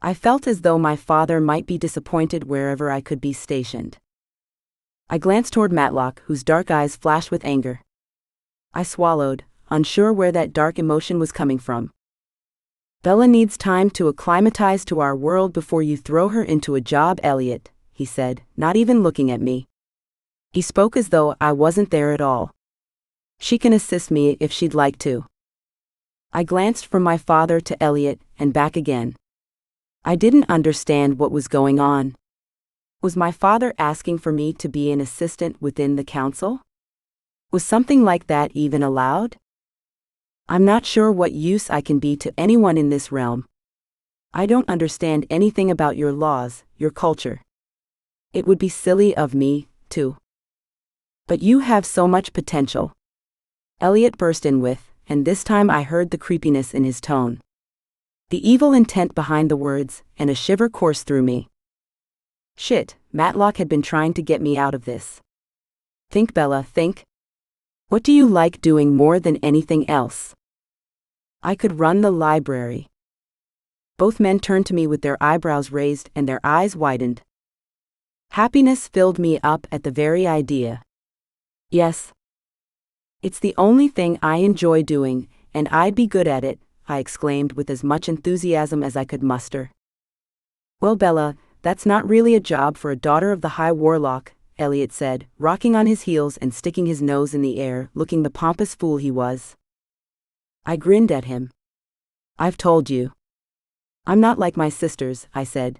I felt as though my father might be disappointed wherever I could be stationed. I glanced toward Matlock, whose dark eyes flashed with anger. I swallowed, unsure where that dark emotion was coming from. Bella needs time to acclimatize to our world before you throw her into a job, Elliot, he said, not even looking at me. He spoke as though I wasn't there at all. She can assist me if she'd like to. I glanced from my father to Elliot and back again. I didn't understand what was going on. Was my father asking for me to be an assistant within the council? Was something like that even allowed? I'm not sure what use I can be to anyone in this realm. I don't understand anything about your laws, your culture. It would be silly of me, too. But you have so much potential. Elliot burst in with, and this time I heard the creepiness in his tone. The evil intent behind the words, and a shiver coursed through me. Shit, Matlock had been trying to get me out of this. Think, Bella, think. What do you like doing more than anything else? I could run the library. Both men turned to me with their eyebrows raised and their eyes widened. Happiness filled me up at the very idea. Yes. It's the only thing I enjoy doing, and I'd be good at it, I exclaimed with as much enthusiasm as I could muster. Well, Bella, that's not really a job for a daughter of the High Warlock, Elliot said, rocking on his heels and sticking his nose in the air, looking the pompous fool he was. I grinned at him. I've told you. I'm not like my sisters, I said.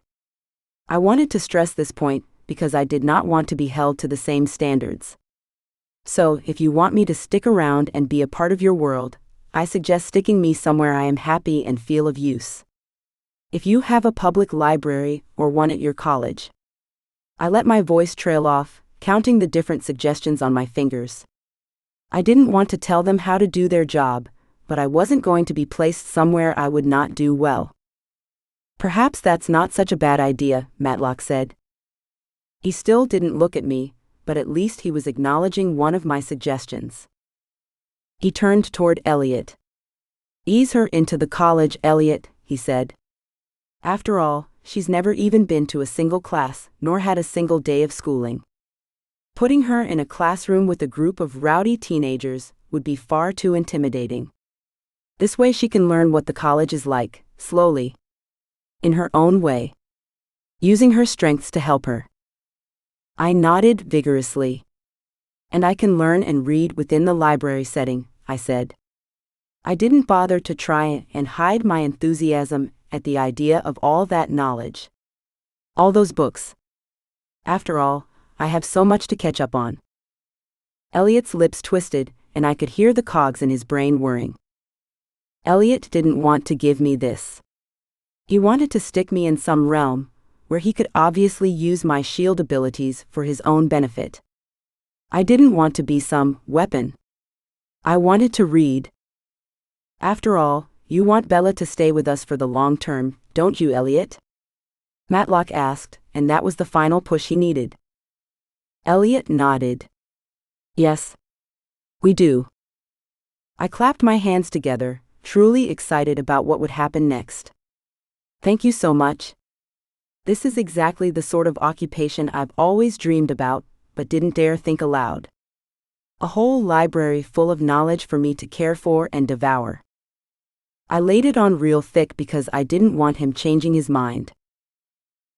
I wanted to stress this point, because I did not want to be held to the same standards. So, if you want me to stick around and be a part of your world, I suggest sticking me somewhere I am happy and feel of use. If you have a public library or one at your college. I let my voice trail off, counting the different suggestions on my fingers. I didn't want to tell them how to do their job, but I wasn't going to be placed somewhere I would not do well. Perhaps that's not such a bad idea, Matlock said. He still didn't look at me, but at least he was acknowledging one of my suggestions. He turned toward Elliot. Ease her into the college, Elliot, he said. After all, she's never even been to a single class, nor had a single day of schooling. Putting her in a classroom with a group of rowdy teenagers would be far too intimidating. This way she can learn what the college is like, slowly. In her own way. Using her strengths to help her. I nodded vigorously. And I can learn and read within the library setting, I said. I didn't bother to try and hide my enthusiasm at the idea of all that knowledge. All those books. After all, I have so much to catch up on. Elliot's lips twisted, and I could hear the cogs in his brain whirring. Elliot didn't want to give me this. He wanted to stick me in some realm, where he could obviously use my shield abilities for his own benefit. I didn't want to be some weapon. I wanted to read. After all, you want Bella to stay with us for the long term, don't you, Elliot? Matlock asked, and that was the final push he needed. Elliot nodded. Yes. We do. I clapped my hands together, truly excited about what would happen next. Thank you so much. This is exactly the sort of occupation I've always dreamed about, but didn't dare think aloud. A whole library full of knowledge for me to care for and devour. I laid it on real thick because I didn't want him changing his mind.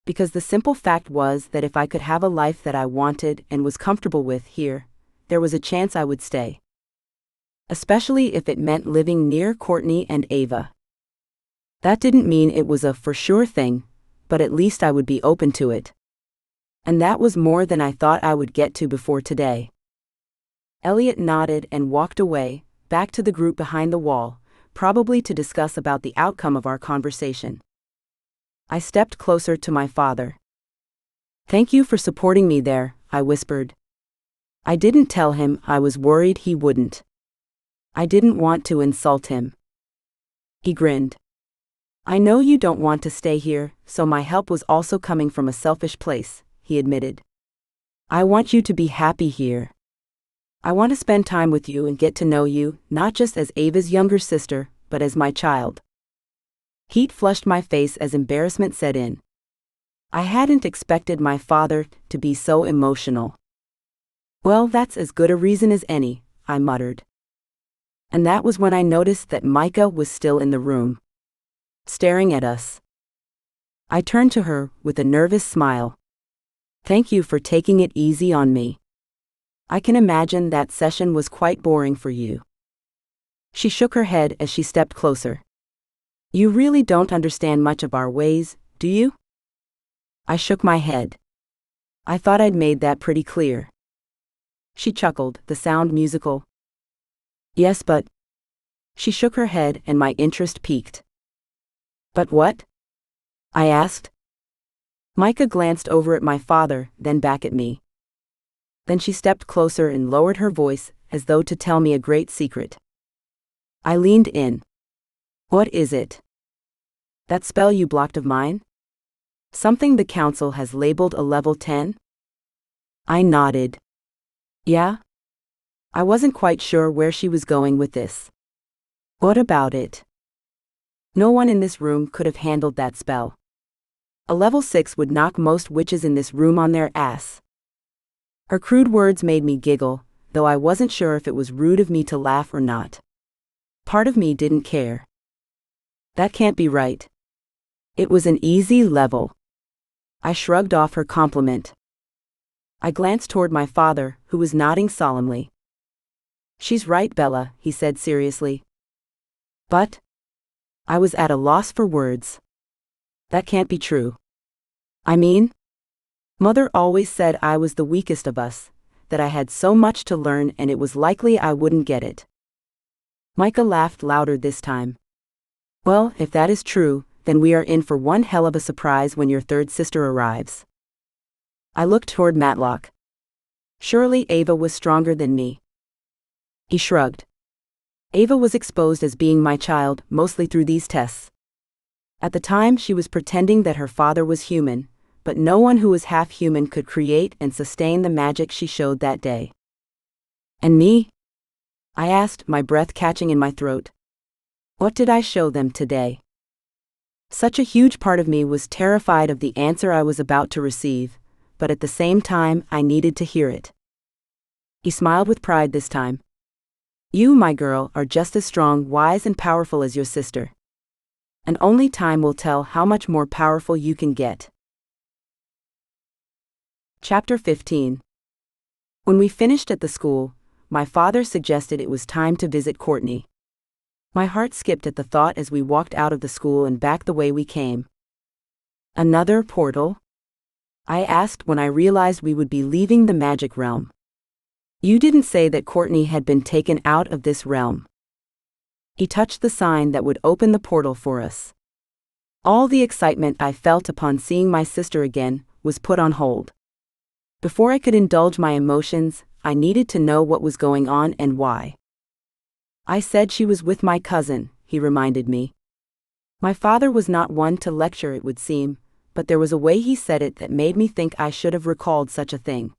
Because the simple fact was that if I could have a life that I wanted and was comfortable with here, there was a chance I would stay. Especially if it meant living near Courtney and Ava. That didn't mean it was a for sure thing, but at least I would be open to it. And that was more than I thought I would get to before today. Elliot nodded and walked away, back to the group behind the wall, probably to discuss about the outcome of our conversation. I stepped closer to my father. "Thank you for supporting me there," I whispered. I didn't tell him I was worried he wouldn't. I didn't want to insult him. He grinned. "I know you don't want to stay here, so my help was also coming from a selfish place," he admitted. "I want you to be happy here. I want to spend time with you and get to know you, not just as Ava's younger sister, but as my child." Heat flushed my face as embarrassment set in. I hadn't expected my father to be so emotional. "Well, that's as good a reason as any," I muttered. And that was when I noticed that Micah was still in the room, staring at us. I turned to her with a nervous smile. "Thank you for taking it easy on me. I can imagine that session was quite boring for you." She shook her head as she stepped closer. "You really don't understand much of our ways, do you?" I shook my head. "I thought I'd made that pretty clear." She chuckled, the sound musical. "Yes, but..." She shook her head and my interest peaked. "But what?" I asked. Micah glanced over at my father, then back at me. Then she stepped closer and lowered her voice, as though to tell me a great secret. I leaned in. "What is it?" "That spell you blocked of mine? Something the council has labeled a level 10? I nodded. "Yeah?" I wasn't quite sure where she was going with this. "What about it?" "No one in this room could have handled that spell. A level 6 would knock most witches in this room on their ass." Her crude words made me giggle, though I wasn't sure if it was rude of me to laugh or not. Part of me didn't care. That can't be right. It was an easy level. I shrugged off her compliment. I glanced toward my father, who was nodding solemnly. "She's right, Bella," he said seriously. "But..." I was at a loss for words. "That can't be true. I mean, Mother always said I was the weakest of us, that I had so much to learn and it was likely I wouldn't get it." Micah laughed louder this time. "Well, if that is true, then we are in for one hell of a surprise when your third sister arrives." I looked toward Matlock. Surely Ava was stronger than me. He shrugged. "Ava was exposed as being my child, mostly through these tests. At the time she was pretending that her father was human, but no one who was half human could create and sustain the magic she showed that day." "And me?" I asked, my breath catching in my throat. What did I show them today? Such a huge part of me was terrified of the answer I was about to receive, but at the same time I needed to hear it. He smiled with pride this time. "You, my girl, are just as strong, wise and powerful as your sister. And only time will tell how much more powerful you can get." Chapter 15. When we finished at the school, my father suggested it was time to visit Courtney. My heart skipped at the thought as we walked out of the school and back the way we came. "Another portal?" I asked when I realized we would be leaving the magic realm. "You didn't say that Courtney had been taken out of this realm." He touched the sign that would open the portal for us. All the excitement I felt upon seeing my sister again was put on hold. Before I could indulge my emotions, I needed to know what was going on and why. "I said she was with my cousin," he reminded me. My father was not one to lecture, it would seem, but there was a way he said it that made me think I should have recalled such a thing.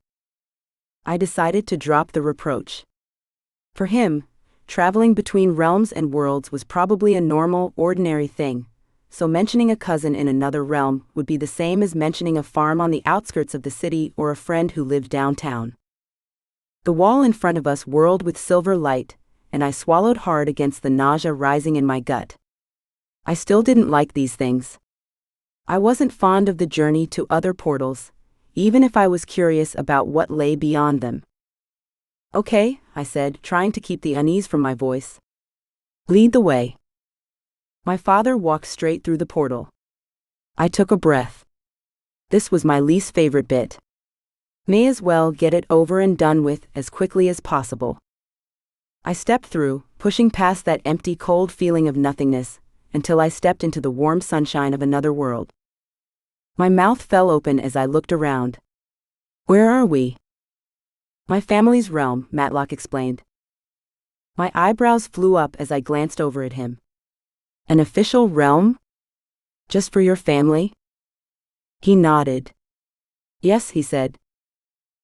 I decided to drop the reproach. For him, traveling between realms and worlds was probably a normal, ordinary thing, so mentioning a cousin in another realm would be the same as mentioning a farm on the outskirts of the city or a friend who lived downtown. The wall in front of us whirled with silver light, and I swallowed hard against the nausea rising in my gut. I still didn't like these things. I wasn't fond of the journey to other portals, even if I was curious about what lay beyond them. Okay, I said, trying to keep the unease from my voice. Lead the way. My father walked straight through the portal. I took a breath. This was my least favorite bit. May as well get it over and done with as quickly as possible. I stepped through, pushing past that empty, cold feeling of nothingness, until I stepped into the warm sunshine of another world. My mouth fell open as I looked around. Where are we? My family's realm, Matlock explained. My eyebrows flew up as I glanced over at him. An official realm? Just for your family? He nodded. Yes, he said.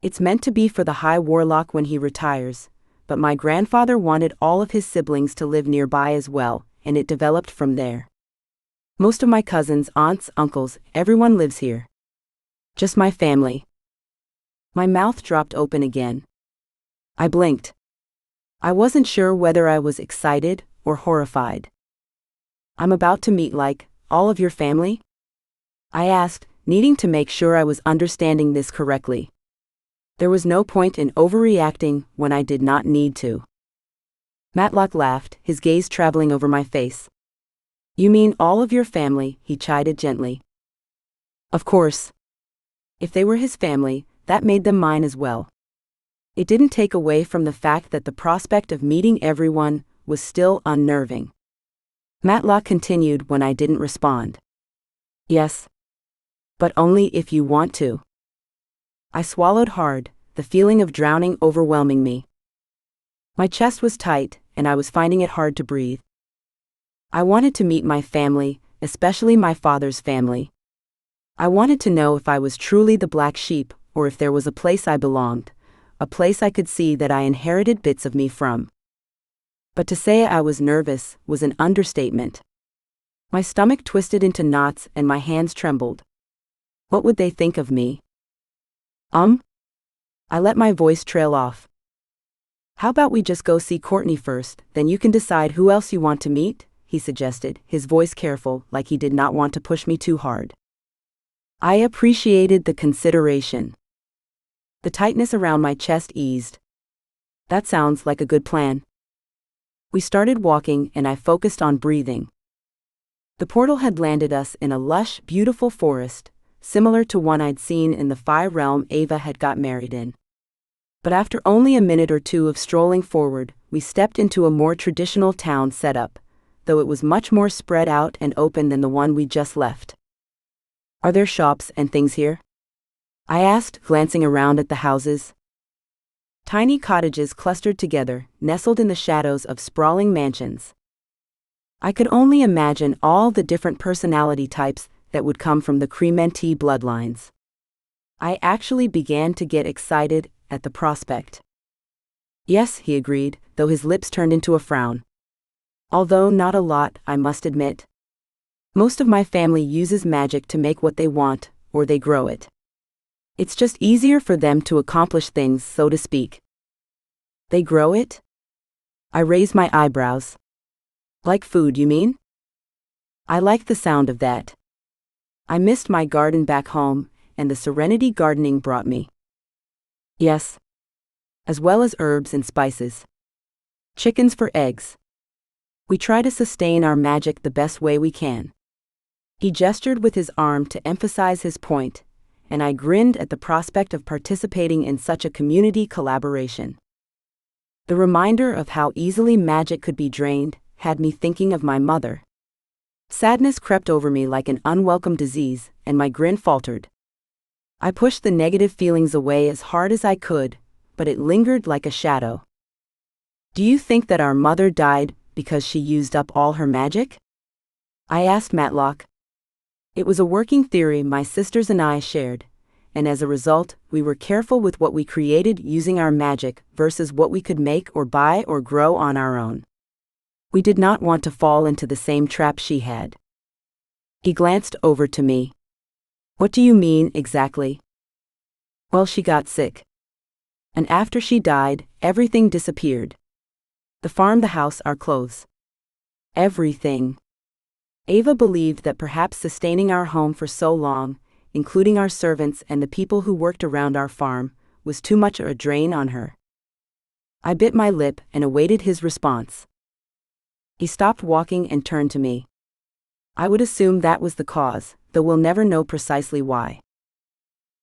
It's meant to be for the High Warlock when he retires, but my grandfather wanted all of his siblings to live nearby as well, and it developed from there. Most of my cousins, aunts, uncles, everyone lives here. Just my family. My mouth dropped open again. I blinked. I wasn't sure whether I was excited or horrified. I'm about to meet, all of your family? I asked, needing to make sure I was understanding this correctly. There was no point in overreacting when I did not need to. Matlock laughed, his gaze traveling over my face. You mean all of your family, he chided gently. Of course. If they were his family, that made them mine as well. It didn't take away from the fact that the prospect of meeting everyone was still unnerving. Matlock continued when I didn't respond. Yes. But only if you want to. I swallowed hard, the feeling of drowning overwhelming me. My chest was tight, and I was finding it hard to breathe. I wanted to meet my family, especially my father's family. I wanted to know if I was truly the black sheep, or if there was a place I belonged, a place I could see that I inherited bits of me from. But to say I was nervous was an understatement. My stomach twisted into knots and my hands trembled. What would they think of me? I let my voice trail off. How about we just go see Courtney first, then you can decide who else you want to meet, he suggested, his voice careful, like he did not want to push me too hard. I appreciated the consideration. The tightness around my chest eased. That sounds like a good plan. We started walking and I focused on breathing. The portal had landed us in a lush, beautiful forest, similar to one I'd seen in the Fire Realm Ava had got married in. But after only a minute or two of strolling forward, we stepped into a more traditional town setup, though it was much more spread out and open than the one we just left. Are there shops and things here? I asked, glancing around at the houses. Tiny cottages clustered together, nestled in the shadows of sprawling mansions. I could only imagine all the different personality types that would come from the Crementee bloodlines. I actually began to get excited at the prospect. Yes, he agreed, though his lips turned into a frown. Although not a lot, I must admit. Most of my family uses magic to make what they want, or they grow it. It's just easier for them to accomplish things, so to speak. They grow it? I raised my eyebrows. Like food, you mean? I like the sound of that. I missed my garden back home, and the serenity gardening brought me. Yes. As well as herbs and spices. Chickens for eggs. We try to sustain our magic the best way we can. He gestured with his arm to emphasize his point, and I grinned at the prospect of participating in such a community collaboration. The reminder of how easily magic could be drained had me thinking of my mother. Sadness crept over me like an unwelcome disease, and my grin faltered. I pushed the negative feelings away as hard as I could, but it lingered like a shadow. Do you think that our mother died because she used up all her magic? I asked Matlock. It was a working theory my sisters and I shared, and as a result, we were careful with what we created using our magic versus what we could make or buy or grow on our own. We did not want to fall into the same trap she had. He glanced over to me. What do you mean, exactly? Well, she got sick. And after she died, everything disappeared. The farm, the house, our clothes. Everything. Ava believed that perhaps sustaining our home for so long, including our servants and the people who worked around our farm, was too much a drain on her. I bit my lip and awaited his response. He stopped walking and turned to me. I would assume that was the cause, though we'll never know precisely why.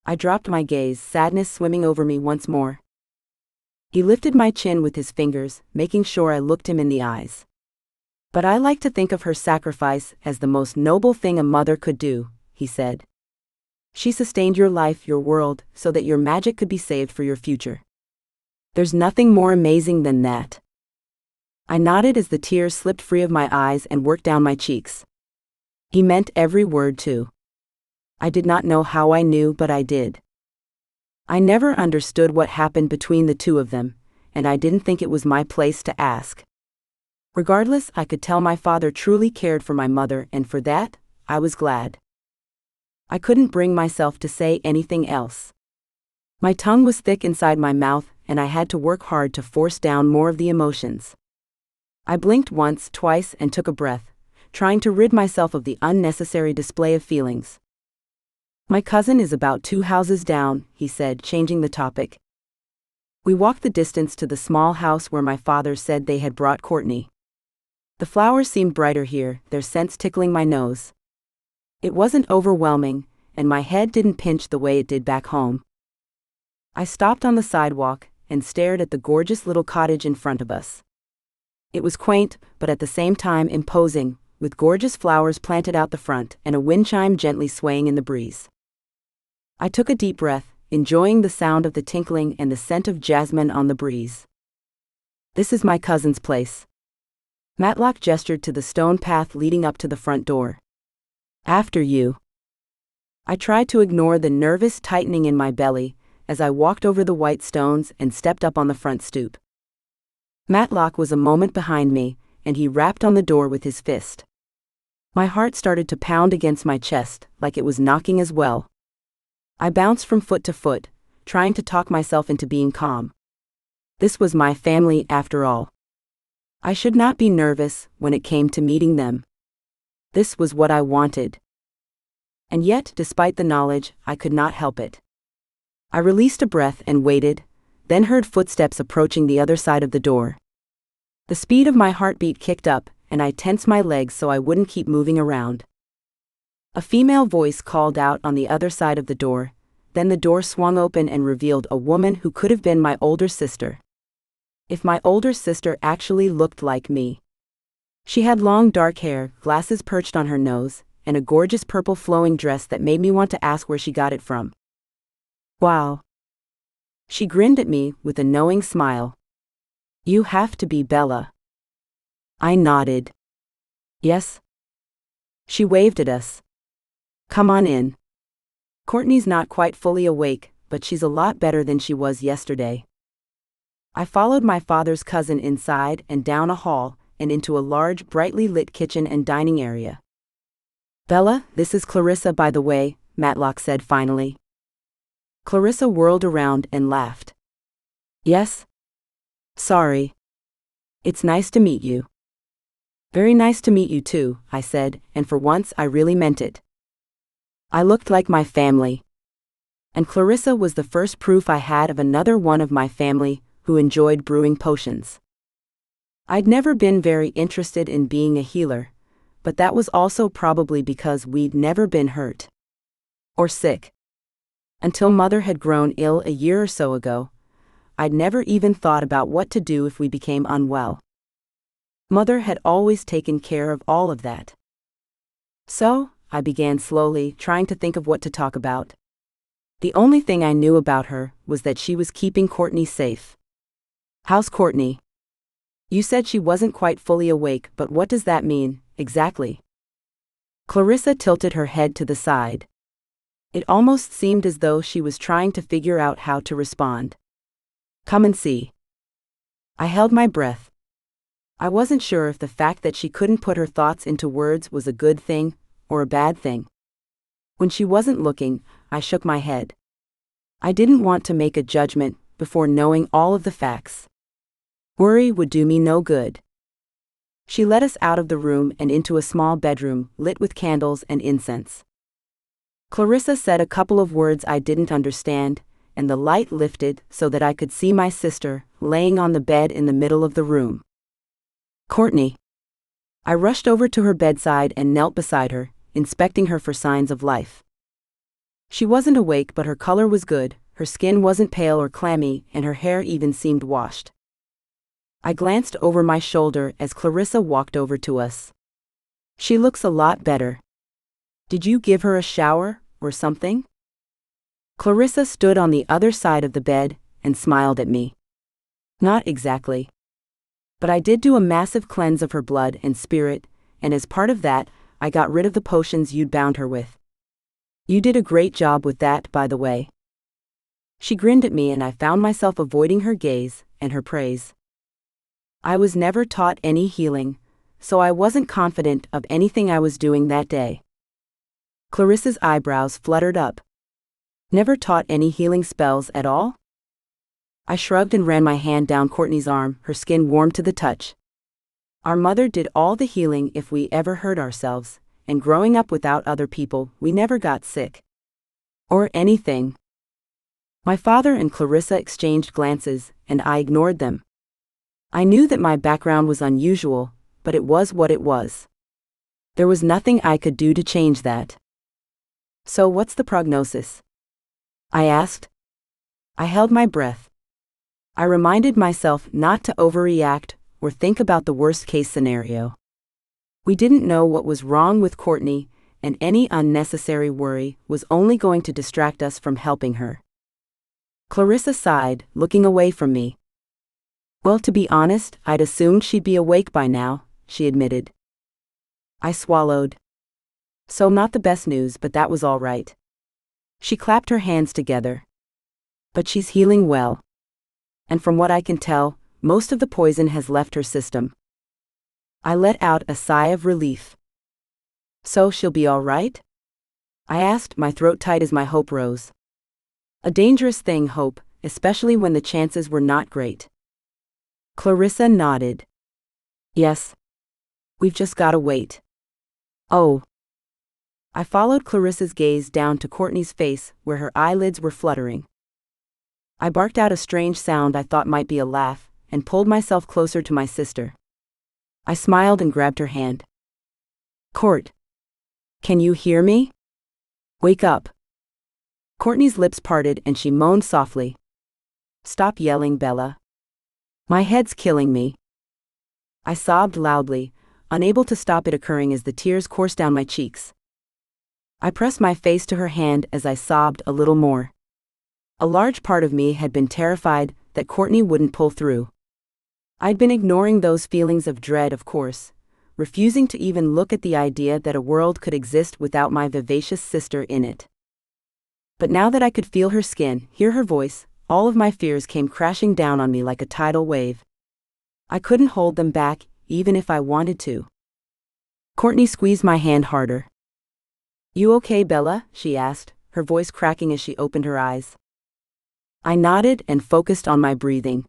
I dropped my gaze, sadness swimming over me once more. He lifted my chin with his fingers, making sure I looked him in the eyes. But I like to think of her sacrifice as the most noble thing a mother could do, he said. She sustained your life, your world, so that your magic could be saved for your future. There's nothing more amazing than that. I nodded as the tears slipped free of my eyes and worked down my cheeks. He meant every word too. I did not know how I knew, but I did. I never understood what happened between the two of them, and I didn't think it was my place to ask. Regardless, I could tell my father truly cared for my mother, and for that, I was glad. I couldn't bring myself to say anything else. My tongue was thick inside my mouth, and I had to work hard to force down more of the emotions. I blinked once, twice, and took a breath, trying to rid myself of the unnecessary display of feelings. My cousin is about 2 houses down, he said, changing the topic. We walked the distance to the small house where my father said they had brought Courtney. The flowers seemed brighter here, their scents tickling my nose. It wasn't overwhelming, and my head didn't pinch the way it did back home. I stopped on the sidewalk and stared at the gorgeous little cottage in front of us. It was quaint, but at the same time imposing, with gorgeous flowers planted out the front and a wind chime gently swaying in the breeze. I took a deep breath, enjoying the sound of the tinkling and the scent of jasmine on the breeze. This is my cousin's place. Matlock gestured to the stone path leading up to the front door. After you. I tried to ignore the nervous tightening in my belly as I walked over the white stones and stepped up on the front stoop. Matlock was a moment behind me, and he rapped on the door with his fist. My heart started to pound against my chest, like it was knocking as well. I bounced from foot to foot, trying to talk myself into being calm. This was my family after all. I should not be nervous when it came to meeting them. This was what I wanted. And yet, despite the knowledge, I could not help it. I released a breath and waited, then heard footsteps approaching the other side of the door. The speed of my heartbeat kicked up, and I tensed my legs so I wouldn't keep moving around. A female voice called out on the other side of the door, then the door swung open and revealed a woman who could have been my older sister. If my older sister actually looked like me. She had long dark hair, glasses perched on her nose, and a gorgeous purple flowing dress that made me want to ask where she got it from. Wow. She grinned at me with a knowing smile. You have to be Bella. I nodded. Yes. She waved at us. Come on in. Courtney's not quite fully awake, but she's a lot better than she was yesterday. I followed my father's cousin inside and down a hall and into a large, brightly lit kitchen and dining area. Bella, this is Clarissa, by the way, Matlock said finally. Clarissa whirled around and laughed. Yes? Sorry. It's nice to meet you. Very nice to meet you too, I said, and for once I really meant it. I looked like my family. And Clarissa was the first proof I had of another one of my family who enjoyed brewing potions. I'd never been very interested in being a healer, but that was also probably because we'd never been hurt. Or sick. Until Mother had grown ill a year or so ago, I'd never even thought about what to do if we became unwell. Mother had always taken care of all of that. So, I began slowly, trying to think of what to talk about. The only thing I knew about her was that she was keeping Courtney safe. How's Courtney? You said she wasn't quite fully awake, but what does that mean, exactly? Clarissa tilted her head to the side. It almost seemed as though she was trying to figure out how to respond. Come and see. I held my breath. I wasn't sure if the fact that she couldn't put her thoughts into words was a good thing or a bad thing. When she wasn't looking, I shook my head. I didn't want to make a judgment before knowing all of the facts. Worry would do me no good. She led us out of the room and into a small bedroom lit with candles and incense. Clarissa said a couple of words I didn't understand, and the light lifted so that I could see my sister, laying on the bed in the middle of the room. Courtney. I rushed over to her bedside and knelt beside her, inspecting her for signs of life. She wasn't awake, but her color was good, her skin wasn't pale or clammy, and her hair even seemed washed. I glanced over my shoulder as Clarissa walked over to us. She looks a lot better. Did you give her a shower, or something? Clarissa stood on the other side of the bed and smiled at me. Not exactly. But I did do a massive cleanse of her blood and spirit, and as part of that, I got rid of the potions you'd bound her with. You did a great job with that, by the way. She grinned at me, and I found myself avoiding her gaze and her praise. I was never taught any healing, so I wasn't confident of anything I was doing that day. Clarissa's eyebrows fluttered up. Never taught any healing spells at all? I shrugged and ran my hand down Courtney's arm, her skin warm to the touch. Our mother did all the healing if we ever hurt ourselves, and growing up without other people, we never got sick. Or anything. My father and Clarissa exchanged glances, and I ignored them. I knew that my background was unusual, but it was what it was. There was nothing I could do to change that. So what's the prognosis? I asked. I held my breath. I reminded myself not to overreact or think about the worst-case scenario. We didn't know what was wrong with Courtney, and any unnecessary worry was only going to distract us from helping her. Clarissa sighed, looking away from me. Well, to be honest, I'd assumed she'd be awake by now, she admitted. I swallowed. So not the best news, but that was all right. She clapped her hands together. But she's healing well. And from what I can tell, most of the poison has left her system. I let out a sigh of relief. So she'll be all right? I asked, my throat tight as my hope rose. A dangerous thing, hope, especially when the chances were not great. Clarissa nodded. Yes. We've just gotta wait. Oh. I followed Clarissa's gaze down to Courtney's face, where her eyelids were fluttering. I barked out a strange sound I thought might be a laugh, and pulled myself closer to my sister. I smiled and grabbed her hand. Court. Can you hear me? Wake up. Courtney's lips parted and she moaned softly. Stop yelling, Bella. My head's killing me. I sobbed loudly, unable to stop it occurring as the tears coursed down my cheeks. I pressed my face to her hand as I sobbed a little more. A large part of me had been terrified that Courtney wouldn't pull through. I'd been ignoring those feelings of dread, of course, refusing to even look at the idea that a world could exist without my vivacious sister in it. But now that I could feel her skin, hear her voice, all of my fears came crashing down on me like a tidal wave. I couldn't hold them back, even if I wanted to. Courtney squeezed my hand harder. You okay, Bella? She asked, her voice cracking as she opened her eyes. I nodded and focused on my breathing.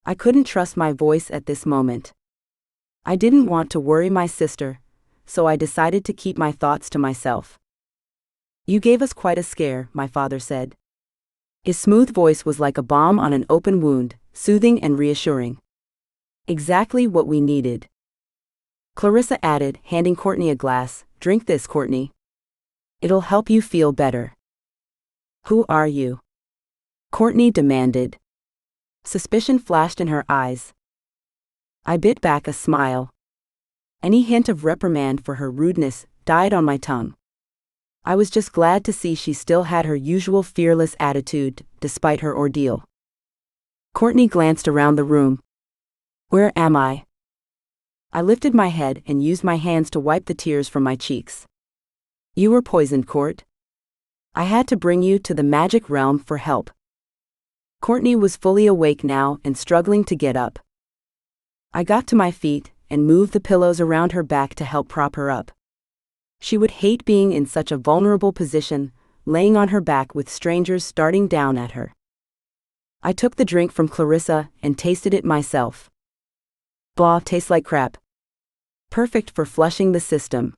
I couldn't trust my voice at this moment. I didn't want to worry my sister, so I decided to keep my thoughts to myself. You gave us quite a scare, my father said. His smooth voice was like a balm on an open wound, soothing and reassuring. Exactly what we needed. Clarissa added, handing Courtney a glass. Drink this, Courtney. It'll help you feel better. Who are you? Courtney demanded. Suspicion flashed in her eyes. I bit back a smile. Any hint of reprimand for her rudeness died on my tongue. I was just glad to see she still had her usual fearless attitude, despite her ordeal. Courtney glanced around the room. Where am I? I lifted my head and used my hands to wipe the tears from my cheeks. You were poisoned, Court. I had to bring you to the magic realm for help. Courtney was fully awake now and struggling to get up. I got to my feet and moved the pillows around her back to help prop her up. She would hate being in such a vulnerable position, laying on her back with strangers starting down at her. I took the drink from Clarissa and tasted it myself. Blah, tastes like crap. Perfect for flushing the system.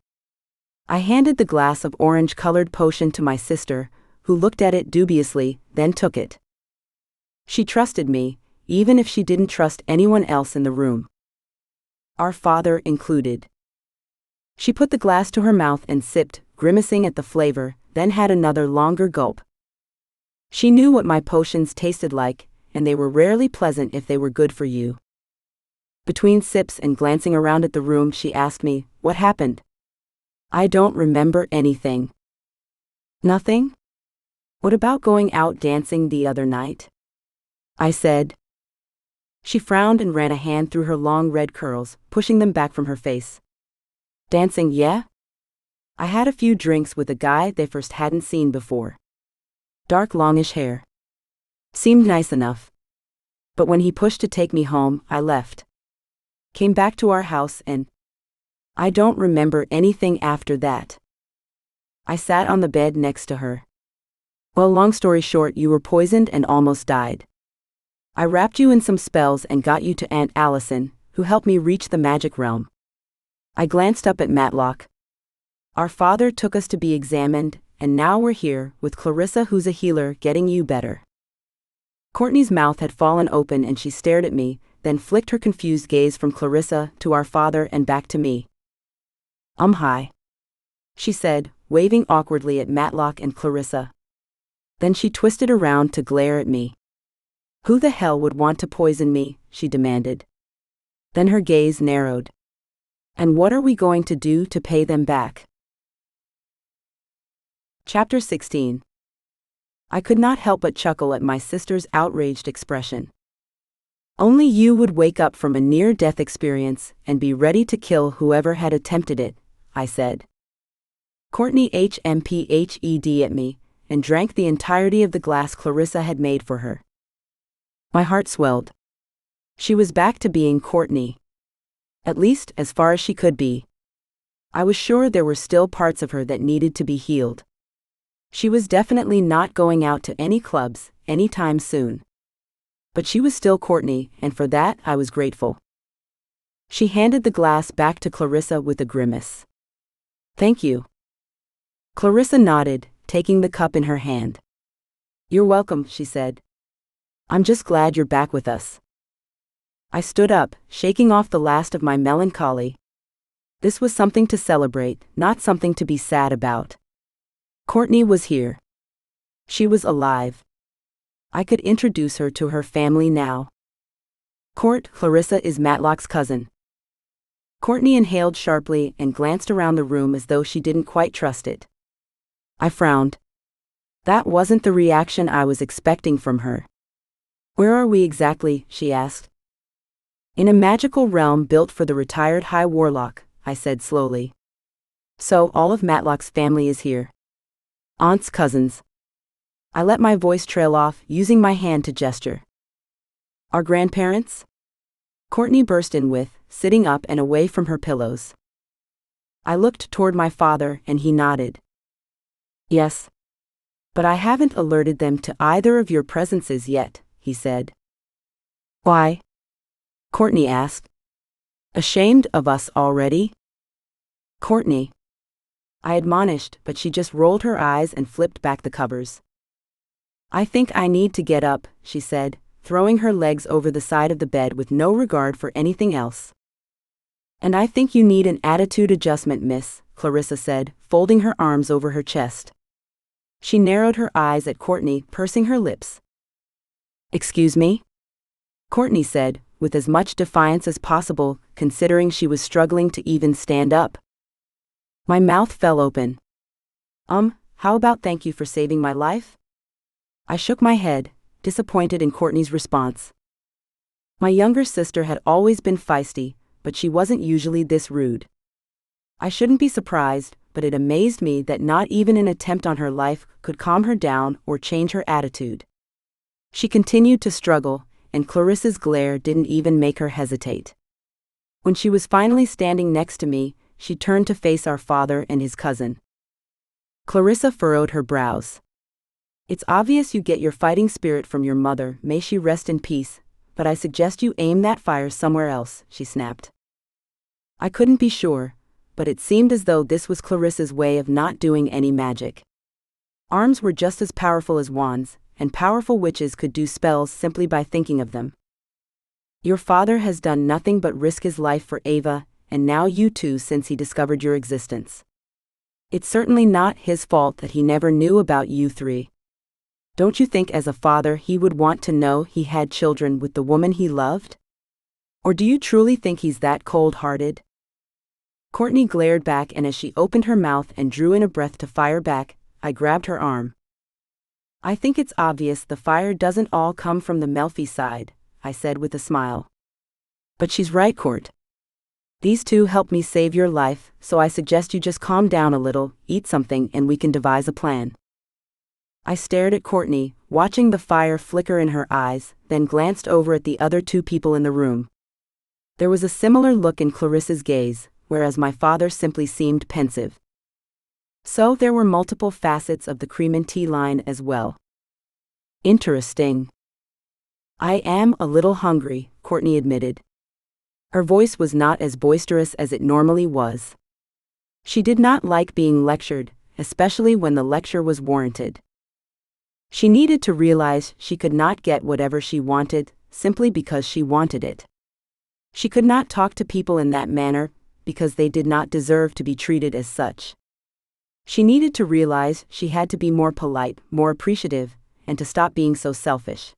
I handed the glass of orange-colored potion to my sister, who looked at it dubiously, then took it. She trusted me, even if she didn't trust anyone else in the room. Our father included. She put the glass to her mouth and sipped, grimacing at the flavor, then had another longer gulp. She knew what my potions tasted like, and they were rarely pleasant if they were good for you. Between sips and glancing around at the room, she asked me, "What happened?" "I don't remember anything." "Nothing? What about going out dancing the other night?" I said. She frowned and ran a hand through her long red curls, pushing them back from her face. "Dancing, yeah? I had a few drinks with a guy they first hadn't seen before. Dark longish hair. Seemed nice enough. But when he pushed to take me home, I left. Came back to our house and I don't remember anything after that." I sat on the bed next to her. "Well, long story short, you were poisoned and almost died. I wrapped you in some spells and got you to Aunt Allison, who helped me reach the magic realm." I glanced up at Matlock. "Our father took us to be examined, and now we're here, with Clarissa, who's a healer, getting you better." Courtney's mouth had fallen open and she stared at me, then flicked her confused gaze from Clarissa to our father and back to me. Hi," she said, waving awkwardly at Matlock and Clarissa. Then she twisted around to glare at me. "Who the hell would want to poison me?" she demanded. Then her gaze narrowed. "And what are we going to do to pay them back?" Chapter 16. I could not help but chuckle at my sister's outraged expression. "Only you would wake up from a near-death experience and be ready to kill whoever had attempted it," I said. Courtney HMPHED at me, and drank the entirety of the glass Clarissa had made for her. My heart swelled. She was back to being Courtney. At least, as far as she could be. I was sure there were still parts of her that needed to be healed. She was definitely not going out to any clubs, anytime soon. But she was still Courtney, and for that I was grateful. She handed the glass back to Clarissa with a grimace. "Thank you." Clarissa nodded, taking the cup in her hand. "You're welcome," she said. "I'm just glad you're back with us." I stood up, shaking off the last of my melancholy. This was something to celebrate, not something to be sad about. Courtney was here. She was alive. I could introduce her to her family now. Clarissa is Matlock's cousin." Courtney inhaled sharply and glanced around the room as though she didn't quite trust it. I frowned. That wasn't the reaction I was expecting from her. "Where are we exactly?" she asked. "In a magical realm built for the retired High Warlock," I said slowly. "So all of Matlock's family is here. Aunt's cousins." I let my voice trail off, using my hand to gesture. "Our grandparents?" Courtney burst in with, sitting up and away from her pillows. I looked toward my father and he nodded. "Yes. But I haven't alerted them to either of your presences yet," he said. "Why?" Courtney asked. "Ashamed of us already?" "Courtney," I admonished, but she just rolled her eyes and flipped back the covers. "I think I need to get up," she said, throwing her legs over the side of the bed with no regard for anything else. "And I think you need an attitude adjustment, miss," Clarissa said, folding her arms over her chest. She narrowed her eyes at Courtney, pursing her lips. "Excuse me?" Courtney said, with as much defiance as possible, considering she was struggling to even stand up. My mouth fell open. How about thank you for saving my life?" I shook my head, disappointed in Courtney's response. My younger sister had always been feisty, but she wasn't usually this rude. I shouldn't be surprised, but it amazed me that not even an attempt on her life could calm her down or change her attitude. She continued to struggle, and Clarissa's glare didn't even make her hesitate. When she was finally standing next to me, she turned to face our father and his cousin. Clarissa furrowed her brows. "It's obvious you get your fighting spirit from your mother, may she rest in peace, but I suggest you aim that fire somewhere else," she snapped. I couldn't be sure, but it seemed as though this was Clarissa's way of not doing any magic. Arms were just as powerful as wands, and powerful witches could do spells simply by thinking of them. Your father has done nothing but risk his life for Ava, and now you too, since he discovered your existence. It's certainly not his fault that he never knew about you three. Don't you think as a father he would want to know he had children with the woman he loved? Or do you truly think he's that cold-hearted? Courtney glared back, and as she opened her mouth and drew in a breath to fire back, I grabbed her arm. I think it's obvious the fire doesn't all come from the Melfi side, I said with a smile. But she's right, Court. These two helped me save your life, so I suggest you just calm down a little, eat something, and we can devise a plan. I stared at Courtney, watching the fire flicker in her eyes, then glanced over at the other two people in the room. There was a similar look in Clarissa's gaze, whereas my father simply seemed pensive. So there were multiple facets of the cream and tea line as well. Interesting. I am a little hungry, Courtney admitted. Her voice was not as boisterous as it normally was. She did not like being lectured, especially when the lecture was warranted. She needed to realize she could not get whatever she wanted, simply because she wanted it. She could not talk to people in that manner, because they did not deserve to be treated as such. She needed to realize she had to be more polite, more appreciative, and to stop being so selfish.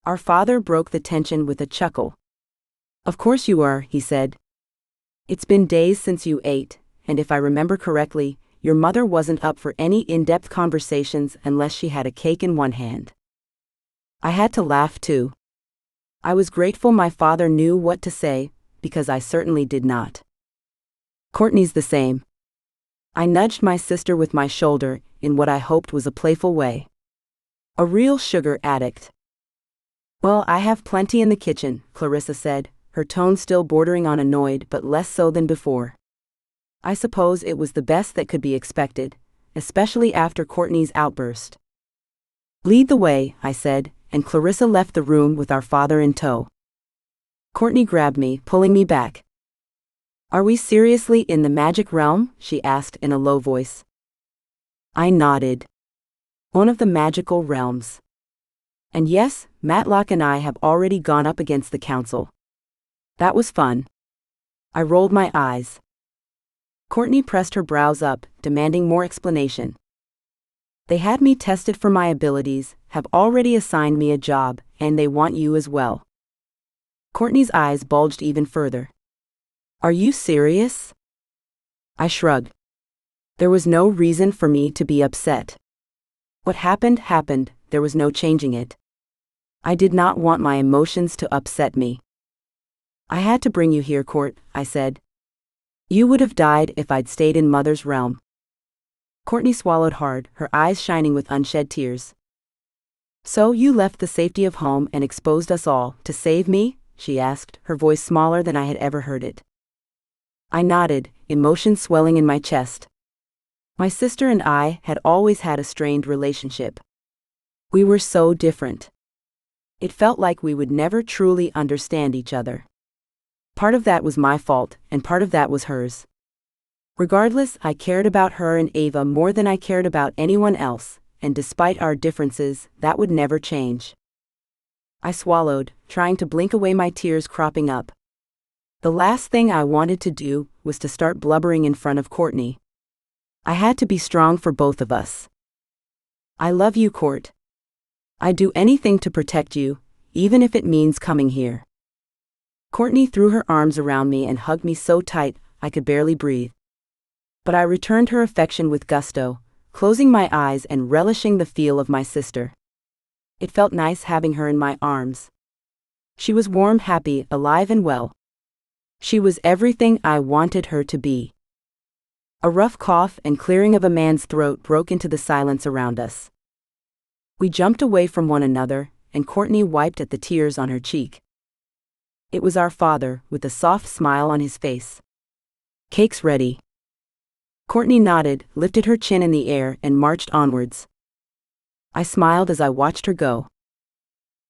Our father broke the tension with a chuckle. Of course you are, he said. It's been days since you ate, and if I remember correctly, your mother wasn't up for any in-depth conversations unless she had a cake in one hand. I had to laugh too. I was grateful my father knew what to say, because I certainly did not. Courtney's the same. I nudged my sister with my shoulder, in what I hoped was a playful way. A real sugar addict. Well, I have plenty in the kitchen, Clarissa said, her tone still bordering on annoyed but less so than before. I suppose it was the best that could be expected, especially after Courtney's outburst. Lead the way, I said, and Clarissa left the room with our father in tow. Courtney grabbed me, pulling me back. Are we seriously in the magic realm? She asked in a low voice. I nodded. One of the magical realms. And yes, Matlock and I have already gone up against the council. That was fun. I rolled my eyes. Courtney pressed her brows up, demanding more explanation. They had me tested for my abilities, have already assigned me a job, and they want you as well. Courtney's eyes bulged even further. Are you serious? I shrugged. There was no reason for me to be upset. What happened happened, there was no changing it. I did not want my emotions to upset me. I had to bring you here, Court, I said. You would have died if I'd stayed in Mother's realm. Courtney swallowed hard, her eyes shining with unshed tears. So you left the safety of home and exposed us all, to save me? She asked, her voice smaller than I had ever heard it. I nodded, emotion swelling in my chest. My sister and I had always had a strained relationship. We were so different. It felt like we would never truly understand each other. Part of that was my fault, and part of that was hers. Regardless, I cared about her and Ava more than I cared about anyone else, and despite our differences, that would never change. I swallowed, trying to blink away my tears cropping up. The last thing I wanted to do was to start blubbering in front of Courtney. I had to be strong for both of us. I love you, Court. I'd do anything to protect you, even if it means coming here. Courtney threw her arms around me and hugged me so tight I could barely breathe. But I returned her affection with gusto, closing my eyes and relishing the feel of my sister. It felt nice having her in my arms. She was warm, happy, alive and well. She was everything I wanted her to be. A rough cough and clearing of a man's throat broke into the silence around us. We jumped away from one another, and Courtney wiped at the tears on her cheek. It was our father, with a soft smile on his face. Cake's ready. Courtney nodded, lifted her chin in the air, and marched onwards. I smiled as I watched her go.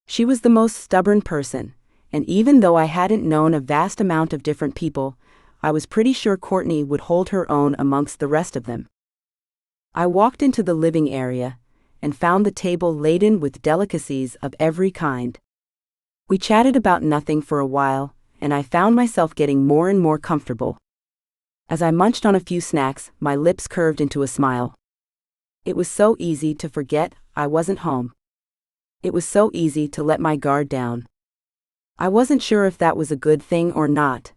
She was the most stubborn person, and even though I hadn't known a vast amount of different people, I was pretty sure Courtney would hold her own amongst the rest of them. I walked into the living area and found the table laden with delicacies of every kind. We chatted about nothing for a while, and I found myself getting more and more comfortable. As I munched on a few snacks, my lips curved into a smile. It was so easy to forget I wasn't home. It was so easy to let my guard down. I wasn't sure if that was a good thing or not,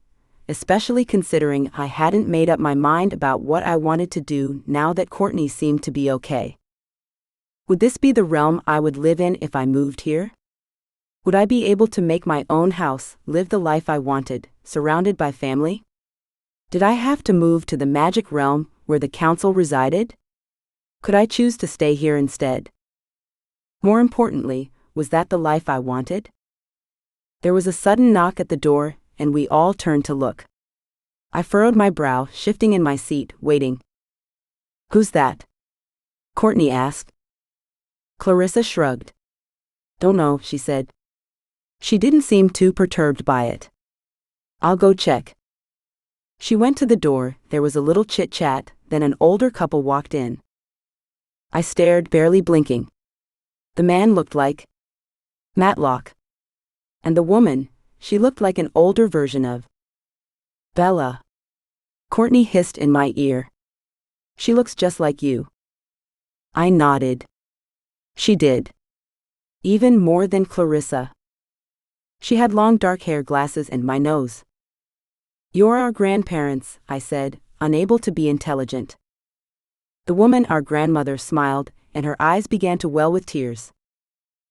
especially considering I hadn't made up my mind about what I wanted to do now that Courtney seemed to be okay. Would this be the realm I would live in if I moved here? Would I be able to make my own house, live the life I wanted, surrounded by family? Did I have to move to the magic realm where the council resided? Could I choose to stay here instead? More importantly, was that the life I wanted? There was a sudden knock at the door, and we all turned to look. I furrowed my brow, shifting in my seat, waiting. "Who's that?" Courtney asked. Clarissa shrugged. "Don't know," she said. She didn't seem too perturbed by it. "I'll go check." She went to the door, there was a little chit-chat, then an older couple walked in. I stared, barely blinking. The man looked like Matlock. And the woman, she looked like an older version of Bella. Courtney hissed in my ear. "She looks just like you." I nodded. She did. Even more than Clarissa. She had long dark hair, glasses, and my nose. "You're our grandparents," I said, unable to be intelligent. The woman, our grandmother, smiled, and her eyes began to well with tears.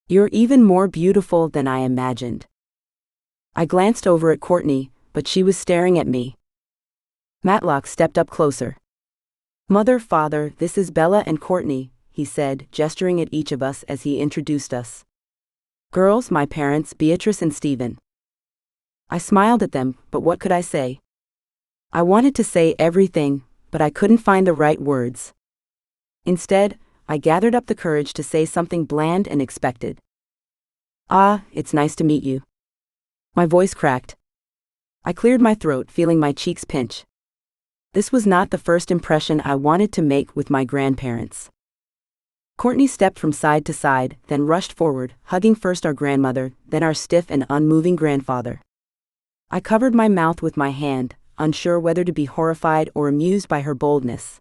"You're even more beautiful than I imagined." I glanced over at Courtney, but she was staring at me. Matlock stepped up closer. "Mother, father, this is Bella and Courtney," he said, gesturing at each of us as he introduced us. "Girls, my parents, Beatrice and Stephen." I smiled at them, but what could I say? I wanted to say everything, but I couldn't find the right words. Instead, I gathered up the courage to say something bland and expected. "Ah, it's nice to meet you." My voice cracked. I cleared my throat, feeling my cheeks pinch. This was not the first impression I wanted to make with my grandparents. Courtney stepped from side to side, then rushed forward, hugging first our grandmother, then our stiff and unmoving grandfather. I covered my mouth with my hand, unsure whether to be horrified or amused by her boldness.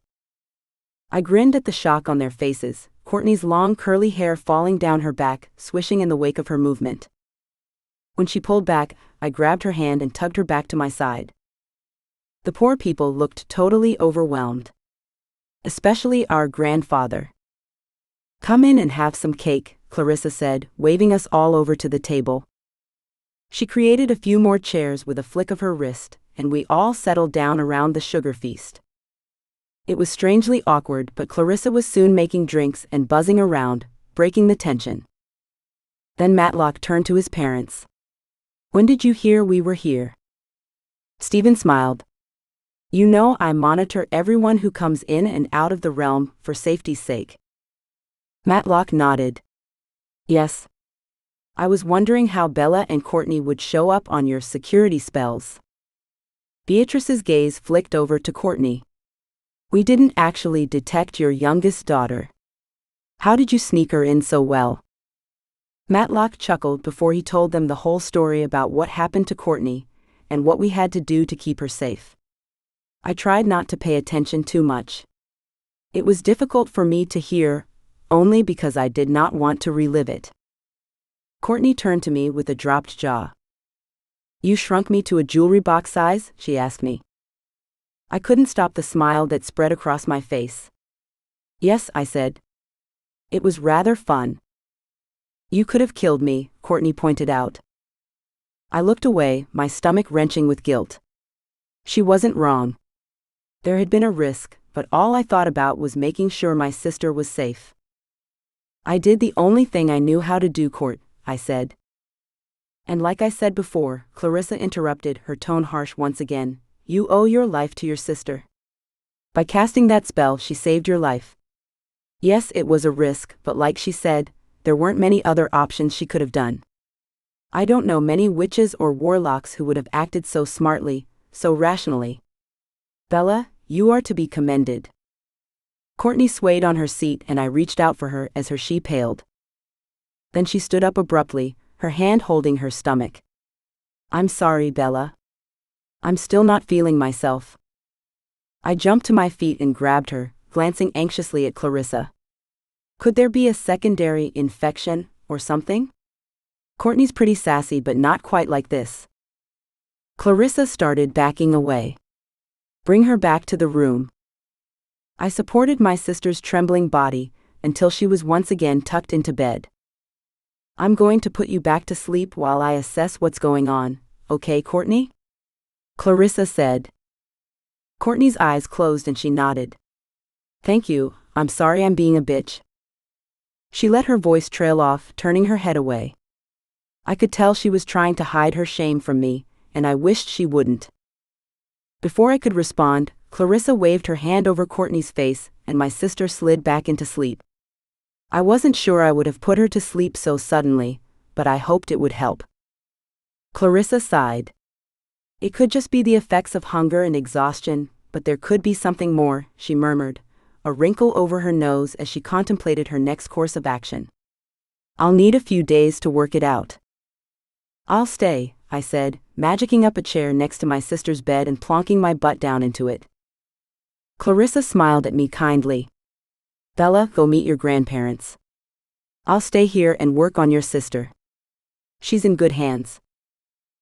I grinned at the shock on their faces, Courtney's long curly hair falling down her back, swishing in the wake of her movement. When she pulled back, I grabbed her hand and tugged her back to my side. The poor people looked totally overwhelmed. Especially our grandfather. "Come in and have some cake," Clarissa said, waving us all over to the table. She created a few more chairs with a flick of her wrist, and we all settled down around the sugar feast. It was strangely awkward, but Clarissa was soon making drinks and buzzing around, breaking the tension. Then Matlock turned to his parents. "When did you hear we were here?" Stephen smiled. "You know I monitor everyone who comes in and out of the realm for safety's sake." Matlock nodded. "Yes. I was wondering how Bella and Courtney would show up on your security spells." Beatrice's gaze flicked over to Courtney. "We didn't actually detect your youngest daughter. How did you sneak her in so well?" Matlock chuckled before he told them the whole story about what happened to Courtney, and what we had to do to keep her safe. I tried not to pay attention too much. It was difficult for me to hear, only because I did not want to relive it. Courtney turned to me with a dropped jaw. "You shrunk me to a jewelry box size?" she asked me. I couldn't stop the smile that spread across my face. "Yes," I said. "It was rather fun." "You could have killed me," Courtney pointed out. I looked away, my stomach wrenching with guilt. She wasn't wrong. There had been a risk, but all I thought about was making sure my sister was safe. "I did the only thing I knew how to do, Court," I said. And like I said before, Clarissa interrupted, her tone harsh once again. "You owe your life to your sister. By casting that spell, she saved your life." Yes, it was a risk, but like she said, there weren't many other options she could have done. I don't know many witches or warlocks who would have acted so smartly, so rationally. "Bella, you are to be commended." Courtney swayed on her seat and I reached out for her as she paled. Then she stood up abruptly, her hand holding her stomach. I'm sorry, Bella. I'm still not feeling myself. I jumped to my feet and grabbed her, glancing anxiously at Clarissa. Could there be a secondary infection, or something? Courtney's pretty sassy but not quite like this. Clarissa started backing away. Bring her back to the room. I supported my sister's trembling body until she was once again tucked into bed. I'm going to put you back to sleep while I assess what's going on, okay, Courtney? Clarissa said. Courtney's eyes closed and she nodded. Thank you, I'm sorry I'm being a bitch. She let her voice trail off, turning her head away. I could tell she was trying to hide her shame from me, and I wished she wouldn't. Before I could respond, Clarissa waved her hand over Courtney's face, and my sister slid back into sleep. I wasn't sure I would have put her to sleep so suddenly, but I hoped it would help. Clarissa sighed. It could just be the effects of hunger and exhaustion, but there could be something more, she murmured, a wrinkle over her nose as she contemplated her next course of action. I'll need a few days to work it out. I'll stay, I said, magicking up a chair next to my sister's bed and plonking my butt down into it. Clarissa smiled at me kindly. Bella, go meet your grandparents. I'll stay here and work on your sister. She's in good hands.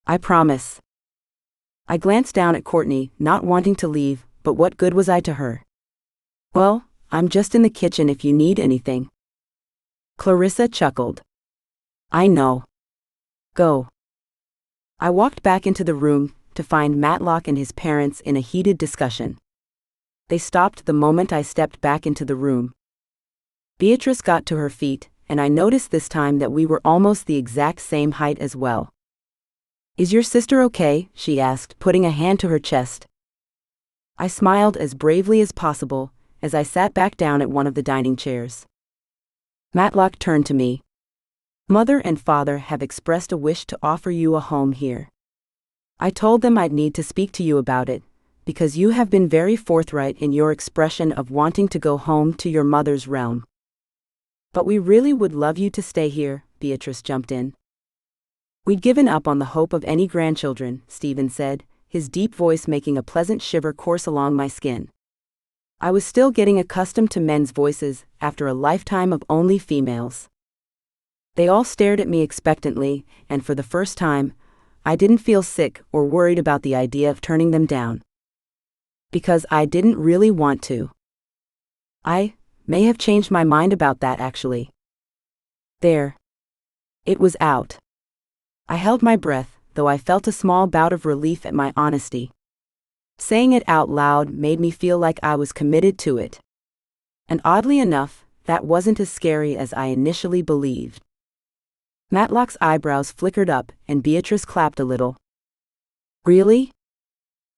I promise. I glanced down at Courtney, not wanting to leave, but what good was I to her? Well, I'm just in the kitchen if you need anything. Clarissa chuckled. I know. Go. I walked back into the room to find Matlock and his parents in a heated discussion. They stopped the moment I stepped back into the room. Beatrice got to her feet, and I noticed this time that we were almost the exact same height as well. Is your sister okay? She asked, putting a hand to her chest. I smiled as bravely as possible as I sat back down at one of the dining chairs. Matlock turned to me. Mother and father have expressed a wish to offer you a home here. I told them I'd need to speak to you about it, because you have been very forthright in your expression of wanting to go home to your mother's realm. But we really would love you to stay here, Beatrice jumped in. We'd given up on the hope of any grandchildren, Stephen said, his deep voice making a pleasant shiver course along my skin. I was still getting accustomed to men's voices after a lifetime of only females. They all stared at me expectantly, and for the first time, I didn't feel sick or worried about the idea of turning them down. Because I didn't really want to. I may have changed my mind about that actually. There. It was out. I held my breath, though I felt a small bout of relief at my honesty. Saying it out loud made me feel like I was committed to it. And oddly enough, that wasn't as scary as I initially believed. Matlock's eyebrows flickered up and Beatrice clapped a little. Really?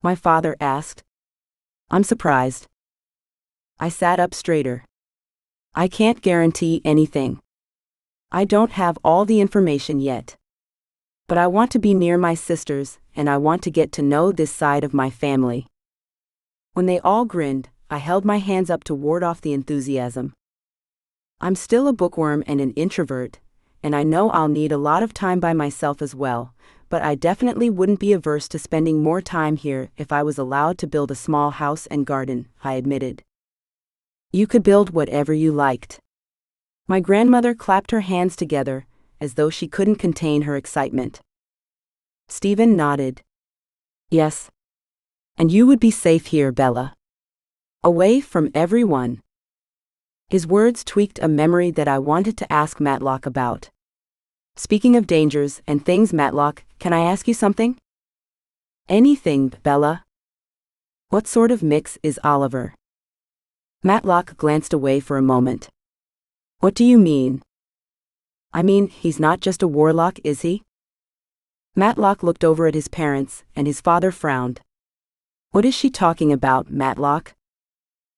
My father asked. I'm surprised. I sat up straighter. I can't guarantee anything. I don't have all the information yet. But I want to be near my sisters, and I want to get to know this side of my family. When they all grinned, I held my hands up to ward off the enthusiasm. I'm still a bookworm and an introvert, and I know I'll need a lot of time by myself as well, but I definitely wouldn't be averse to spending more time here if I was allowed to build a small house and garden, I admitted. You could build whatever you liked. My grandmother clapped her hands together, as though she couldn't contain her excitement. Stephen nodded. Yes. And you would be safe here, Bella. Away from everyone. His words tweaked a memory that I wanted to ask Matlock about. Speaking of dangers and things, Matlock, can I ask you something? Anything, Bella. What sort of mix is Oliver? Matlock glanced away for a moment. What do you mean? I mean, he's not just a warlock, is he? Matlock looked over at his parents, and his father frowned. What is she talking about, Matlock?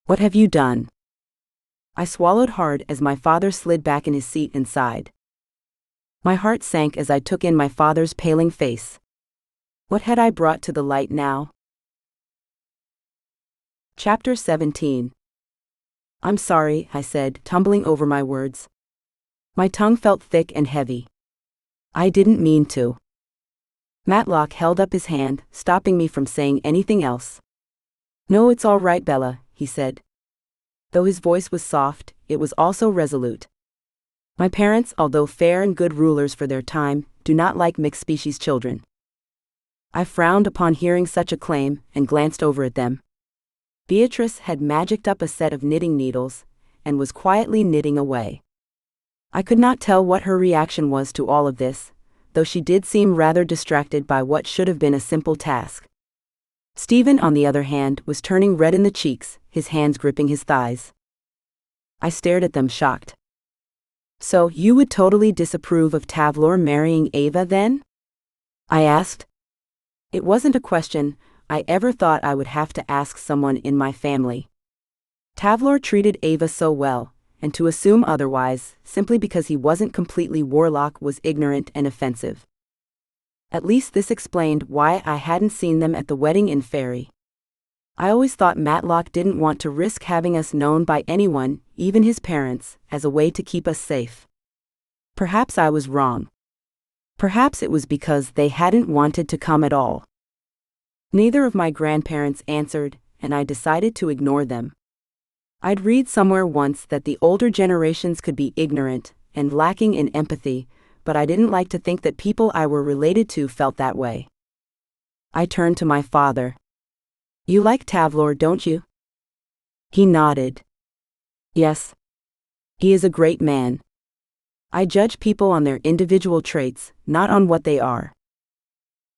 What have you done? I swallowed hard as my father slid back in his seat and sighed. My heart sank as I took in my father's paling face. What had I brought to the light now? Chapter 17. I'm sorry, I said, tumbling over my words. My tongue felt thick and heavy. I didn't mean to. Matlock held up his hand, stopping me from saying anything else. No, it's all right, Bella, he said. Though his voice was soft, it was also resolute. My parents, although fair and good rulers for their time, do not like mixed-species children. I frowned upon hearing such a claim, and glanced over at them. Beatrice had magicked up a set of knitting needles, and was quietly knitting away. I could not tell what her reaction was to all of this, though she did seem rather distracted by what should have been a simple task. Stephen, on the other hand, was turning red in the cheeks, his hands gripping his thighs. I stared at them, shocked. So, you would totally disapprove of Tavlor marrying Ava, then? I asked. It wasn't a question I ever thought I would have to ask someone in my family. Tavlor treated Ava so well, and to assume otherwise, simply because he wasn't completely Warlock, was ignorant and offensive. At least this explained why I hadn't seen them at the wedding in Fairy. I always thought Matlock didn't want to risk having us known by anyone, even his parents, as a way to keep us safe. Perhaps I was wrong. Perhaps it was because they hadn't wanted to come at all. Neither of my grandparents answered, and I decided to ignore them. I'd read somewhere once that the older generations could be ignorant and lacking in empathy, but I didn't like to think that people I were related to felt that way. I turned to my father. You like Tavlor, don't you? He nodded. Yes. He is a great man. I judge people on their individual traits, not on what they are.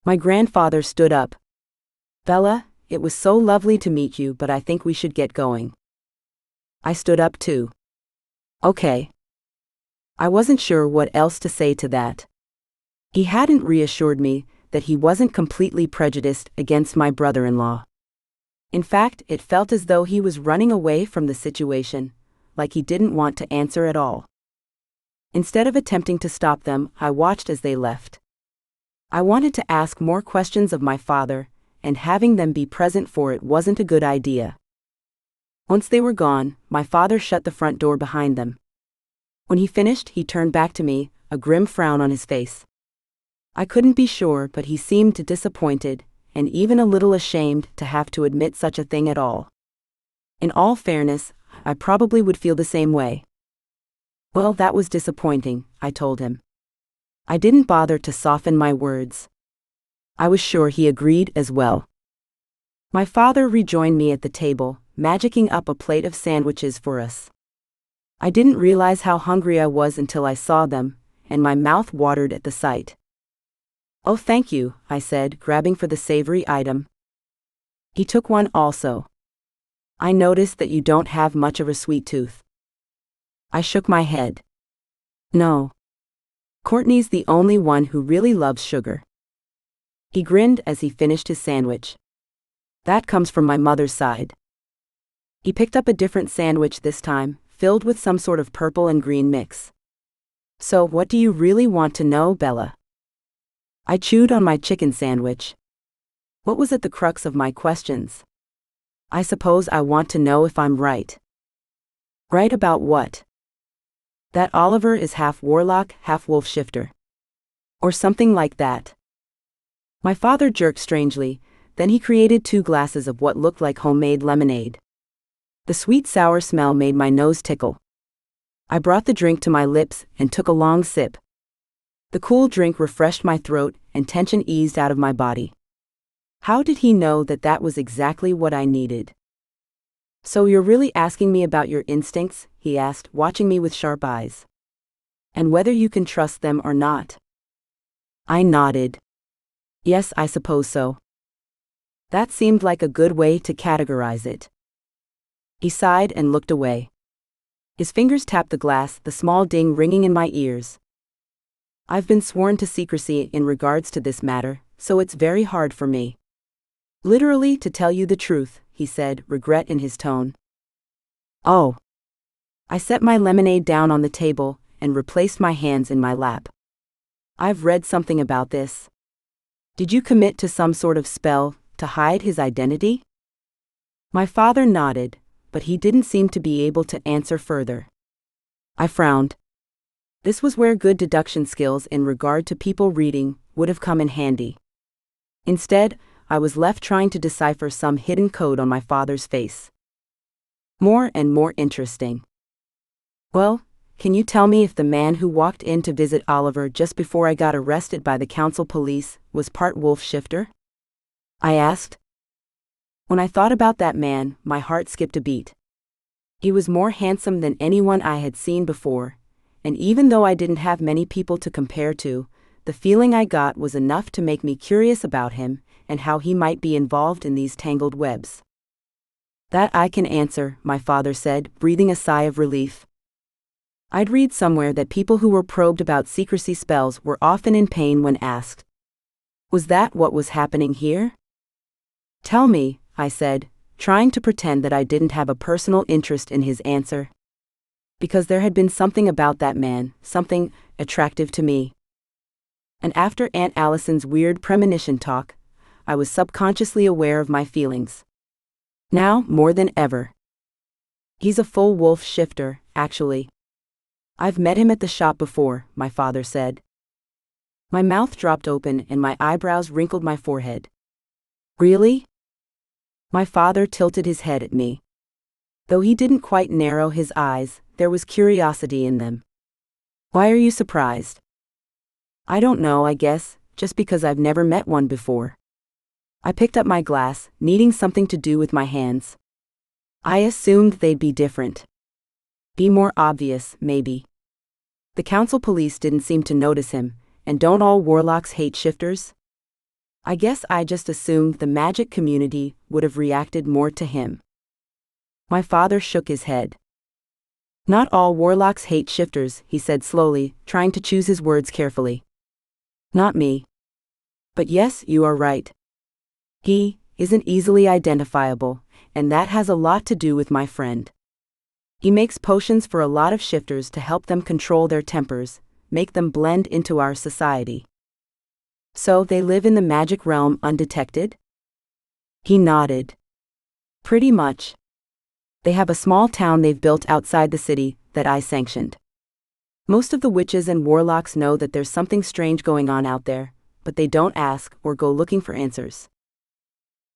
My grandfather stood up. Bella, it was so lovely to meet you, but I think we should get going. I stood up too. Okay. I wasn't sure what else to say to that. He hadn't reassured me that he wasn't completely prejudiced against my brother-in-law. In fact, it felt as though he was running away from the situation, like he didn't want to answer at all. Instead of attempting to stop them, I watched as they left. I wanted to ask more questions of my father, and having them be present for it wasn't a good idea. Once they were gone, my father shut the front door behind them. When he finished, he turned back to me, a grim frown on his face. I couldn't be sure, but he seemed disappointed, and even a little ashamed to have to admit such a thing at all. In all fairness, I probably would feel the same way. Well, that was disappointing, I told him. I didn't bother to soften my words. I was sure he agreed as well. My father rejoined me at the table, magicking up a plate of sandwiches for us. I didn't realize how hungry I was until I saw them, and my mouth watered at the sight. Oh, thank you, I said, grabbing for the savory item. He took one also. I noticed that you don't have much of a sweet tooth. I shook my head. No. Courtney's the only one who really loves sugar. He grinned as he finished his sandwich. That comes from my mother's side. He picked up a different sandwich this time, filled with some sort of purple and green mix. So, what do you really want to know, Bella? I chewed on my chicken sandwich. What was at the crux of my questions? I suppose I want to know if I'm right. Right about what? That Oliver is half warlock, half wolf shifter. Or something like that. My father jerked strangely, then he created 2 glasses of what looked like homemade lemonade. The sweet sour smell made my nose tickle. I brought the drink to my lips and took a long sip. The cool drink refreshed my throat and tension eased out of my body. How did he know that that was exactly what I needed? So you're really asking me about your instincts, he asked, watching me with sharp eyes. And whether you can trust them or not. I nodded. Yes, I suppose so. That seemed like a good way to categorize it. He sighed and looked away. His fingers tapped the glass, the small ding ringing in my ears. I've been sworn to secrecy in regards to this matter, so it's very hard for me. Literally, to tell you the truth, he said, regret in his tone. Oh. I set my lemonade down on the table and replaced my hands in my lap. I've read something about this. Did you commit to some sort of spell to hide his identity? My father nodded, but he didn't seem to be able to answer further. I frowned. This was where good deduction skills in regard to people reading would have come in handy. Instead, I was left trying to decipher some hidden code on my father's face. More and more interesting. Well, can you tell me if the man who walked in to visit Oliver just before I got arrested by the council police was part wolf shifter? I asked. When I thought about that man, my heart skipped a beat. He was more handsome than anyone I had seen before, and even though I didn't have many people to compare to, the feeling I got was enough to make me curious about him and how he might be involved in these tangled webs. That I can answer, my father said, breathing a sigh of relief. I'd read somewhere that people who were probed about secrecy spells were often in pain when asked. Was that what was happening here? Tell me, I said, trying to pretend that I didn't have a personal interest in his answer. Because there had been something about that man, something attractive to me. And after Aunt Allison's weird premonition talk, I was subconsciously aware of my feelings. Now, more than ever. He's a full wolf shifter, actually. I've met him at the shop before, my father said. My mouth dropped open and my eyebrows wrinkled my forehead. Really? My father tilted his head at me. Though he didn't quite narrow his eyes, there was curiosity in them. Why are you surprised? I don't know, I guess, just because I've never met one before. I picked up my glass, needing something to do with my hands. I assumed they'd be different. Be more obvious, maybe. The council police didn't seem to notice him, and don't all warlocks hate shifters? I guess I just assumed the magic community would have reacted more to him. My father shook his head. Not all warlocks hate shifters, he said slowly, trying to choose his words carefully. Not me. But yes, you are right. He isn't easily identifiable, and that has a lot to do with my friend. He makes potions for a lot of shifters to help them control their tempers, make them blend into our society. So they live in the magic realm undetected? He nodded. Pretty much. They have a small town they've built outside the city that I sanctioned. Most of the witches and warlocks know that there's something strange going on out there, but they don't ask or go looking for answers.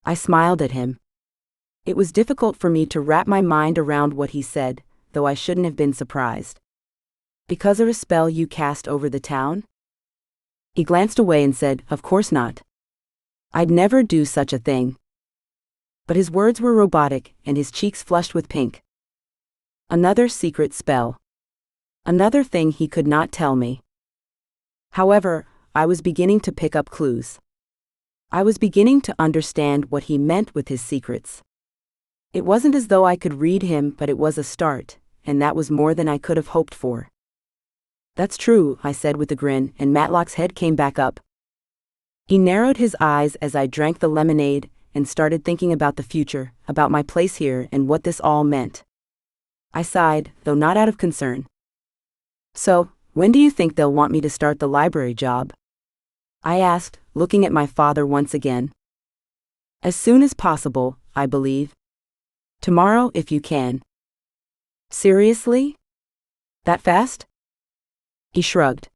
I smiled at him. It was difficult for me to wrap my mind around what he said, though I shouldn't have been surprised. Because of a spell you cast over the town? He glanced away and said, Of course not. I'd never do such a thing. But his words were robotic, and his cheeks flushed with pink. Another secret spell. Another thing he could not tell me. However, I was beginning to pick up clues. I was beginning to understand what he meant with his secrets. It wasn't as though I could read him, but it was a start, and that was more than I could have hoped for. That's true, I said with a grin, and Matlock's head came back up. He narrowed his eyes as I drank the lemonade and started thinking about the future, about my place here and what this all meant. I sighed, though not out of concern. So, when do you think they'll want me to start the library job? I asked, looking at my father once again. As soon as possible, I believe. Tomorrow if you can. Seriously? That fast? He shrugged.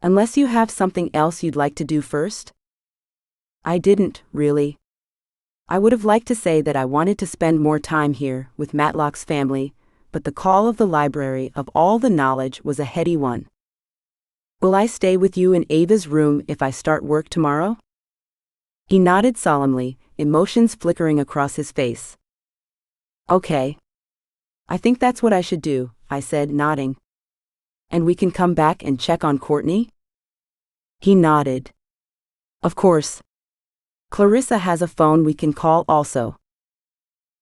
Unless you have something else you'd like to do first? I didn't, really. I would have liked to say that I wanted to spend more time here with Matlock's family, but the call of the library of all the knowledge was a heady one. Will I stay with you in Ava's room if I start work tomorrow? He nodded solemnly, emotions flickering across his face. Okay. I think that's what I should do, I said, nodding. And we can come back and check on Courtney? He nodded. Of course. Clarissa has a phone we can call also.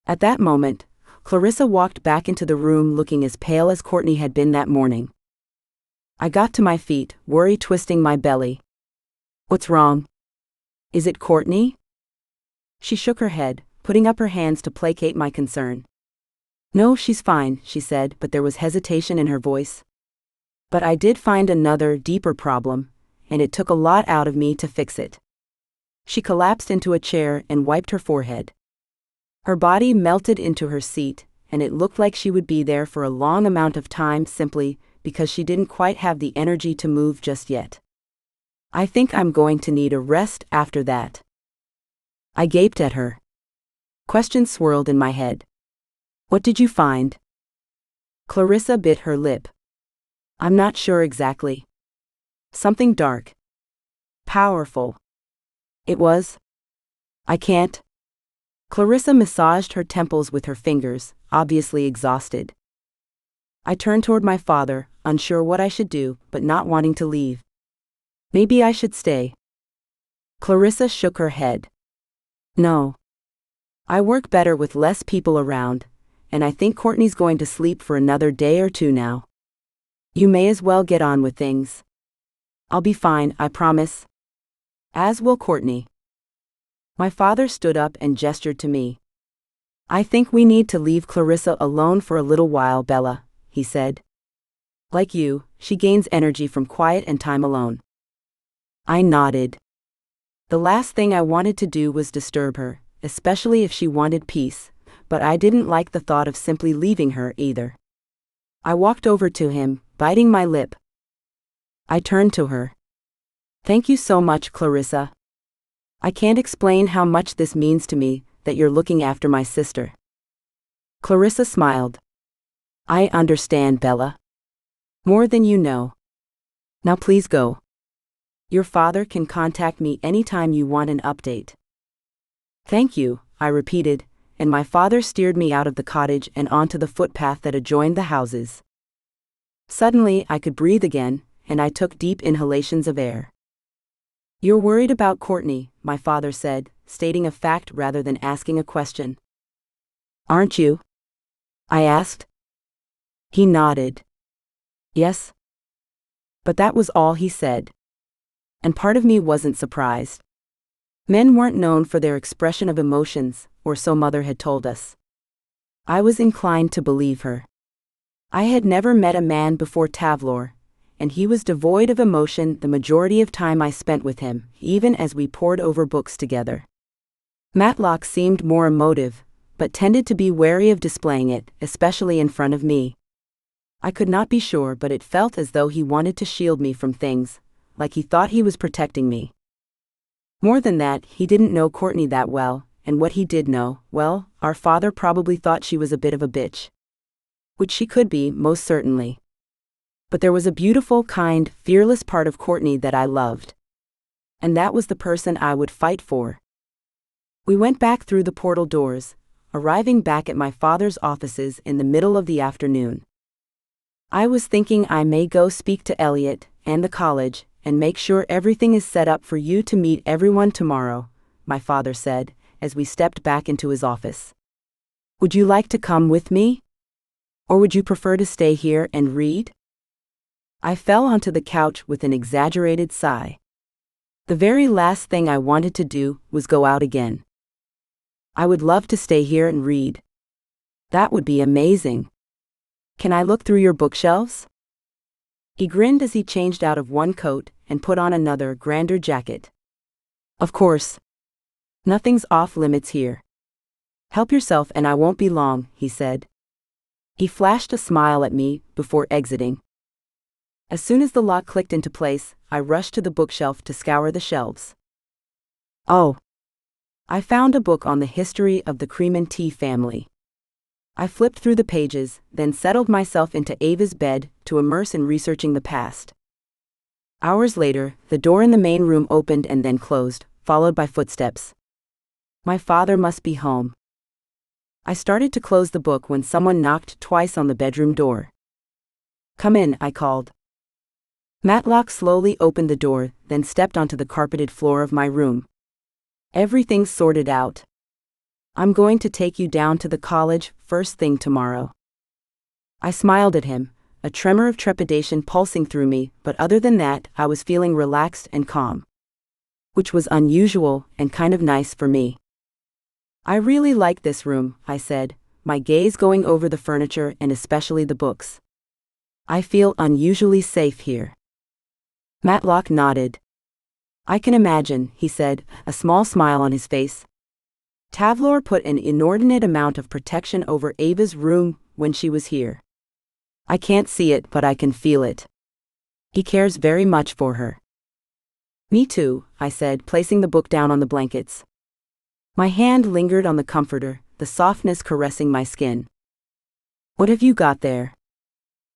At that moment, Clarissa walked back into the room looking as pale as Courtney had been that morning. I got to my feet, worry twisting my belly. What's wrong? Is it Courtney? She shook her head, putting up her hands to placate my concern. No, she's fine, she said, but there was hesitation in her voice. But I did find another, deeper problem, and it took a lot out of me to fix it. She collapsed into a chair and wiped her forehead. Her body melted into her seat, and it looked like she would be there for a long amount of time simply because she didn't quite have the energy to move just yet. I think I'm going to need a rest after that. I gaped at her. Questions swirled in my head. What did you find? Clarissa bit her lip. I'm not sure exactly. Something dark. Powerful. It was. I can't. Clarissa massaged her temples with her fingers, obviously exhausted. I turned toward my father, unsure what I should do, but not wanting to leave. Maybe I should stay. Clarissa shook her head. No. I work better with less people around, and I think Courtney's going to sleep for another day or two now. You may as well get on with things. I'll be fine, I promise. As will Courtney. My father stood up and gestured to me. I think we need to leave Clarissa alone for a little while, Bella, he said. Like you, she gains energy from quiet and time alone. I nodded. The last thing I wanted to do was disturb her, especially if she wanted peace, but I didn't like the thought of simply leaving her either. I walked over to him, biting my lip. I turned to her. Thank you so much, Clarissa. I can't explain how much this means to me, that you're looking after my sister. Clarissa smiled. I understand, Bella. More than you know. Now please go. Your father can contact me anytime you want an update. Thank you, I repeated, and my father steered me out of the cottage and onto the footpath that adjoined the houses. Suddenly I could breathe again, and I took deep inhalations of air. You're worried about Courtney, my father said, stating a fact rather than asking a question. Aren't you? I asked. He nodded. Yes. But that was all he said. And part of me wasn't surprised. Men weren't known for their expression of emotions, or so Mother had told us. I was inclined to believe her. I had never met a man before Tavlor, and he was devoid of emotion the majority of time I spent with him, even as we pored over books together. Matlock seemed more emotive, but tended to be wary of displaying it, especially in front of me. I could not be sure, but it felt as though he wanted to shield me from things, like he thought he was protecting me. More than that, he didn't know Courtney that well, and what he did know, well, our father probably thought she was a bit of a bitch. Which she could be, most certainly. But there was a beautiful, kind, fearless part of Courtney that I loved. And that was the person I would fight for. We went back through the portal doors, arriving back at my father's offices in the middle of the afternoon. I was thinking I may go speak to Elliot and the college, and make sure everything is set up for you to meet everyone tomorrow, my father said, as we stepped back into his office. Would you like to come with me? Or would you prefer to stay here and read? I fell onto the couch with an exaggerated sigh. The very last thing I wanted to do was go out again. I would love to stay here and read. That would be amazing. Can I look through your bookshelves? He grinned as he changed out of one coat and put on another, grander jacket. Of course. Nothing's off limits here. Help yourself and I won't be long, he said. He flashed a smile at me before exiting. As soon as the lock clicked into place, I rushed to the bookshelf to scour the shelves. Oh. I found a book on the history of the Creman family. I flipped through the pages, then settled myself into Ava's bed to immerse in researching the past. Hours later, the door in the main room opened and then closed, followed by footsteps. My father must be home. I started to close the book when someone knocked twice on the bedroom door. Come in, I called. Matlock slowly opened the door, then stepped onto the carpeted floor of my room. Everything's sorted out. I'm going to take you down to the college first thing tomorrow. I smiled at him, a tremor of trepidation pulsing through me, but other than that, I was feeling relaxed and calm. Which was unusual and kind of nice for me. I really like this room, I said, my gaze going over the furniture and especially the books. I feel unusually safe here. Matlock nodded. I can imagine, he said, a small smile on his face. Tavlor put an inordinate amount of protection over Ava's room when she was here. I can't see it, but I can feel it. He cares very much for her. Me too, I said, placing the book down on the blankets. My hand lingered on the comforter, the softness caressing my skin. What have you got there?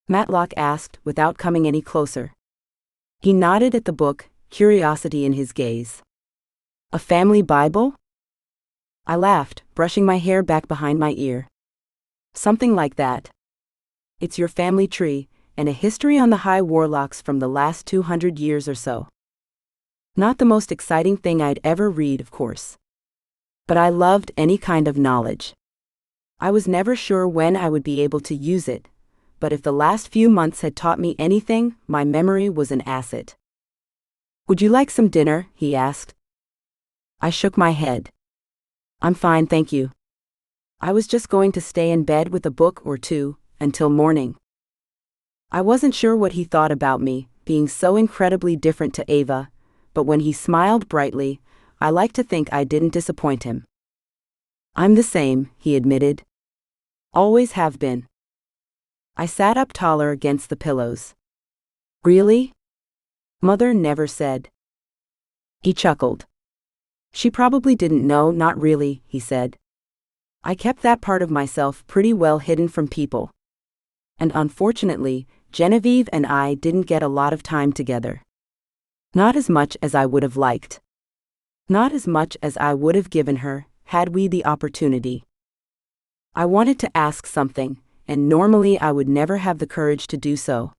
Matlock asked, without coming any closer. He nodded at the book, curiosity in his gaze. A family Bible? I laughed, brushing my hair back behind my ear. Something like that. It's your family tree, and a history on the high warlocks from the last 200 years or so. Not the most exciting thing I'd ever read, of course. But I loved any kind of knowledge. I was never sure when I would be able to use it, but if the last few months had taught me anything, my memory was an asset. Would you like some dinner? He asked. I shook my head. I'm fine, thank you. I was just going to stay in bed with a book or two, until morning. I wasn't sure what he thought about me, being so incredibly different to Ava, but when he smiled brightly, I like to think I didn't disappoint him. I'm the same, he admitted. Always have been. I sat up taller against the pillows. Really? Mother never said. He chuckled. She probably didn't know, not really, he said. I kept that part of myself pretty well hidden from people. And unfortunately, Genevieve and I didn't get a lot of time together. Not as much as I would have liked. Not as much as I would have given her, had we the opportunity. I wanted to ask something, and normally I would never have the courage to do so.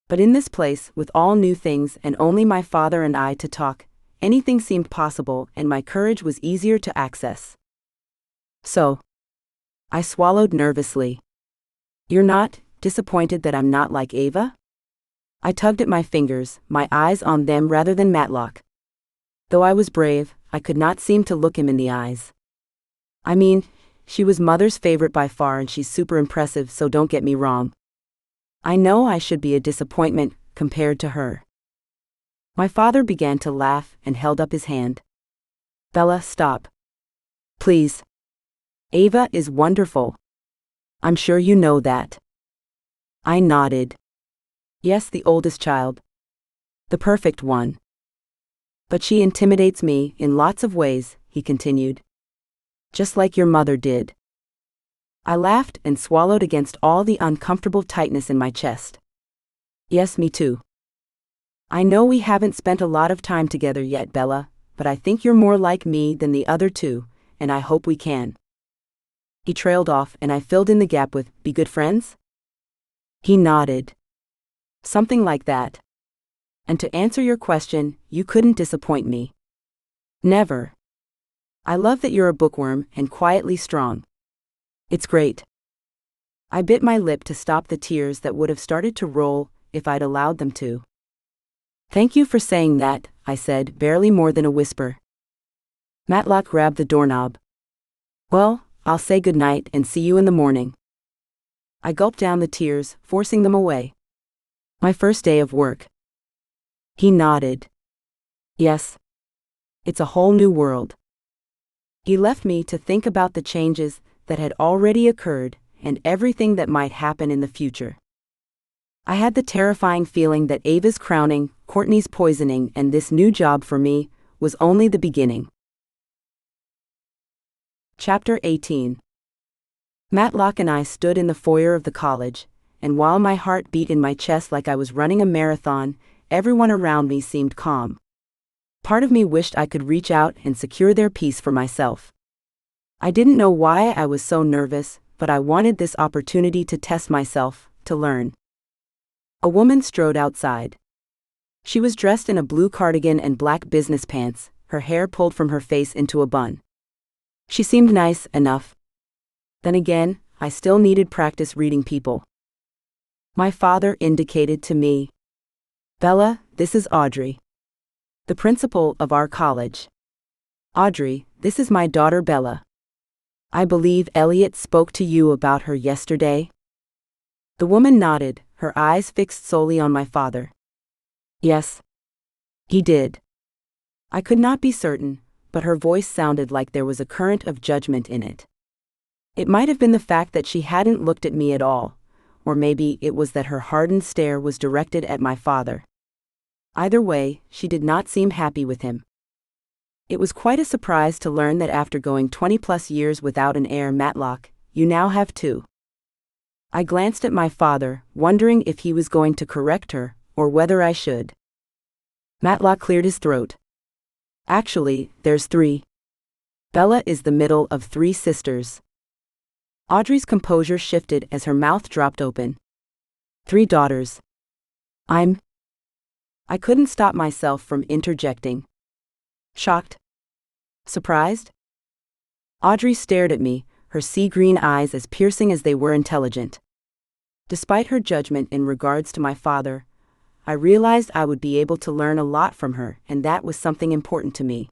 But in this place, with all new things and only my father and I to talk, anything seemed possible and my courage was easier to access. So, I swallowed nervously. You're not disappointed that I'm not like Ava? I tugged at my fingers, my eyes on them rather than Matlock. Though I was brave, I could not seem to look him in the eyes. I mean, she was Mother's favorite by far and she's super impressive, so don't get me wrong. I know I should be a disappointment compared to her. My father began to laugh and held up his hand. Bella, stop. Please. Ava is wonderful. I'm sure you know that. I nodded. Yes, the oldest child. The perfect one. But she intimidates me in lots of ways, he continued. Just like your mother did. I laughed and swallowed against all the uncomfortable tightness in my chest. Yes, me too. I know we haven't spent a lot of time together yet, Bella, but I think you're more like me than the other two, and I hope we can. He trailed off and I filled in the gap with, be good friends? He nodded. Something like that. And to answer your question, you couldn't disappoint me. Never. I love that you're a bookworm and quietly strong. It's great. I bit my lip to stop the tears that would have started to roll if I'd allowed them to. Thank you for saying that, I said, barely more than a whisper. Matlock grabbed the doorknob. Well, I'll say goodnight and see you in the morning. I gulped down the tears, forcing them away. My first day of work. He nodded. Yes. It's a whole new world. He left me to think about the changes that had already occurred and everything that might happen in the future. I had the terrifying feeling that Ava's crowning, Courtney's poisoning, and this new job for me was only the beginning. Chapter 18. Matlock and I stood in the foyer of the college, and while my heart beat in my chest like I was running a marathon, everyone around me seemed calm. Part of me wished I could reach out and secure their peace for myself. I didn't know why I was so nervous, but I wanted this opportunity to test myself, to learn. A woman strode outside. She was dressed in a blue cardigan and black business pants, her hair pulled from her face into a bun. She seemed nice enough. Then again, I still needed practice reading people. My father indicated to me. Bella, this is Audrey. The principal of our college. Audrey, this is my daughter Bella. I believe Elliot spoke to you about her yesterday? The woman nodded, her eyes fixed solely on my father. Yes. He did. I could not be certain, but her voice sounded like there was a current of judgment in it. It might have been the fact that she hadn't looked at me at all, or maybe it was that her hardened stare was directed at my father. Either way, she did not seem happy with him. It was quite a surprise to learn that after going 20+ years without an heir, Matlock, you now have two. I glanced at my father, wondering if he was going to correct her, or whether I should. Matlock cleared his throat. Actually, there's three. Bella is the middle of three sisters. Audrey's composure shifted as her mouth dropped open. 3 daughters. I couldn't stop myself from interjecting. Shocked? Surprised? Audrey stared at me, her sea-green eyes as piercing as they were intelligent. Despite her judgment in regards to my father, I realized I would be able to learn a lot from her, and that was something important to me.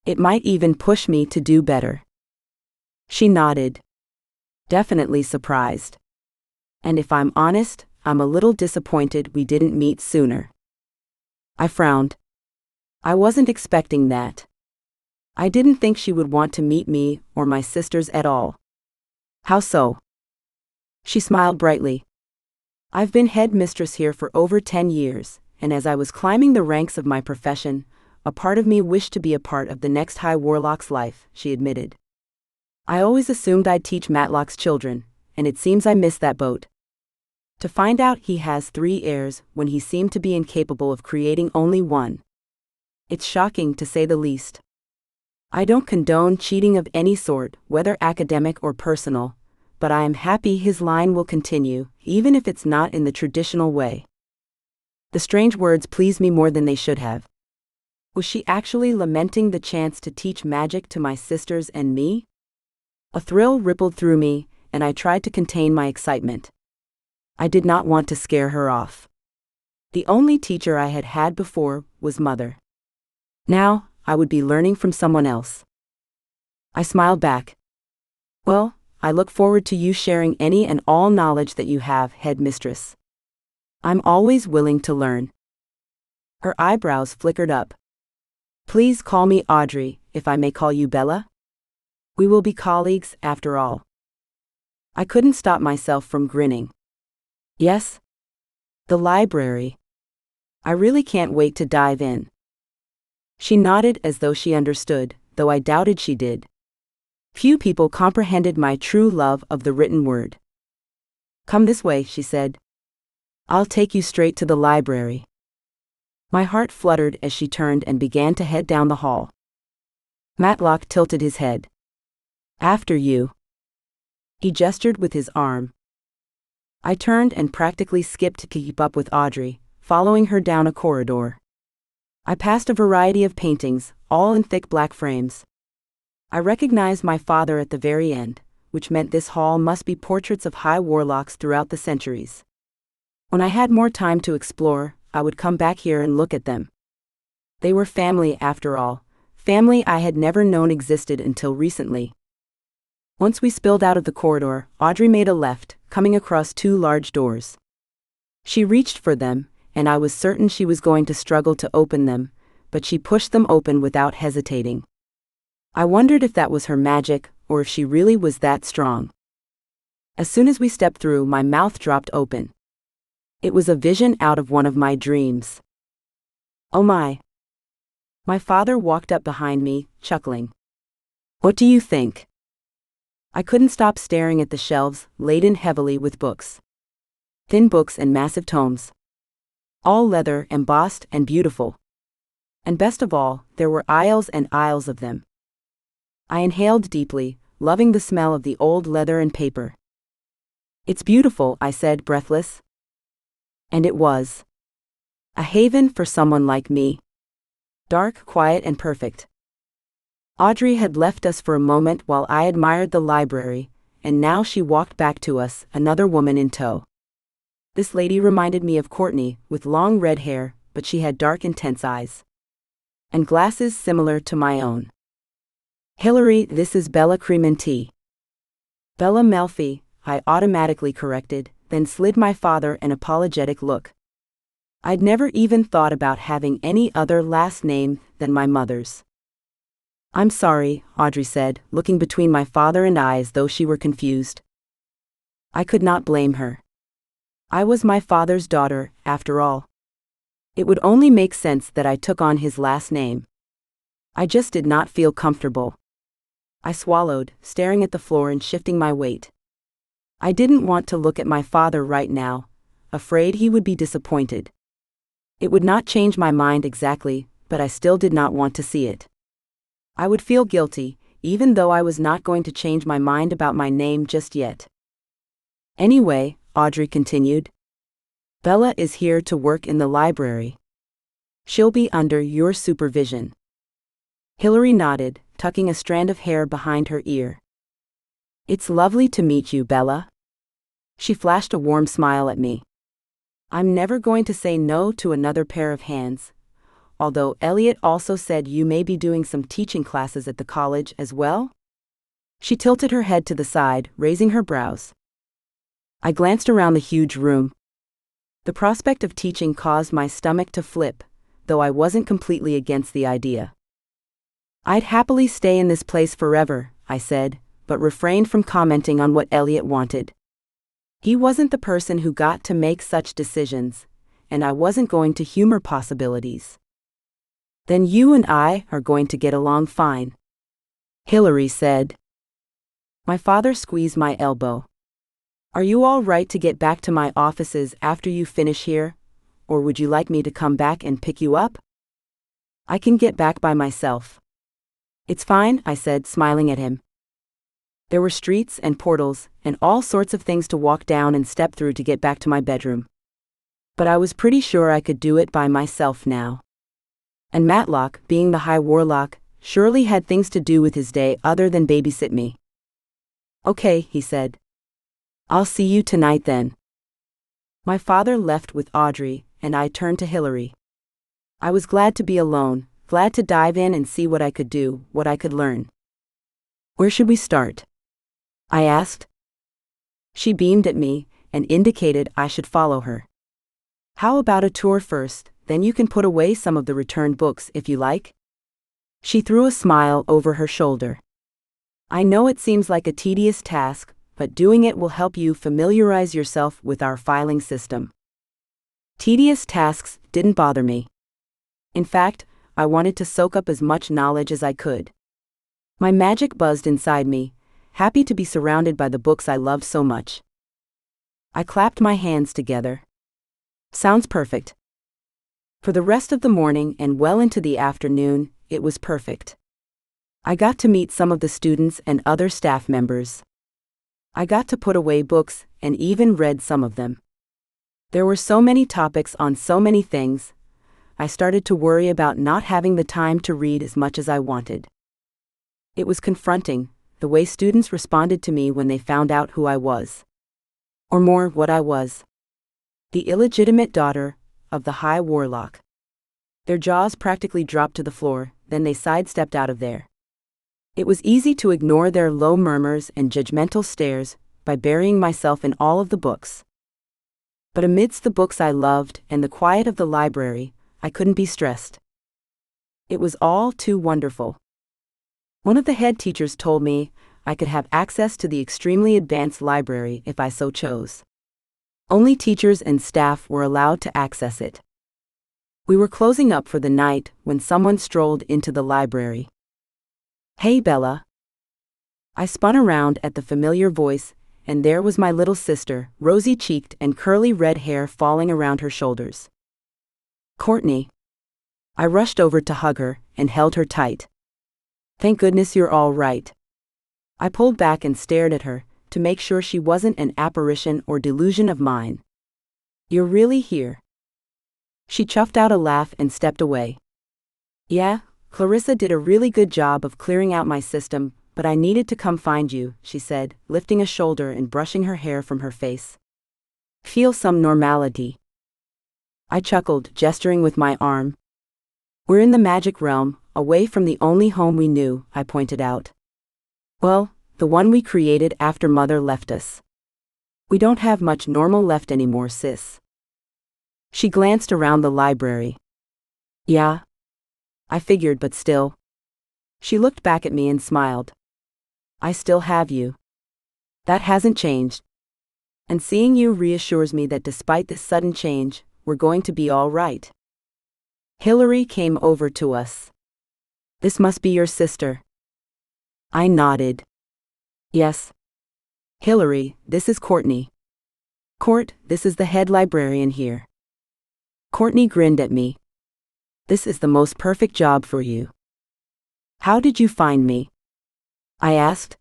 It might even push me to do better. She nodded. Definitely surprised. And if I'm honest, I'm a little disappointed we didn't meet sooner. I frowned. I wasn't expecting that. I didn't think she would want to meet me or my sisters at all. How so? She smiled brightly. I've been head mistress here for over 10 years, and as I was climbing the ranks of my profession, a part of me wished to be a part of the next High Warlock's life, she admitted. I always assumed I'd teach Matlock's children, and it seems I missed that boat. To find out he has 3 heirs when he seemed to be incapable of creating only one. It's shocking to say the least. I don't condone cheating of any sort, whether academic or personal, but I am happy his line will continue, even if it's not in the traditional way. The strange words pleased me more than they should have. Was she actually lamenting the chance to teach magic to my sisters and me? A thrill rippled through me, and I tried to contain my excitement. I did not want to scare her off. The only teacher I had had before was Mother. Now, I would be learning from someone else. I smiled back. Well, I look forward to you sharing any and all knowledge that you have, headmistress. I'm always willing to learn. Her eyebrows flickered up. Please call me Audrey, if I may call you Bella? We will be colleagues, after all. I couldn't stop myself from grinning. Yes? The library. I really can't wait to dive in. She nodded as though she understood, though I doubted she did. Few people comprehended my true love of the written word. Come this way, she said. I'll take you straight to the library. My heart fluttered as she turned and began to head down the hall. Matlock tilted his head. After you. He gestured with his arm. I turned and practically skipped to keep up with Audrey, following her down a corridor. I passed a variety of paintings, all in thick black frames. I recognized my father at the very end, which meant this hall must be portraits of high warlocks throughout the centuries. When I had more time to explore, I would come back here and look at them. They were family after all, family I had never known existed until recently. Once we spilled out of the corridor, Audrey made a left, coming across 2 large doors. She reached for them, and I was certain she was going to struggle to open them, but she pushed them open without hesitating. I wondered if that was her magic, or if she really was that strong. As soon as we stepped through, my mouth dropped open. It was a vision out of one of my dreams. Oh my. My father walked up behind me, chuckling. What do you think? I couldn't stop staring at the shelves, laden heavily with books. Thin books and massive tomes. All leather, embossed and beautiful. And best of all, there were aisles and aisles of them. I inhaled deeply, loving the smell of the old leather and paper. It's beautiful, I said, breathless. And it was. A haven for someone like me. Dark, quiet, and perfect. Audrey had left us for a moment while I admired the library, and now she walked back to us, another woman in tow. This lady reminded me of Courtney, with long red hair, but she had dark, intense eyes. And glasses similar to my own. Hillary, this is Bella Crementi. Bella Melfi, I automatically corrected, then slid my father an apologetic look. I'd never even thought about having any other last name than my mother's. I'm sorry, Audrey said, looking between my father and I as though she were confused. I could not blame her. I was my father's daughter, after all. It would only make sense that I took on his last name. I just did not feel comfortable. I swallowed, staring at the floor and shifting my weight. I didn't want to look at my father right now, afraid he would be disappointed. It would not change my mind exactly, but I still did not want to see it. I would feel guilty, even though I was not going to change my mind about my name just yet. Anyway, Audrey continued, Bella is here to work in the library. She'll be under your supervision. Hillary nodded, tucking a strand of hair behind her ear. It's lovely to meet you, Bella. She flashed a warm smile at me. I'm never going to say no to another pair of hands, although Elliot also said you may be doing some teaching classes at the college as well? She tilted her head to the side, raising her brows. I glanced around the huge room. The prospect of teaching caused my stomach to flip, though I wasn't completely against the idea. I'd happily stay in this place forever, I said, but refrained from commenting on what Elliot wanted. He wasn't the person who got to make such decisions, and I wasn't going to humor possibilities. Then you and I are going to get along fine, Hillary said. My father squeezed my elbow. Are you all right to get back to my offices after you finish here, or would you like me to come back and pick you up? I can get back by myself. It's fine, I said, smiling at him. There were streets and portals and all sorts of things to walk down and step through to get back to my bedroom. But I was pretty sure I could do it by myself now. And Matlock, being the High Warlock, surely had things to do with his day other than babysit me. Okay, he said. I'll see you tonight then. My father left with Audrey, and I turned to Hillary. I was glad to be alone, glad to dive in and see what I could do, what I could learn. Where should we start? I asked. She beamed at me and indicated I should follow her. How about a tour first, then you can put away some of the returned books if you like? She threw a smile over her shoulder. I know it seems like a tedious task, but doing it will help you familiarize yourself with our filing system. Tedious tasks didn't bother me. In fact, I wanted to soak up as much knowledge as I could. My magic buzzed inside me, happy to be surrounded by the books I loved so much. I clapped my hands together. Sounds perfect. For the rest of the morning and well into the afternoon, it was perfect. I got to meet some of the students and other staff members. I got to put away books and even read some of them. There were so many topics on so many things, I started to worry about not having the time to read as much as I wanted. It was confronting, the way students responded to me when they found out who I was. Or more, what I was. The illegitimate daughter of the High Warlock. Their jaws practically dropped to the floor, then they sidestepped out of there. It was easy to ignore their low murmurs and judgmental stares by burying myself in all of the books. But amidst the books I loved and the quiet of the library, I couldn't be stressed. It was all too wonderful. One of the head teachers told me I could have access to the extremely advanced library if I so chose. Only teachers and staff were allowed to access it. We were closing up for the night when someone strolled into the library. Hey, Bella. I spun around at the familiar voice, and there was my little sister, rosy-cheeked and curly red hair falling around her shoulders. Courtney. I rushed over to hug her and held her tight. Thank goodness you're all right. I pulled back and stared at her to make sure she wasn't an apparition or delusion of mine. You're really here. She chuffed out a laugh and stepped away. Yeah, Clarissa did a really good job of clearing out my system, but I needed to come find you, she said, lifting a shoulder and brushing her hair from her face. Feel some normality. I chuckled, gesturing with my arm. We're in the magic realm, away from the only home we knew, I pointed out. Well, the one we created after Mother left us. We don't have much normal left anymore, sis. She glanced around the library. Yeah. I figured, but still. She looked back at me and smiled. I still have you. That hasn't changed. And seeing you reassures me that despite this sudden change, we're going to be all right. Hillary came over to us. This must be your sister. I nodded. Yes. Hillary, this is Courtney. Court, this is the head librarian here. Courtney grinned at me. This is the most perfect job for you. How did you find me? I asked.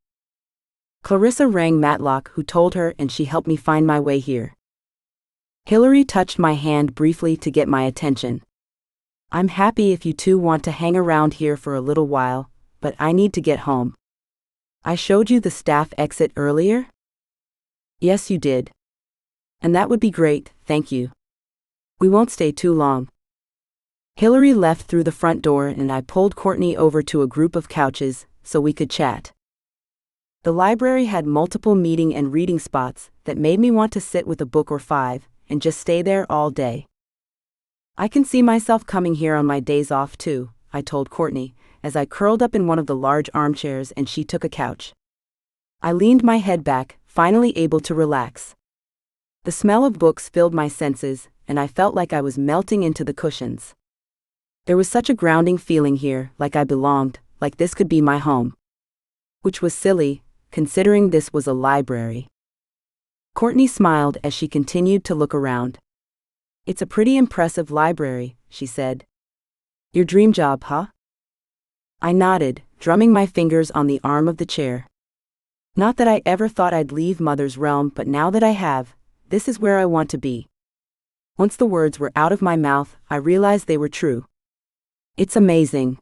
Clarissa rang Matlock, who told her, and she helped me find my way here. Hillary touched my hand briefly to get my attention. I'm happy if you two want to hang around here for a little while, but I need to get home. I showed you the staff exit earlier? Yes, you did. And that would be great, thank you. We won't stay too long. Hillary left through the front door and I pulled Courtney over to a group of couches so we could chat. The library had multiple meeting and reading spots that made me want to sit with a book or five and just stay there all day. I can see myself coming here on my days off too, I told Courtney, as I curled up in one of the large armchairs and she took a couch. I leaned my head back, finally able to relax. The smell of books filled my senses, and I felt like I was melting into the cushions. There was such a grounding feeling here, like I belonged, like this could be my home. Which was silly, considering this was a library. Courtney smiled as she continued to look around. It's a pretty impressive library, she said. Your dream job, huh? I nodded, drumming my fingers on the arm of the chair. Not that I ever thought I'd leave Mother's realm, but now that I have, this is where I want to be. Once the words were out of my mouth, I realized they were true. It's amazing.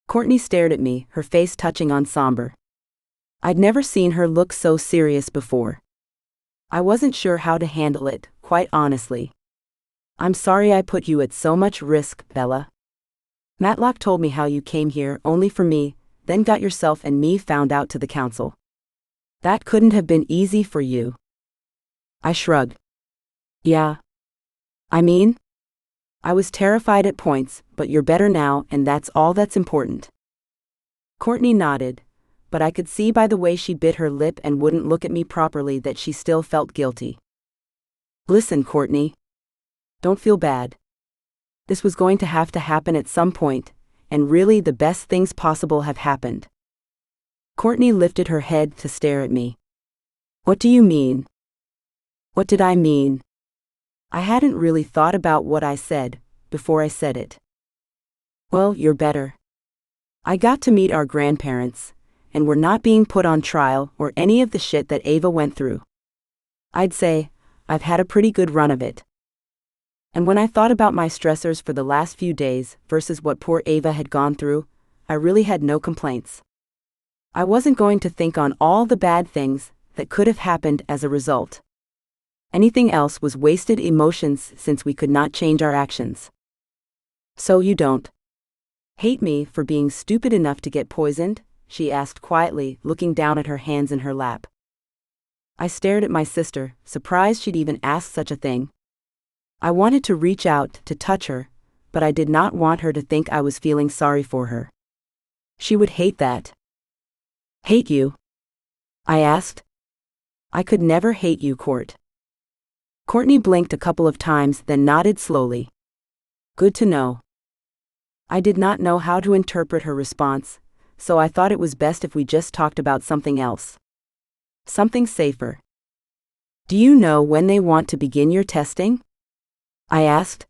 Courtney stared at me, her face touching on somber. I'd never seen her look so serious before. I wasn't sure how to handle it, quite honestly. I'm sorry I put you at so much risk, Bella. Matlock told me how you came here only for me, then got yourself and me found out to the council. That couldn't have been easy for you. I shrugged. Yeah. I mean, I was terrified at points, but you're better now, and that's all that's important. Courtney nodded, but I could see by the way she bit her lip and wouldn't look at me properly that she still felt guilty. Listen, Courtney. Don't feel bad. This was going to happen at some point, and really the best things possible have happened. Courtney lifted her head to stare at me. What do you mean? What did I mean? I hadn't really thought about what I said before I said it. Well, you're better. I got to meet our grandparents, and we're not being put on trial or any of the shit that Ava went through. I'd say, I've had a pretty good run of it. And when I thought about my stressors for the last few days versus what poor Ava had gone through, I really had no complaints. I wasn't going to think on all the bad things that could have happened as a result. Anything else was wasted emotions since we could not change our actions. So you don't hate me for being stupid enough to get poisoned? She asked quietly, looking down at her hands in her lap. I stared at my sister, surprised she'd even ask such a thing. I wanted to reach out to touch her, but I did not want her to think I was feeling sorry for her. She would hate that. Hate you? I asked. I could never hate you, Court. Courtney blinked a couple of times, then nodded slowly. Good to know. I did not know how to interpret her response, so I thought it was best if we just talked about something else. Something safer. Do you know when they want to begin your testing? I asked.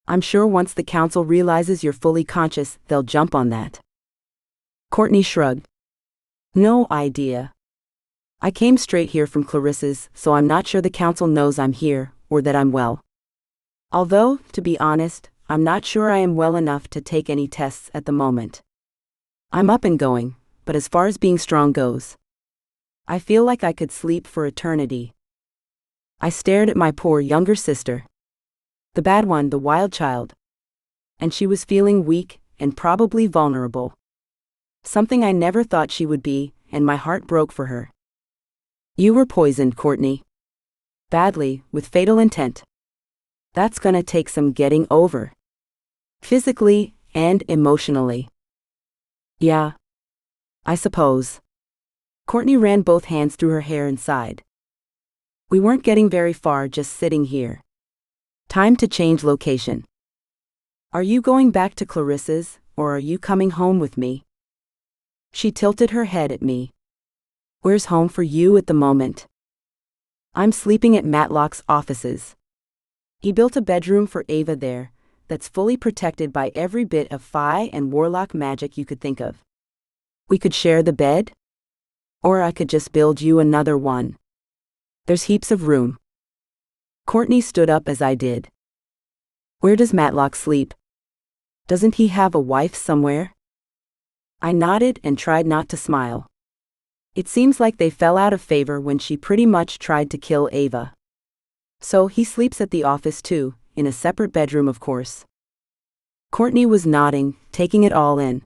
I'm sure once the council realizes you're fully conscious, they'll jump on that. Courtney shrugged. No idea. I came straight here from Clarissa's, so I'm not sure the council knows I'm here, or that I'm well. Although, to be honest, I'm not sure I am well enough to take any tests at the moment. I'm up and going, but as far as being strong goes, I feel like I could sleep for eternity. I stared at my poor younger sister. The bad one, the wild child. And she was feeling weak and probably vulnerable. Something I never thought she would be, and my heart broke for her. You were poisoned, Courtney. Badly, with fatal intent. That's gonna take some getting over. Physically and emotionally. Yeah, I suppose. Courtney ran both hands through her hair and sighed. We weren't getting very far just sitting here. Time to change location. Are you going back to Clarissa's, or are you coming home with me? She tilted her head at me. Where's home for you at the moment? I'm sleeping at Matlock's offices. He built a bedroom for Ava there, that's fully protected by every bit of Phi and Warlock magic you could think of. We could share the bed? Or I could just build you another one. There's heaps of room. Courtney stood up as I did. Where does Matlock sleep? Doesn't he have a wife somewhere? I nodded and tried not to smile. It seems like they fell out of favor when she pretty much tried to kill Ava. So he sleeps at the office too, in a separate bedroom of course. Courtney was nodding, taking it all in.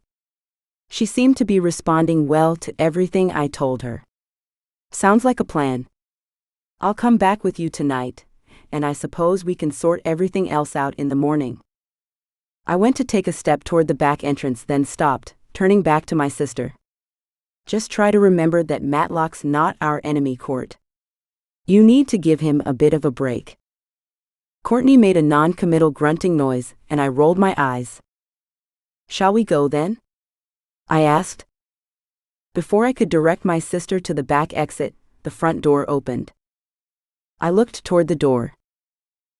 She seemed to be responding well to everything I told her. Sounds like a plan. I'll come back with you tonight, and I suppose we can sort everything else out in the morning. I went to take a step toward the back entrance, then stopped, turning back to my sister. Just try to remember that Matlock's not our enemy, Court. You need to give him a bit of a break. Courtney made a non-committal grunting noise, and I rolled my eyes. Shall we go then? I asked. Before I could direct my sister to the back exit, the front door opened. I looked toward the door.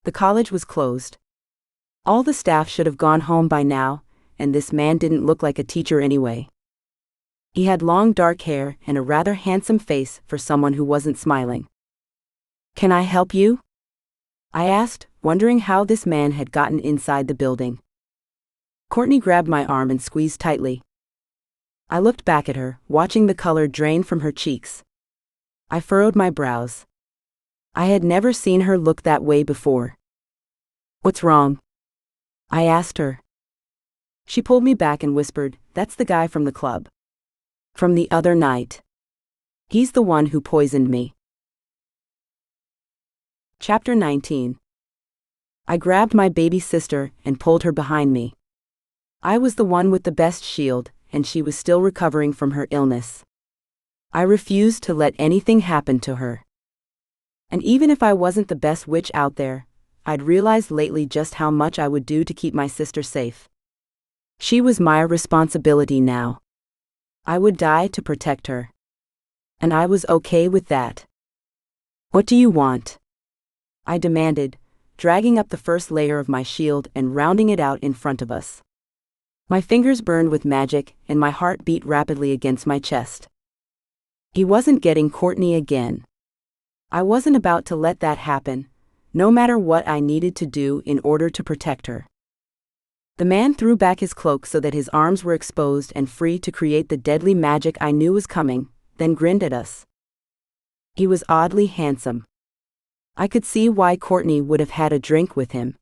The college was closed. All the staff should have gone home by now, and this man didn't look like a teacher anyway. He had long dark hair and a rather handsome face for someone who wasn't smiling. Can I help you? I asked, wondering how this man had gotten inside the building. Courtney grabbed my arm and squeezed tightly. I looked back at her, watching the color drain from her cheeks. I furrowed my brows. I had never seen her look that way before. What's wrong? I asked her. She pulled me back and whispered, That's the guy from the club. From the other night. He's the one who poisoned me. Chapter 19. I grabbed my baby sister and pulled her behind me. I was the one with the best shield, and she was still recovering from her illness. I refused to let anything happen to her. And even if I wasn't the best witch out there, I'd realized lately just how much I would do to keep my sister safe. She was my responsibility now. I would die to protect her. And I was okay with that. What do you want? I demanded, dragging up the first layer of my shield and rounding it out in front of us. My fingers burned with magic and my heart beat rapidly against my chest. He wasn't getting Courtney again. I wasn't about to let that happen, no matter what I needed to do in order to protect her. The man threw back his cloak so that his arms were exposed and free to create the deadly magic I knew was coming, then grinned at us. He was oddly handsome. I could see why Courtney would have had a drink with him.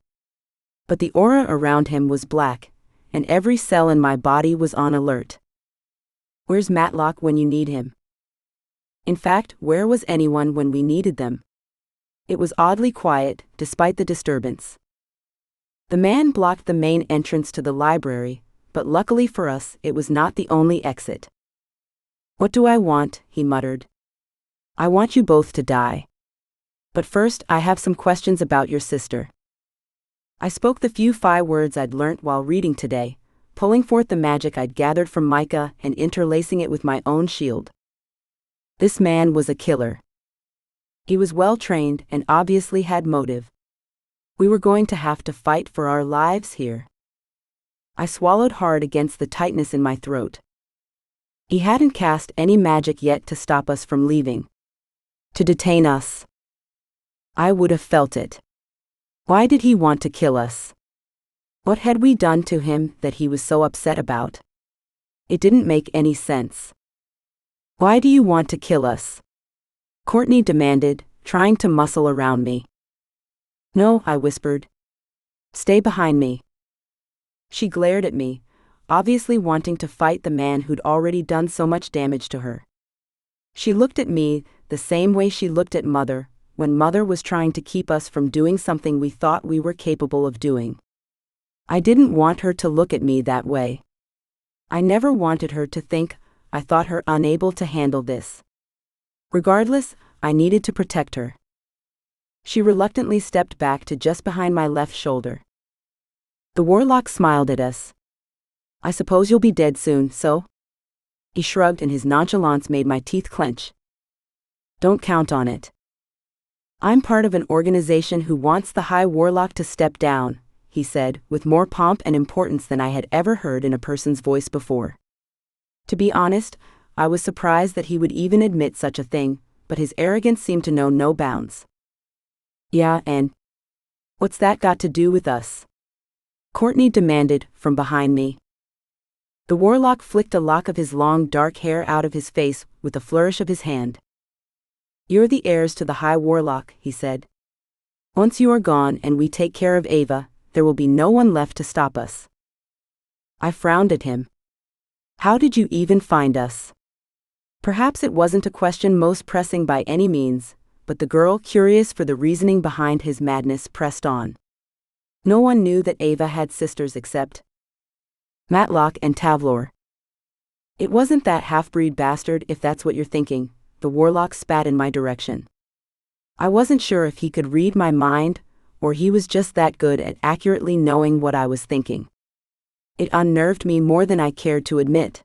But the aura around him was black, and every cell in my body was on alert. Where's Matlock when you need him? In fact, where was anyone when we needed them? It was oddly quiet, despite the disturbance. The man blocked the main entrance to the library, but luckily for us, it was not the only exit. What do I want? He muttered. I want you both to die. But first, I have some questions about your sister. I spoke the few Phi words I'd learnt while reading today, pulling forth the magic I'd gathered from Micah and interlacing it with my own shield. This man was a killer. He was well trained and obviously had motive. We were going to have to fight for our lives here. I swallowed hard against the tightness in my throat. He hadn't cast any magic yet to stop us from leaving. To detain us. I would have felt it. Why did he want to kill us? What had we done to him that he was so upset about? It didn't make any sense. Why do you want to kill us? Courtney demanded, trying to muscle around me. No, I whispered. Stay behind me. She glared at me, obviously wanting to fight the man who'd already done so much damage to her. She looked at me the same way she looked at Mother, when Mother was trying to keep us from doing something we thought we were capable of doing. I didn't want her to look at me that way. I never wanted her to think I thought her unable to handle this. Regardless, I needed to protect her. She reluctantly stepped back to just behind my left shoulder. The Warlock smiled at us. I suppose you'll be dead soon, so? He shrugged and his nonchalance made my teeth clench. Don't count on it. I'm part of an organization who wants the High Warlock to step down, he said, with more pomp and importance than I had ever heard in a person's voice before. To be honest, I was surprised that he would even admit such a thing, but his arrogance seemed to know no bounds. Yeah, and what's that got to do with us? Courtney demanded, from behind me. The Warlock flicked a lock of his long dark hair out of his face with a flourish of his hand. You're the heirs to the High Warlock, he said. Once you are gone and we take care of Ava, there will be no one left to stop us. I frowned at him. How did you even find us? Perhaps it wasn't a question most pressing by any means, but the girl, curious for the reasoning behind his madness, pressed on. No one knew that Ava had sisters except Matlock and Tavlor. It wasn't that half-breed bastard, if that's what you're thinking. The Warlock spat in my direction. I wasn't sure if he could read my mind, or he was just that good at accurately knowing what I was thinking. It unnerved me more than I cared to admit.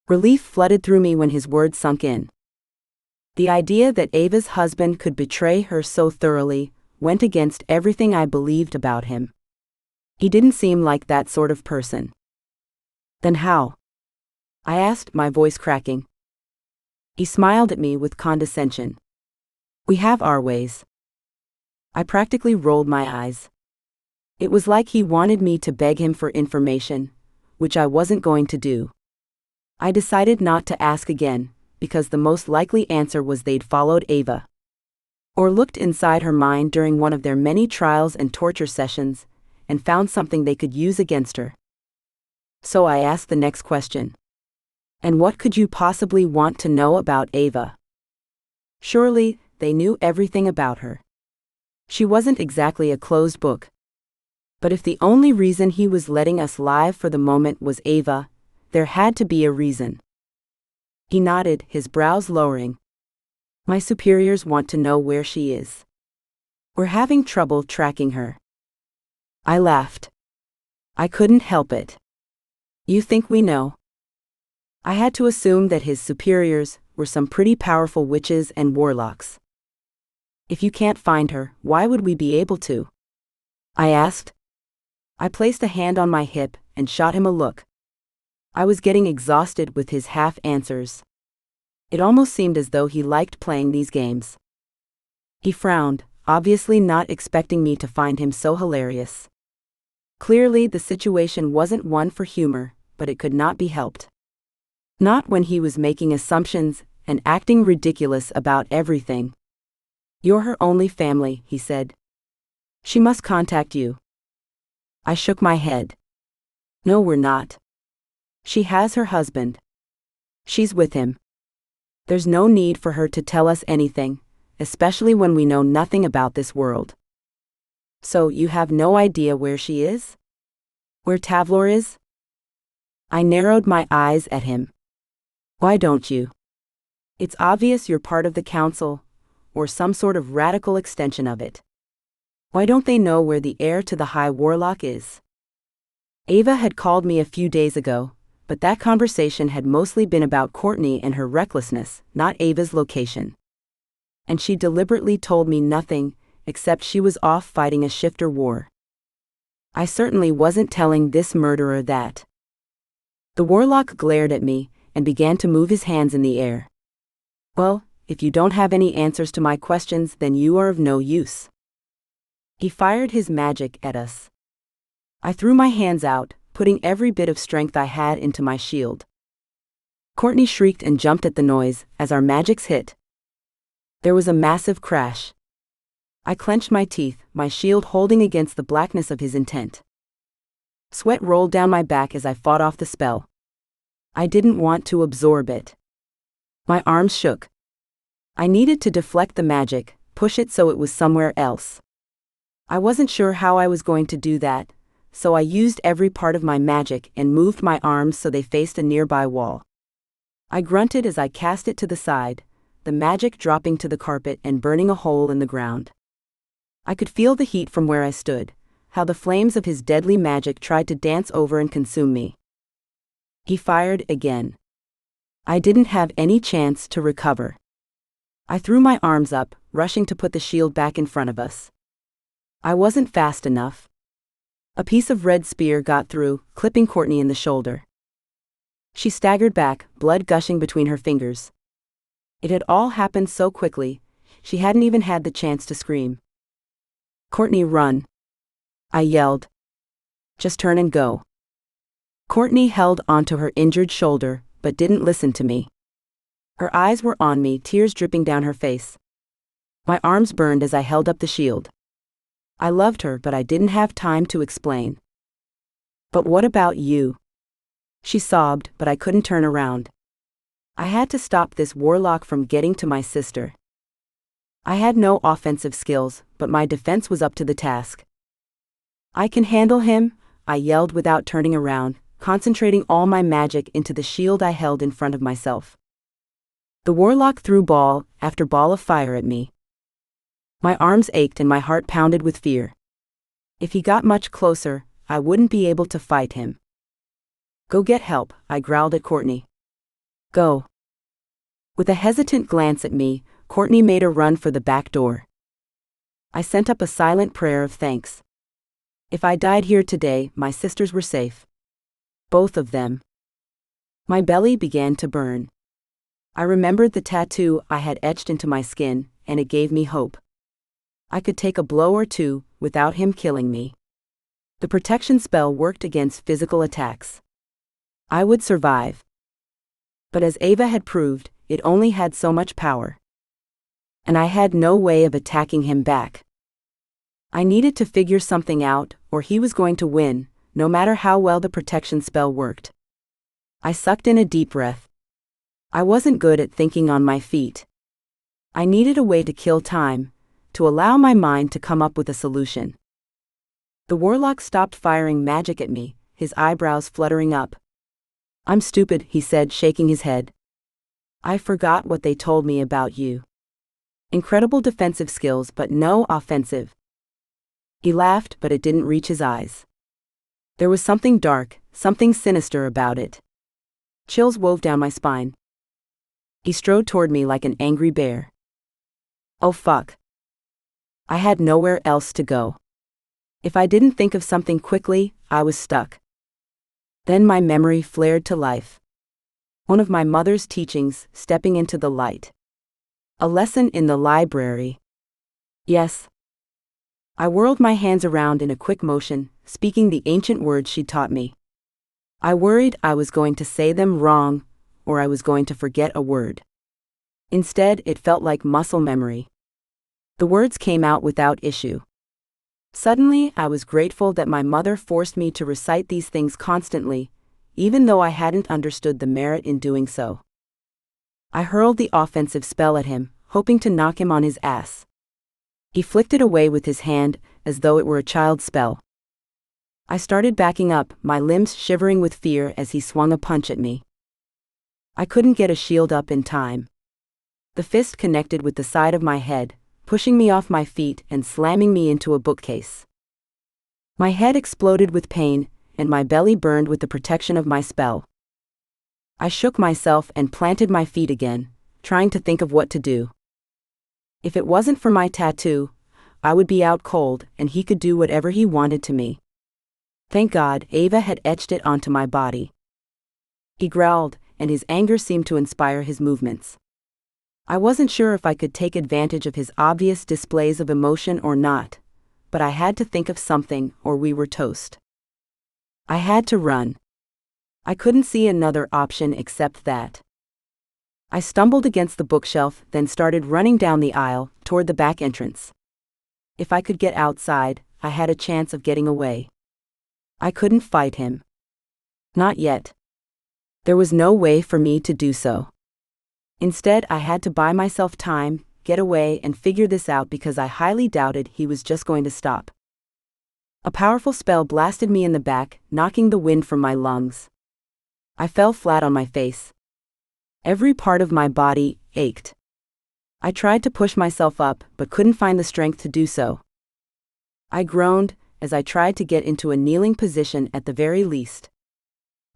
Relief flooded through me when his words sunk in. The idea that Ava's husband could betray her so thoroughly went against everything I believed about him. He didn't seem like that sort of person. Then how? I asked, my voice cracking. He smiled at me with condescension. We have our ways. I practically rolled my eyes. It was like he wanted me to beg him for information, which I wasn't going to do. I decided not to ask again, because the most likely answer was they'd followed Ava. Or looked inside her mind during one of their many trials and torture sessions, and found something they could use against her. So I asked the next question. And what could you possibly want to know about Ava? Surely, they knew everything about her. She wasn't exactly a closed book. But if the only reason he was letting us live for the moment was Ava, there had to be a reason. He nodded, his brows lowering. My superiors want to know where she is. We're having trouble tracking her. I laughed. I couldn't help it. You think we know? I had to assume that his superiors were some pretty powerful witches and warlocks. If you can't find her, why would we be able to? I asked. I placed a hand on my hip and shot him a look. I was getting exhausted with his half-answers. It almost seemed as though he liked playing these games. He frowned, obviously not expecting me to find him so hilarious. Clearly, the situation wasn't one for humor, but it could not be helped. Not when he was making assumptions and acting ridiculous about everything. You're her only family, he said. She must contact you. I shook my head. No, we're not. She has her husband. She's with him. There's no need for her to tell us anything, especially when we know nothing about this world. So you have no idea where she is? Where Tavlor is? I narrowed my eyes at him. Why don't you? It's obvious you're part of the council, or some sort of radical extension of it. Why don't they know where the heir to the High Warlock is? Ava had called me a few days ago, but that conversation had mostly been about Courtney and her recklessness, not Ava's location. And she deliberately told me nothing, except she was off fighting a shifter war. I certainly wasn't telling this murderer that. The Warlock glared at me and began to move his hands in the air. Well, if you don't have any answers to my questions, then you are of no use. He fired his magic at us. I threw my hands out, putting every bit of strength I had into my shield. Courtney shrieked and jumped at the noise as our magics hit. There was a massive crash. I clenched my teeth, my shield holding against the blackness of his intent. Sweat rolled down my back as I fought off the spell. I didn't want to absorb it. My arms shook. I needed to deflect the magic, push it so it was somewhere else. I wasn't sure how I was going to do that, so I used every part of my magic and moved my arms so they faced a nearby wall. I grunted as I cast it to the side, the magic dropping to the carpet and burning a hole in the ground. I could feel the heat from where I stood, how the flames of his deadly magic tried to dance over and consume me. He fired again. I didn't have any chance to recover. I threw my arms up, rushing to put the shield back in front of us. I wasn't fast enough. A piece of red spear got through, clipping Courtney in the shoulder. She staggered back, blood gushing between her fingers. It had all happened so quickly, she hadn't even had the chance to scream. "Courtney, run!" I yelled. "Just turn and go." Courtney held onto her injured shoulder, but didn't listen to me. Her eyes were on me, tears dripping down her face. My arms burned as I held up the shield. I loved her, but I didn't have time to explain. "But what about you?" She sobbed, but I couldn't turn around. I had to stop this warlock from getting to my sister. I had no offensive skills, but my defense was up to the task. "I can handle him," I yelled without turning around, concentrating all my magic into the shield I held in front of myself. The warlock threw ball after ball of fire at me. My arms ached and my heart pounded with fear. If he got much closer, I wouldn't be able to fight him. "Go get help," I growled at Courtney. "Go." With a hesitant glance at me, Courtney made a run for the back door. I sent up a silent prayer of thanks. If I died here today, my sisters were safe. Both of them. My belly began to burn. I remembered the tattoo I had etched into my skin, and it gave me hope. I could take a blow or two without him killing me. The protection spell worked against physical attacks. I would survive. But as Ava had proved, it only had so much power. And I had no way of attacking him back. I needed to figure something out, or he was going to win, no matter how well the protection spell worked. I sucked in a deep breath. I wasn't good at thinking on my feet. I needed a way to kill time, to allow my mind to come up with a solution. The warlock stopped firing magic at me, his eyebrows fluttering up. "I'm stupid," he said, shaking his head. "I forgot what they told me about you. Incredible defensive skills, but no offensive." He laughed, but it didn't reach his eyes. There was something dark, something sinister about it. Chills wove down my spine. He strode toward me like an angry bear. Oh fuck. I had nowhere else to go. If I didn't think of something quickly, I was stuck. Then my memory flared to life. One of my mother's teachings, stepping into the light. A lesson in the library. Yes. I whirled my hands around in a quick motion, speaking the ancient words she taught me. I worried I was going to say them wrong, or I was going to forget a word. Instead, it felt like muscle memory. The words came out without issue. Suddenly, I was grateful that my mother forced me to recite these things constantly, even though I hadn't understood the merit in doing so. I hurled the offensive spell at him, hoping to knock him on his ass. He flicked it away with his hand, as though it were a child's spell. I started backing up, my limbs shivering with fear as he swung a punch at me. I couldn't get a shield up in time. The fist connected with the side of my head, pushing me off my feet and slamming me into a bookcase. My head exploded with pain, and my belly burned with the protection of my spell. I shook myself and planted my feet again, trying to think of what to do. If it wasn't for my tattoo, I would be out cold and he could do whatever he wanted to me. Thank God, Ava had etched it onto my body. He growled, and his anger seemed to inspire his movements. I wasn't sure if I could take advantage of his obvious displays of emotion or not, but I had to think of something or we were toast. I had to run. I couldn't see another option except that. I stumbled against the bookshelf, then started running down the aisle, toward the back entrance. If I could get outside, I had a chance of getting away. I couldn't fight him. Not yet. There was no way for me to do so. Instead, I had to buy myself time, get away and figure this out because I highly doubted he was just going to stop. A powerful spell blasted me in the back, knocking the wind from my lungs. I fell flat on my face. Every part of my body ached. I tried to push myself up, but couldn't find the strength to do so. I groaned as I tried to get into a kneeling position at the very least.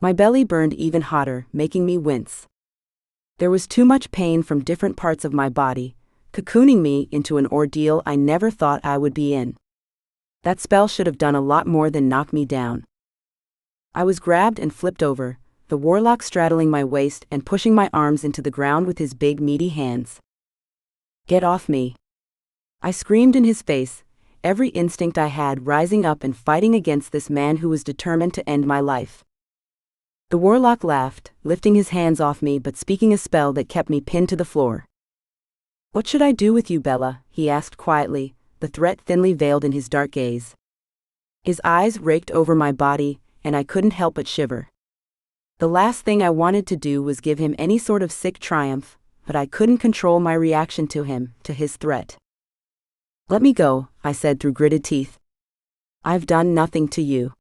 My belly burned even hotter, making me wince. There was too much pain from different parts of my body, cocooning me into an ordeal I never thought I would be in. That spell should have done a lot more than knock me down. I was grabbed and flipped over, the Warlock straddling my waist and pushing my arms into the ground with his big meaty hands. "Get off me!" I screamed in his face, every instinct I had rising up and fighting against this man who was determined to end my life. The Warlock laughed, lifting his hands off me but speaking a spell that kept me pinned to the floor. "What should I do with you, Bella?" he asked quietly, the threat thinly veiled in his dark gaze. His eyes raked over my body, and I couldn't help but shiver. The last thing I wanted to do was give him any sort of sick triumph, but I couldn't control my reaction to him, to his threat. "Let me go," I said through gritted teeth. "I've done nothing to you.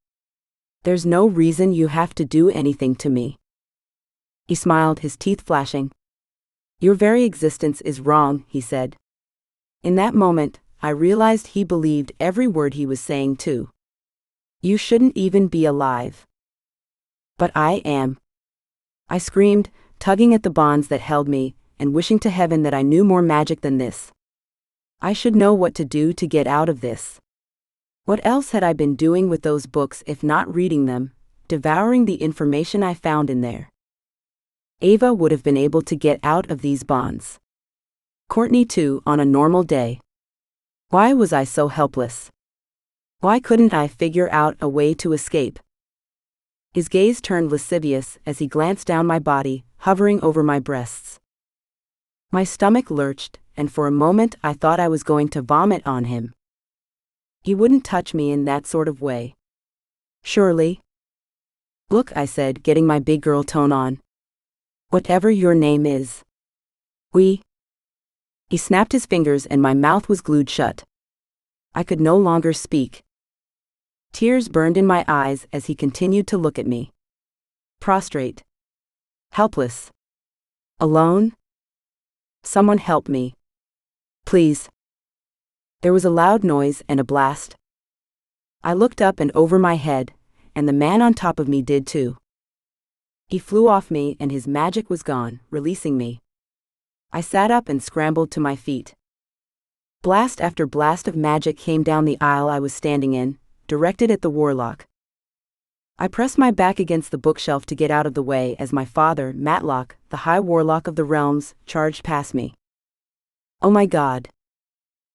There's no reason you have to do anything to me." He smiled, his teeth flashing. "Your very existence is wrong," he said. In that moment, I realized he believed every word he was saying too. "You shouldn't even be alive." "But I am." I screamed, tugging at the bonds that held me, and wishing to heaven that I knew more magic than this. I should know what to do to get out of this. What else had I been doing with those books if not reading them, devouring the information I found in there? Ava would have been able to get out of these bonds. Courtney too, on a normal day. Why was I so helpless? Why couldn't I figure out a way to escape? His gaze turned lascivious as he glanced down my body, hovering over my breasts. My stomach lurched, and for a moment I thought I was going to vomit on him. He wouldn't touch me in that sort of way. Surely? "Look," I said, getting my big girl tone on. "Whatever your name is." He snapped his fingers and my mouth was glued shut. I could no longer speak. Tears burned in my eyes as he continued to look at me. Prostrate. Helpless. Alone? "Someone help me. Please." There was a loud noise and a blast. I looked up and over my head, and the man on top of me did too. He flew off me and his magic was gone, releasing me. I sat up and scrambled to my feet. Blast after blast of magic came down the aisle I was standing in, directed at the Warlock. I pressed my back against the bookshelf to get out of the way as my father, Matlock, the High Warlock of the Realms, charged past me. "Oh my God.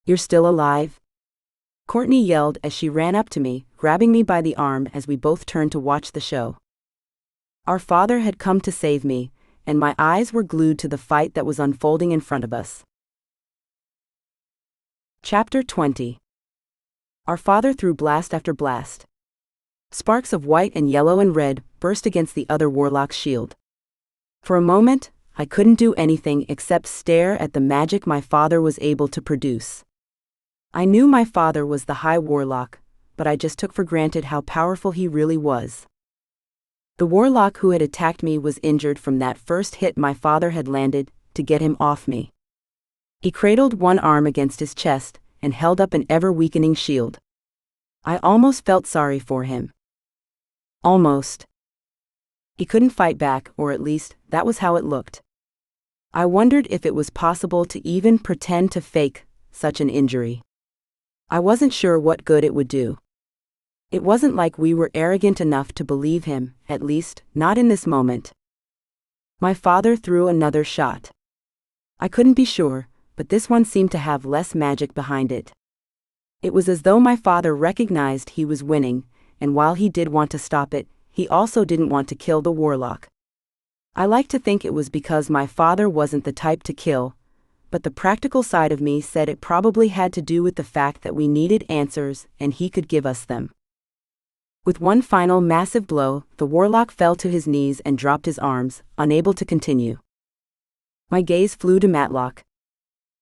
You're still alive?" Courtney yelled as she ran up to me, grabbing me by the arm as we both turned to watch the show. Our father had come to save me, and my eyes were glued to the fight that was unfolding in front of us. Chapter 20. Our father threw blast after blast. Sparks of white and yellow and red burst against the other Warlock's shield. For a moment, I couldn't do anything except stare at the magic my father was able to produce. I knew my father was the High Warlock, but I just took for granted how powerful he really was. The Warlock who had attacked me was injured from that first hit my father had landed to get him off me. He cradled one arm against his chest and held up an ever-weakening shield. I almost felt sorry for him. Almost. He couldn't fight back, or at least, that was how it looked. I wondered if it was possible to even pretend to fake such an injury. I wasn't sure what good it would do. It wasn't like we were arrogant enough to believe him, at least, not in this moment. My father threw another shot. I couldn't be sure, but this one seemed to have less magic behind it. It was as though my father recognized he was winning, and while he did want to stop it, he also didn't want to kill the Warlock. I like to think it was because my father wasn't the type to kill, but the practical side of me said it probably had to do with the fact that we needed answers and he could give us them. With one final massive blow, the Warlock fell to his knees and dropped his arms, unable to continue. My gaze flew to Matlock.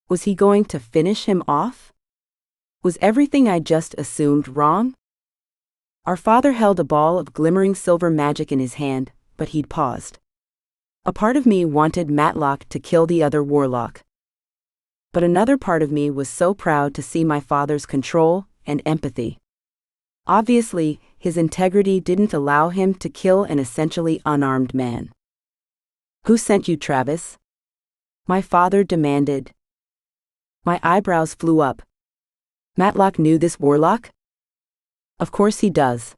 Was he going to finish him off? Was everything I just assumed wrong? Our father held a ball of glimmering silver magic in his hand, but he'd paused. A part of me wanted Matlock to kill the other Warlock. But another part of me was so proud to see my father's control and empathy. Obviously, his integrity didn't allow him to kill an essentially unarmed man. "Who sent you, Travis?" my father demanded. My eyebrows flew up. "Matlock knew this Warlock?" "Of course he does.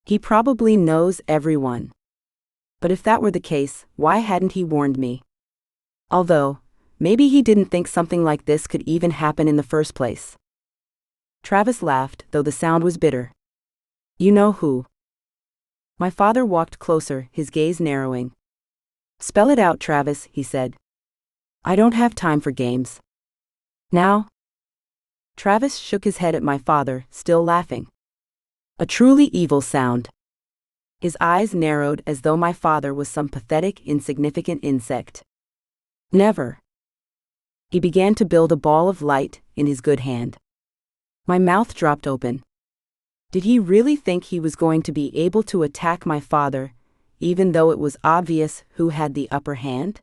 He probably knows everyone. But if that were the case, why hadn't he warned me? Although, maybe he didn't think something like this could even happen in the first place." Travis laughed, though the sound was bitter. "You know who?" My father walked closer, his gaze narrowing. "Spell it out, Travis," he said. "I don't have time for games." "Now?" Travis shook his head at my father, still laughing. A truly evil sound. His eyes narrowed as though my father was some pathetic, insignificant insect. "Never." He began to build a ball of light in his good hand. My mouth dropped open. Did he really think he was going to be able to attack my father, even though it was obvious who had the upper hand?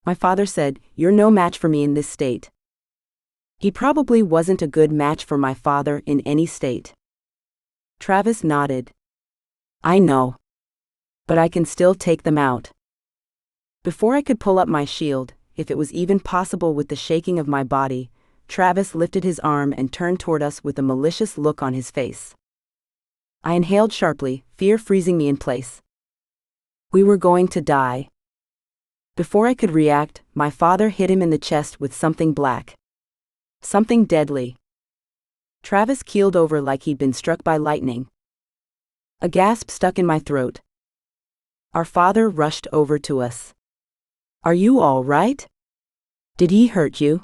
My father said, "You're no match for me in this state." He probably wasn't a good match for my father in any state. Travis nodded. "I know. But I can still take them out." Before I could pull up my shield, if it was even possible with the shaking of my body, Travis lifted his arm and turned toward us with a malicious look on his face. I inhaled sharply, fear freezing me in place. We were going to die. Before I could react, my father hit him in the chest with something black. Something deadly. Travis keeled over like he'd been struck by lightning. A gasp stuck in my throat. Our father rushed over to us. "Are you all right? Did he hurt you?"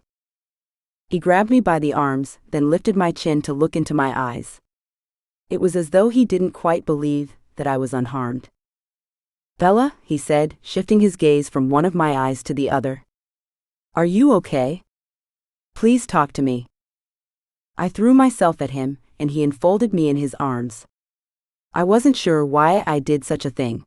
He grabbed me by the arms, then lifted my chin to look into my eyes. It was as though he didn't quite believe that I was unharmed. "Bella," he said, shifting his gaze from one of my eyes to the other. "Are you okay? Please talk to me." I threw myself at him, and he enfolded me in his arms. I wasn't sure why I did such a thing.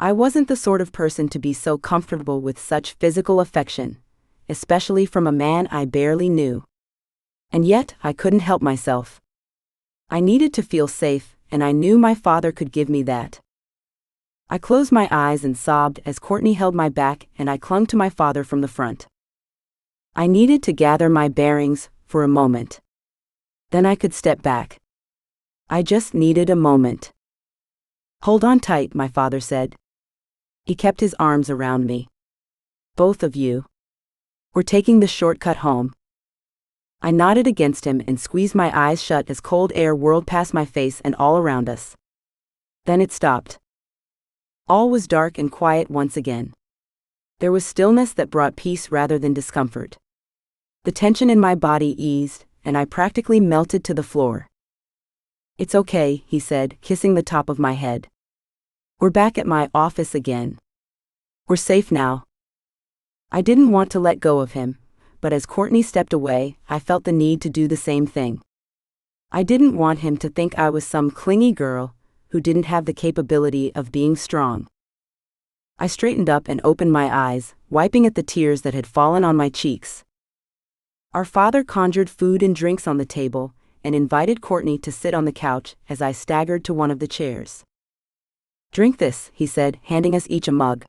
I wasn't the sort of person to be so comfortable with such physical affection, especially from a man I barely knew. And yet, I couldn't help myself. I needed to feel safe, and I knew my father could give me that. I closed my eyes and sobbed as Courtney held my back and I clung to my father from the front. I needed to gather my bearings for a moment. Then I could step back. I just needed a moment. "Hold on tight," my father said. He kept his arms around me. "Both of you. We're taking the shortcut home." I nodded against him and squeezed my eyes shut as cold air whirled past my face and all around us. Then it stopped. All was dark and quiet once again. There was stillness that brought peace rather than discomfort. The tension in my body eased, and I practically melted to the floor. "It's okay," he said, kissing the top of my head. "We're back at my office again. We're safe now." I didn't want to let go of him, but as Courtney stepped away, I felt the need to do the same thing. I didn't want him to think I was some clingy girl who didn't have the capability of being strong. I straightened up and opened my eyes, wiping at the tears that had fallen on my cheeks. Our father conjured food and drinks on the table, and invited Courtney to sit on the couch as I staggered to one of the chairs. "Drink this," he said, handing us each a mug.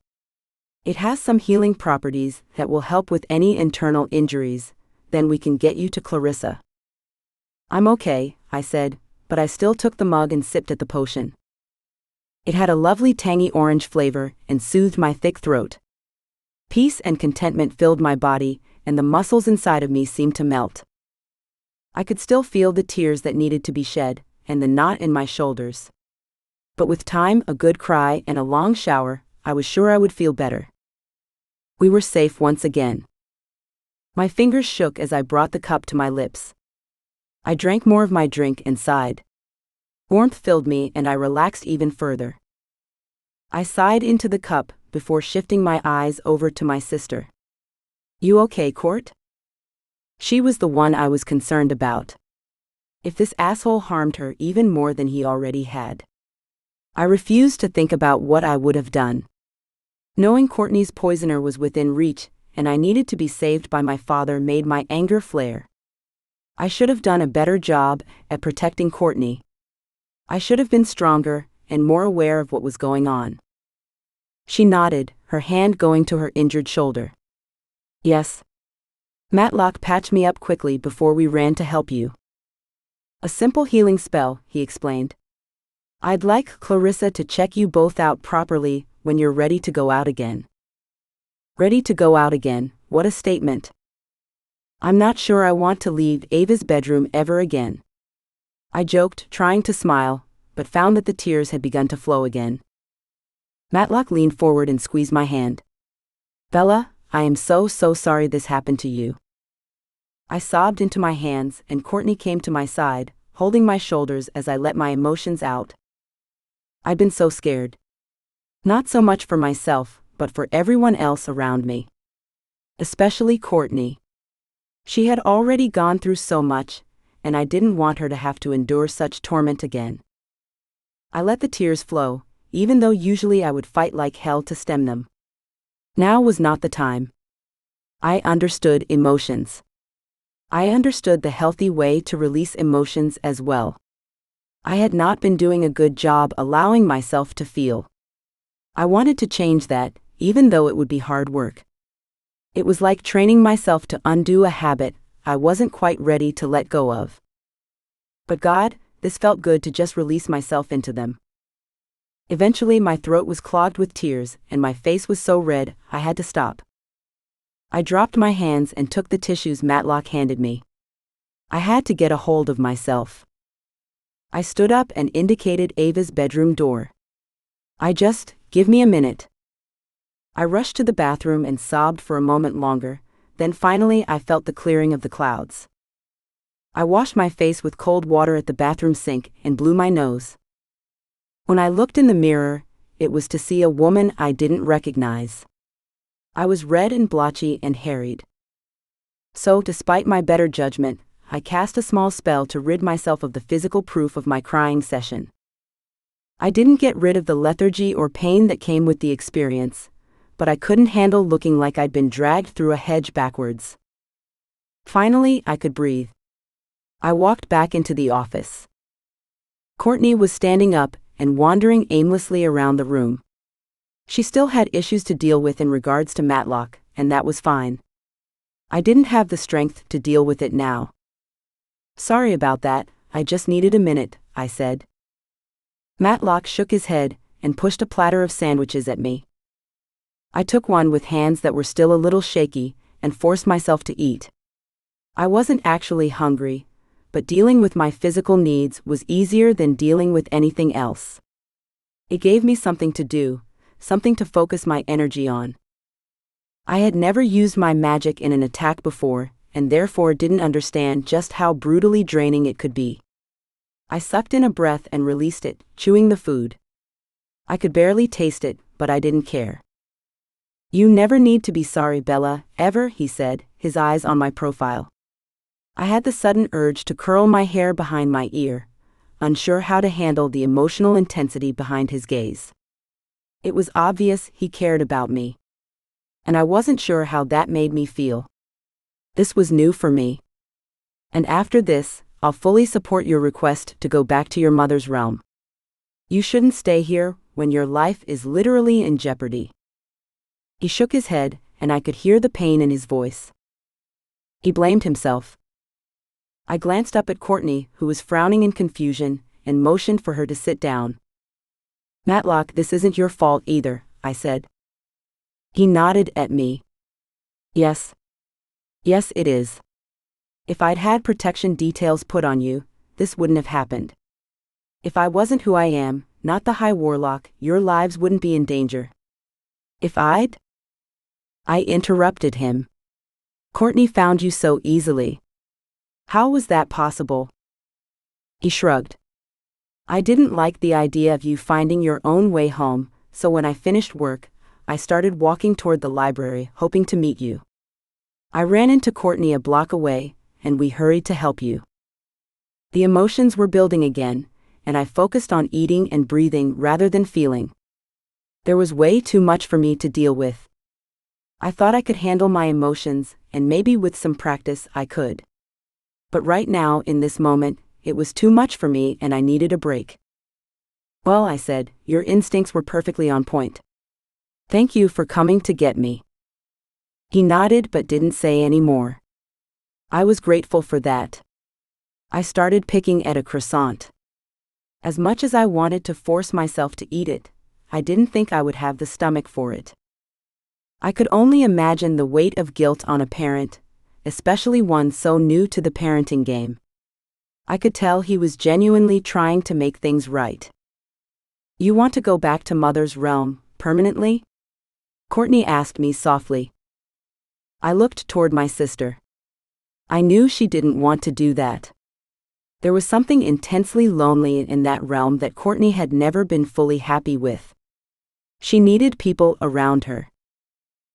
"It has some healing properties that will help with any internal injuries, then we can get you to Clarissa." "I'm okay," I said, but I still took the mug and sipped at the potion. It had a lovely tangy orange flavor and soothed my thick throat. Peace and contentment filled my body, and the muscles inside of me seemed to melt. I could still feel the tears that needed to be shed, and the knot in my shoulders. But with time, a good cry, and a long shower, I was sure I would feel better. We were safe once again. My fingers shook as I brought the cup to my lips. I drank more of my drink and sighed. Warmth filled me and I relaxed even further. I sighed into the cup before shifting my eyes over to my sister. "You okay, Court?" She was the one I was concerned about. If this asshole harmed her even more than he already had. I refused to think about what I would have done. Knowing Courtney's poisoner was within reach, and I needed to be saved by my father, made my anger flare. I should have done a better job at protecting Courtney. I should have been stronger and more aware of what was going on. She nodded, her hand going to her injured shoulder. Yes. Matlock patched me up quickly before we ran to help you. A simple healing spell, he explained. I'd like Clarissa to check you both out properly when you're ready to go out again. Ready to go out again, what a statement. I'm not sure I want to leave Ava's bedroom ever again. I joked, trying to smile, but found that the tears had begun to flow again. Matlock leaned forward and squeezed my hand. Bella, I am so sorry this happened to you. I sobbed into my hands, and Courtney came to my side, holding my shoulders as I let my emotions out. I'd been so scared. Not so much for myself, but for everyone else around me. Especially Courtney. She had already gone through so much, and I didn't want her to have to endure such torment again. I let the tears flow, even though usually I would fight like hell to stem them. Now was not the time. I understood emotions. I understood the healthy way to release emotions as well. I had not been doing a good job allowing myself to feel. I wanted to change that, even though it would be hard work. It was like training myself to undo a habit I wasn't quite ready to let go of. But God, this felt good to just release myself into them. Eventually my throat was clogged with tears, and my face was so red, I had to stop. I dropped my hands and took the tissues Matlock handed me. I had to get a hold of myself. I stood up and indicated Ava's bedroom door. Give me a minute. I rushed to the bathroom and sobbed for a moment longer, then finally I felt the clearing of the clouds. I washed my face with cold water at the bathroom sink and blew my nose. When I looked in the mirror, it was to see a woman I didn't recognize. I was red and blotchy and harried. So, despite my better judgment, I cast a small spell to rid myself of the physical proof of my crying session. I didn't get rid of the lethargy or pain that came with the experience, but I couldn't handle looking like I'd been dragged through a hedge backwards. Finally, I could breathe. I walked back into the office. Courtney was standing up and wandering aimlessly around the room. She still had issues to deal with in regards to Matlock, and that was fine. I didn't have the strength to deal with it now. Sorry about that, I just needed a minute, I said. Matlock shook his head and pushed a platter of sandwiches at me. I took one with hands that were still a little shaky and forced myself to eat. I wasn't actually hungry, but dealing with my physical needs was easier than dealing with anything else. It gave me something to do, something to focus my energy on. I had never used my magic in an attack before, and therefore didn't understand just how brutally draining it could be. I sucked in a breath and released it, chewing the food. I could barely taste it, but I didn't care. You never need to be sorry, Bella, ever, he said, his eyes on my profile. I had the sudden urge to curl my hair behind my ear, unsure how to handle the emotional intensity behind his gaze. It was obvious he cared about me. And I wasn't sure how that made me feel. This was new for me. And after this, I'll fully support your request to go back to your mother's realm. You shouldn't stay here when your life is literally in jeopardy. He shook his head, and I could hear the pain in his voice. He blamed himself. I glanced up at Courtney, who was frowning in confusion, and motioned for her to sit down. Matlock, this isn't your fault either, I said. He nodded at me. Yes. Yes, it is. If I'd had protection details put on you, this wouldn't have happened. If I wasn't who I am, not the High Warlock, your lives wouldn't be in danger. If I interrupted him. Courtney found you so easily. How was that possible? He shrugged. I didn't like the idea of you finding your own way home, so when I finished work, I started walking toward the library, hoping to meet you. I ran into Courtney a block away, and we hurried to help you. The emotions were building again, and I focused on eating and breathing rather than feeling. There was way too much for me to deal with. I thought I could handle my emotions, and maybe with some practice I could. But right now, in this moment, it was too much for me and I needed a break. Well, I said, your instincts were perfectly on point. Thank you for coming to get me. He nodded but didn't say any more. I was grateful for that. I started picking at a croissant. As much as I wanted to force myself to eat it, I didn't think I would have the stomach for it. I could only imagine the weight of guilt on a parent, especially one so new to the parenting game. I could tell he was genuinely trying to make things right. You want to go back to Mother's realm, permanently? Courtney asked me softly. I looked toward my sister. I knew she didn't want to do that. There was something intensely lonely in that realm that Courtney had never been fully happy with. She needed people around her.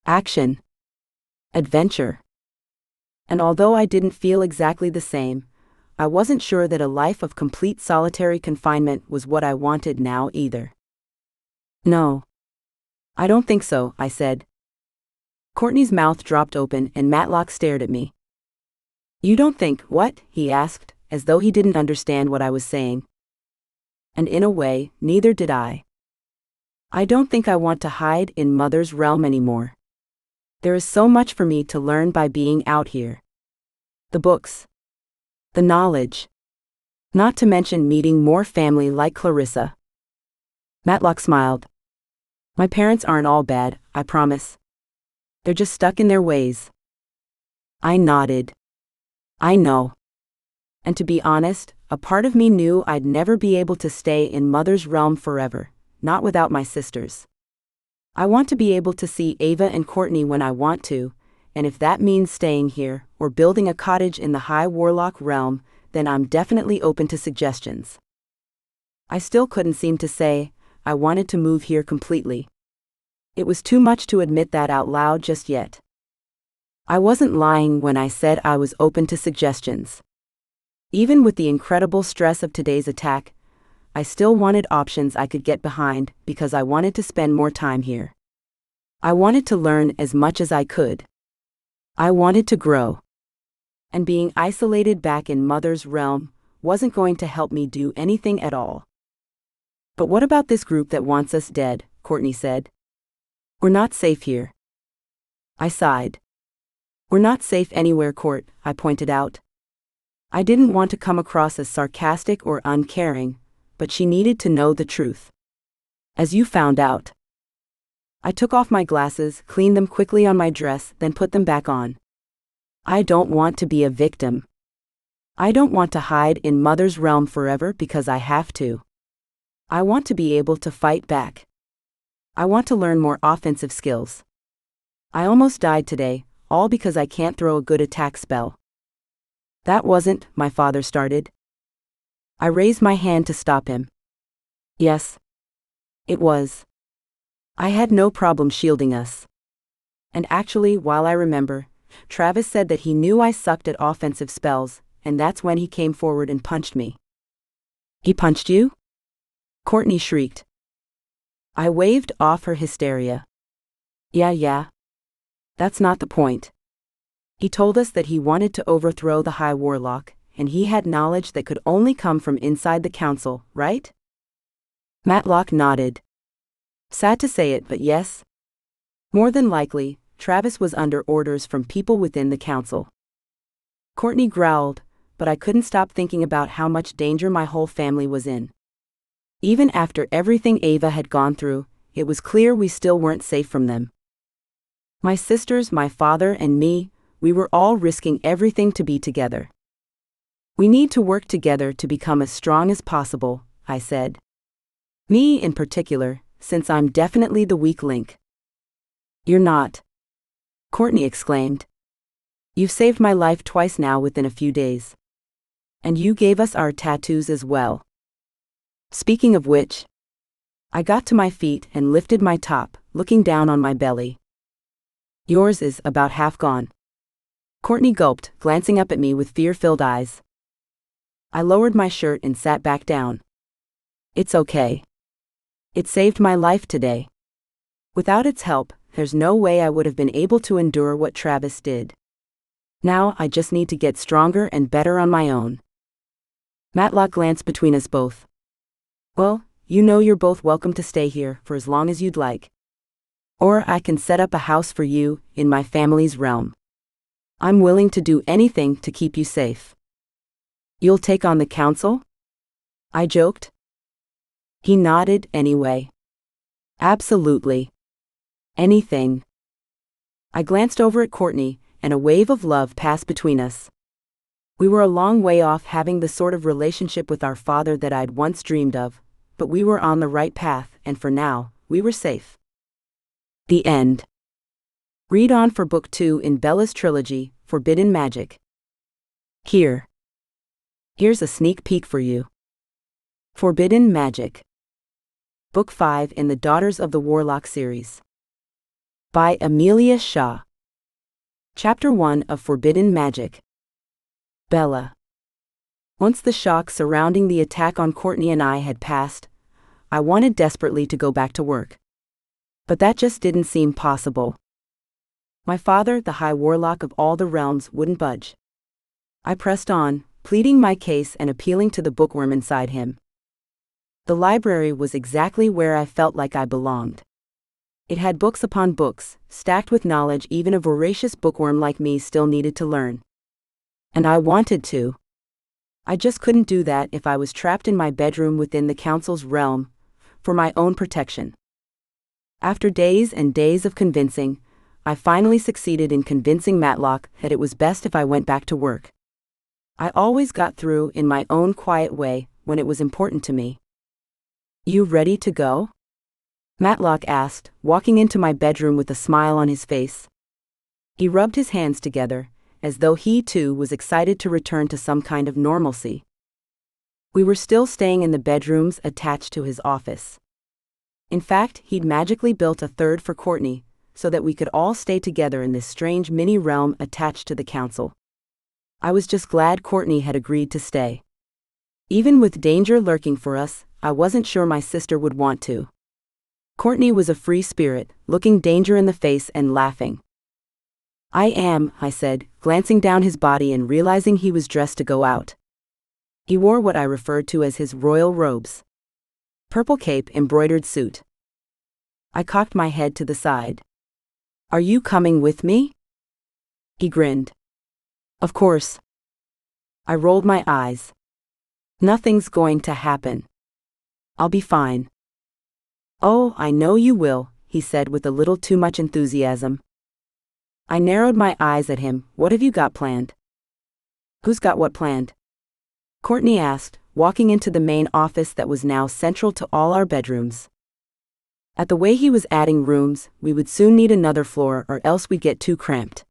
Action. Adventure. And although I didn't feel exactly the same, I wasn't sure that a life of complete solitary confinement was what I wanted now either. No. I don't think so, I said. Courtney's mouth dropped open and Matlock stared at me. You don't think what? He asked, as though he didn't understand what I was saying. And in a way, neither did I. I don't think I want to hide in Mother's realm anymore. There is so much for me to learn by being out here. The books. The knowledge. Not to mention meeting more family like Clarissa. Matlock smiled. My parents aren't all bad, I promise. They're just stuck in their ways. I nodded. I know. And to be honest, a part of me knew I'd never be able to stay in Mother's realm forever, not without my sisters. I want to be able to see Ava and Courtney when I want to, and if that means staying here, or building a cottage in the high Warlock realm, then I'm definitely open to suggestions. I still couldn't seem to say, I wanted to move here completely. It was too much to admit that out loud just yet. I wasn't lying when I said I was open to suggestions. Even with the incredible stress of today's attack, I still wanted options I could get behind because I wanted to spend more time here. I wanted to learn as much as I could. I wanted to grow. And being isolated back in Mother's realm wasn't going to help me do anything at all. But what about this group that wants us dead? Courtney said. We're not safe here. I sighed. We're not safe anywhere, Court, I pointed out. I didn't want to come across as sarcastic or uncaring, but she needed to know the truth. As you found out. I took off my glasses, cleaned them quickly on my dress, then put them back on. I don't want to be a victim. I don't want to hide in Mother's realm forever because I have to. I want to be able to fight back. I want to learn more offensive skills. I almost died today, all because I can't throw a good attack spell. That wasn't, my father started. I raised my hand to stop him. Yes. It was. I had no problem shielding us. And actually, while I remember, Travis said that he knew I sucked at offensive spells, and that's when he came forward and punched me. He punched you? Courtney shrieked. I waved off her hysteria. Yeah. That's not the point. He told us that he wanted to overthrow the High Warlock, and he had knowledge that could only come from inside the council, right? Matlock nodded. Sad to say it, but yes. More than likely, Travis was under orders from people within the council. Courtney growled, but I couldn't stop thinking about how much danger my whole family was in. Even after everything Ava had gone through, it was clear we still weren't safe from them. My sisters, my father, and me, we were all risking everything to be together. We need to work together to become as strong as possible, I said. Me in particular, since I'm definitely the weak link. You're not. Courtney exclaimed. You've saved my life twice now within a few days. And you gave us our tattoos as well. Speaking of which, I got to my feet and lifted my top, looking down on my belly. Yours is about half gone. Courtney gulped, glancing up at me with fear-filled eyes. I lowered my shirt and sat back down. It's okay. It saved my life today. Without its help, there's no way I would have been able to endure what Travis did. Now I just need to get stronger and better on my own. Matlock glanced between us both. Well, you know you're both welcome to stay here for as long as you'd like. Or I can set up a house for you in my family's realm. I'm willing to do anything to keep you safe. You'll take on the council? I joked. He nodded anyway. Absolutely. Anything. I glanced over at Courtney, and a wave of love passed between us. We were a long way off having the sort of relationship with our father that I'd once dreamed of, but we were on the right path, and for now, we were safe. The end. Read on for Book 2 in Bella's trilogy, Forbidden Magic. Here's a sneak peek for you. Forbidden Magic. Book 5 in the Daughters of the Warlock series. By Amelia Shaw. Chapter 1 of Forbidden Magic. Bella. Once the shock surrounding the attack on Courtney and I had passed, I wanted desperately to go back to work. But that just didn't seem possible. My father, the High Warlock of all the realms, wouldn't budge. I pressed on, pleading my case and appealing to the bookworm inside him. The library was exactly where I felt like I belonged. It had books upon books, stacked with knowledge even a voracious bookworm like me still needed to learn. And I wanted to. I just couldn't do that if I was trapped in my bedroom within the council's realm, for my own protection. After days and days of convincing, I finally succeeded in convincing Matlock that it was best if I went back to work. I always got through in my own quiet way when it was important to me. You ready to go? Matlock asked, walking into my bedroom with a smile on his face. He rubbed his hands together, as though he too was excited to return to some kind of normalcy. We were still staying in the bedrooms attached to his office. In fact, he'd magically built a third for Courtney, so that we could all stay together in this strange mini-realm attached to the council. I was just glad Courtney had agreed to stay. Even with danger lurking for us, I wasn't sure my sister would want to. Courtney was a free spirit, looking danger in the face and laughing. I am, I said, glancing down his body and realizing he was dressed to go out. He wore what I referred to as his royal robes. Purple cape, embroidered suit. I cocked my head to the side. Are you coming with me? He grinned. Of course. I rolled my eyes. Nothing's going to happen. I'll be fine. Oh, I know you will, he said with a little too much enthusiasm. I narrowed my eyes at him. What have you got planned? Who's got what planned? Courtney asked, walking into the main office that was now central to all our bedrooms. At the way he was adding rooms, we would soon need another floor or else we'd get too cramped.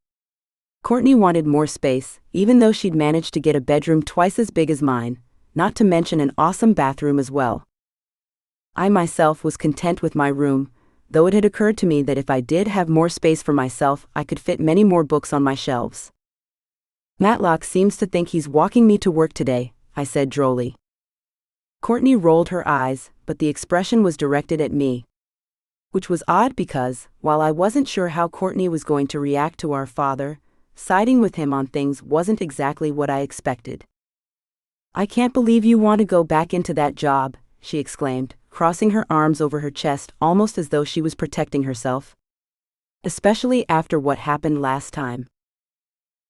Courtney wanted more space, even though she'd managed to get a bedroom twice as big as mine, not to mention an awesome bathroom as well. I myself was content with my room, though it had occurred to me that if I did have more space for myself, I could fit many more books on my shelves. Matlock seems to think he's walking me to work today, I said drolly. Courtney rolled her eyes, but the expression was directed at me. Which was odd because, while I wasn't sure how Courtney was going to react to our father, siding with him on things wasn't exactly what I expected. I can't believe you want to go back into that job, she exclaimed, crossing her arms over her chest almost as though she was protecting herself. Especially after what happened last time.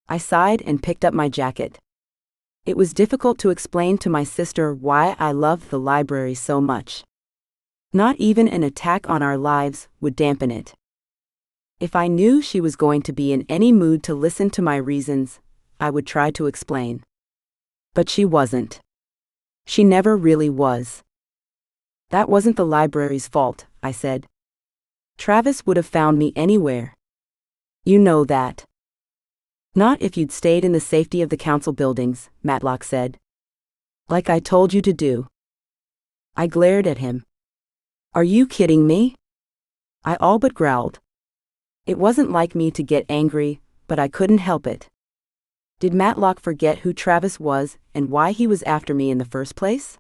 I sighed and picked up my jacket. It was difficult to explain to my sister why I loved the library so much. Not even an attack on our lives would dampen it. If I knew she was going to be in any mood to listen to my reasons, I would try to explain. But she wasn't. She never really was. That wasn't the library's fault, I said. Travis would have found me anywhere. You know that. Not if you'd stayed in the safety of the council buildings, Matlock said. Like I told you to do. I glared at him. Are you kidding me? I all but growled. It wasn't like me to get angry, but I couldn't help it. Did Matlock forget who Travis was and why he was after me in the first place?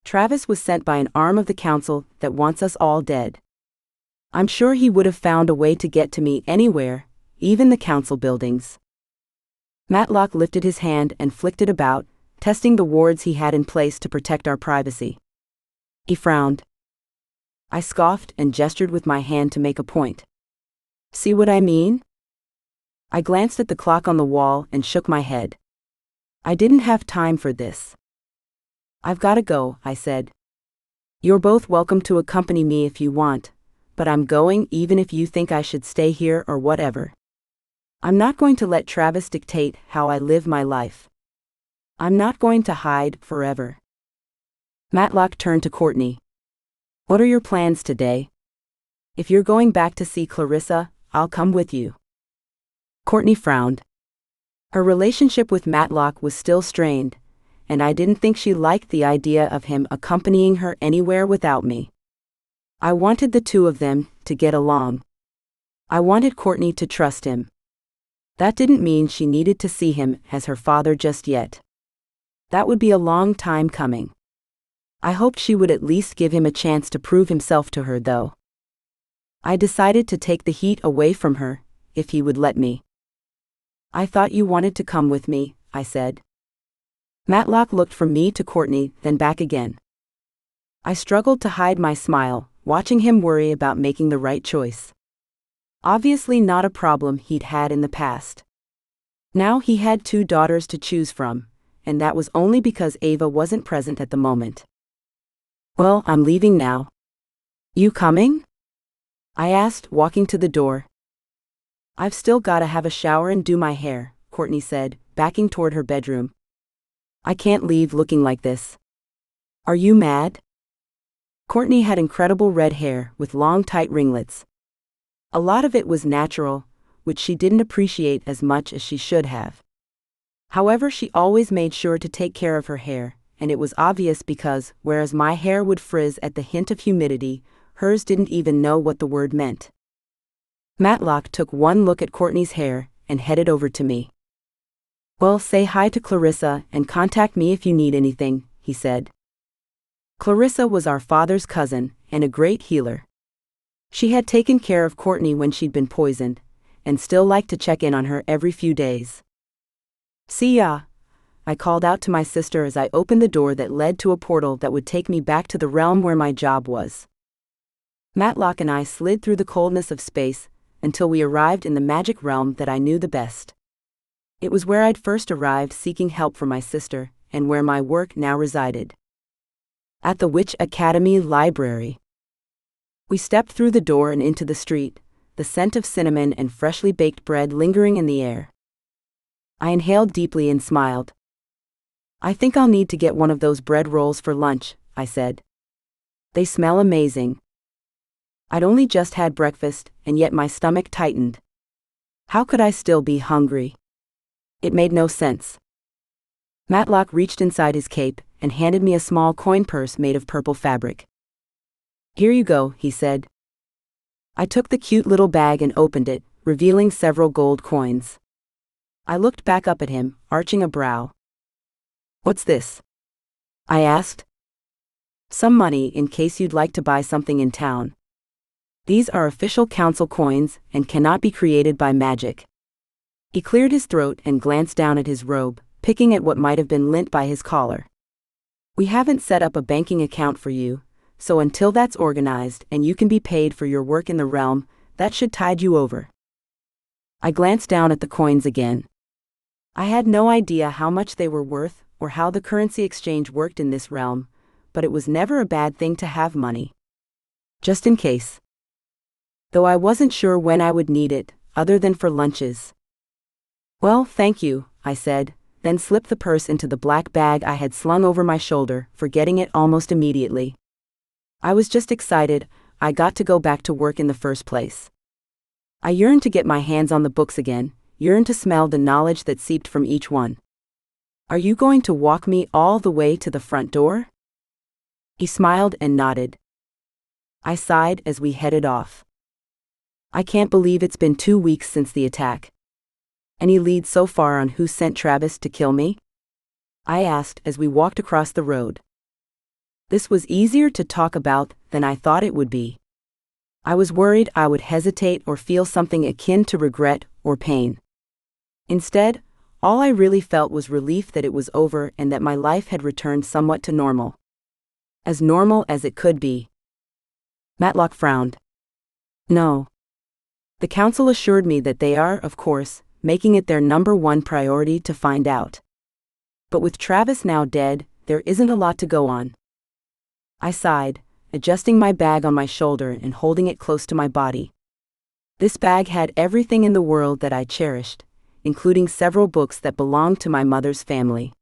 Travis was sent by an arm of the council that wants us all dead. I'm sure he would have found a way to get to me anywhere, even the council buildings. Matlock lifted his hand and flicked it about, testing the wards he had in place to protect our privacy. He frowned. I scoffed and gestured with my hand to make a point. See what I mean? I glanced at the clock on the wall and shook my head. I didn't have time for this. I've got to go, I said. You're both welcome to accompany me if you want, but I'm going even if you think I should stay here or whatever. I'm not going to let Travis dictate how I live my life. I'm not going to hide forever. Matlock turned to Courtney. What are your plans today? If you're going back to see Clarissa, I'll come with you. Courtney frowned. Her relationship with Matlock was still strained, and I didn't think she liked the idea of him accompanying her anywhere without me. I wanted the two of them to get along. I wanted Courtney to trust him. That didn't mean she needed to see him as her father just yet. That would be a long time coming. I hoped she would at least give him a chance to prove himself to her, though. I decided to take the heat away from her, if he would let me. I thought you wanted to come with me, I said. Matlock looked from me to Courtney, then back again. I struggled to hide my smile, watching him worry about making the right choice. Obviously not a problem he'd had in the past. Now he had 2 daughters to choose from, and that was only because Ava wasn't present at the moment. Well, I'm leaving now. You coming? I asked, walking to the door. I've still gotta have a shower and do my hair, Courtney said, backing toward her bedroom. I can't leave looking like this. Are you mad? Courtney had incredible red hair with long tight ringlets. A lot of it was natural, which she didn't appreciate as much as she should have. However, she always made sure to take care of her hair, and it was obvious because, whereas my hair would frizz at the hint of humidity, hers didn't even know what the word meant. Matlock took one look at Courtney's hair and headed over to me. Well, say hi to Clarissa and contact me if you need anything, he said. Clarissa was our father's cousin and a great healer. She had taken care of Courtney when she'd been poisoned, and still liked to check in on her every few days. See ya, I called out to my sister as I opened the door that led to a portal that would take me back to the realm where my job was. Matlock and I slid through the coldness of space until we arrived in the magic realm that I knew the best. It was where I'd first arrived seeking help for my sister, and where my work now resided. At the Witch Academy Library. We stepped through the door and into the street, the scent of cinnamon and freshly baked bread lingering in the air. I inhaled deeply and smiled. I think I'll need to get one of those bread rolls for lunch, I said. They smell amazing. I'd only just had breakfast, and yet my stomach tightened. How could I still be hungry? It made no sense. Matlock reached inside his cape and handed me a small coin purse made of purple fabric. Here you go, he said. I took the cute little bag and opened it, revealing several gold coins. I looked back up at him, arching a brow. What's this? I asked. Some money in case you'd like to buy something in town. These are official council coins and cannot be created by magic. He cleared his throat and glanced down at his robe, picking at what might have been lint by his collar. We haven't set up a banking account for you, so until that's organized and you can be paid for your work in the realm, that should tide you over. I glanced down at the coins again. I had no idea how much they were worth or how the currency exchange worked in this realm, but it was never a bad thing to have money. Just in case. Though I wasn't sure when I would need it, other than for lunches. Well, thank you, I said, then slipped the purse into the black bag I had slung over my shoulder, forgetting it almost immediately. I was just excited I got to go back to work in the first place. I yearned to get my hands on the books again, yearned to smell the knowledge that seeped from each one. Are you going to walk me all the way to the front door? He smiled and nodded. I sighed as we headed off. I can't believe it's been 2 weeks since the attack. Any leads so far on who sent Travis to kill me? I asked as we walked across the road. This was easier to talk about than I thought it would be. I was worried I would hesitate or feel something akin to regret or pain. Instead, all I really felt was relief that it was over and that my life had returned somewhat to normal. As normal as it could be. Matlock frowned. No. The council assured me that they are, of course, making it their #1 priority to find out. But with Travis now dead, there isn't a lot to go on. I sighed, adjusting my bag on my shoulder and holding it close to my body. This bag had everything in the world that I cherished, including several books that belonged to my mother's family.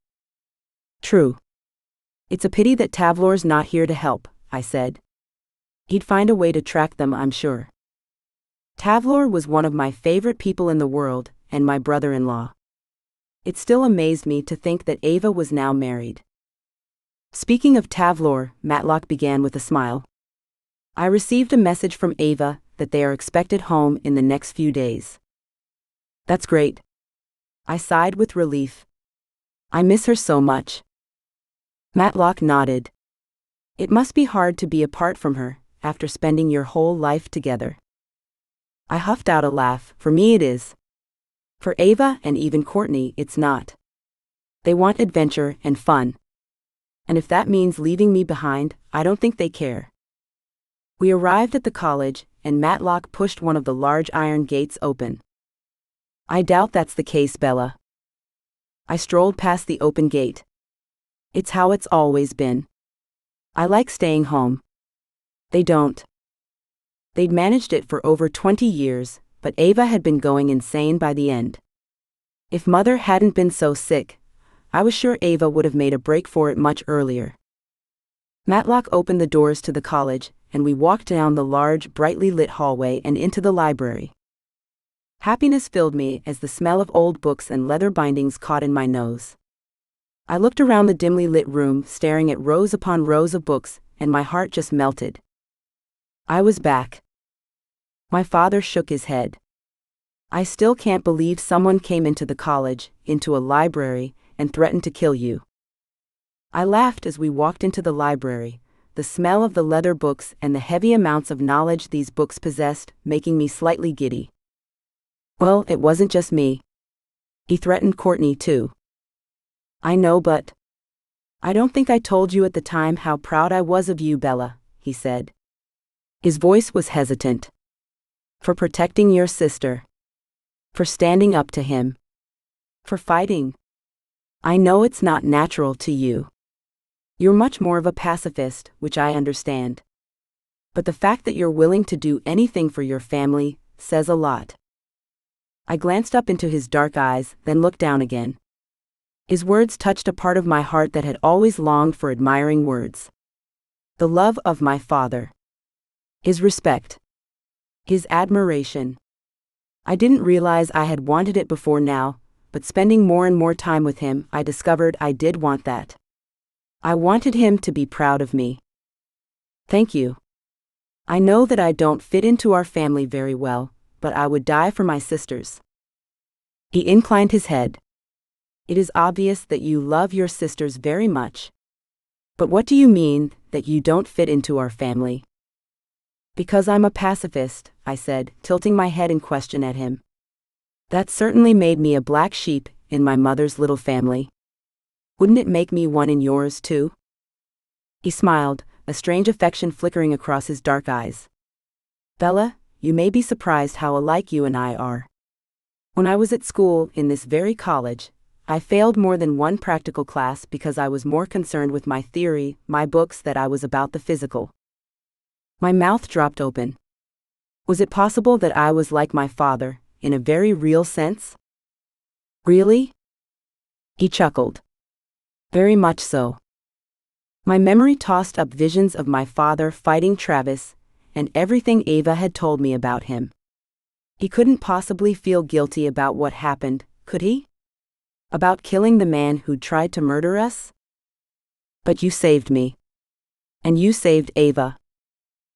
True. It's a pity that Tavlor's not here to help, I said. He'd find a way to track them, I'm sure. Tavlor was one of my favorite people in the world, and my brother-in-law. It still amazed me to think that Ava was now married. Speaking of Tavlor, Matlock began with a smile. I received a message from Ava that they are expected home in the next few days. That's great. I sighed with relief. I miss her so much. Matlock nodded. It must be hard to be apart from her, after spending your whole life together. I huffed out a laugh. For me it is. For Ava and even Courtney, it's not. They want adventure and fun. And if that means leaving me behind, I don't think they care. We arrived at the college, and Matlock pushed one of the large iron gates open. I doubt that's the case, Bella. I strolled past the open gate. It's how it's always been. I like staying home. They don't. They'd managed it for over 20 years, but Ava had been going insane by the end. If Mother hadn't been so sick, I was sure Ava would have made a break for it much earlier. Matlock opened the doors to the college, and we walked down the large, brightly lit hallway and into the library. Happiness filled me as the smell of old books and leather bindings caught in my nose. I looked around the dimly lit room, staring at rows upon rows of books, and my heart just melted. I was back. My father shook his head. I still can't believe someone came into the college, into a library, and threatened to kill you. I laughed as we walked into the library, the smell of the leather books and the heavy amounts of knowledge these books possessed making me slightly giddy. Well, it wasn't just me. He threatened Courtney too. I know, but I don't think I told you at the time how proud I was of you, Bella, he said. His voice was hesitant. For protecting your sister. For standing up to him. For fighting. I know it's not natural to you. You're much more of a pacifist, which I understand. But the fact that you're willing to do anything for your family says a lot. I glanced up into his dark eyes, then looked down again. His words touched a part of my heart that had always longed for admiring words. The love of my father. His respect. His admiration. I didn't realize I had wanted it before now, but spending more and more time with him, I discovered I did want that. I wanted him to be proud of me. Thank you. I know that I don't fit into our family very well, but I would die for my sisters. He inclined his head. It is obvious that you love your sisters very much. But what do you mean, that you don't fit into our family? Because I'm a pacifist, I said, tilting my head in question at him. That certainly made me a black sheep in my mother's little family. Wouldn't it make me one in yours too? He smiled, a strange affection flickering across his dark eyes. Bella, you may be surprised how alike you and I are. When I was at school in this very college, I failed more than one practical class because I was more concerned with my theory, my books, than I was about the physical. My mouth dropped open. Was it possible that I was like my father, in a very real sense? Really? He chuckled. Very much so. My memory tossed up visions of my father fighting Travis, and everything Ava had told me about him. He couldn't possibly feel guilty about what happened, could he? About killing the man who'd tried to murder us? But you saved me. And you saved Ava.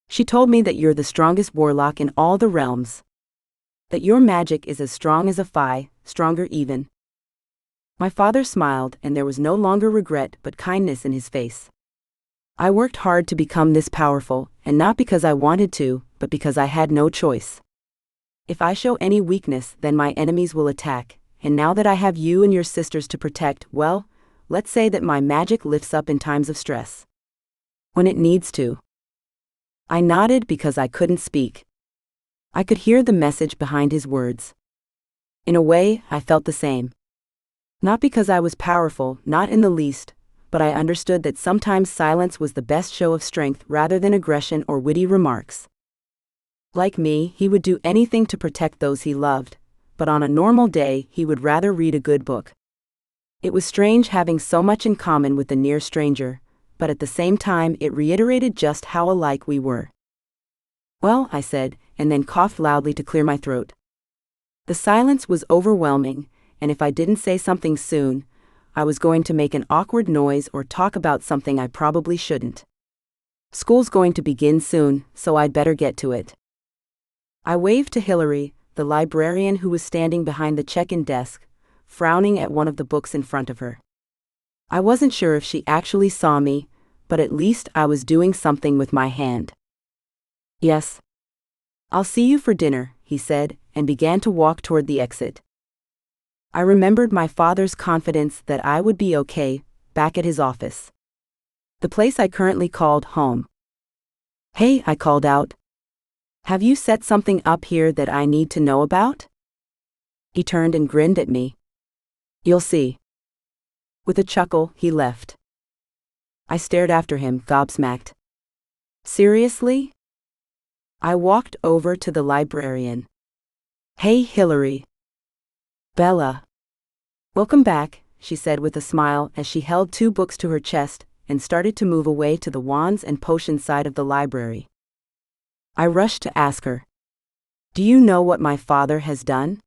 She told me that you're the strongest warlock in all the realms. That your magic is as strong as a stronger even. My father smiled, and there was no longer regret but kindness in his face. I worked hard to become this powerful, and not because I wanted to, but because I had no choice. If I show any weakness, then my enemies will attack, and now that I have you and your sisters to protect, well, let's say that my magic lifts up in times of stress. When it needs to. I nodded because I couldn't speak. I could hear the message behind his words. In a way, I felt the same. Not because I was powerful, not in the least, but I understood that sometimes silence was the best show of strength rather than aggression or witty remarks. Like me, he would do anything to protect those he loved, but on a normal day, he would rather read a good book. It was strange having so much in common with a near stranger, but at the same time it reiterated just how alike we were. Well, I said, and then coughed loudly to clear my throat. The silence was overwhelming, and if I didn't say something soon, I was going to make an awkward noise or talk about something I probably shouldn't. School's going to begin soon, so I'd better get to it. I waved to Hillary, the librarian who was standing behind the check-in desk, frowning at one of the books in front of her. I wasn't sure if she actually saw me, but at least I was doing something with my hand. Yes. I'll see you for dinner, he said, and began to walk toward the exit. I remembered my father's confidence that I would be okay, back at his office. The place I currently called home. Hey, I called out. Have you set something up here that I need to know about? He turned and grinned at me. You'll see. With a chuckle, he left. I stared after him, gobsmacked. Seriously? I walked over to the librarian. Hey, Hillary. Bella. Welcome back, she said with a smile as she held 2 books to her chest and started to move away to the wands and potions side of the library. I rushed to ask her. Do you know what my father has done?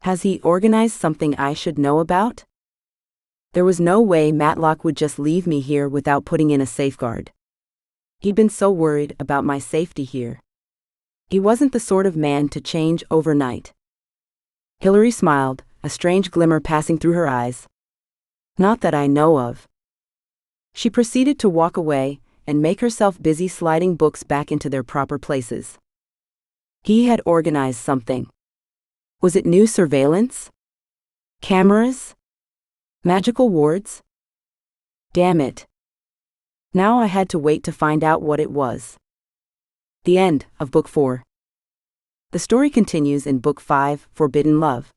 Has he organized something I should know about? There was no way Matlock would just leave me here without putting in a safeguard. He'd been so worried about my safety here. He wasn't the sort of man to change overnight. Hillary smiled, a strange glimmer passing through her eyes. Not that I know of. She proceeded to walk away and make herself busy sliding books back into their proper places. He had organized something. Was it new surveillance? Cameras? Magical wards? Damn it. Now I had to wait to find out what it was. The end of Book 4. The story continues in Book 5, Forbidden Love.